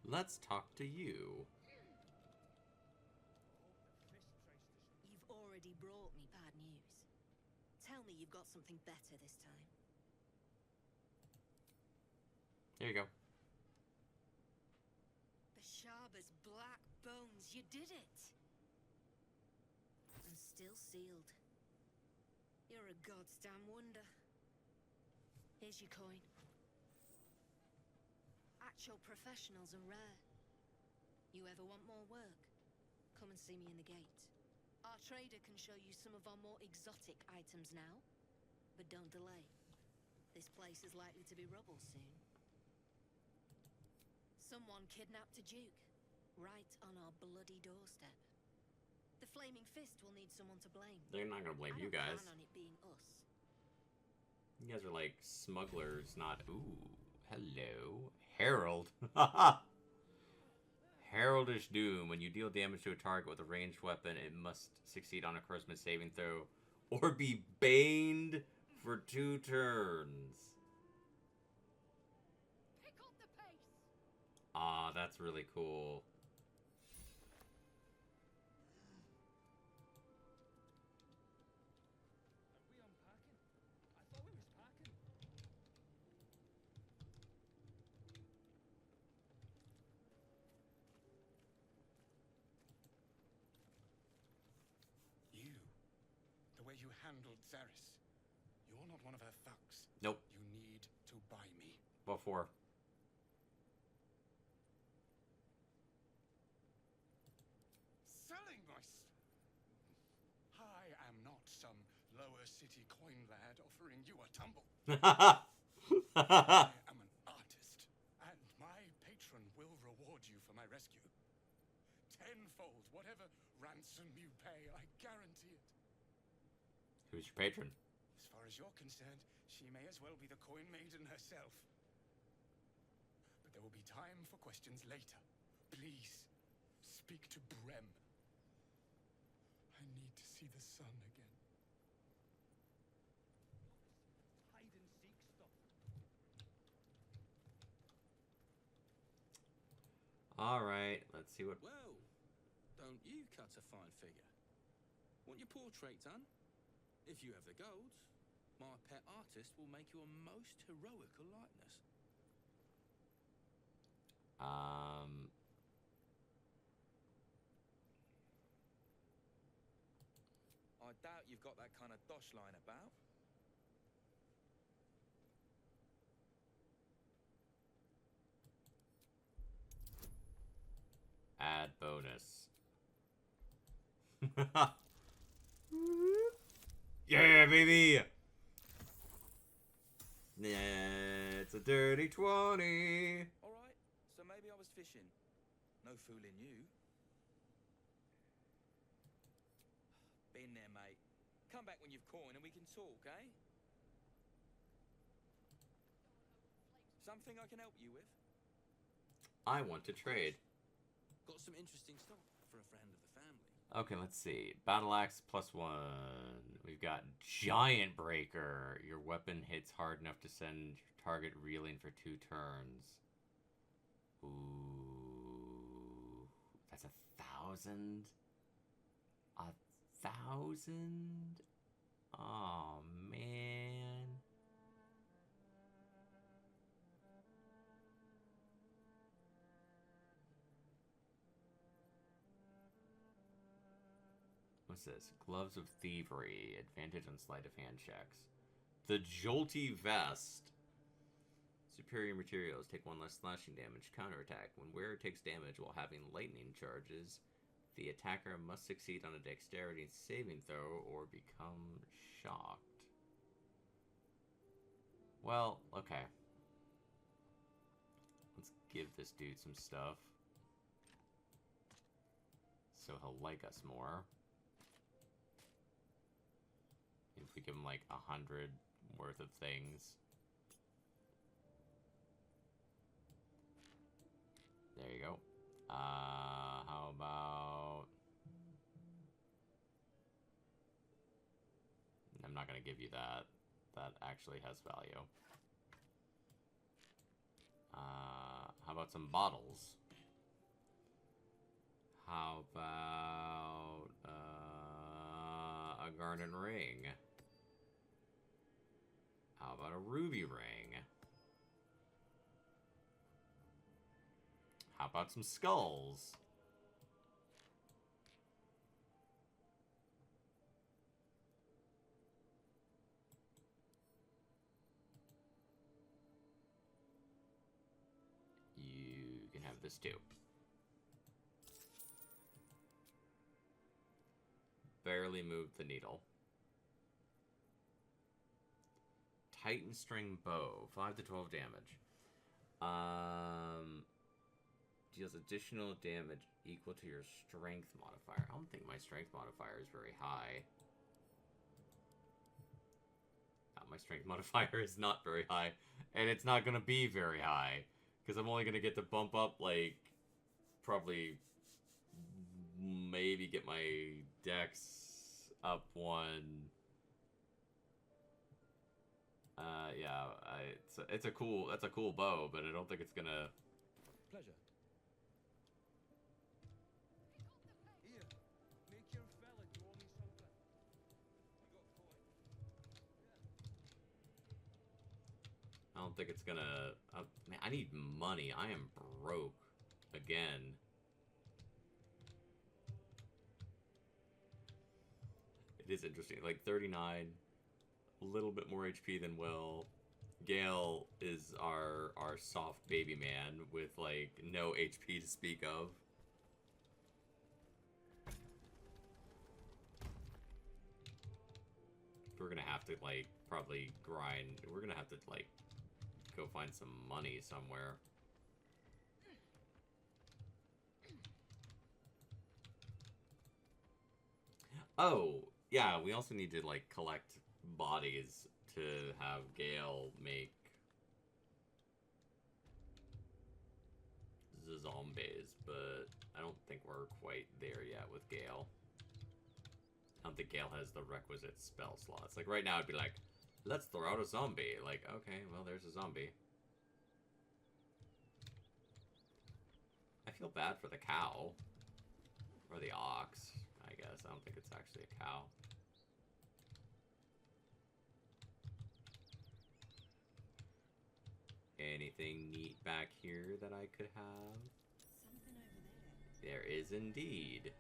let's talk to you. You've already brought me bad news. Tell me you've got something better this time. Here you go. Bashaba's black bones, you did it! And still sealed. You're a goddamn wonder. Here's your coin. Actual professionals are rare. You ever want more work? Come and see me in the gate. Our trader can show you some of our more exotic items now. But don't delay. This place is likely to be rubble soon. Someone kidnapped a duke, right on our bloody doorstep. The Flaming Fist will need someone to blame. They're not gonna blame I you don't guys. plan on it being us. You guys are like smugglers, not... Ooh, hello. Herald. Heraldish Doom. When you deal damage to a target with a ranged weapon, it must succeed on a charisma saving throw or be baned for 2 turns. Pick up the pace. Ah, that's really cool. Are we unpacking? I thought we was packing. You, the way you handled Zaris, you're not one of her thugs. Nope. You need to buy me. What for? Selling my I am not some lower city coin lad offering you a tumble. I am an artist, and my patron will reward you for my rescue. Tenfold, whatever ransom you pay, I guarantee it. Who's your patron? As far as you're concerned, she may as well be the coin maiden herself. But there will be time for questions later. Please, speak to Brem. I need to see the sun again. Hide and seek stuff. Alright, let's see what... Well, don't you cut a fine figure? Want your portrait done? If you have the gold, my pet artist will make you a most heroical likeness. I doubt you've got that kind of dosh lying about. Add bonus. Yeah, baby! Yeah, it's a dirty 20. Alright, so maybe I was fishing. No fooling you. Been there, mate. Come back when you've coined and we can talk, eh? Something I can help you with? I want to trade. Got some interesting stuff for a friend of the family. Okay, let's see. Battle Axe +1. We've got Giant Breaker. Your weapon hits hard enough to send your target reeling for 2 turns. Ooh. That's 1,000? 1,000? Oh, man. What's this? Gloves of Thievery. Advantage on sleight of hand checks. The Jolty Vest. Superior materials. Take 1 less slashing damage. Counterattack. When wearer takes damage while having lightning charges, the attacker must succeed on a dexterity saving throw or become shocked. Well, okay. Let's give this dude some stuff, so he'll like us more. If we give him like 100 worth of things. There you go. How about... I'm not gonna give you that. That actually has value. How about some bottles? How about a garnet ring? How about a ruby ring? How about some skulls? You can have this too. Barely moved the needle. Titan string bow, 5 to 12 damage. Deals additional damage equal to your strength modifier. I don't think my strength modifier is very high. My strength modifier is not very high, and it's not gonna be very high because I'm only gonna get to bump up like probably maybe get my dex up one. Yeah, it's a cool, that's a cool bow, but I don't think it's gonna. Pleasure. Here, make your fella draw me something. I don't think it's gonna. Man, I need money. I am broke again. It is interesting. Like 39, a little bit more HP than Will. Gale is our soft baby man with like no HP to speak of. We're gonna have to like probably grind. We're gonna have to like go find some money somewhere. Oh, yeah, we also need to like collect bodies to have Gale make the zombies, but I don't think we're quite there yet with Gale. I don't think Gale has the requisite spell slots. Like right now it'd be like, let's throw out a zombie. Like, okay, well there's a zombie. I feel bad for the cow. Or the ox, I guess. I don't think it's actually a cow. Anything neat back here that I could have? Something over there. There is indeed.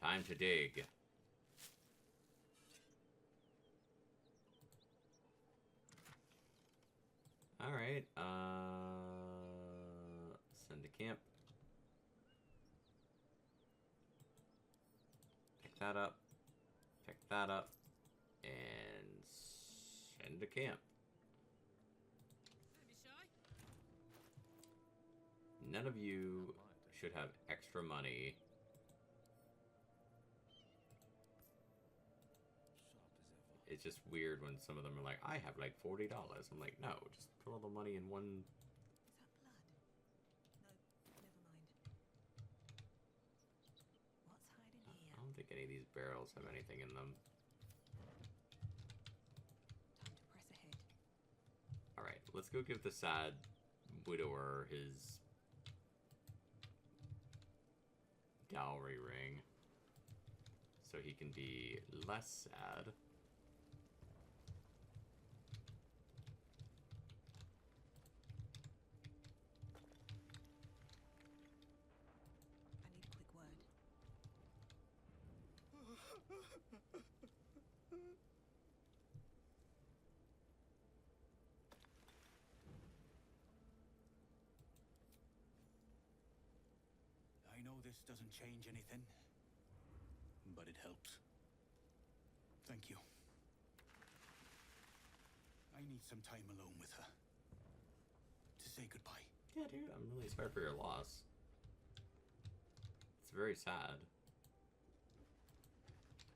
Time to dig. Alright, send to camp. Pick that up. Pick that up. And send to camp. None of you should have extra money. It's just weird when some of them are like, I have like $40. I'm like, no, just put all the money in one. What's hiding here? I don't think any of these barrels have anything in them. Time to press ahead. Alright, let's go give the sad widower his dowry ring. So he can be less sad. I need a quick word. I know this doesn't change anything, but it helps. Thank you. I need some time alone with her. To say goodbye. Yeah, dude, I'm really sorry for your loss. It's very sad.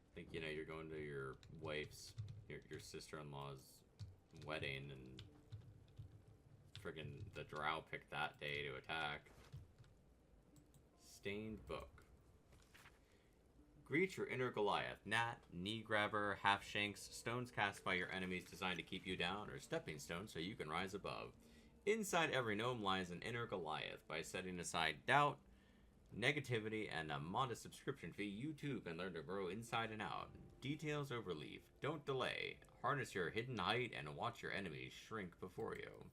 I think, you know, you're going to your wife's, your sister-in-law's wedding, and friggin' the drow picked that day to attack. Stained book. Greet your inner Goliath. Gnat, knee grabber, half shanks, stones cast by your enemies designed to keep you down, or stepping stones so you can rise above. Inside every gnome lies an inner Goliath. By setting aside doubt, negativity, and a modest subscription fee, you too can learn to grow inside and out. Details overleaf. Don't delay. Harness your hidden height and watch your enemies shrink before you.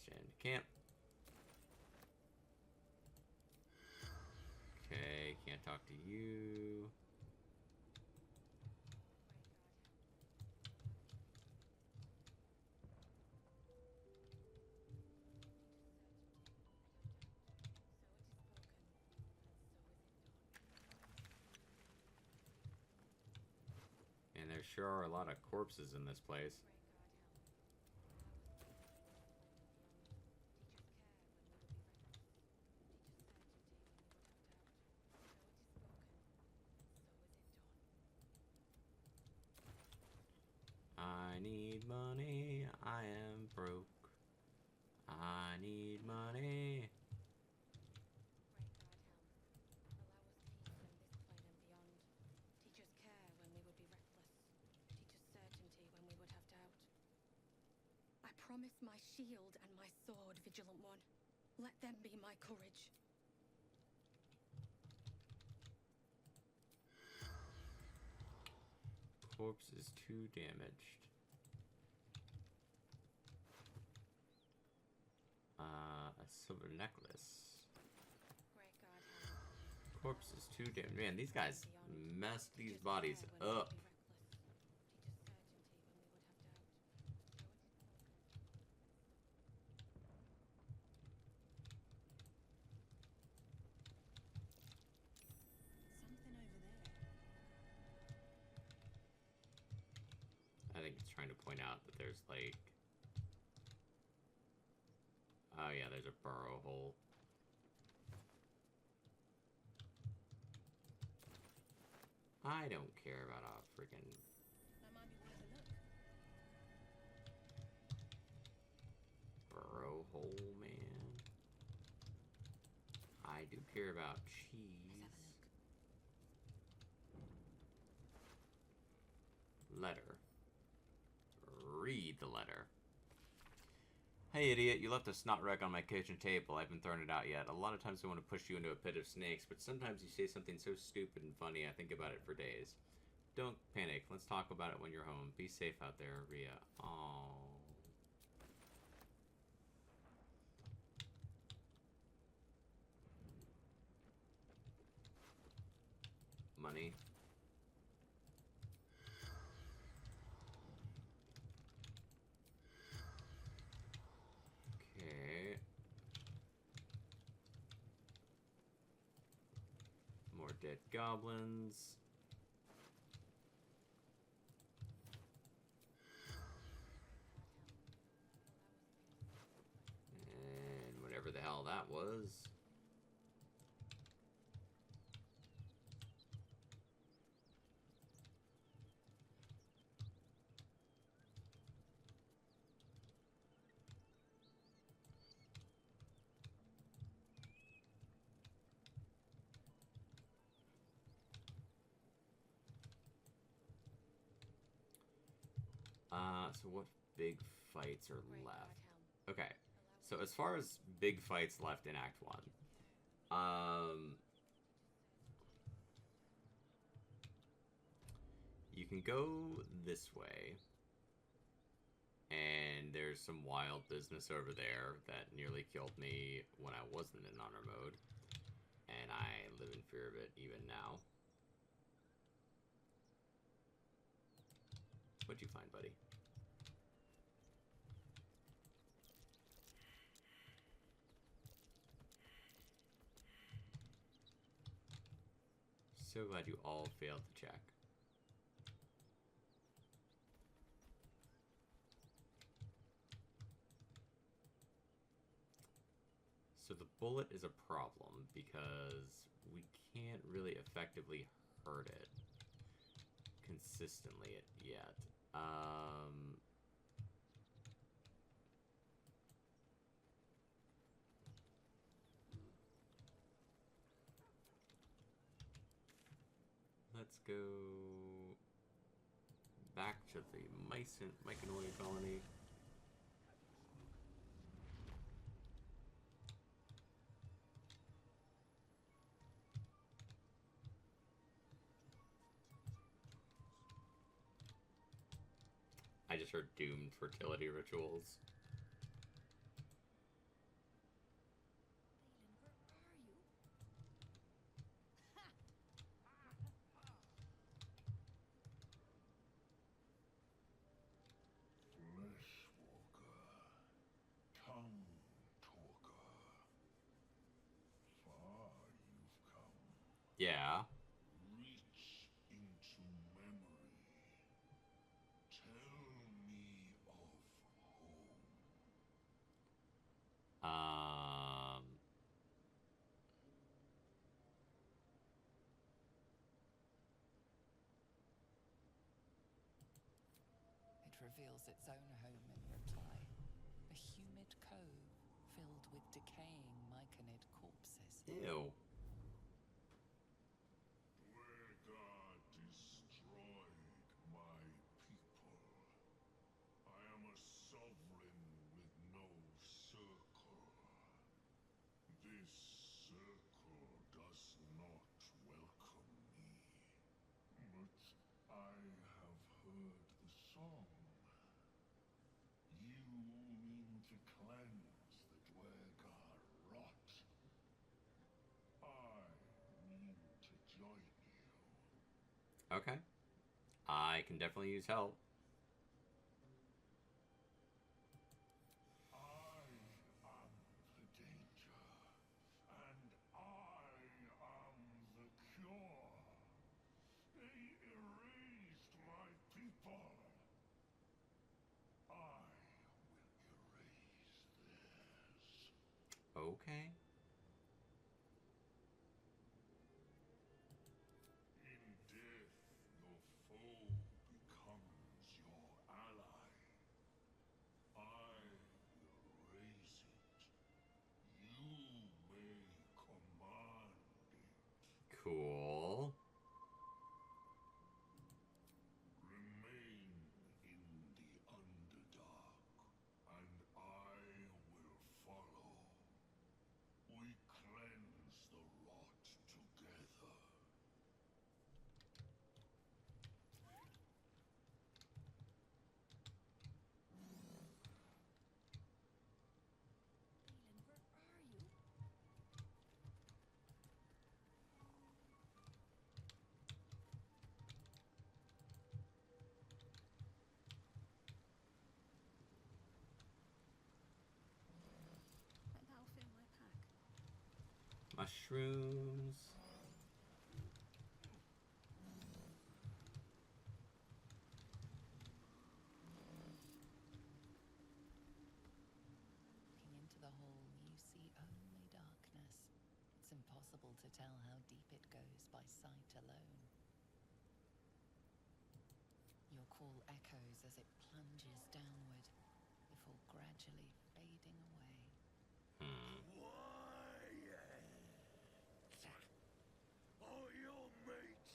Stand camp. Okay, can't talk to you. And there sure are a lot of corpses in this place. I need money, I am broke. I need money. Teach us care when we would be reckless. Teach us certainty when we would have doubt. I promise my shield and my sword, Vigilant One. Let them be my courage. Corpse is too damaged. A silver necklace. Corpse is too damaged. Man, these guys messed these bodies up. I think it's trying to point out that there's like... Oh yeah, there's a burrow hole. I don't care about a freaking... burrow hole, man. I do care about cheese. Letter. Read the letter. Hey idiot, you left a snot wreck on my kitchen table. I haven't thrown it out yet. A lot of times I want to push you into a pit of snakes, but sometimes you say something so stupid and funny I think about it for days. Don't panic. Let's talk about it when you're home. Be safe out there, Rhea. Aww. Money. Okay. More dead goblins. And whatever the hell that was. So what big fights are left? Okay, so as far as big fights left in Act 1, you can go this way, and there's some wild business over there that nearly killed me when I wasn't in honor mode, and I live in fear of it even now. What'd you find, buddy? So glad you all failed to check. So the bullet is a problem because we can't really effectively hurt it consistently yet. Let's go back to the Mycanoid colony. I just heard doomed fertility rituals. Tongue talker. Far you've come. Yeah. Reach into memory. Tell me of home. It reveals its own home in reply. A humid cove filled with decaying myconid corpses. Ew. Dwergar destroyed my people. I am a sovereign with no circle. This circle does not welcome me. But I have heard the song. You mean to cleanse the Dwergar rot. I mean to join you. Okay. I can definitely use help. I am the danger, and I am the cure. They erased my people. I will erase theirs. Okay. In death, your foe becomes your ally. I will raise it. You may command it. Cool. Remain in the Underdark, and I will follow. We cleanse the rot together. That'll fit my pack. Mushrooms. Looking into the hole, you see only darkness. It's impossible to tell how deep it goes by sight alone. Your call echoes as it plunges downward, before gradually fading away. All your meat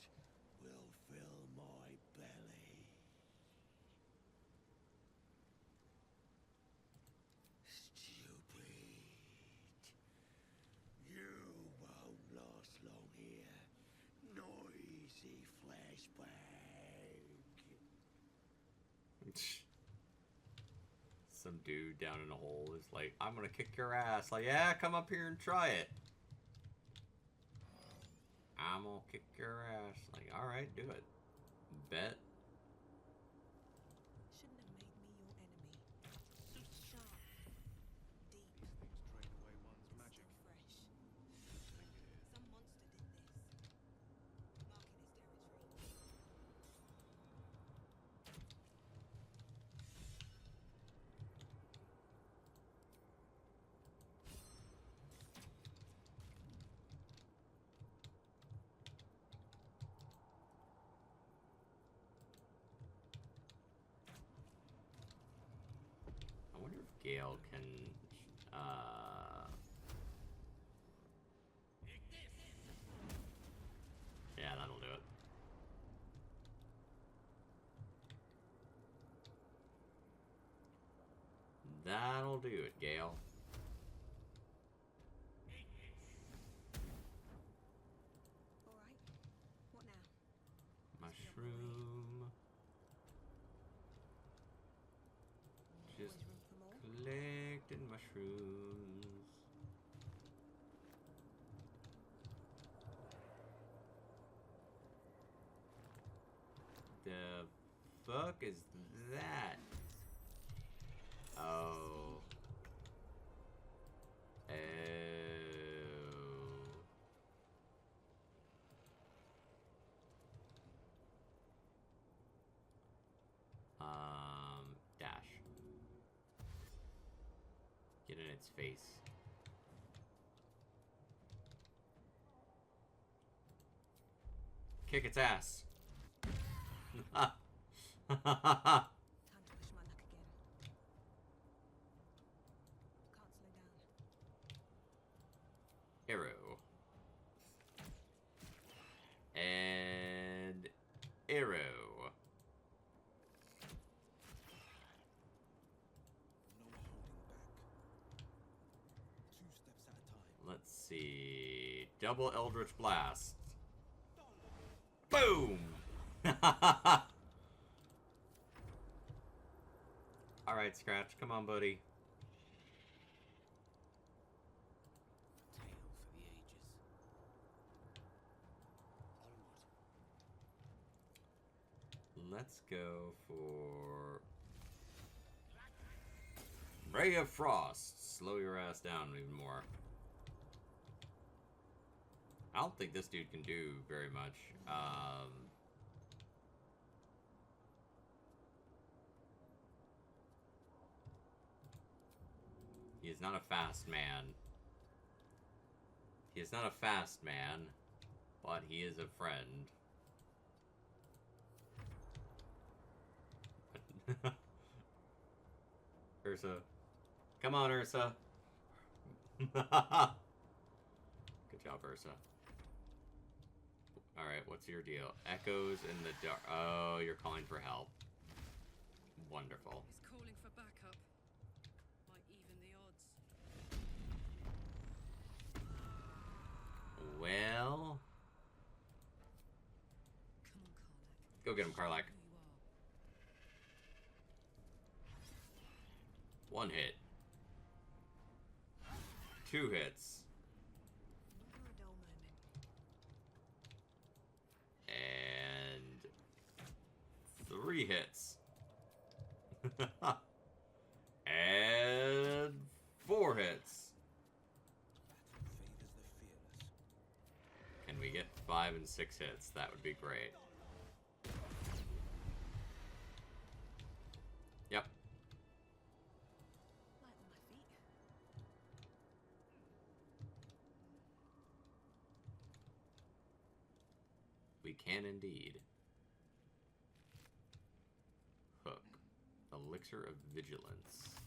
will fill my belly. Stupid. You won't last long here. Noisy flashbang. Some dude down in a hole is like, I'm gonna kick your ass. Like, yeah, come up here and try it. I'm gonna kick your ass. Like, alright, do it. Bet. Shouldn't have made me your enemy. Sharp, deep, These things drain away one's magic. still fresh. Think it is. Some monster did this. Marking his territory. I wonder if Gale can, yeah, that'll do it. That'll do it, Gale. All right. What now? Mushroom. fuck is that? Oh. Oh. Dash. Get in its face. Kick its ass. Time to push my luck again. Can't slow down. Arrow. And arrow. Let's see. Double Eldritch Blast. Boom! Alright, Scratch. Come on, buddy. Let's go for Ray of Frost. Slow your ass down even more. I don't think this dude can do very much. He is not a fast man. He is not a fast man, but he is a friend. Ursa. Come on, Ursa. Good job, Ursa. Alright, what's your deal? Echoes in the dark. Oh, you're calling for help. Wonderful. He's calling for backup. Might even the odds. Well... Go get him, Karlak. One hit. 2 hits. And 3 hits. And 4 hits. Can we get 5 and 6 hits? That would be great. Yep. Light on my feet. We can indeed. Hook. Elixir of Vigilance.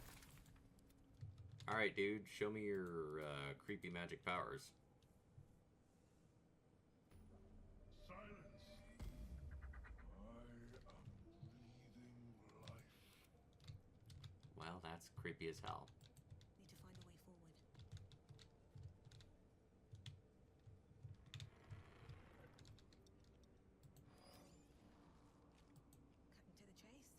Alright, dude. Show me your creepy magic powers. Silence! I am breathing life. Well, that's creepy as hell. Need to find a way forward. Cutting to the chase.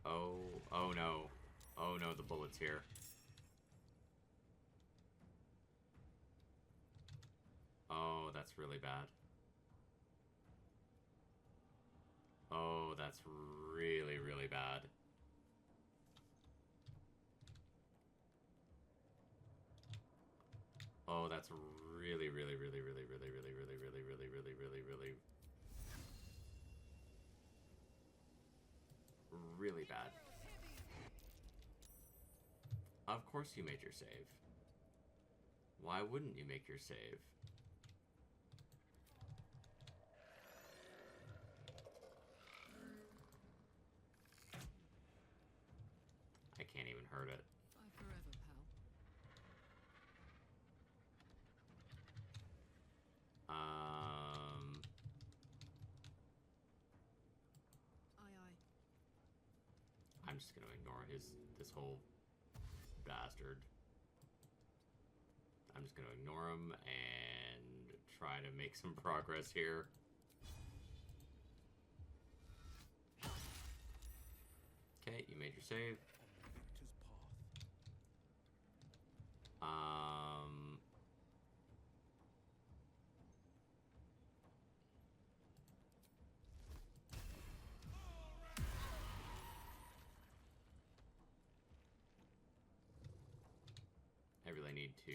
Oh no. Oh no, the bullet's here. Oh, that's really bad. Oh, that's really, really bad. Oh, that's really, really, really, really, really, really, really, really, really, really, really, really, really bad. Of course you made your save. Why wouldn't you make your save? I can't even hurt it. Bye forever, pal. Aye, aye. I'm just gonna ignore this whole bastard. I'm just gonna ignore him and try to make some progress here. save. I really need to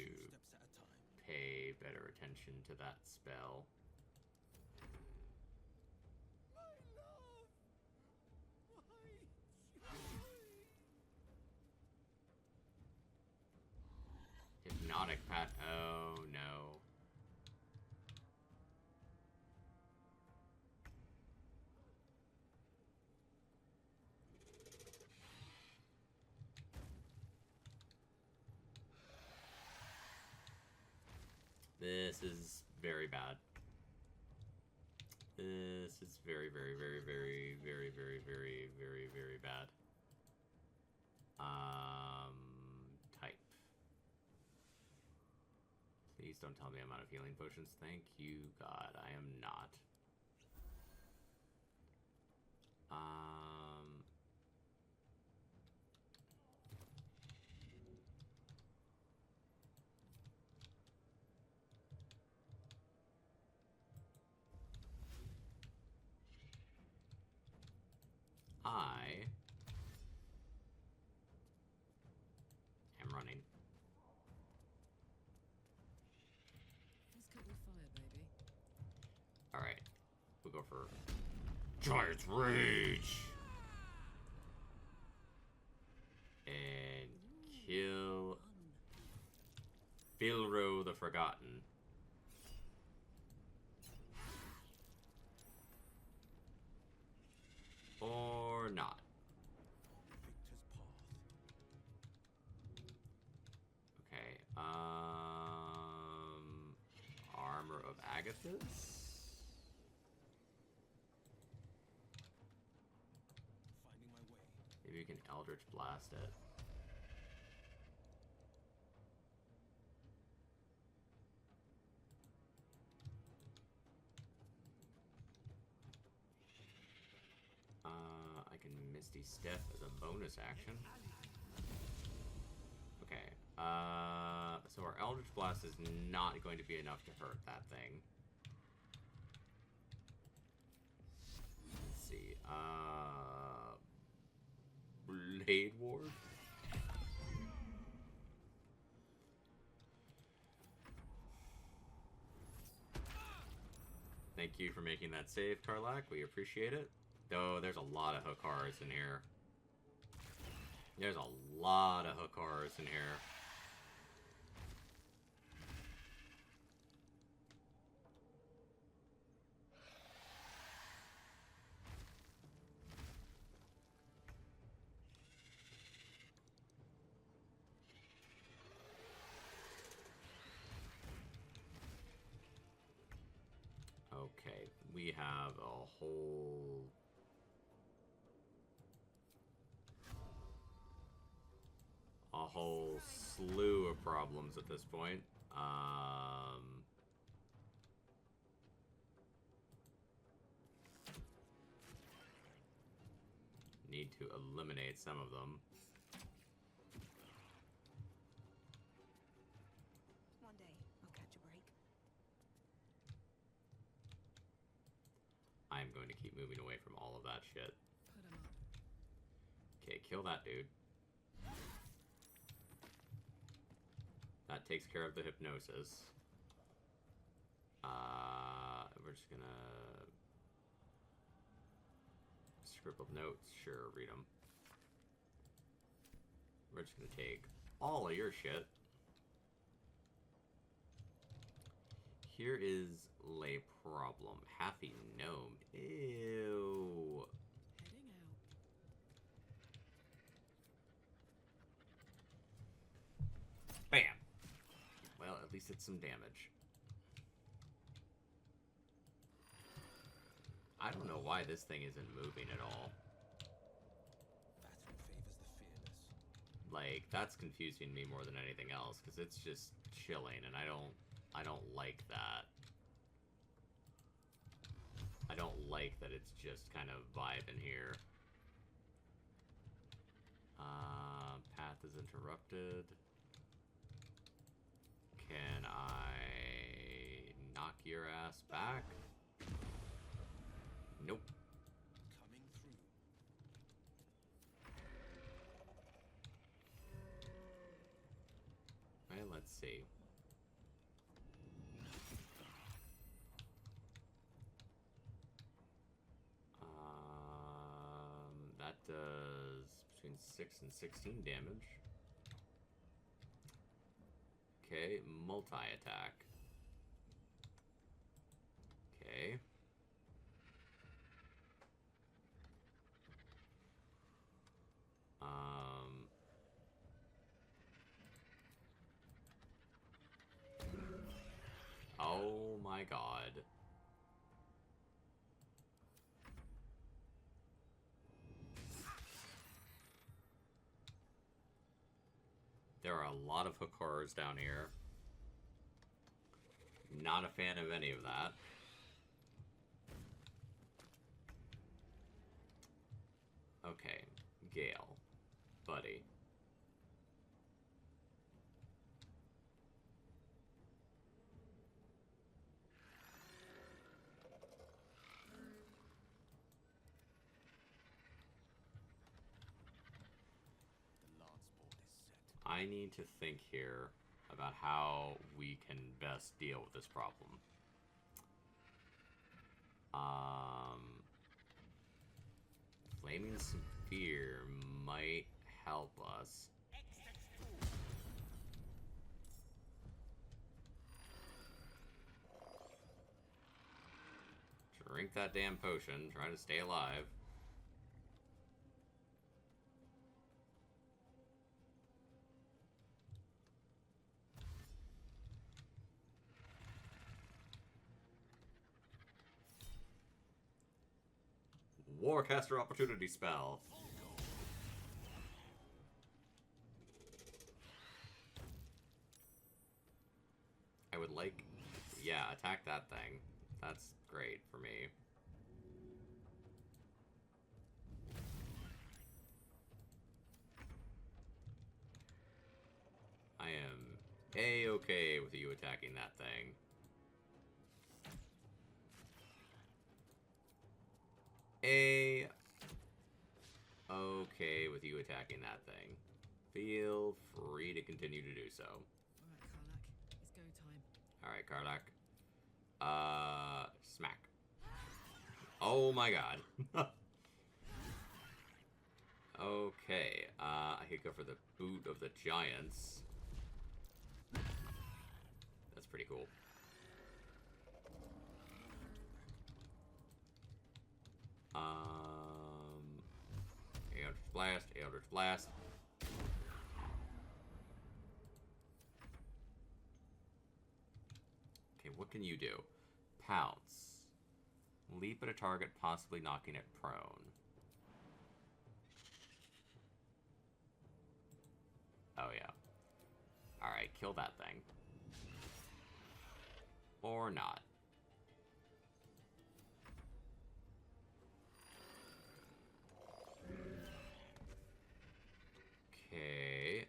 pay better attention to that spell. Hypnotic pat. Oh no. This is very bad. This is very, very, very, very, very, very, very, very, very bad. Type. Please don't tell me I'm out of healing potions. Thank you, God. I am not. I am running. Let's cut with fire, baby. Alright. We'll go for Giant's Rage. And kill Bilro the Forgotten. Or not. Okay, Armor of Agathis? Maybe you can Eldritch Blast it. I can Misty Step as a bonus action. Okay, so our Eldritch Blast is not going to be enough to hurt that thing. Let's see, Blade Ward? Thank you for making that save, Karlak. We appreciate it. Though, there's a lot of Hookars in here. There's a lot of Hookars in here. Okay, we have a whole slew of problems at this point. Need to eliminate some of them. One day, I'll catch a break. I'm going to keep moving away from all of that shit. Put 'em up. Okay, kill that dude. That takes care of the hypnosis. We're just gonna scribble notes. Sure, read them. We're just gonna take all of your shit. Here is a problem. Happy gnome. Ew. Heading out. Bam. Well, at least it's some damage. I don't know why this thing isn't moving at all. Battle favors the fearless. Like, that's confusing me more than anything else, because it's just chilling, and I don't like that. I don't like that it's just kind of vibing here. Path is interrupted. Can I knock your ass back? Nope. Coming through. Alright, let's see. That does between 6 and 16 damage. Okay, multi-attack. Okay. Oh my god. There are a lot of hook horrors down here. Not a fan of any of that. Okay, Gale, buddy. I need to think here about how we can best deal with this problem. Flaming Sphere might help us. Drink that damn potion, try to stay alive. Warcaster opportunity spell. I would like... Yeah, attack that thing. That's great for me. I am A-okay with you attacking that thing. Okay with you attacking that thing. Feel free to continue to do so. Alright, Karlak. It's go time. Alright, Karlak. Smack. Oh my god. Okay, I could go for the Boot of the Giants. That's pretty cool. Eldritch Blast, Eldritch Blast. Okay, what can you do? Pounce. Leap at a target, possibly knocking it prone. Oh, yeah. Alright, kill that thing. Or not. Okay.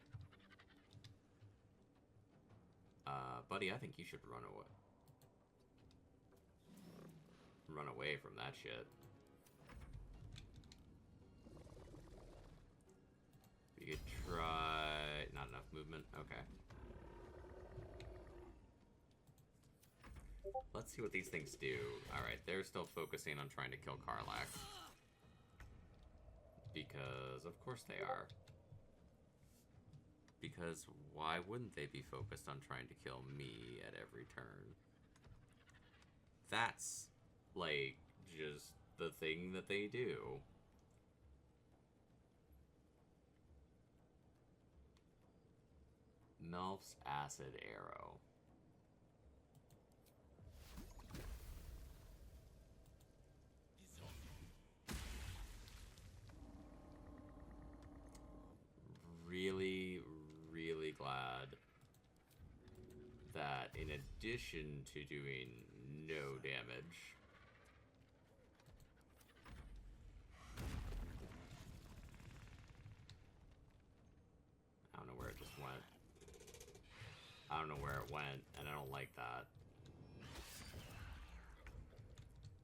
Buddy, I think you should run away. Run away from that shit. You could try... Not enough movement? Okay. Let's see what these things do. Alright, they're still focusing on trying to kill Karlak. Because, of course they are. Because why wouldn't they be focused on trying to kill me at every turn? That's, like, just the thing that they do. Melf's Acid Arrow. Really, really glad that in addition to doing no damage, went. I don't know where it went, and I don't like that.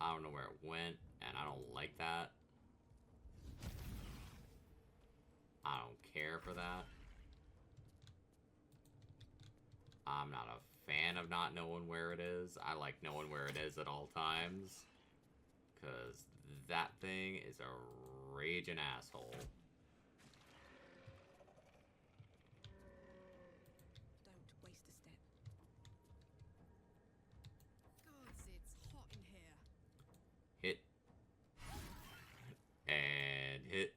I don't know where it went, and I don't like that. I don't care for that. I'm not a fan of not knowing where it is. I like knowing where it is at all times. Because that thing is a raging asshole. Don't waste a step. Gods, it's hot in here. Hit. And hit.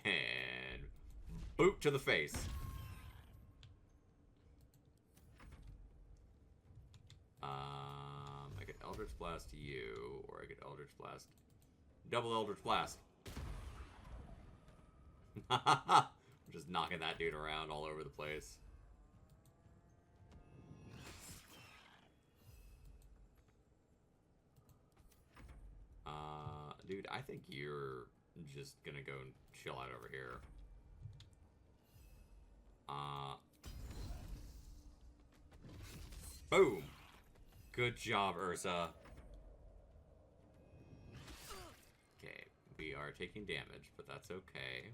And boot to the face. I could Eldritch Blast you, or I could Eldritch Blast. Double Eldritch Blast. I'm just knocking that dude around all over the place. Dude, I think you're just gonna go and chill out over here. Boom! Good job, Ursa. Okay, we are taking damage, but that's okay.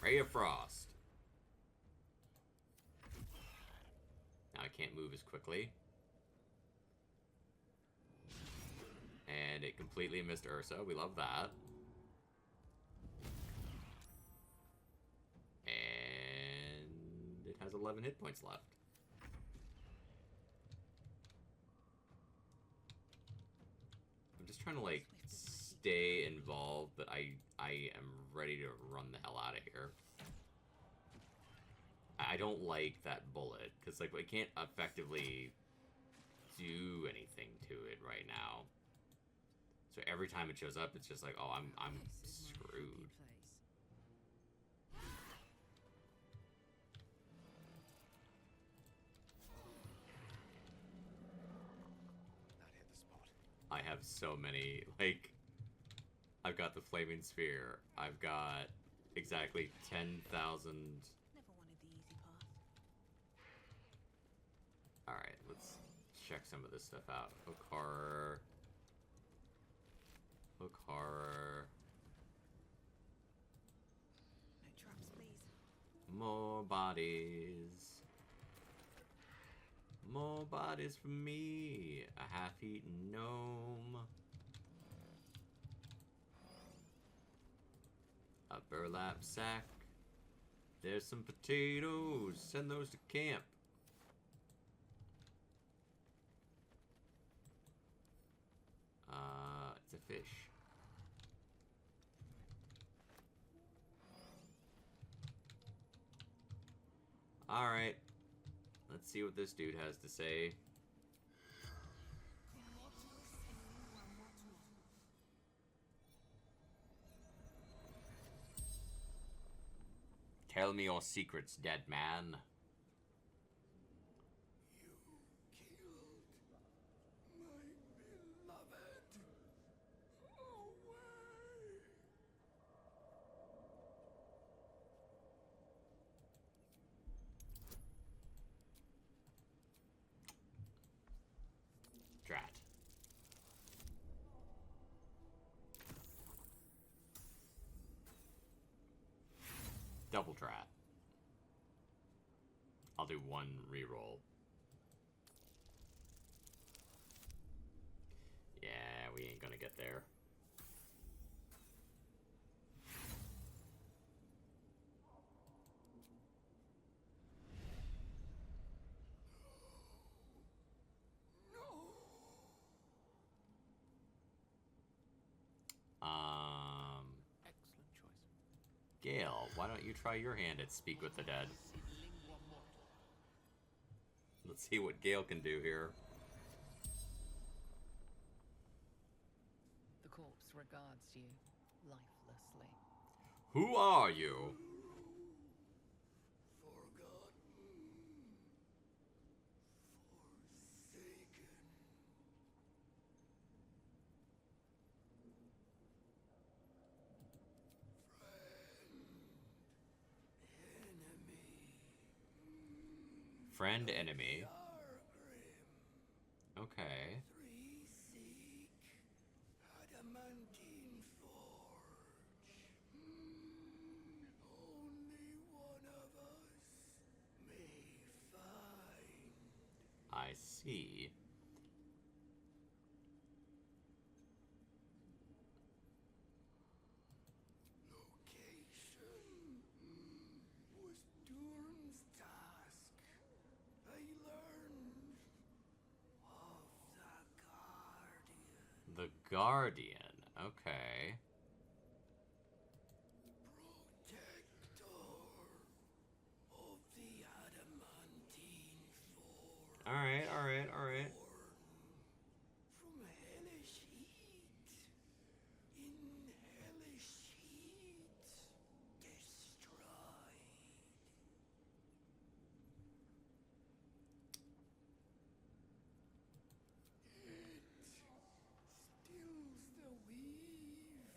Ray of Frost. Now I can't move as quickly. And it completely missed Ursa. We love that. And it has 11 hit points left. I'm just trying to, like, stay involved, but I am ready to run the hell out of here. I don't like that bullet, because, like, I can't effectively do anything to it right now. So every time it shows up, it's just like, oh, I'm screwed. That hit the spot. I have so many, like, I've got the Flaming Sphere. I've got exactly 10,000. Never wanted the easy path. Alright, let's check some of this stuff out. Hook Horror. Hook Horror. No traps, please. More bodies. More bodies for me. A half-eaten gnome. A burlap sack. There's some potatoes. Send those to camp. It's a fish. Alright. Let's see what this dude has to say. Tell me your secrets, dead man. Drat. Double drat. I'll do one reroll. Yeah, we ain't gonna get there. Excellent choice. Gale, why don't you try your hand at Speak with the Dead? Let's see what Gale can do here. The corpse regards you lifelessly. Who are you? Friend enemy. Okay. Three seek adamantine forge. Only one of us may find. I see. Location was Durham's task. I learned of the Guardian. The Guardian. Okay. Protector of the adamantine forge. Alright, alright, alright. From hellish heat. In hellish heat. Destroyed. It stills the weave.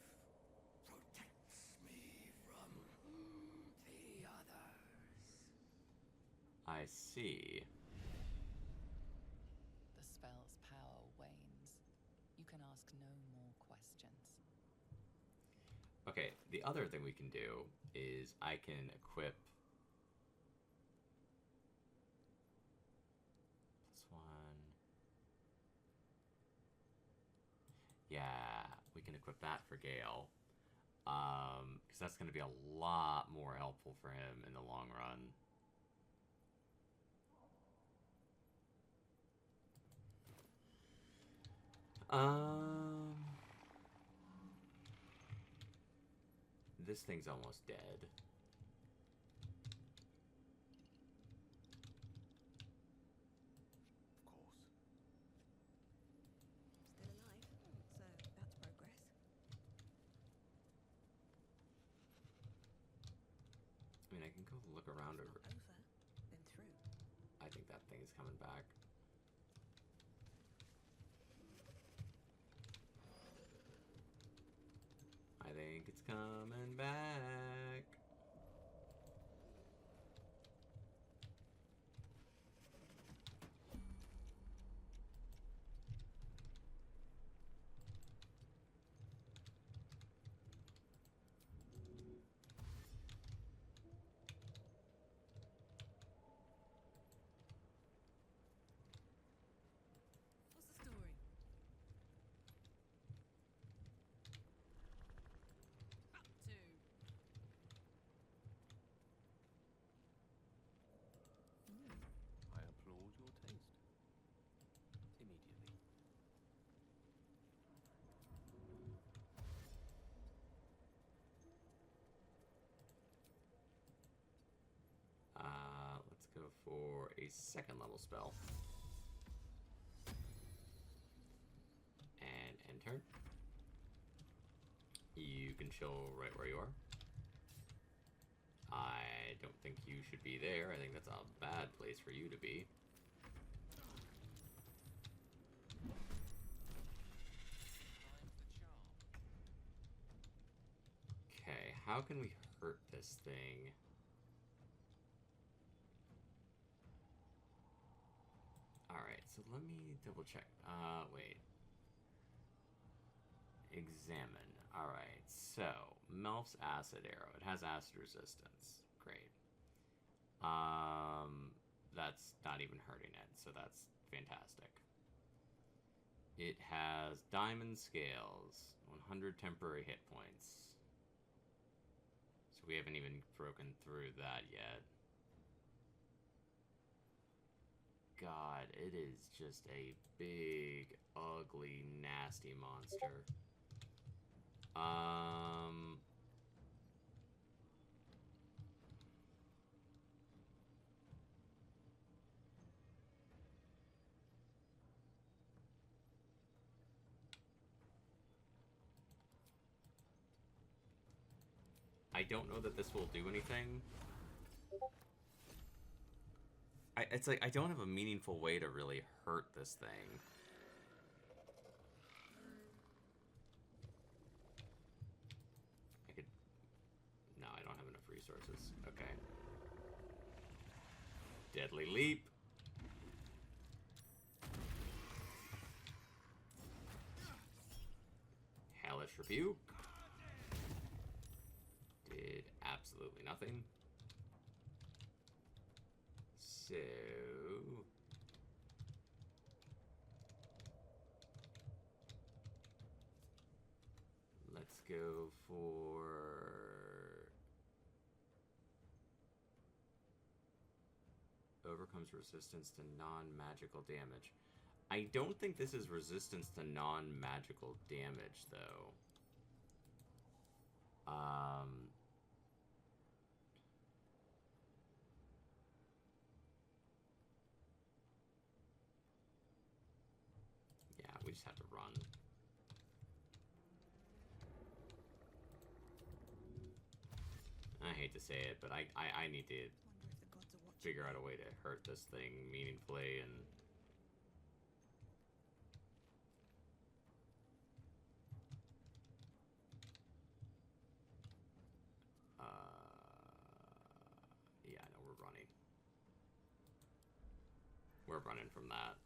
Protects me from the others. I see. The spell's power wanes. You can ask no more questions. Okay, the other thing we can do is I can equip +1. Yeah, we can equip that for Gale. Because that's going to be a lot more helpful for him in the long run. This thing's almost dead. Of course. Still alive, so that's progress. I mean, I can go look around over. Over, then through. I think that thing is coming back. I think it's coming back. What's the story? Up to. I applaud your taste. Immediately. Let's go for a second level spell. And end turn. You can chill right where you are. I don't think you should be there. I think that's a bad place for you to be. Okay, how can we hurt this thing? Alright, so let me double check. Wait. Examine. Alright, so Melf's acid arrow. It has acid resistance. Great. That's not even hurting it, so that's fantastic. It has diamond scales, 100 temporary hit points. So we haven't even broken through that yet. God, it is just a big, ugly, nasty monster. I don't know that this will do anything. It's like I don't have a meaningful way to really hurt this thing. I could... No, I don't have enough resources. Okay. Deadly Leap. Hellish Rebuke. Did absolutely nothing. So... let's go for... overcomes resistance to non-magical damage. I don't think this is resistance to non-magical damage, though. Yeah, we just have to run. I hate to say it, but I need to figure out a way to hurt this thing meaningfully, and... yeah, no, we're running. We're running from that.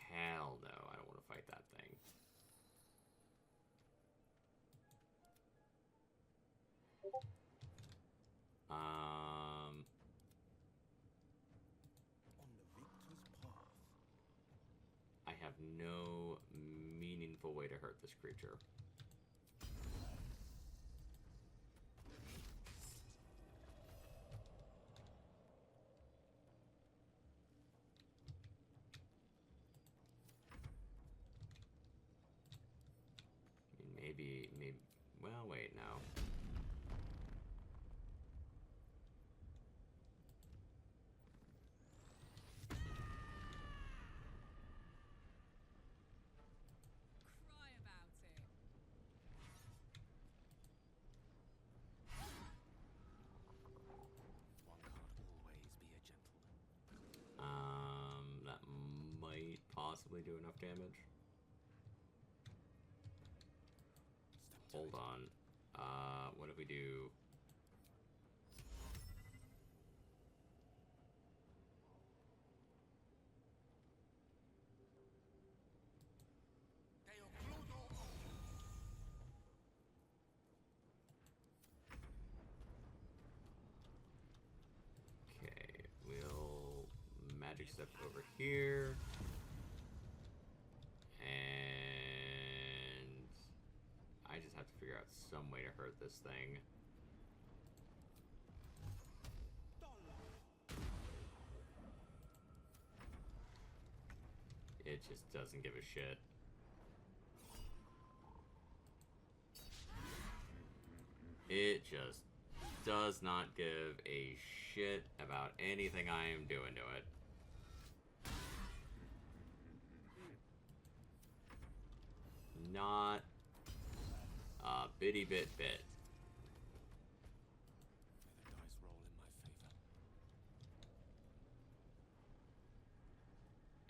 Hell no, I don't want to fight that thing. I have no meaningful way to hurt this creature. Maybe, well, wait, no. Cry about it. One can't always be a gentleman. That might possibly do enough damage. Hold on. What if we do... okay, we'll magic step over here. And I just have to figure out some way to hurt this thing. It just doesn't give a shit. It just does not give a shit about anything I am doing to it. Not a bitty bit. May the dice roll in my favor.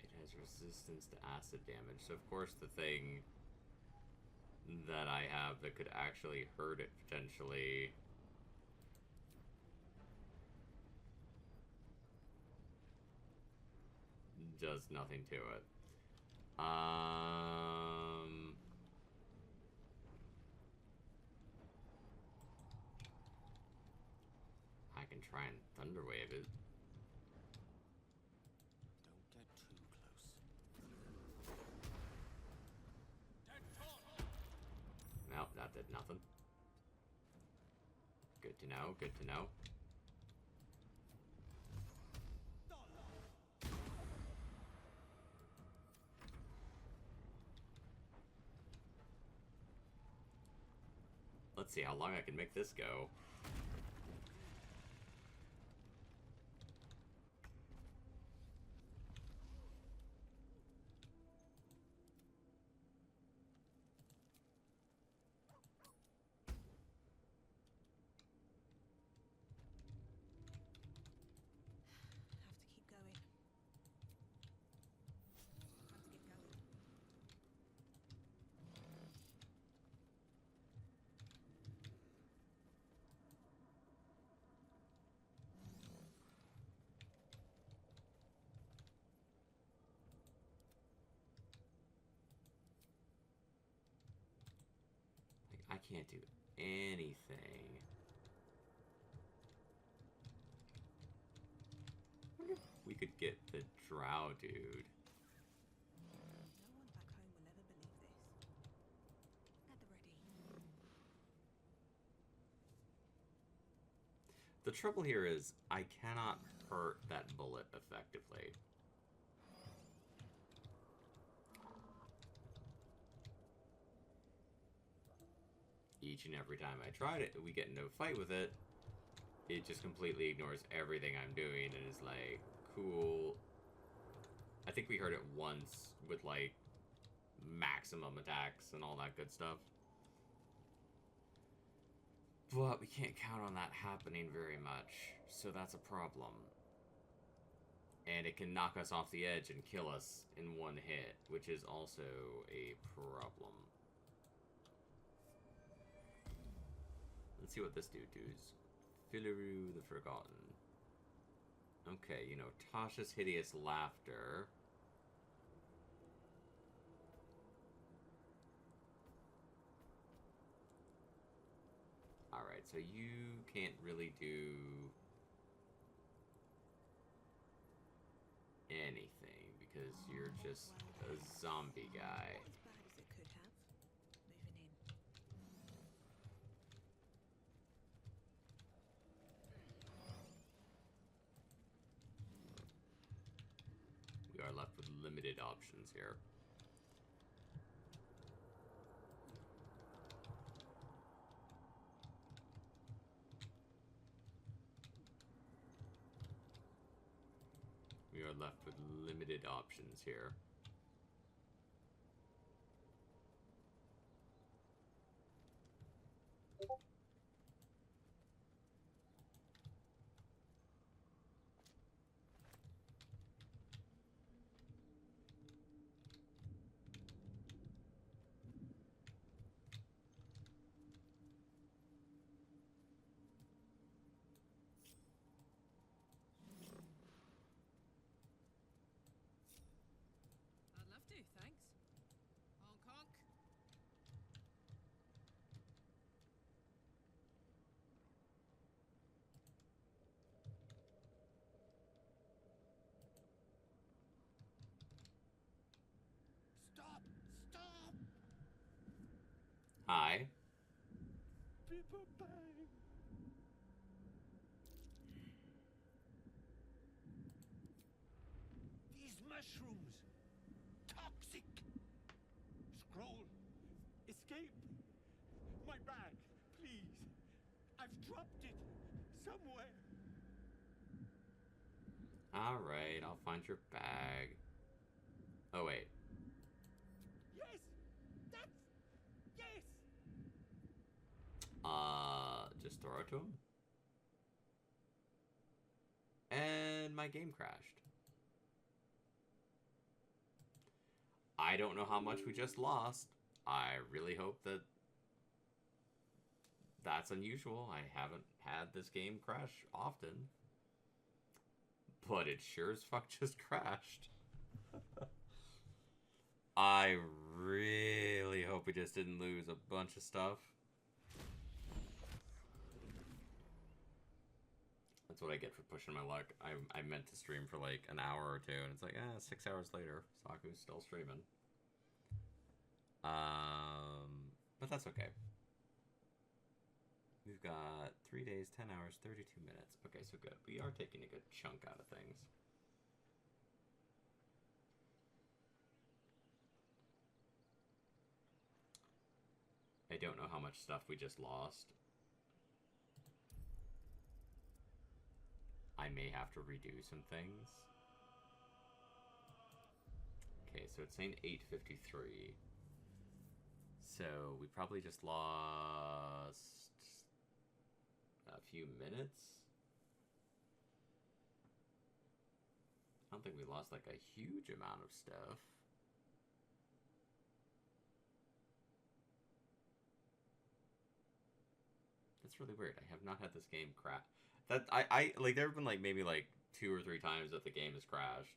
It has resistance to acid damage, so of course the thing that I have that could actually hurt it potentially does nothing to it. I can try and Thunderwave it. Don't get too close. Nope, that did nothing. Good to know, good to know. Let's see how long I can make this go. Have to keep going. Time to get going. can't do anything. I wonder if we could get the drow dude. No one back home will ever believe this. At the ready. The trouble here is I cannot hurt that bullet effectively. Each and every time I tried it, we get into a fight with it, it just completely ignores everything I'm doing and is like, cool. I think we heard it once with, like, maximum attacks and all that good stuff. But we can't count on that happening very much, so that's a problem. And it can knock us off the edge and kill us in one hit, which is also a problem. Let's see what this dude does. Filaroo the Forgotten. Okay, you know, Tasha's Hideous Laughter. Alright, so you can't really do anything because you're just a zombie guy. Not as bad as it could have. Moving in. We are left with limited options here. We are left with limited options here. I'd love to, thanks. Honk honk. Stop! Stop! Hi. People bang! These mushrooms! Toxic! Scroll! Escape! My bag, please! I've dropped it somewhere! Alright, I'll find your bag. Oh, wait. Yes! That's... Yes! Just throw it to him. And my game crashed. I don't know how much we just lost. I really hope that that's unusual. I haven't had this game crash often. But it sure as fuck just crashed. I really hope we just didn't lose a bunch of stuff. That's what I get for pushing my luck. I meant to stream for like an hour or two, and it's like, 6 hours later, Saku's still streaming. But that's okay. We've got 3 days, 10 hours, 32 minutes. Okay, so good. We are taking a good chunk out of things. I don't know how much stuff we just lost. I may have to redo some things. Okay, so it's saying 8:53. So we probably just lost a few minutes. I don't think we lost like a huge amount of stuff. That's really weird. I have not had this game crash. That I like there have been like maybe like 2 or 3 times that the game has crashed.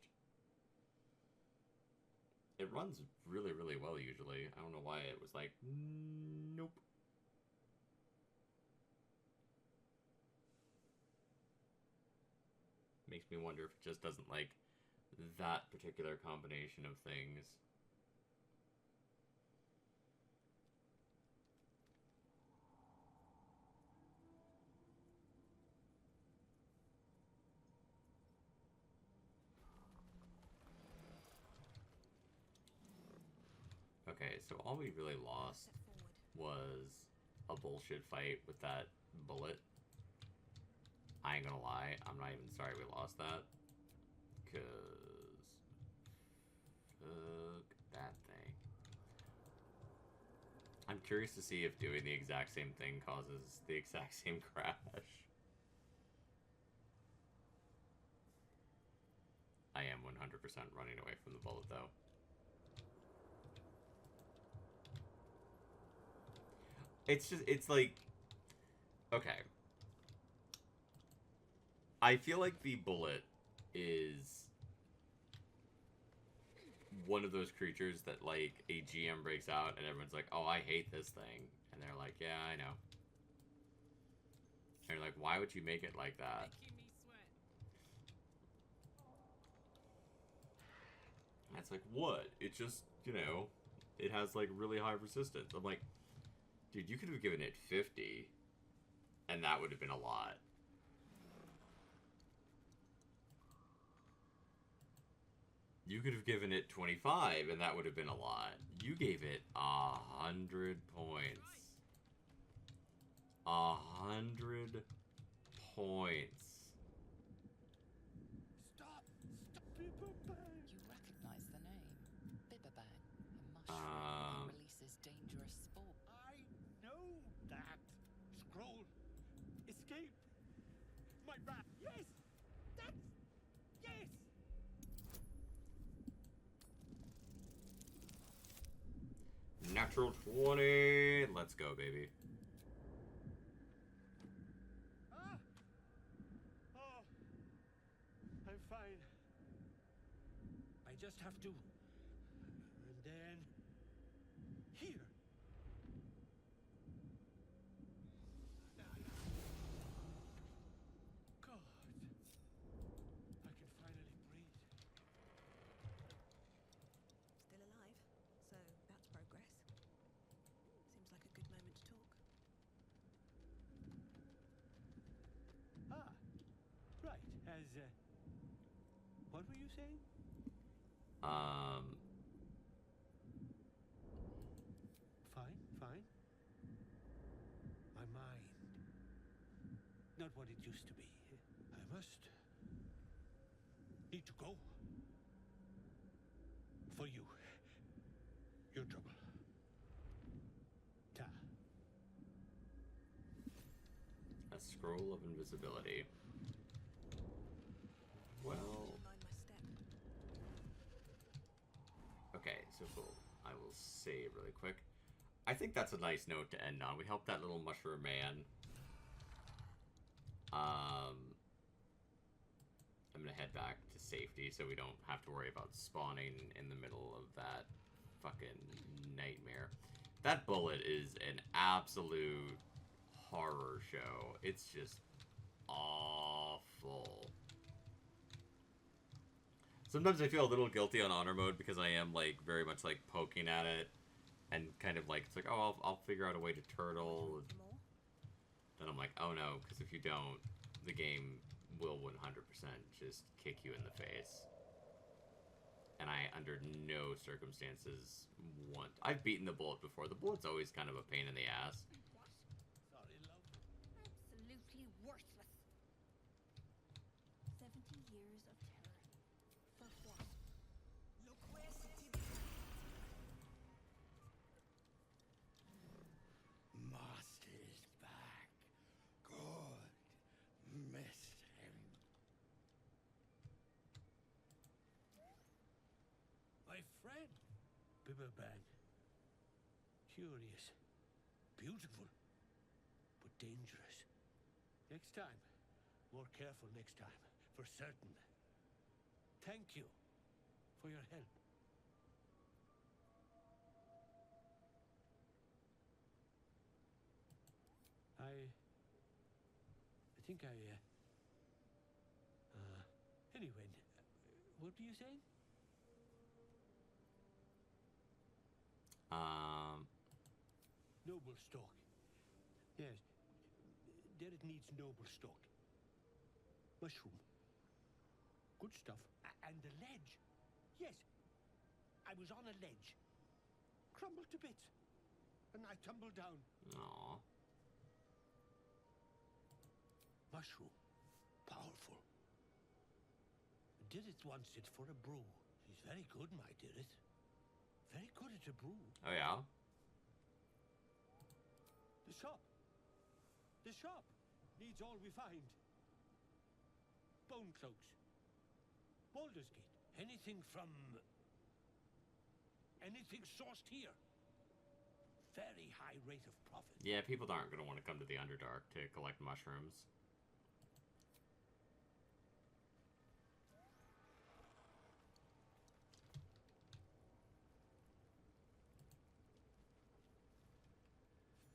It runs really, really well usually. I don't know why it was like, nope. makes me wonder if it just doesn't like that particular combination of things. Okay, so all we really lost was a bullshit fight with that bullet. I ain't gonna lie, I'm not even sorry we lost that. Cause fuck that thing. I'm curious to see if doing the exact same thing causes the exact same crash. I am 100% running away from the bullet though. It's just, it's like, okay. I feel like the bullet is one of those creatures that, like, a GM breaks out and everyone's like, oh, I hate this thing. And they're like, yeah, I know. And they're like, why would you make it like that? And it's like, what? It just, you know, it has, like, really high resistance. I'm like, dude, you could have given it 50, and that would have been a lot. You could have given it 25, and that would have been a lot. You gave it 100 points. 100 points. Stop! Stop! Bibberbang! You recognize the name. Bibberbang, a mushroom that releases dangerous spores. I know that. Scroll. Escape. My rat. Yes! That's... Yes! Natural 20. Let's go, baby. Ah! Oh. I'm fine. I just have to... And then... Here. God. I can finally breathe. Still alive, so that's progress. Seems like a good moment to talk. Ah, right. What were you saying? Fine. My mind. Not what it used to be. I must... need to go. For you. Your trouble. Ta. A scroll of invisibility. Well... Okay, so cool. I will save really quick. I think that's a nice note to end on. We helped that little mushroom man. I'm gonna head back to safety so we don't have to worry about spawning in the middle of that fucking nightmare. That bullet is an absolute horror show. It's just awful. Sometimes I feel a little guilty on honor mode because I am, like, very much, like, poking at it. And kind of, like, it's like, oh, I'll figure out a way to turtle. Then I'm like, oh, no, because if you don't, the game will 100% just kick you in the face. And I, under no circumstances, want... I've beaten the bullet before. The bullet's always kind of a pain in the ass. Sorry, love. Absolutely worthless. 70 years of terror. For what? Look where City Master's back. Good. Missed him. My friend. Bibberbang. Curious. Beautiful. But dangerous. Next time. More careful next time. For certain. Thank you for your help. I think I Anyway, what were you saying? Noble stock. Yes. There it needs noble stock. Mushroom. Good stuff. And the ledge. Yes. I was on a ledge. Crumbled to bits. And I tumbled down. Aww. Mushroom. Powerful. Dirith wants it for a brew. She's very good, my Dirith. Very good at a brew. Oh, yeah? The shop. The shop needs all we find. Bone cloaks. Baldur's Gate. Anything from... anything sourced here. Very high rate of profit. Yeah, people aren't going to want to come to the Underdark to collect mushrooms.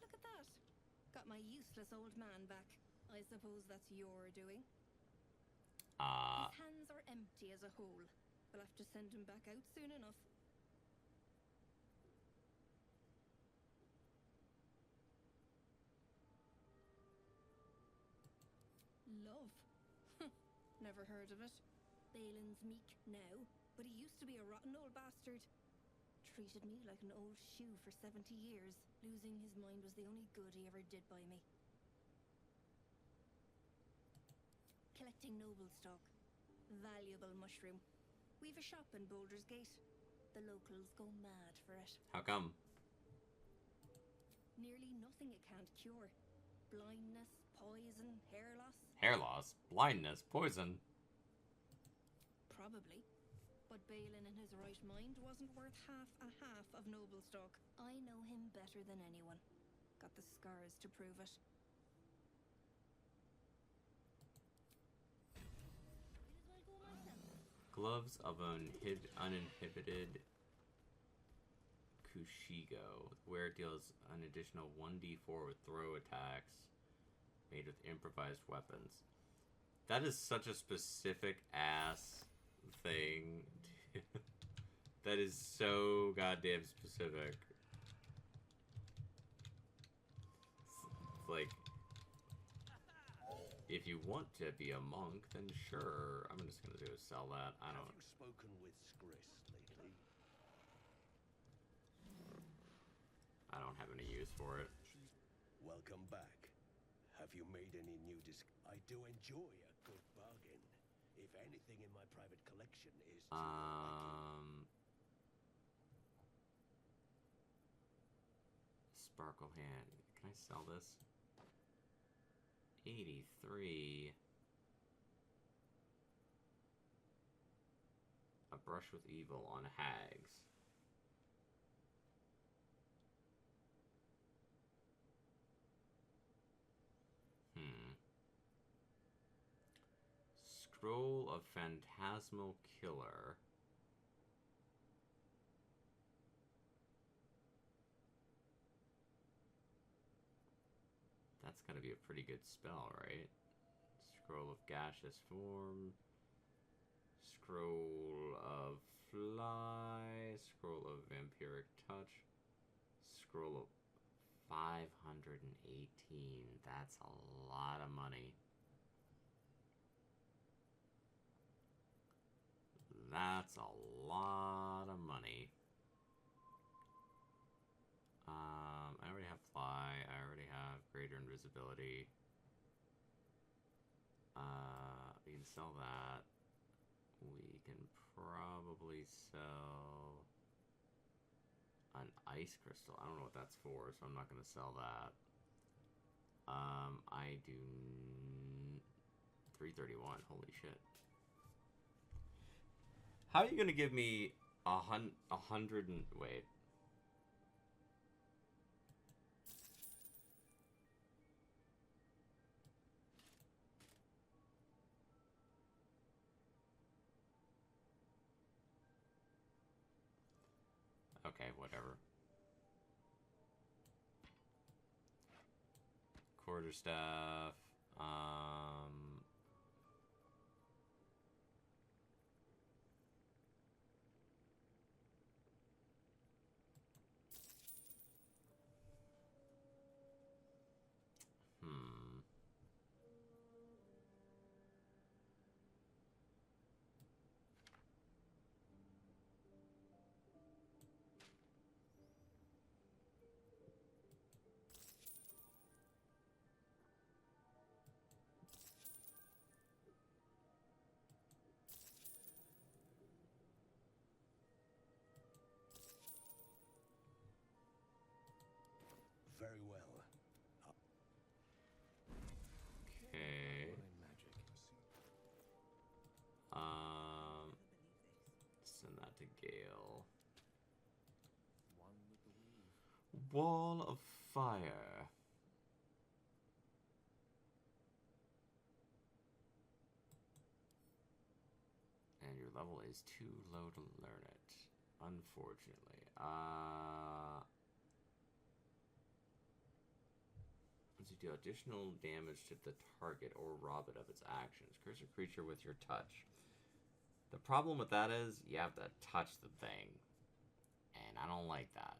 Look at that. Got my useless old man back. I suppose that's your doing. His hands are empty as a whole. We'll have to send him back out soon enough. Love? Never heard of it. Balin's meek now, but he used to be a rotten old bastard. Treated me like an old shoe for 70 years. Losing his mind was the only good he ever did by me. Collecting noble stock. Valuable mushroom. We've a shop in Baldur's Gate. The locals go mad for it. How come? Nearly nothing it can't cure. Blindness, poison, hair loss. Hair loss, blindness, poison. Probably. But Balin in his right mind wasn't worth half of noble stock. I know him better than anyone. Got the scars to prove it. Gloves of uninhibited Kushigo. Where it deals an additional 1d4 with throw attacks made with improvised weapons. That is such a specific ass thing. That is so goddamn specific. It's like, if you want to be a monk, then sure. I'm just gonna do is sell that. I don't. Have you spoken with Skris lately? I don't have any use for it. Welcome back. Have you made any new I do enjoy a good bargain. If anything in my private collection is to Sparkle hand. Can I sell this? 83. A brush with evil on hags. Scroll of Phantasmal Killer. That's gotta be a pretty good spell, right? Scroll of Gaseous Form. Scroll of Fly. Scroll of Vampiric Touch. Scroll of 518. That's a lot of money. That's a lot of money. I already have Fly. I already have Greater Invisibility. We can sell that. We can probably sell an Ice Crystal. I don't know what that's for, so I'm not going to sell that. I do 331. Holy shit. How are you gonna give me a hundred and wait? Okay, whatever. Quarterstaff. deal. Wall of Fire. And your level is too low to learn it, unfortunately. Once you do additional damage to the target or rob it of its actions, curse a creature with your touch. The problem with that is you have to touch the thing, and I don't like that.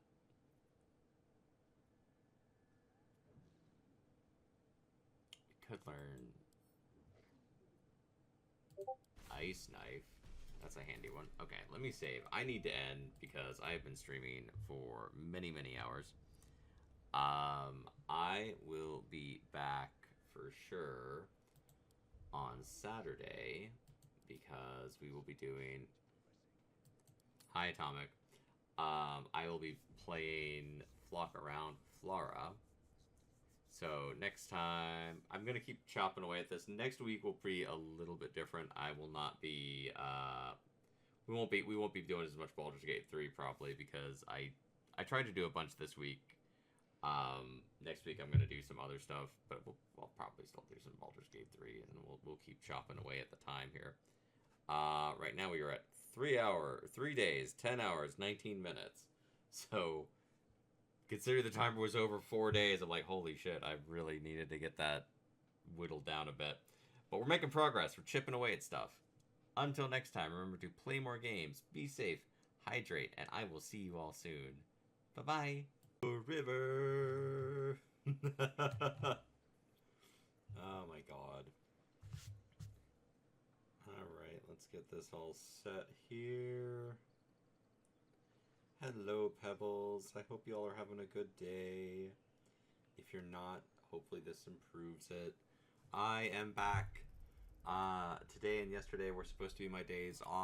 We could learn Ice Knife. That's a handy one. Okay, let me save. I need to end because I have been streaming for many, many hours. I will be back for sure on Saturday because we will be doing Hi Atomic. I will be playing Flock Around Flora. So next time, I'm gonna keep chopping away at this. Next week will be a little bit different. I will not be. We won't be doing as much Baldur's Gate 3 probably because I tried to do a bunch this week. Next week I'm gonna do some other stuff, but we'll probably still do some Baldur's Gate 3, and we'll keep chopping away at the time here. Right now we are at 3 days, 10 hours, 19 minutes. So consider the timer was over 4 days. I'm like, holy shit, I really needed to get that whittled down a bit. But we're making progress. We're chipping away at stuff. Until next time, remember to play more games, be safe, hydrate, and I will see you all soon. Bye-bye. River. Oh my god. Alright, let's get this all set here. Hello, Pebbles. I hope you all are having a good day. If you're not, hopefully this improves it. I am back. Today and yesterday were supposed to be my days off.